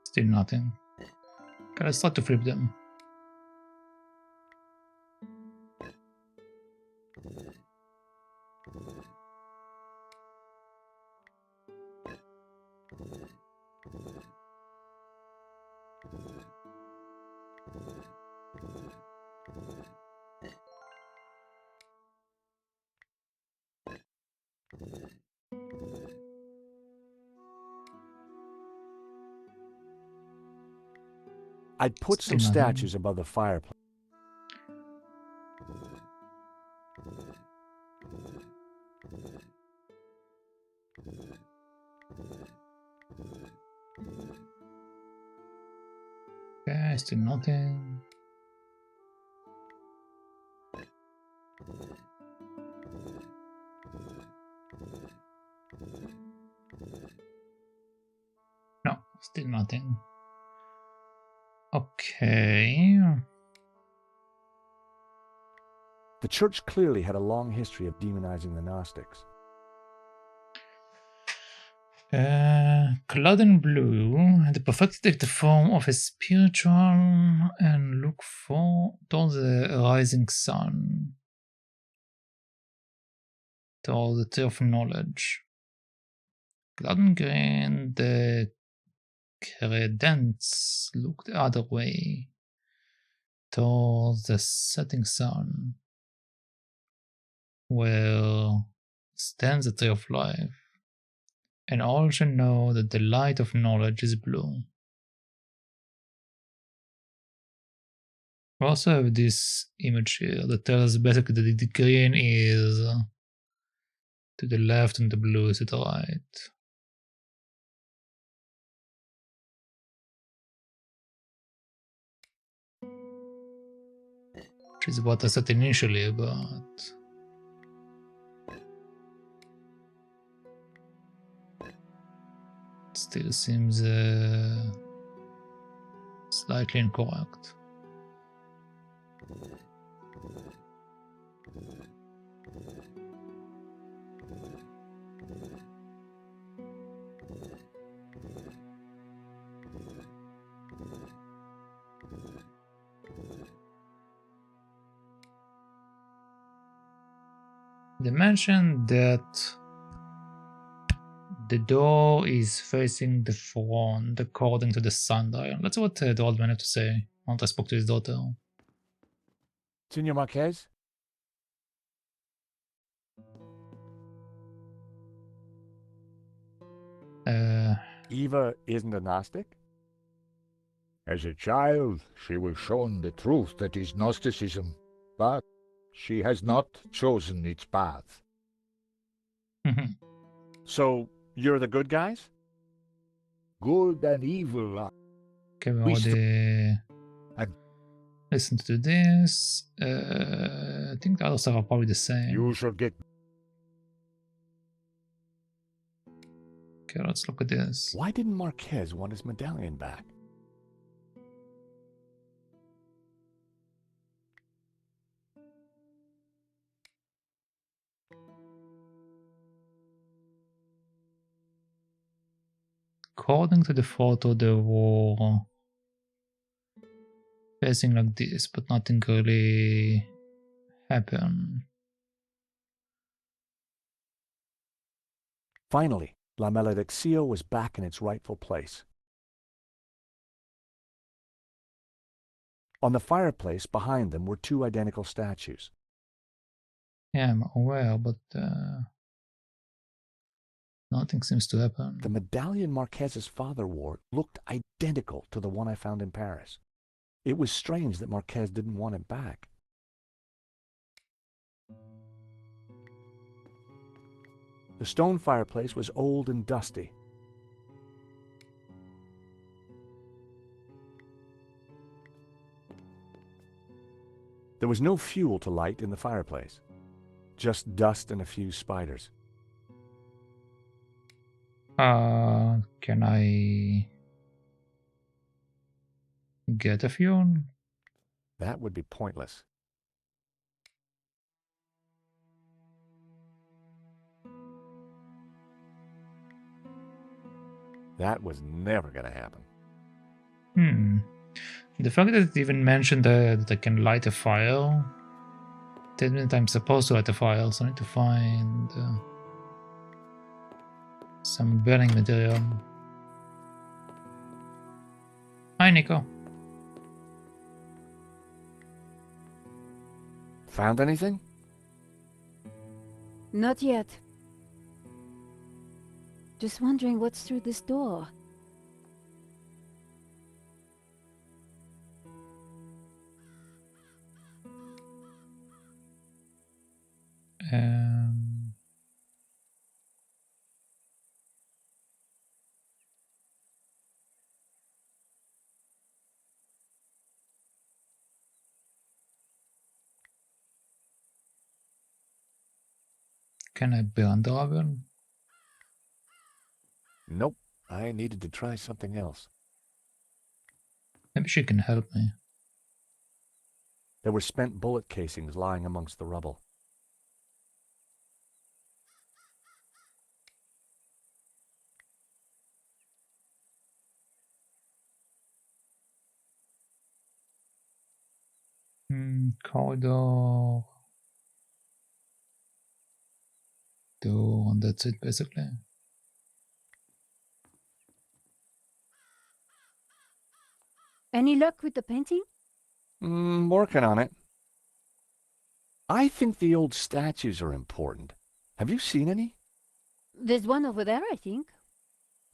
Still nothing. Okay, let's start to flip them. I'd put some statues above the fireplace. Okay, still nothing. No, still nothing. Okay. The church clearly had a long history of demonizing the Gnostics. Cloud and blue, the perfect take the form of a spiritual and look towards the rising sun, toward the tree of knowledge. Cloud and green, the credence look the other way, towards the setting sun, where stands the tree of life. And all should know that the light of knowledge is blue. We also have this image here that tells basically that the green is to the left and the blue is to the right. Which is what I said initially, but it still seems slightly incorrect. They mentioned that the door is facing the front according to the sundial. That's what the old man had to say. I spoke to his daughter. Senor Marquez? Eva isn't a Gnostic? As a child, she was shown the truth that is Gnosticism, but she has not chosen its path. So, you're the good guys? Good and evil are... Okay, we already listen to this. I think the other stuff are probably the same. You should get... Okay, let's look at this. Why didn't Marquez want his medallion back? According to the photo, they were facing like this, but nothing really happened. Finally, La Malediccio was back in its rightful place. On the fireplace behind them were two identical statues. Yeah, I'm aware, but nothing seems to happen. The medallion Marquez's father wore looked identical to the one I found in Paris. It was strange that Marquez didn't want it back. The stone fireplace was old and dusty. There was no fuel to light in the fireplace, just dust and a few spiders. Can I get a fuel? That would be pointless. That was never going to happen. The fact that it even mentioned that I can light a fire, that means I'm supposed to light a fire, so I need to find some burning material. Hi, Nico. Found anything? Not yet. Just wondering what's through this door. Can I burn the rubble? Nope. I needed to try something else. Maybe she can help me. There were spent bullet casings lying amongst the rubble. corridor. Door, and that's it basically. Any luck with the painting? Working on it. I think the old statues are important. Have you seen any? There's one over there, I think.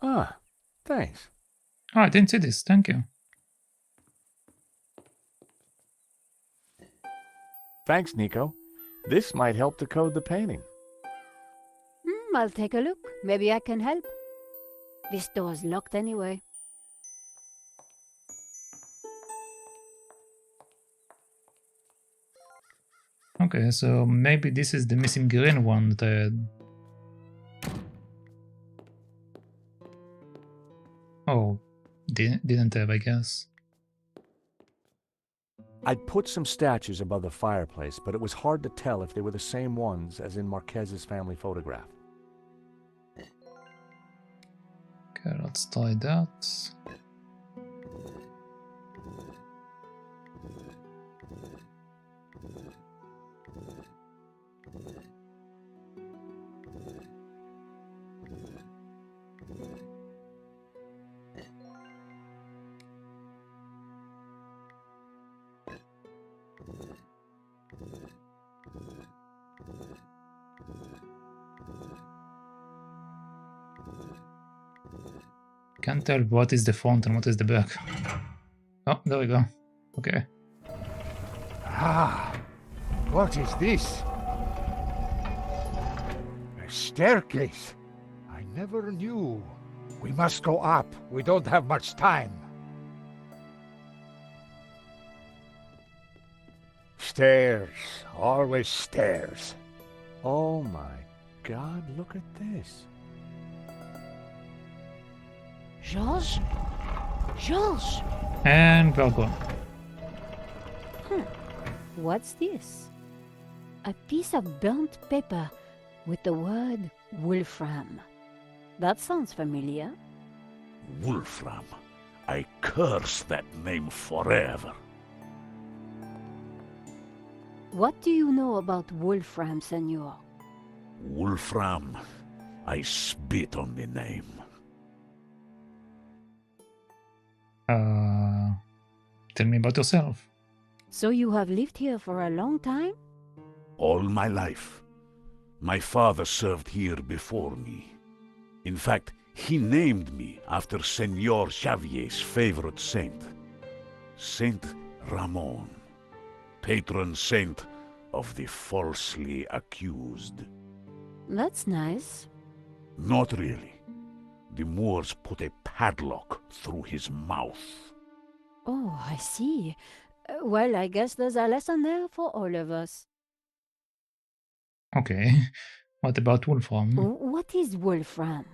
Ah, thanks. Oh, I didn't see this. Thank you. Thanks, Nico. This might help to code the painting. I'll take a look. Maybe I can help. This door's locked anyway. Okay, so maybe this is the missing green one that I had. Oh, didn't have, I guess. I'd put some statues above the fireplace, but it was hard to tell if they were the same ones as in Marquez's family photograph. Okay, let's try that. Can't tell what is the front and what is the back. Oh, there we go. Okay. Ah, what is this? A staircase. I never knew. We must go up. We don't have much time. Stairs. Always stairs. Oh my God, look at this. George? George! And we're gone. What's this? A piece of burnt paper with the word Wolfram. That sounds familiar. Wolfram. I curse that name forever. What do you know about Wolfram, senor? Wolfram. I spit on the name. Tell me about yourself. So you have lived here for a long time? All my life. My father served here before me. In fact, he named me after Senor Xavier's favorite saint, Saint Ramon, patron saint of the falsely accused. That's nice. Not really. The Moors put a padlock through his mouth. Oh, I see. Well, I guess there's a lesson there for all of us. Okay. What about Wolfram? What is Wolfram?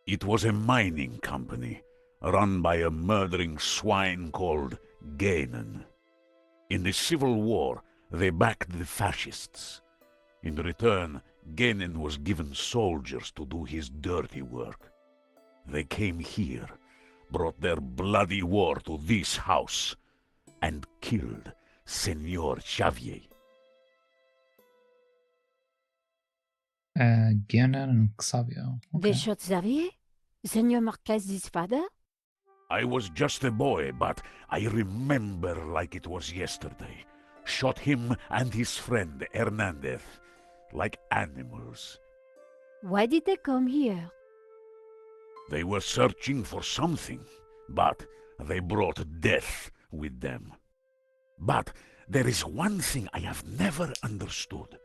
It was a mining company run by a murdering swine called Gainen. In the Civil War, they backed the fascists. In return, Gainen was given soldiers to do his dirty work. They came here, brought their bloody war to this house, and killed Senor Xavier. Gainen and Xavier. They shot Xavier? Senor Marquez's father? I was just a boy, but I remember like it was yesterday. Shot him and his friend Hernandez, like animals. Why did they come here? They were searching for something, but they brought death with them. But there is one thing I have never understood.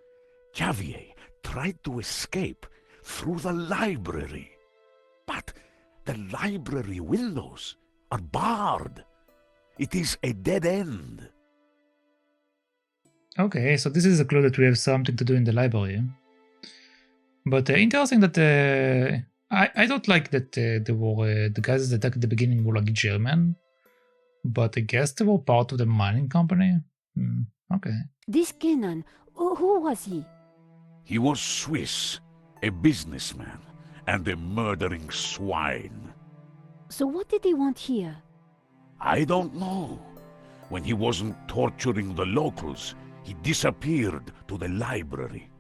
Xavier tried to escape through the library, but the library windows are barred. It is a dead end. Okay, so this is a clue that we have something to do in the library. But interesting that I don't like that there were the guys that attacked at the beginning were like German, but I guess they were part of the mining company. Okay. This Kenan, who was he? He was Swiss, a businessman, and a murdering swine. So what did he want here? I don't know. When he wasn't torturing the locals, he disappeared to the library.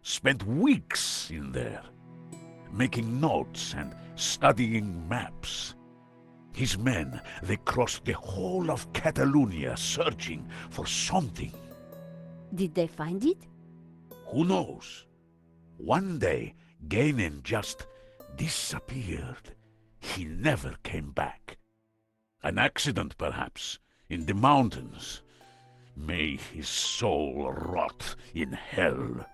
Spent weeks in there, making notes and studying maps. His men, they crossed the whole of Catalonia searching for something. Did they find it? Who knows? One day, Gainen just disappeared. He never came back. An accident, perhaps, in the mountains. May his soul rot in hell.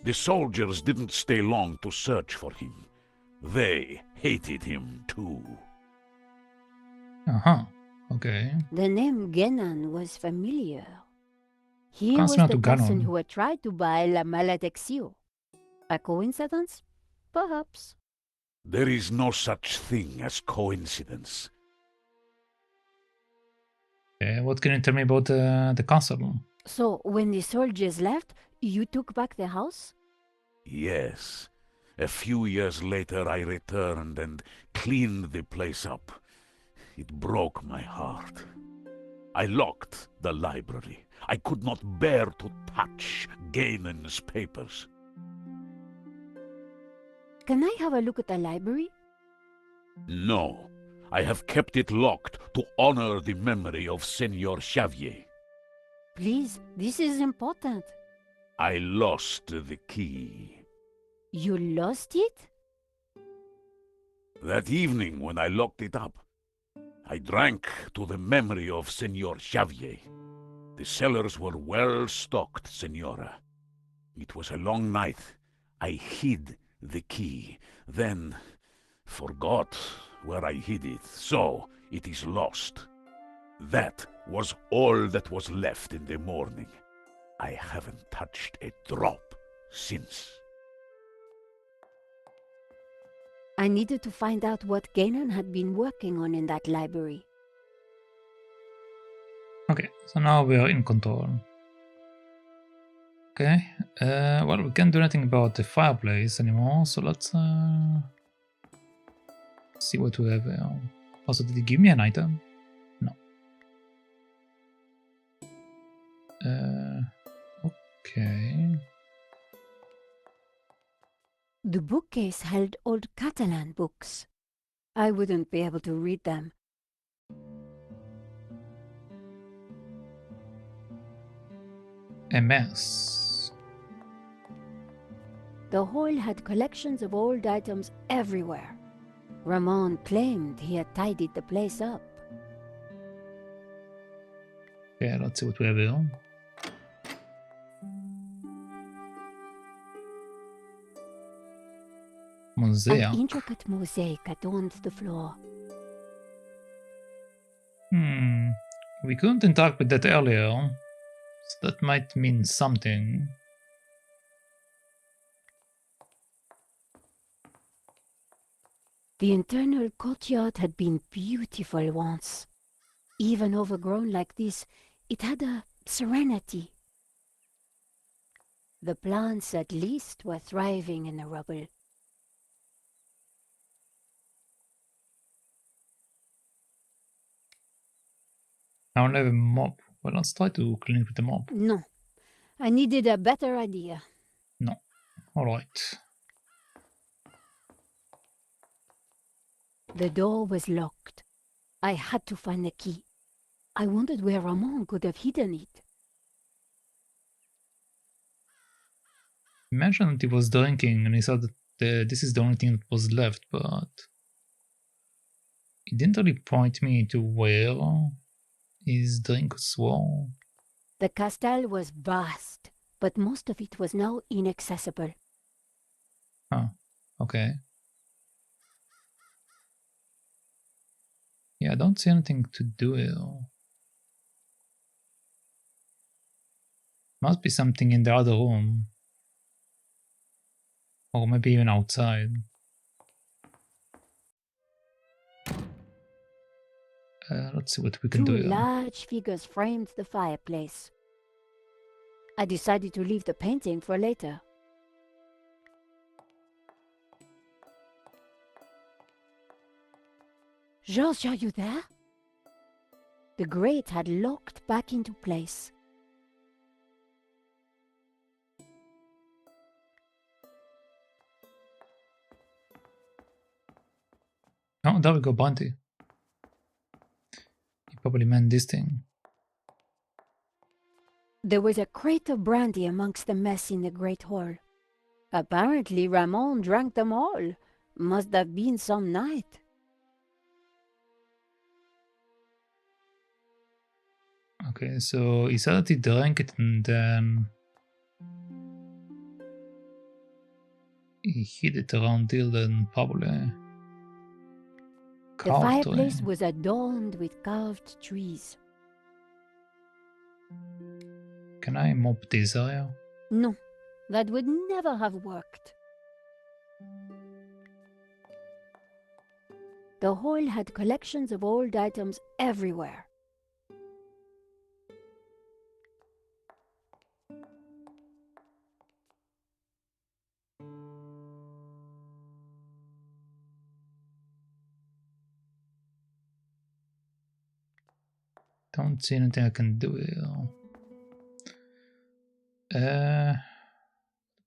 The soldiers didn't stay long to search for him. They hated him too. Uh-huh. Okay. The name Genan was familiar. He was Consonant the to person Ganon. who had tried to buy La Maledicción. A coincidence? Perhaps. There is no such thing as coincidence. What can you tell me about the castle? So, when the soldiers left, you took back the house? Yes. A few years later I returned and cleaned the place up. It broke my heart. I locked the library. I could not bear to touch Gainen's papers. Can I have a look at the library? No, I have kept it locked to honor the memory of Senor Xavier. Please, this is important. I lost the key. You lost it? That evening when I locked it up, I drank to the memory of Senor Xavier. The cellars were well stocked, Senora. It was a long night. I hid the key, then forgot where I hid it, so it is lost. That was all that was left in the morning. I haven't touched a drop since. I needed to find out what Ganon had been working on in that library. Okay, so now we are in control. Okay, well, we can't do anything about the fireplace anymore, so let's see what we have here. Also, did he give me an item? No. Okay. The bookcase held old Catalan books. I wouldn't be able to read them. A mess. The hall had collections of old items everywhere. Ramon claimed he had tidied the place up. Okay, let's see what we have here. An Mosaic. intricate mosaic adorned the floor. We couldn't interact with that earlier, so that might mean something. The internal courtyard had been beautiful once. Even overgrown like this, it had a serenity. The plants at least were thriving in the rubble. I don't have a mop. Well, let's try to clean it with the mop. No, I needed a better idea. No. Alright. The door was locked. I had to find the key. I wondered where Ramon could have hidden it. He mentioned that he was drinking and he said that this is the only thing that was left, but he didn't really point me to where his drinks were. The castle was vast, but most of it was now inaccessible. Huh. Okay. Yeah, I don't see anything to do here. Must be something in the other room. Or maybe even outside. Let's see what we can do Two here. large figures framed the fireplace. I decided to leave the painting for later. George, are you there? The grate had locked back into place. Oh, there we go, Bunty. He probably meant this thing. There was a crate of brandy amongst the mess in the great hall. Apparently, Ramon drank them all. Must have been some night. Okay, so he said that he drank it and then he hid it around Dilden, probably. The fireplace was adorned with carved trees. Can I mop this area? No, that would never have worked. The hall had collections of old items everywhere. Don't see anything I can do here.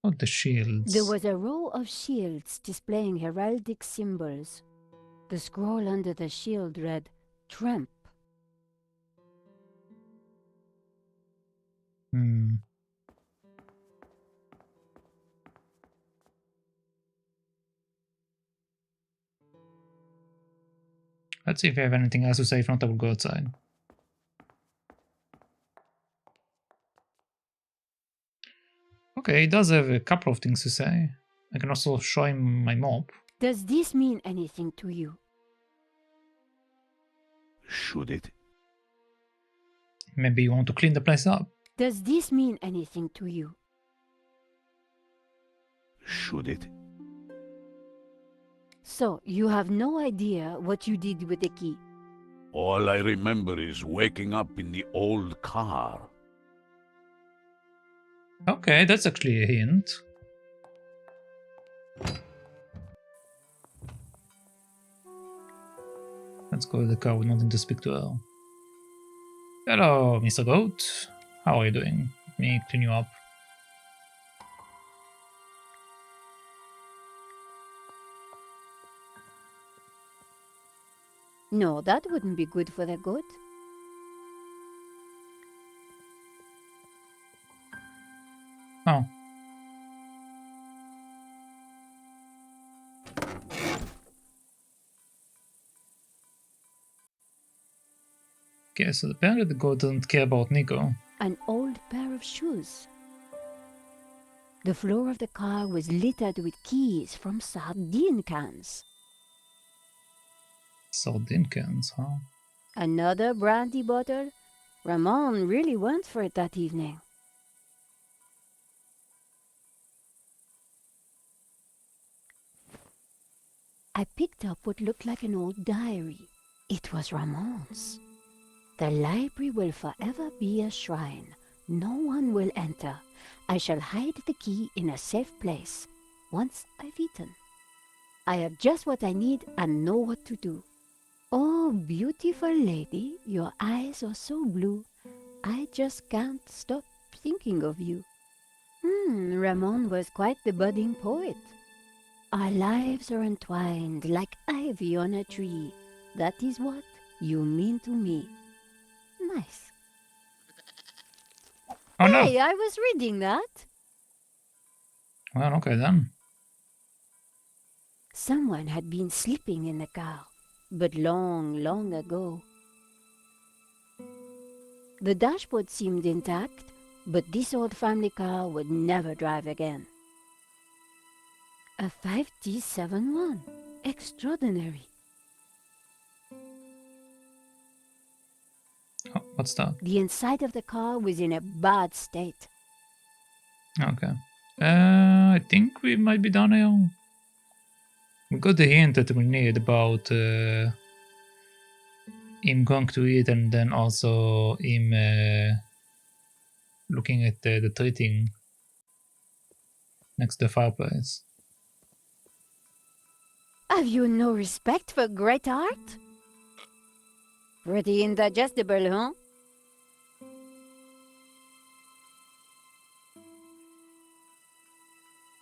About the shields. There was a row of shields displaying heraldic symbols. The scroll under the shield read, Tramp. Let's see if I have anything else to say. If not, I will go outside. Okay, he does have a couple of things to say. I can also show him my mop. Does this mean anything to you? Should it? Maybe you want to clean the place up. Does this mean anything to you? Should it? So, you have no idea what you did with the key? All I remember is waking up in the old car. Okay, that's actually a hint. Let's go to the car with nothing to speak to her. Hello, Mr. Goat. How are you doing? Let me clean you up. No, that wouldn't be good for the goat. Oh. Okay, so apparently the goat doesn't care about Nico. An old pair of shoes. The floor of the car was littered with keys from sardine cans. Sardine cans, huh? Another brandy bottle? Ramon really went for it that evening. I picked up what looked like an old diary. It was Ramon's. The library will forever be a shrine. No one will enter. I shall hide the key in a safe place. Once I've eaten. I have just what I need and know what to do. Oh, beautiful lady, your eyes are so blue. I just can't stop thinking of you. Ramon was quite the budding poet. Our lives are entwined like ivy on a tree. That is what you mean to me. Nice. Oh, no. Hey, I was reading that. Well, okay then. Someone had been sleeping in the car, but long, long ago. The dashboard seemed intact, but this old family car would never drive again. A 5T71. Extraordinary. Oh, what's that? The inside of the car was in a bad state. Okay. I think we might be done here. We got the hint that we need about him going to eat and then also him looking at the treating next to the fireplace. Have you no respect for great art? Pretty indigestible, huh?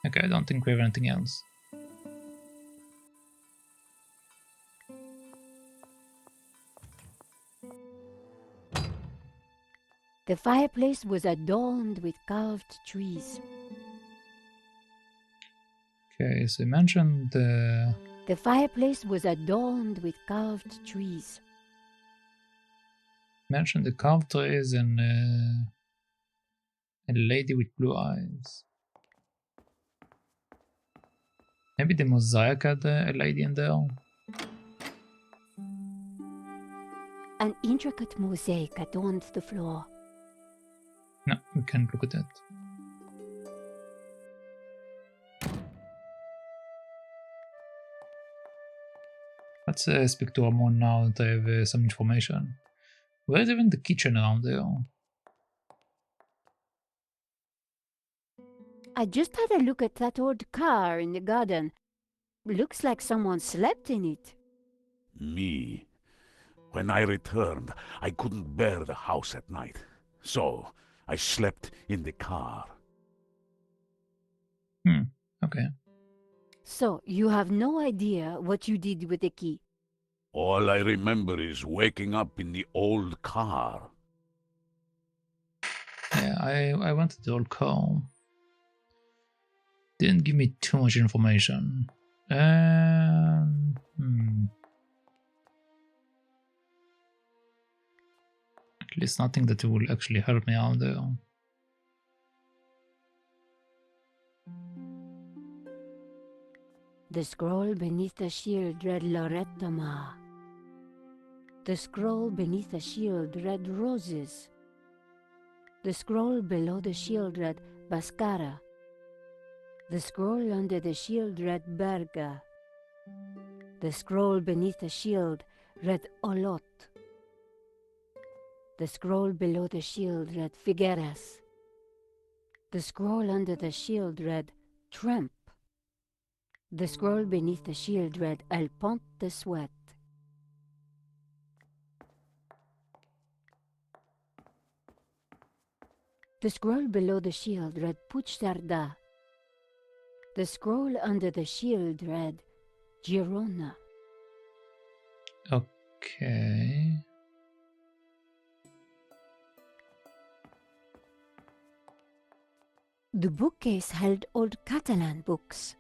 Okay, I don't think we have anything else. The fireplace was adorned with carved trees. Okay, so you mentioned the... The fireplace was adorned with carved trees. Mentioned the carved trees and a lady with blue eyes. Maybe the mosaic had a lady in there. An intricate mosaic adorned the floor. No, we can't look at that. Let's speak to Ramon now to have some information. Where is even the kitchen around there? I just had a look at that old car in the garden. Looks like someone slept in it. Me. When I returned, I couldn't bear the house at night. So, I slept in the car. Okay. So, you have no idea what you did with the key? All I remember is waking up in the old car. Yeah, I went to the old car. Didn't give me too much information. At least nothing that will actually help me out there. The scroll beneath the shield read Loretta Ma. The scroll beneath the shield read Roses. The scroll below the shield read Bascara. The scroll under the shield read Berga. The scroll beneath the shield read Olot. The scroll below the shield read Figueras. The scroll under the shield read Tramp. The scroll beneath the shield read El Pont de Suet. The scroll below the shield read Puig Cerdà. The scroll under the shield read Girona. Okay. The bookcase held old Catalan books.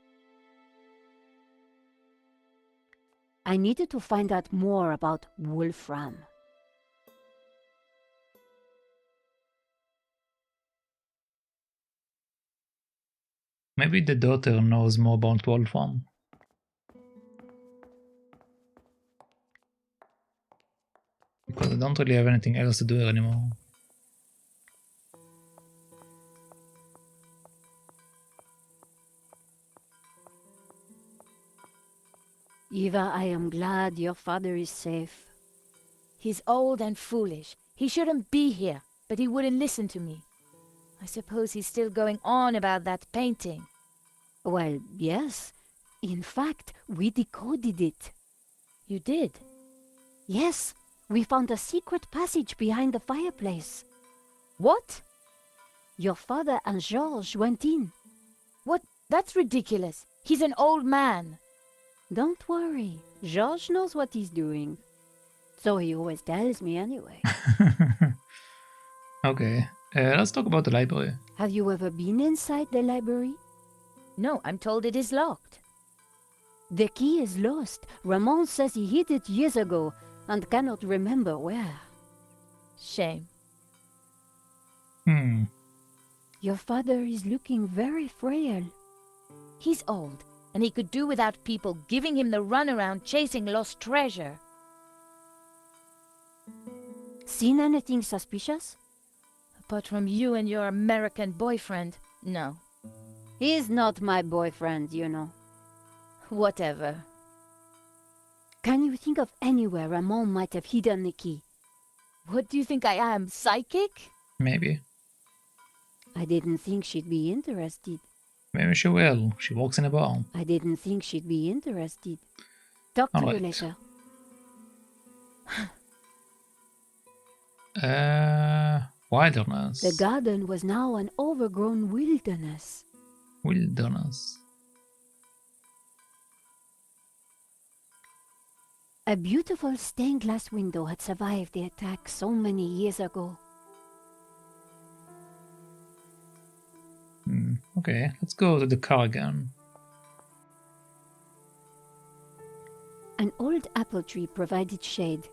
I needed to find out more about Wolfram. Maybe the daughter knows more about Wolfram. Because I don't really have anything else to do here anymore. Eva, I am glad your father is safe. He's old and foolish. He shouldn't be here, but he wouldn't listen to me. I suppose he's still going on about that painting. Well, yes. In fact, we decoded it. You did? Yes. We found a secret passage behind the fireplace. What? Your father and George went in. What? That's ridiculous. He's an old man. Don't worry. George knows what he's doing. So he always tells me anyway. Okay, let's talk about the library. Have you ever been inside the library? No, I'm told it is locked. The key is lost. Ramon says he hid it years ago and cannot remember where. Shame. Your father is looking very frail. He's old, and he could do without people giving him the runaround chasing lost treasure. Seen anything suspicious? Apart from you and your American boyfriend, no. He's not my boyfriend, you know. Whatever. Can you think of anywhere Ramon might have hidden the key? What do you think I am, psychic? Maybe. I didn't think she'd be interested. Maybe she will. She works in a bar. I didn't think she'd be interested. Talk to you later. Wilderness. The garden was now an overgrown wilderness. Wilderness. A beautiful stained glass window had survived the attack so many years ago. Okay, let's go to the car again. An old apple tree provided shade.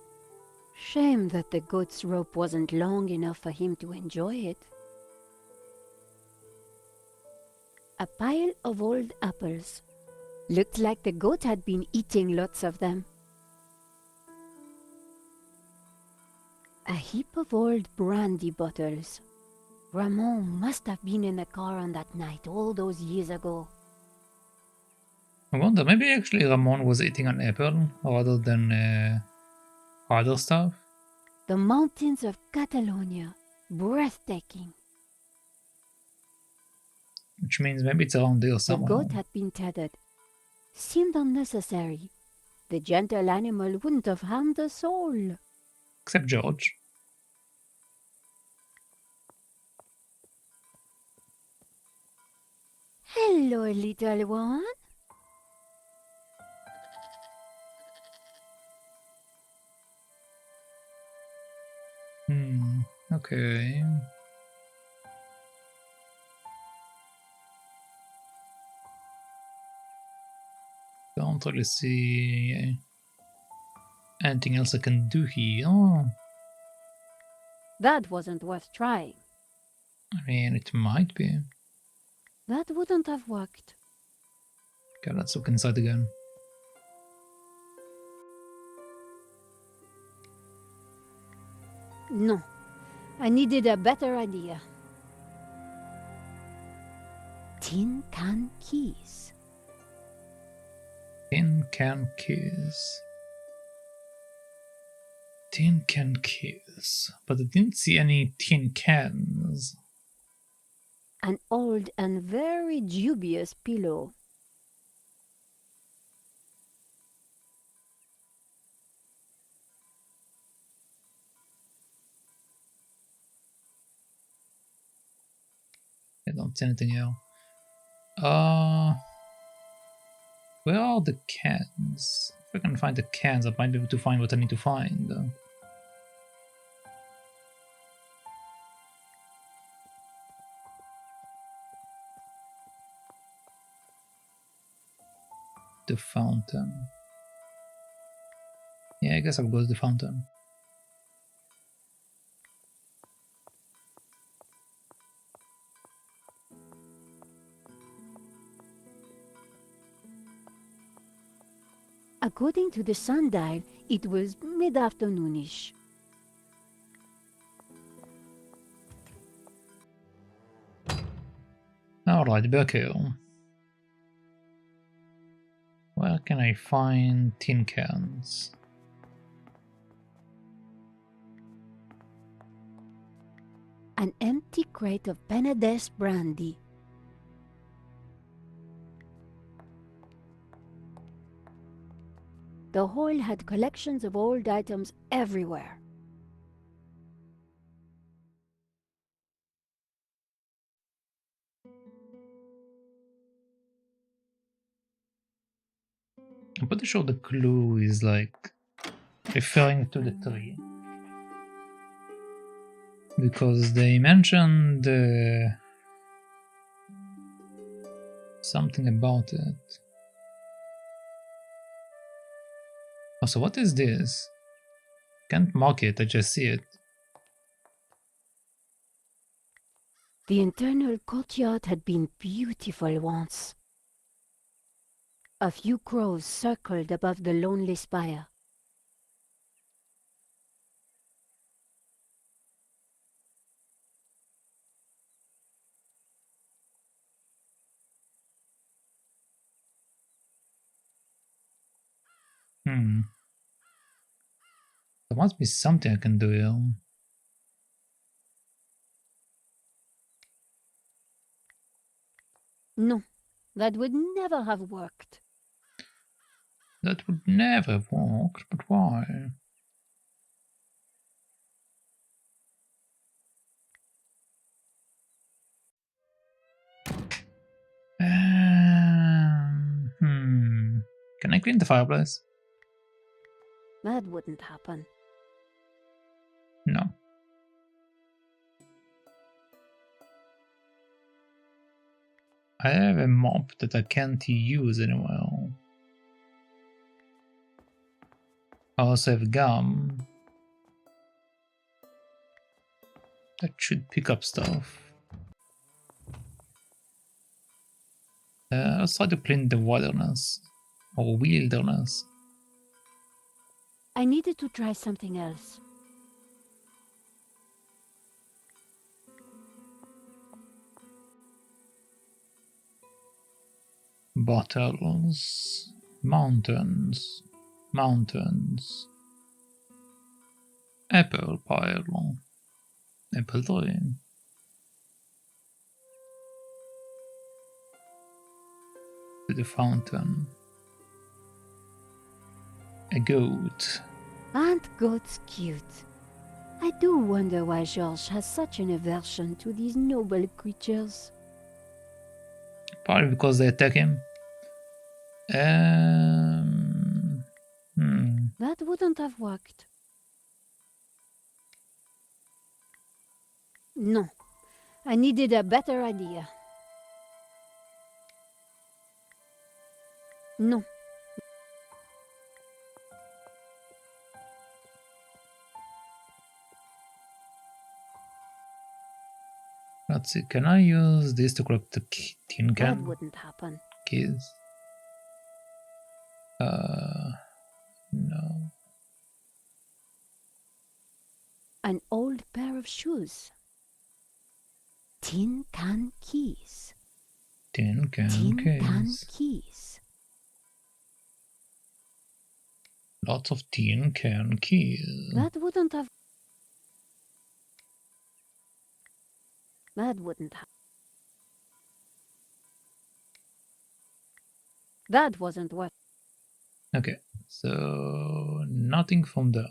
Shame that the goat's rope wasn't long enough for him to enjoy it. A pile of old apples. Looked like the goat had been eating lots of them. A heap of old brandy bottles. Ramon must have been in the car on that night all those years ago. I wonder, maybe actually Ramon was eating an apple rather than other stuff? The mountains of Catalonia. Breathtaking. Which means maybe it's around there The somewhere. goat had been tethered. Seemed unnecessary. The gentle animal wouldn't have harmed a soul. Except George. Hello, little one. Okay. Don't really see anything else I can do here. That wasn't worth trying. I mean, it might be. That wouldn't have worked. Okay, let's look inside again. No. I needed a better idea. Tin can keys. Tin can keys. Tin can keys. But I didn't see any tin cans. An old and very dubious pillow. I don't see anything else. Where are the cans? If I can find the cans, I might be able to find what I need to find. The fountain. Yeah, I guess I'll go to the fountain. According to the sundial, it was mid-afternoonish. Alright, back here. Where can I find tin cans? An empty crate of Penedès brandy. The hall had collections of old items everywhere. I'm pretty sure the clue is like referring to the tree. Because they mentioned something about it. Oh, so what is this? Can't mark it, I just see it. The internal courtyard had been beautiful once. A few crows circled above the lonely spire. There must be something I can do here. No, that would never have worked. That would never have worked, but why? Can I clean the fireplace? That wouldn't happen. No. I have a mop that I can't use anymore. I also have gum. That should pick up stuff. Let's try to clean the wilderness. Or wilderness. I needed to try something else. Bottles. Mountains. Mountains. Apple pile. Apple tree. To the fountain. A goat. Aren't goats cute? I do wonder why George has such an aversion to these noble creatures. Probably because they attack him. That wouldn't have worked. No, I needed a better idea. No. Let's see, can I use this to crack the tin can? That wouldn't happen. Keys. No. An old pair of shoes. Tin can keys. Tin can keys. Lots of tin can keys. That wouldn't have... That wouldn't have... That wasn't what... Okay, so nothing from that.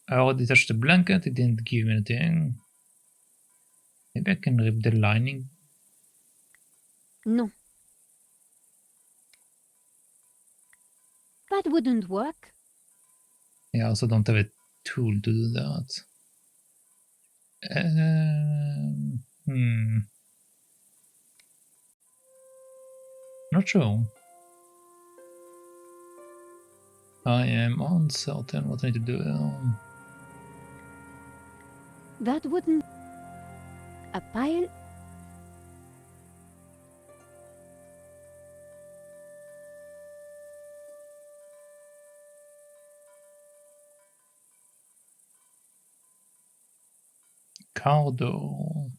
I already touched the blanket, it didn't give me anything. Maybe I can rip the lining. No. That wouldn't work. I also don't have a tool to do that. Not sure. I am uncertain what I need to do. That wouldn't... A pile... Car door.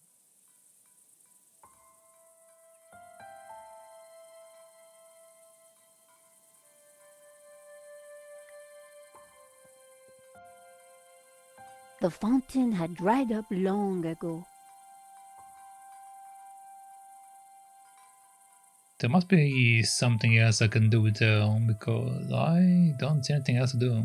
The fountain had dried up long ago. There must be something else I can do with it because I don't see anything else to do.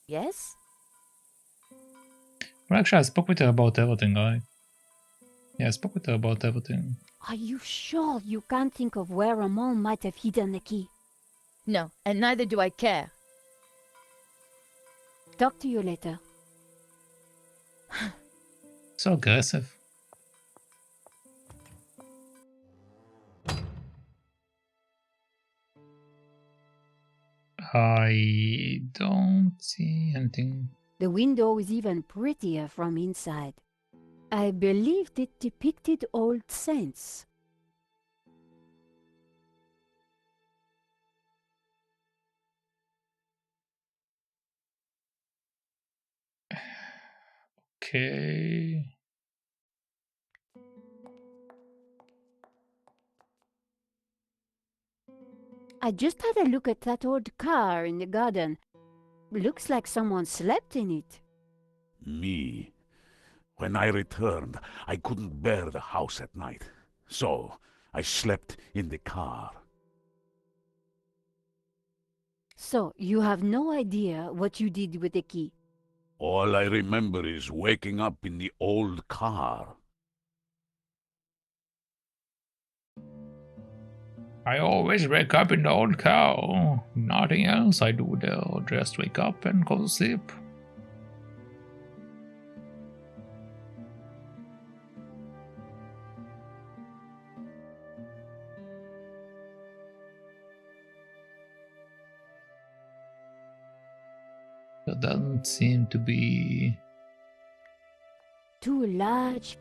Yes? Well, actually, I spoke with her about everything, right? Yeah, I spoke with her about everything. Are you sure you can't think of where Ramon might have hidden the key? No, and neither do I care. Talk to you later. So aggressive. I don't see anything. The window is even prettier from inside. I believed it depicted old saints. Okay. I just had a look at that old car in the garden. Looks like someone slept in it. Me. When I returned, I couldn't bear the house at night. So, I slept in the car. So, you have no idea what you did with the key? All I remember is waking up in the old car. I always wake up in the old cow. Nothing else I do there. Just wake up and go to sleep. There doesn't seem to be... Two large...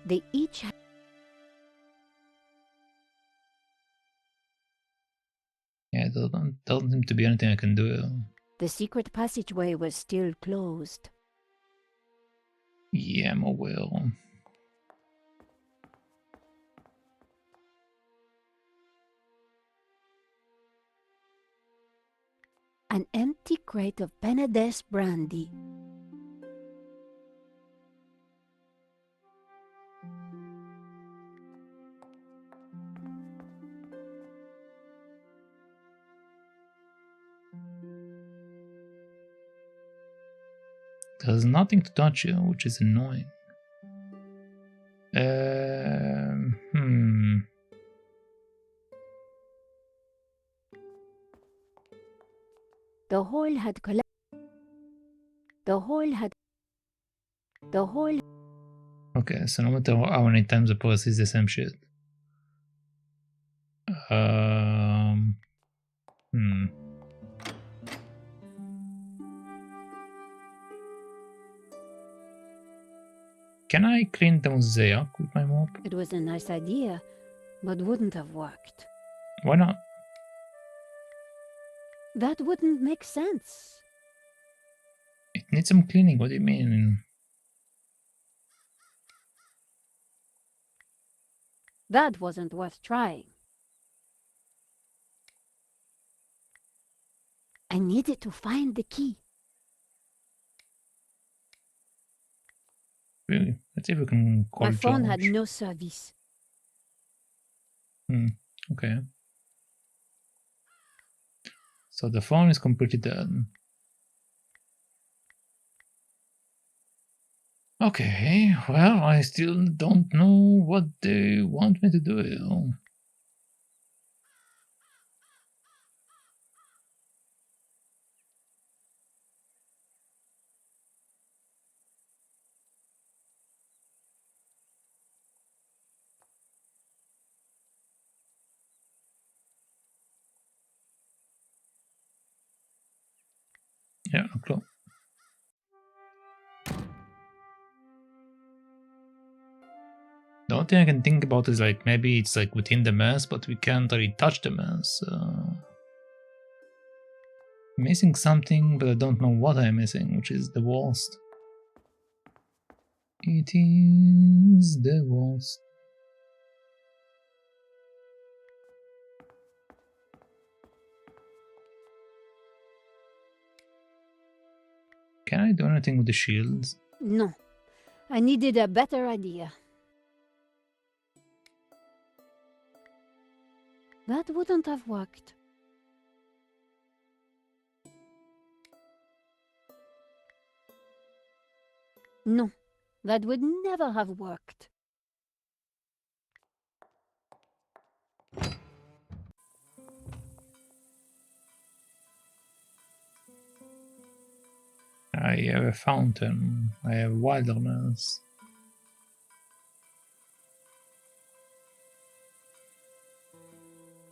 They each had... Yeah, there doesn't seem to be anything I can do. The secret passageway was still closed. Yeah, I'm aware. An empty crate of Benedès brandy. There's nothing to touch here, which is annoying. The hole had collapsed. The hole... Okay, so no matter how many times I press is the same shit. Can I clean the mosaic with my mop? It was a nice idea, but wouldn't have worked. Why not? That wouldn't make sense. It needs some cleaning, what do you mean? That wasn't worth trying. I needed to find the key. Really? Let's see if we can call My phone had George. no service. Okay. So the phone is completely dead. Okay, well, I still don't know what they want me to do here. Yeah, no clue. The only thing I can think about is like maybe it's like within the mess, but we can't really touch the mess. I'm missing something, but I don't know what I'm missing, which is the worst. It is the worst. Can I do anything with the shields? No, I needed a better idea. That wouldn't have worked. No, that would never have worked. I have a fountain. I have wilderness.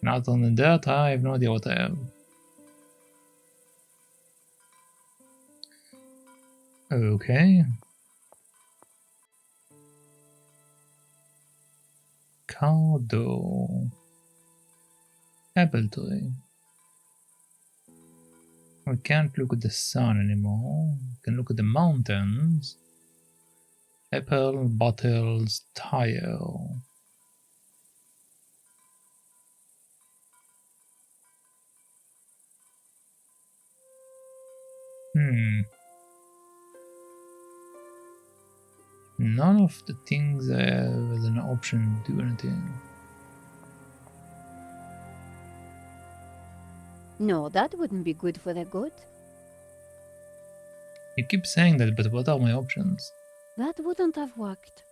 Not only that, I have no idea what I have. Okay. Cardo. Apple tree. We can't look at the sun anymore. We can look at the mountains. Apple, bottles, tire. None of the things I have as an option do anything. No, that wouldn't be good for the good. You keep saying that, but what are my options? That wouldn't have worked.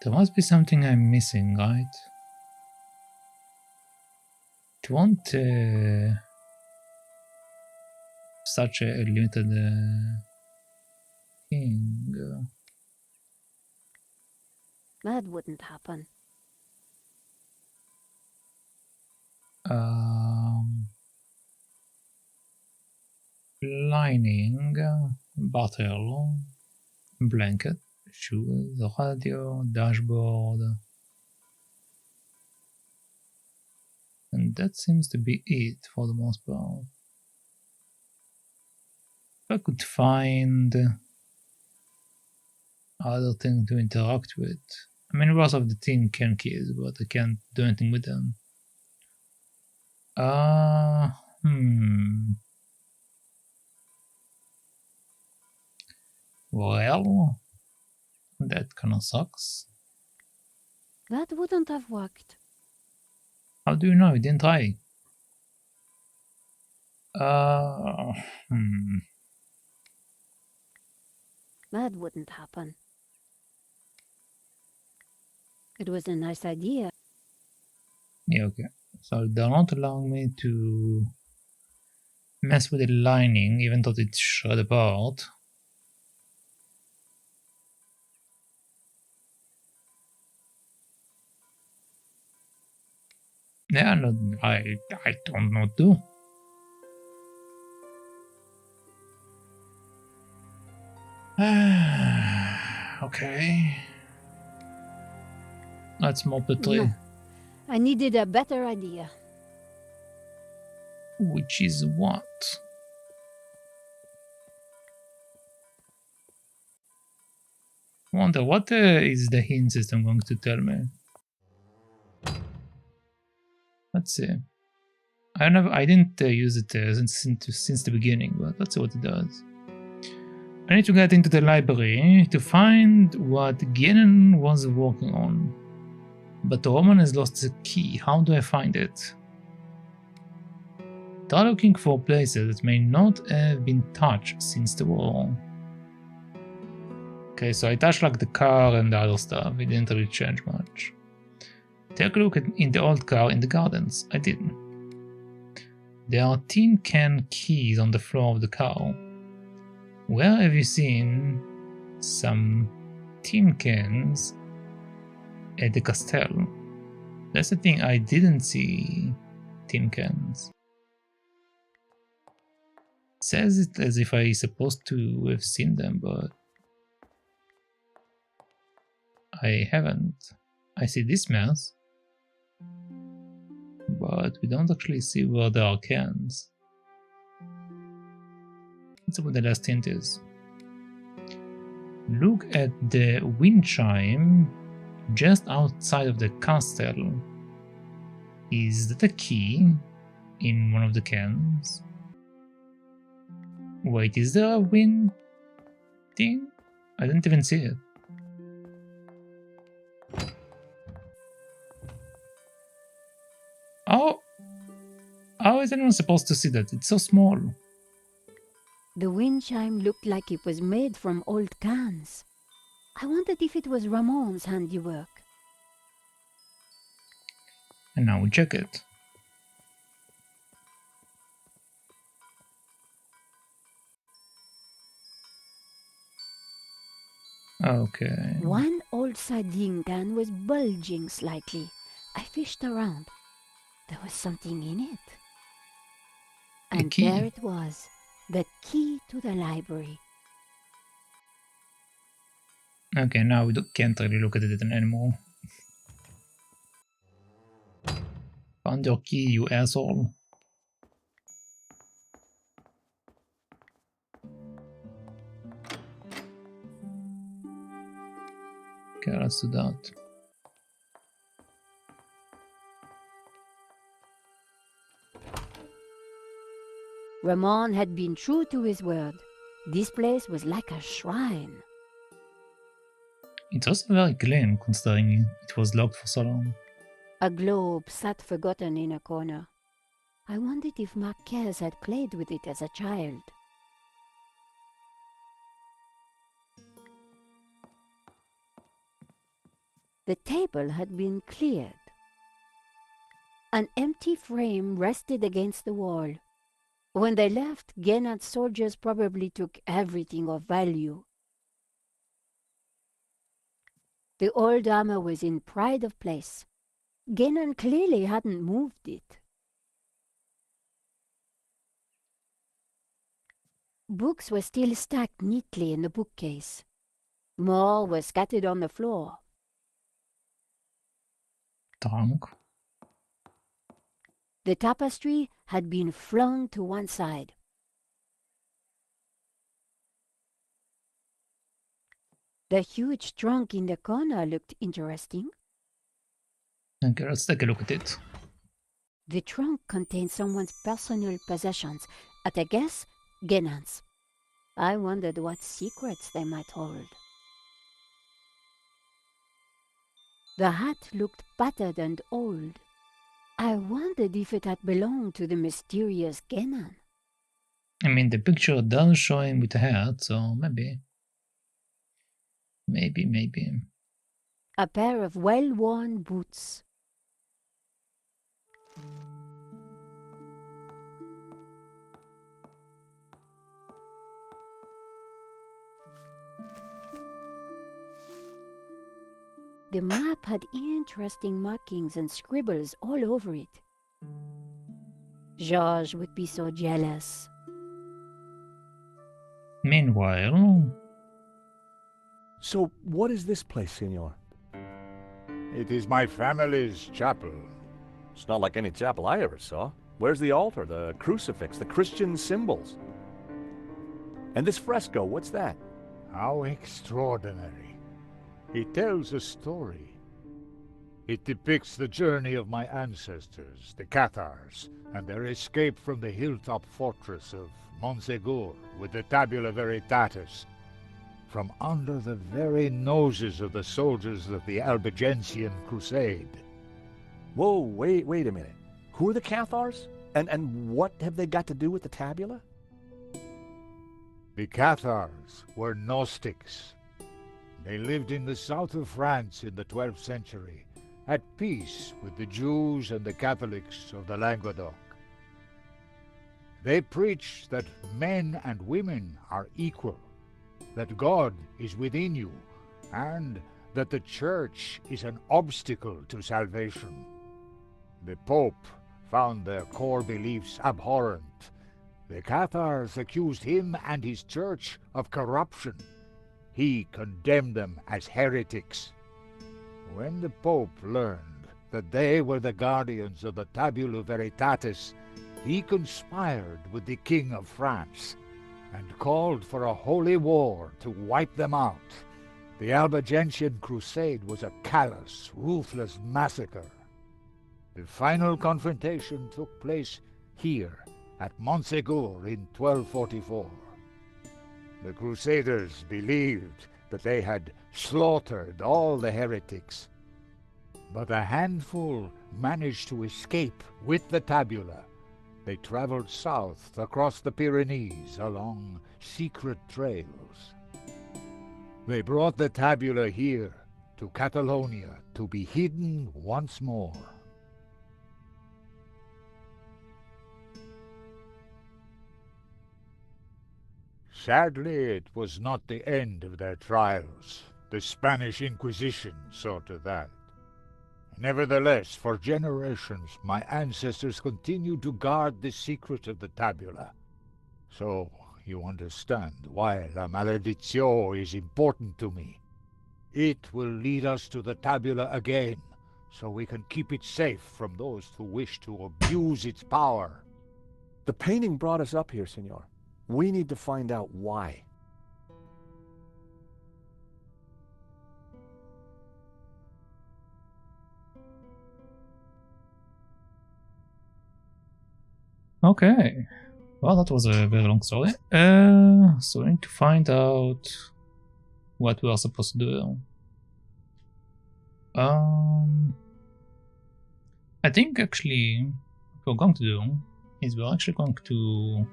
There must be something I'm missing, right? It won't such a limited thing. That wouldn't happen. Lining, bottle, blanket, shoes, radio, dashboard. And that seems to be it for the most part. If I could find other things to interact with. I mean, lots of the tin can keys, but I can't do anything with them. Well, that kinda sucks. That wouldn't have worked. How do you know? You didn't try. That wouldn't happen. It was a nice idea. Yeah, okay. So they're not allowing me to mess with the lining, even though it's shred apart. Yeah, no, I don't know too. Okay. Let's mop the tree. No. I needed a better idea. Which is what? Wonder what is the hint system going to tell me? Let's see. I didn't use it since the beginning, but let's see what it does. I need to get into the library to find what Gannon was working on. But Roman has lost the key. How do I find it? Try looking for places that may not have been touched since the war. Okay, so I touched like the car and the other stuff. It didn't really change much. Take a look in the old car in the gardens. I didn't. There are tin can keys on the floor of the car. Where have you seen some tin cans at the castle? That's the thing, I didn't see tin cans. It says it as if I supposed to have seen them, but I haven't. I see this mess, but we don't actually see where there are cans. Let's see what the last hint is. Look at the wind chime just outside of the castle. Is that a key in one of the cans? Wait, is there a wind thing? I didn't even see it. How is anyone supposed to see that? It's so small. The wind chime looked like it was made from old cans. I wondered if it was Ramon's handiwork. And now we check it. Okay. One old sardine can was bulging slightly. I fished around. There was something in it. And there it was, the key to the library. Okay, now we can't really look at it anymore. Found your key, you asshole. Okay, let's do that. Ramon had been true to his word. This place was like a shrine. It's also very clean, considering it was locked for so long. A globe sat forgotten in a corner. I wondered if Marquez had played with it as a child. The table had been cleared. An empty frame rested against the wall. When they left, Genan's soldiers probably took everything of value. The old armor was in pride of place. Genan clearly hadn't moved it. Books were still stacked neatly in the bookcase. More were scattered on the floor. Trunk. The tapestry had been flung to one side. The huge trunk in the corner looked interesting. Okay, let's take a look at it. The trunk contained someone's personal possessions. At a guess, Genan's. I wondered what secrets they might hold. The hat looked battered and old. I wondered if it had belonged to the mysterious Genan. I mean, the picture does show him with a hat, so maybe. Maybe. A pair of well-worn boots. The map had interesting markings and scribbles all over it. George would be so jealous. Meanwhile... So, what is this place, Senor? It is my family's chapel. It's not like any chapel I ever saw. Where's the altar, the crucifix, the Christian symbols? And this fresco, what's that? How extraordinary. It tells a story. It depicts the journey of my ancestors, the Cathars, and their escape from the hilltop fortress of Montségur with the Tabula Veritatis, from under the very noses of the soldiers of the Albigensian Crusade. Whoa, wait a minute. Who are the Cathars? And what have they got to do with the tabula? The Cathars were Gnostics. They lived in the south of France in the 12th century, at peace with the Jews and the Catholics of the Languedoc. They preached that men and women are equal, that God is within you, and that the Church is an obstacle to salvation. The Pope found their core beliefs abhorrent. The Cathars accused him and his Church of corruption. He condemned them as heretics. When the Pope learned that they were the guardians of the Tabula Veritatis, he conspired with the King of France and called for a holy war to wipe them out. The Albigensian Crusade was a callous, ruthless massacre. The final confrontation took place here at Montségur in 1244. The Crusaders believed that they had slaughtered all the heretics, but a handful managed to escape with the tabula. They traveled south across the Pyrenees along secret trails. They brought the tabula here to Catalonia to be hidden once more. Sadly, it was not the end of their trials. The Spanish Inquisition saw to that. Nevertheless, for generations, my ancestors continued to guard the secret of the tabula. So, you understand why La Maledizione is important to me. It will lead us to the tabula again, so we can keep it safe from those who wish to abuse its power. The painting brought us up here, Senor. We need to find out why. Okay. Well, that was a very long story. So we need to find out what we are supposed to do. I think actually what we're going to do is we're actually going to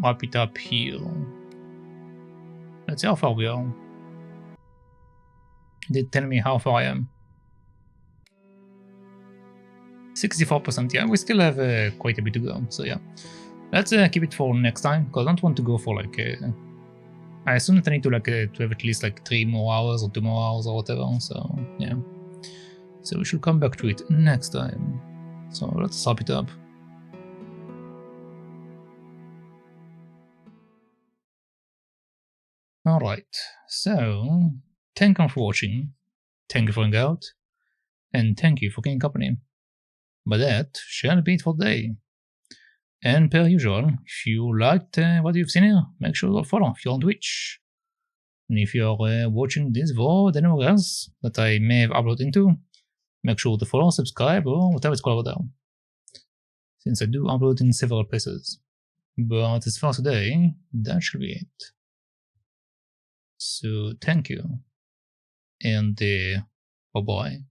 wrap it up here. Let's see how far we are. They tell me how far I am. 64%, yeah, we still have quite a bit to go, so yeah. Let's keep it for next time, because I don't want to go for like... I assume that I need to like to have at least like 3 more hours or 2 more hours or whatever, so yeah. So we should come back to it next time. So let's wrap it up. Alright, so thank you for watching, thank you for hanging out, and thank you for keeping company. But that shall be it for today. And per usual, if you liked what you've seen here, make sure to follow if you're on Twitch. And if you're watching this VOD anywhere else that I may have uploaded into, make sure to follow, subscribe, or whatever it's called over there, since I do upload in several places. But as far as today, that should be it. So thank you, and bye-bye.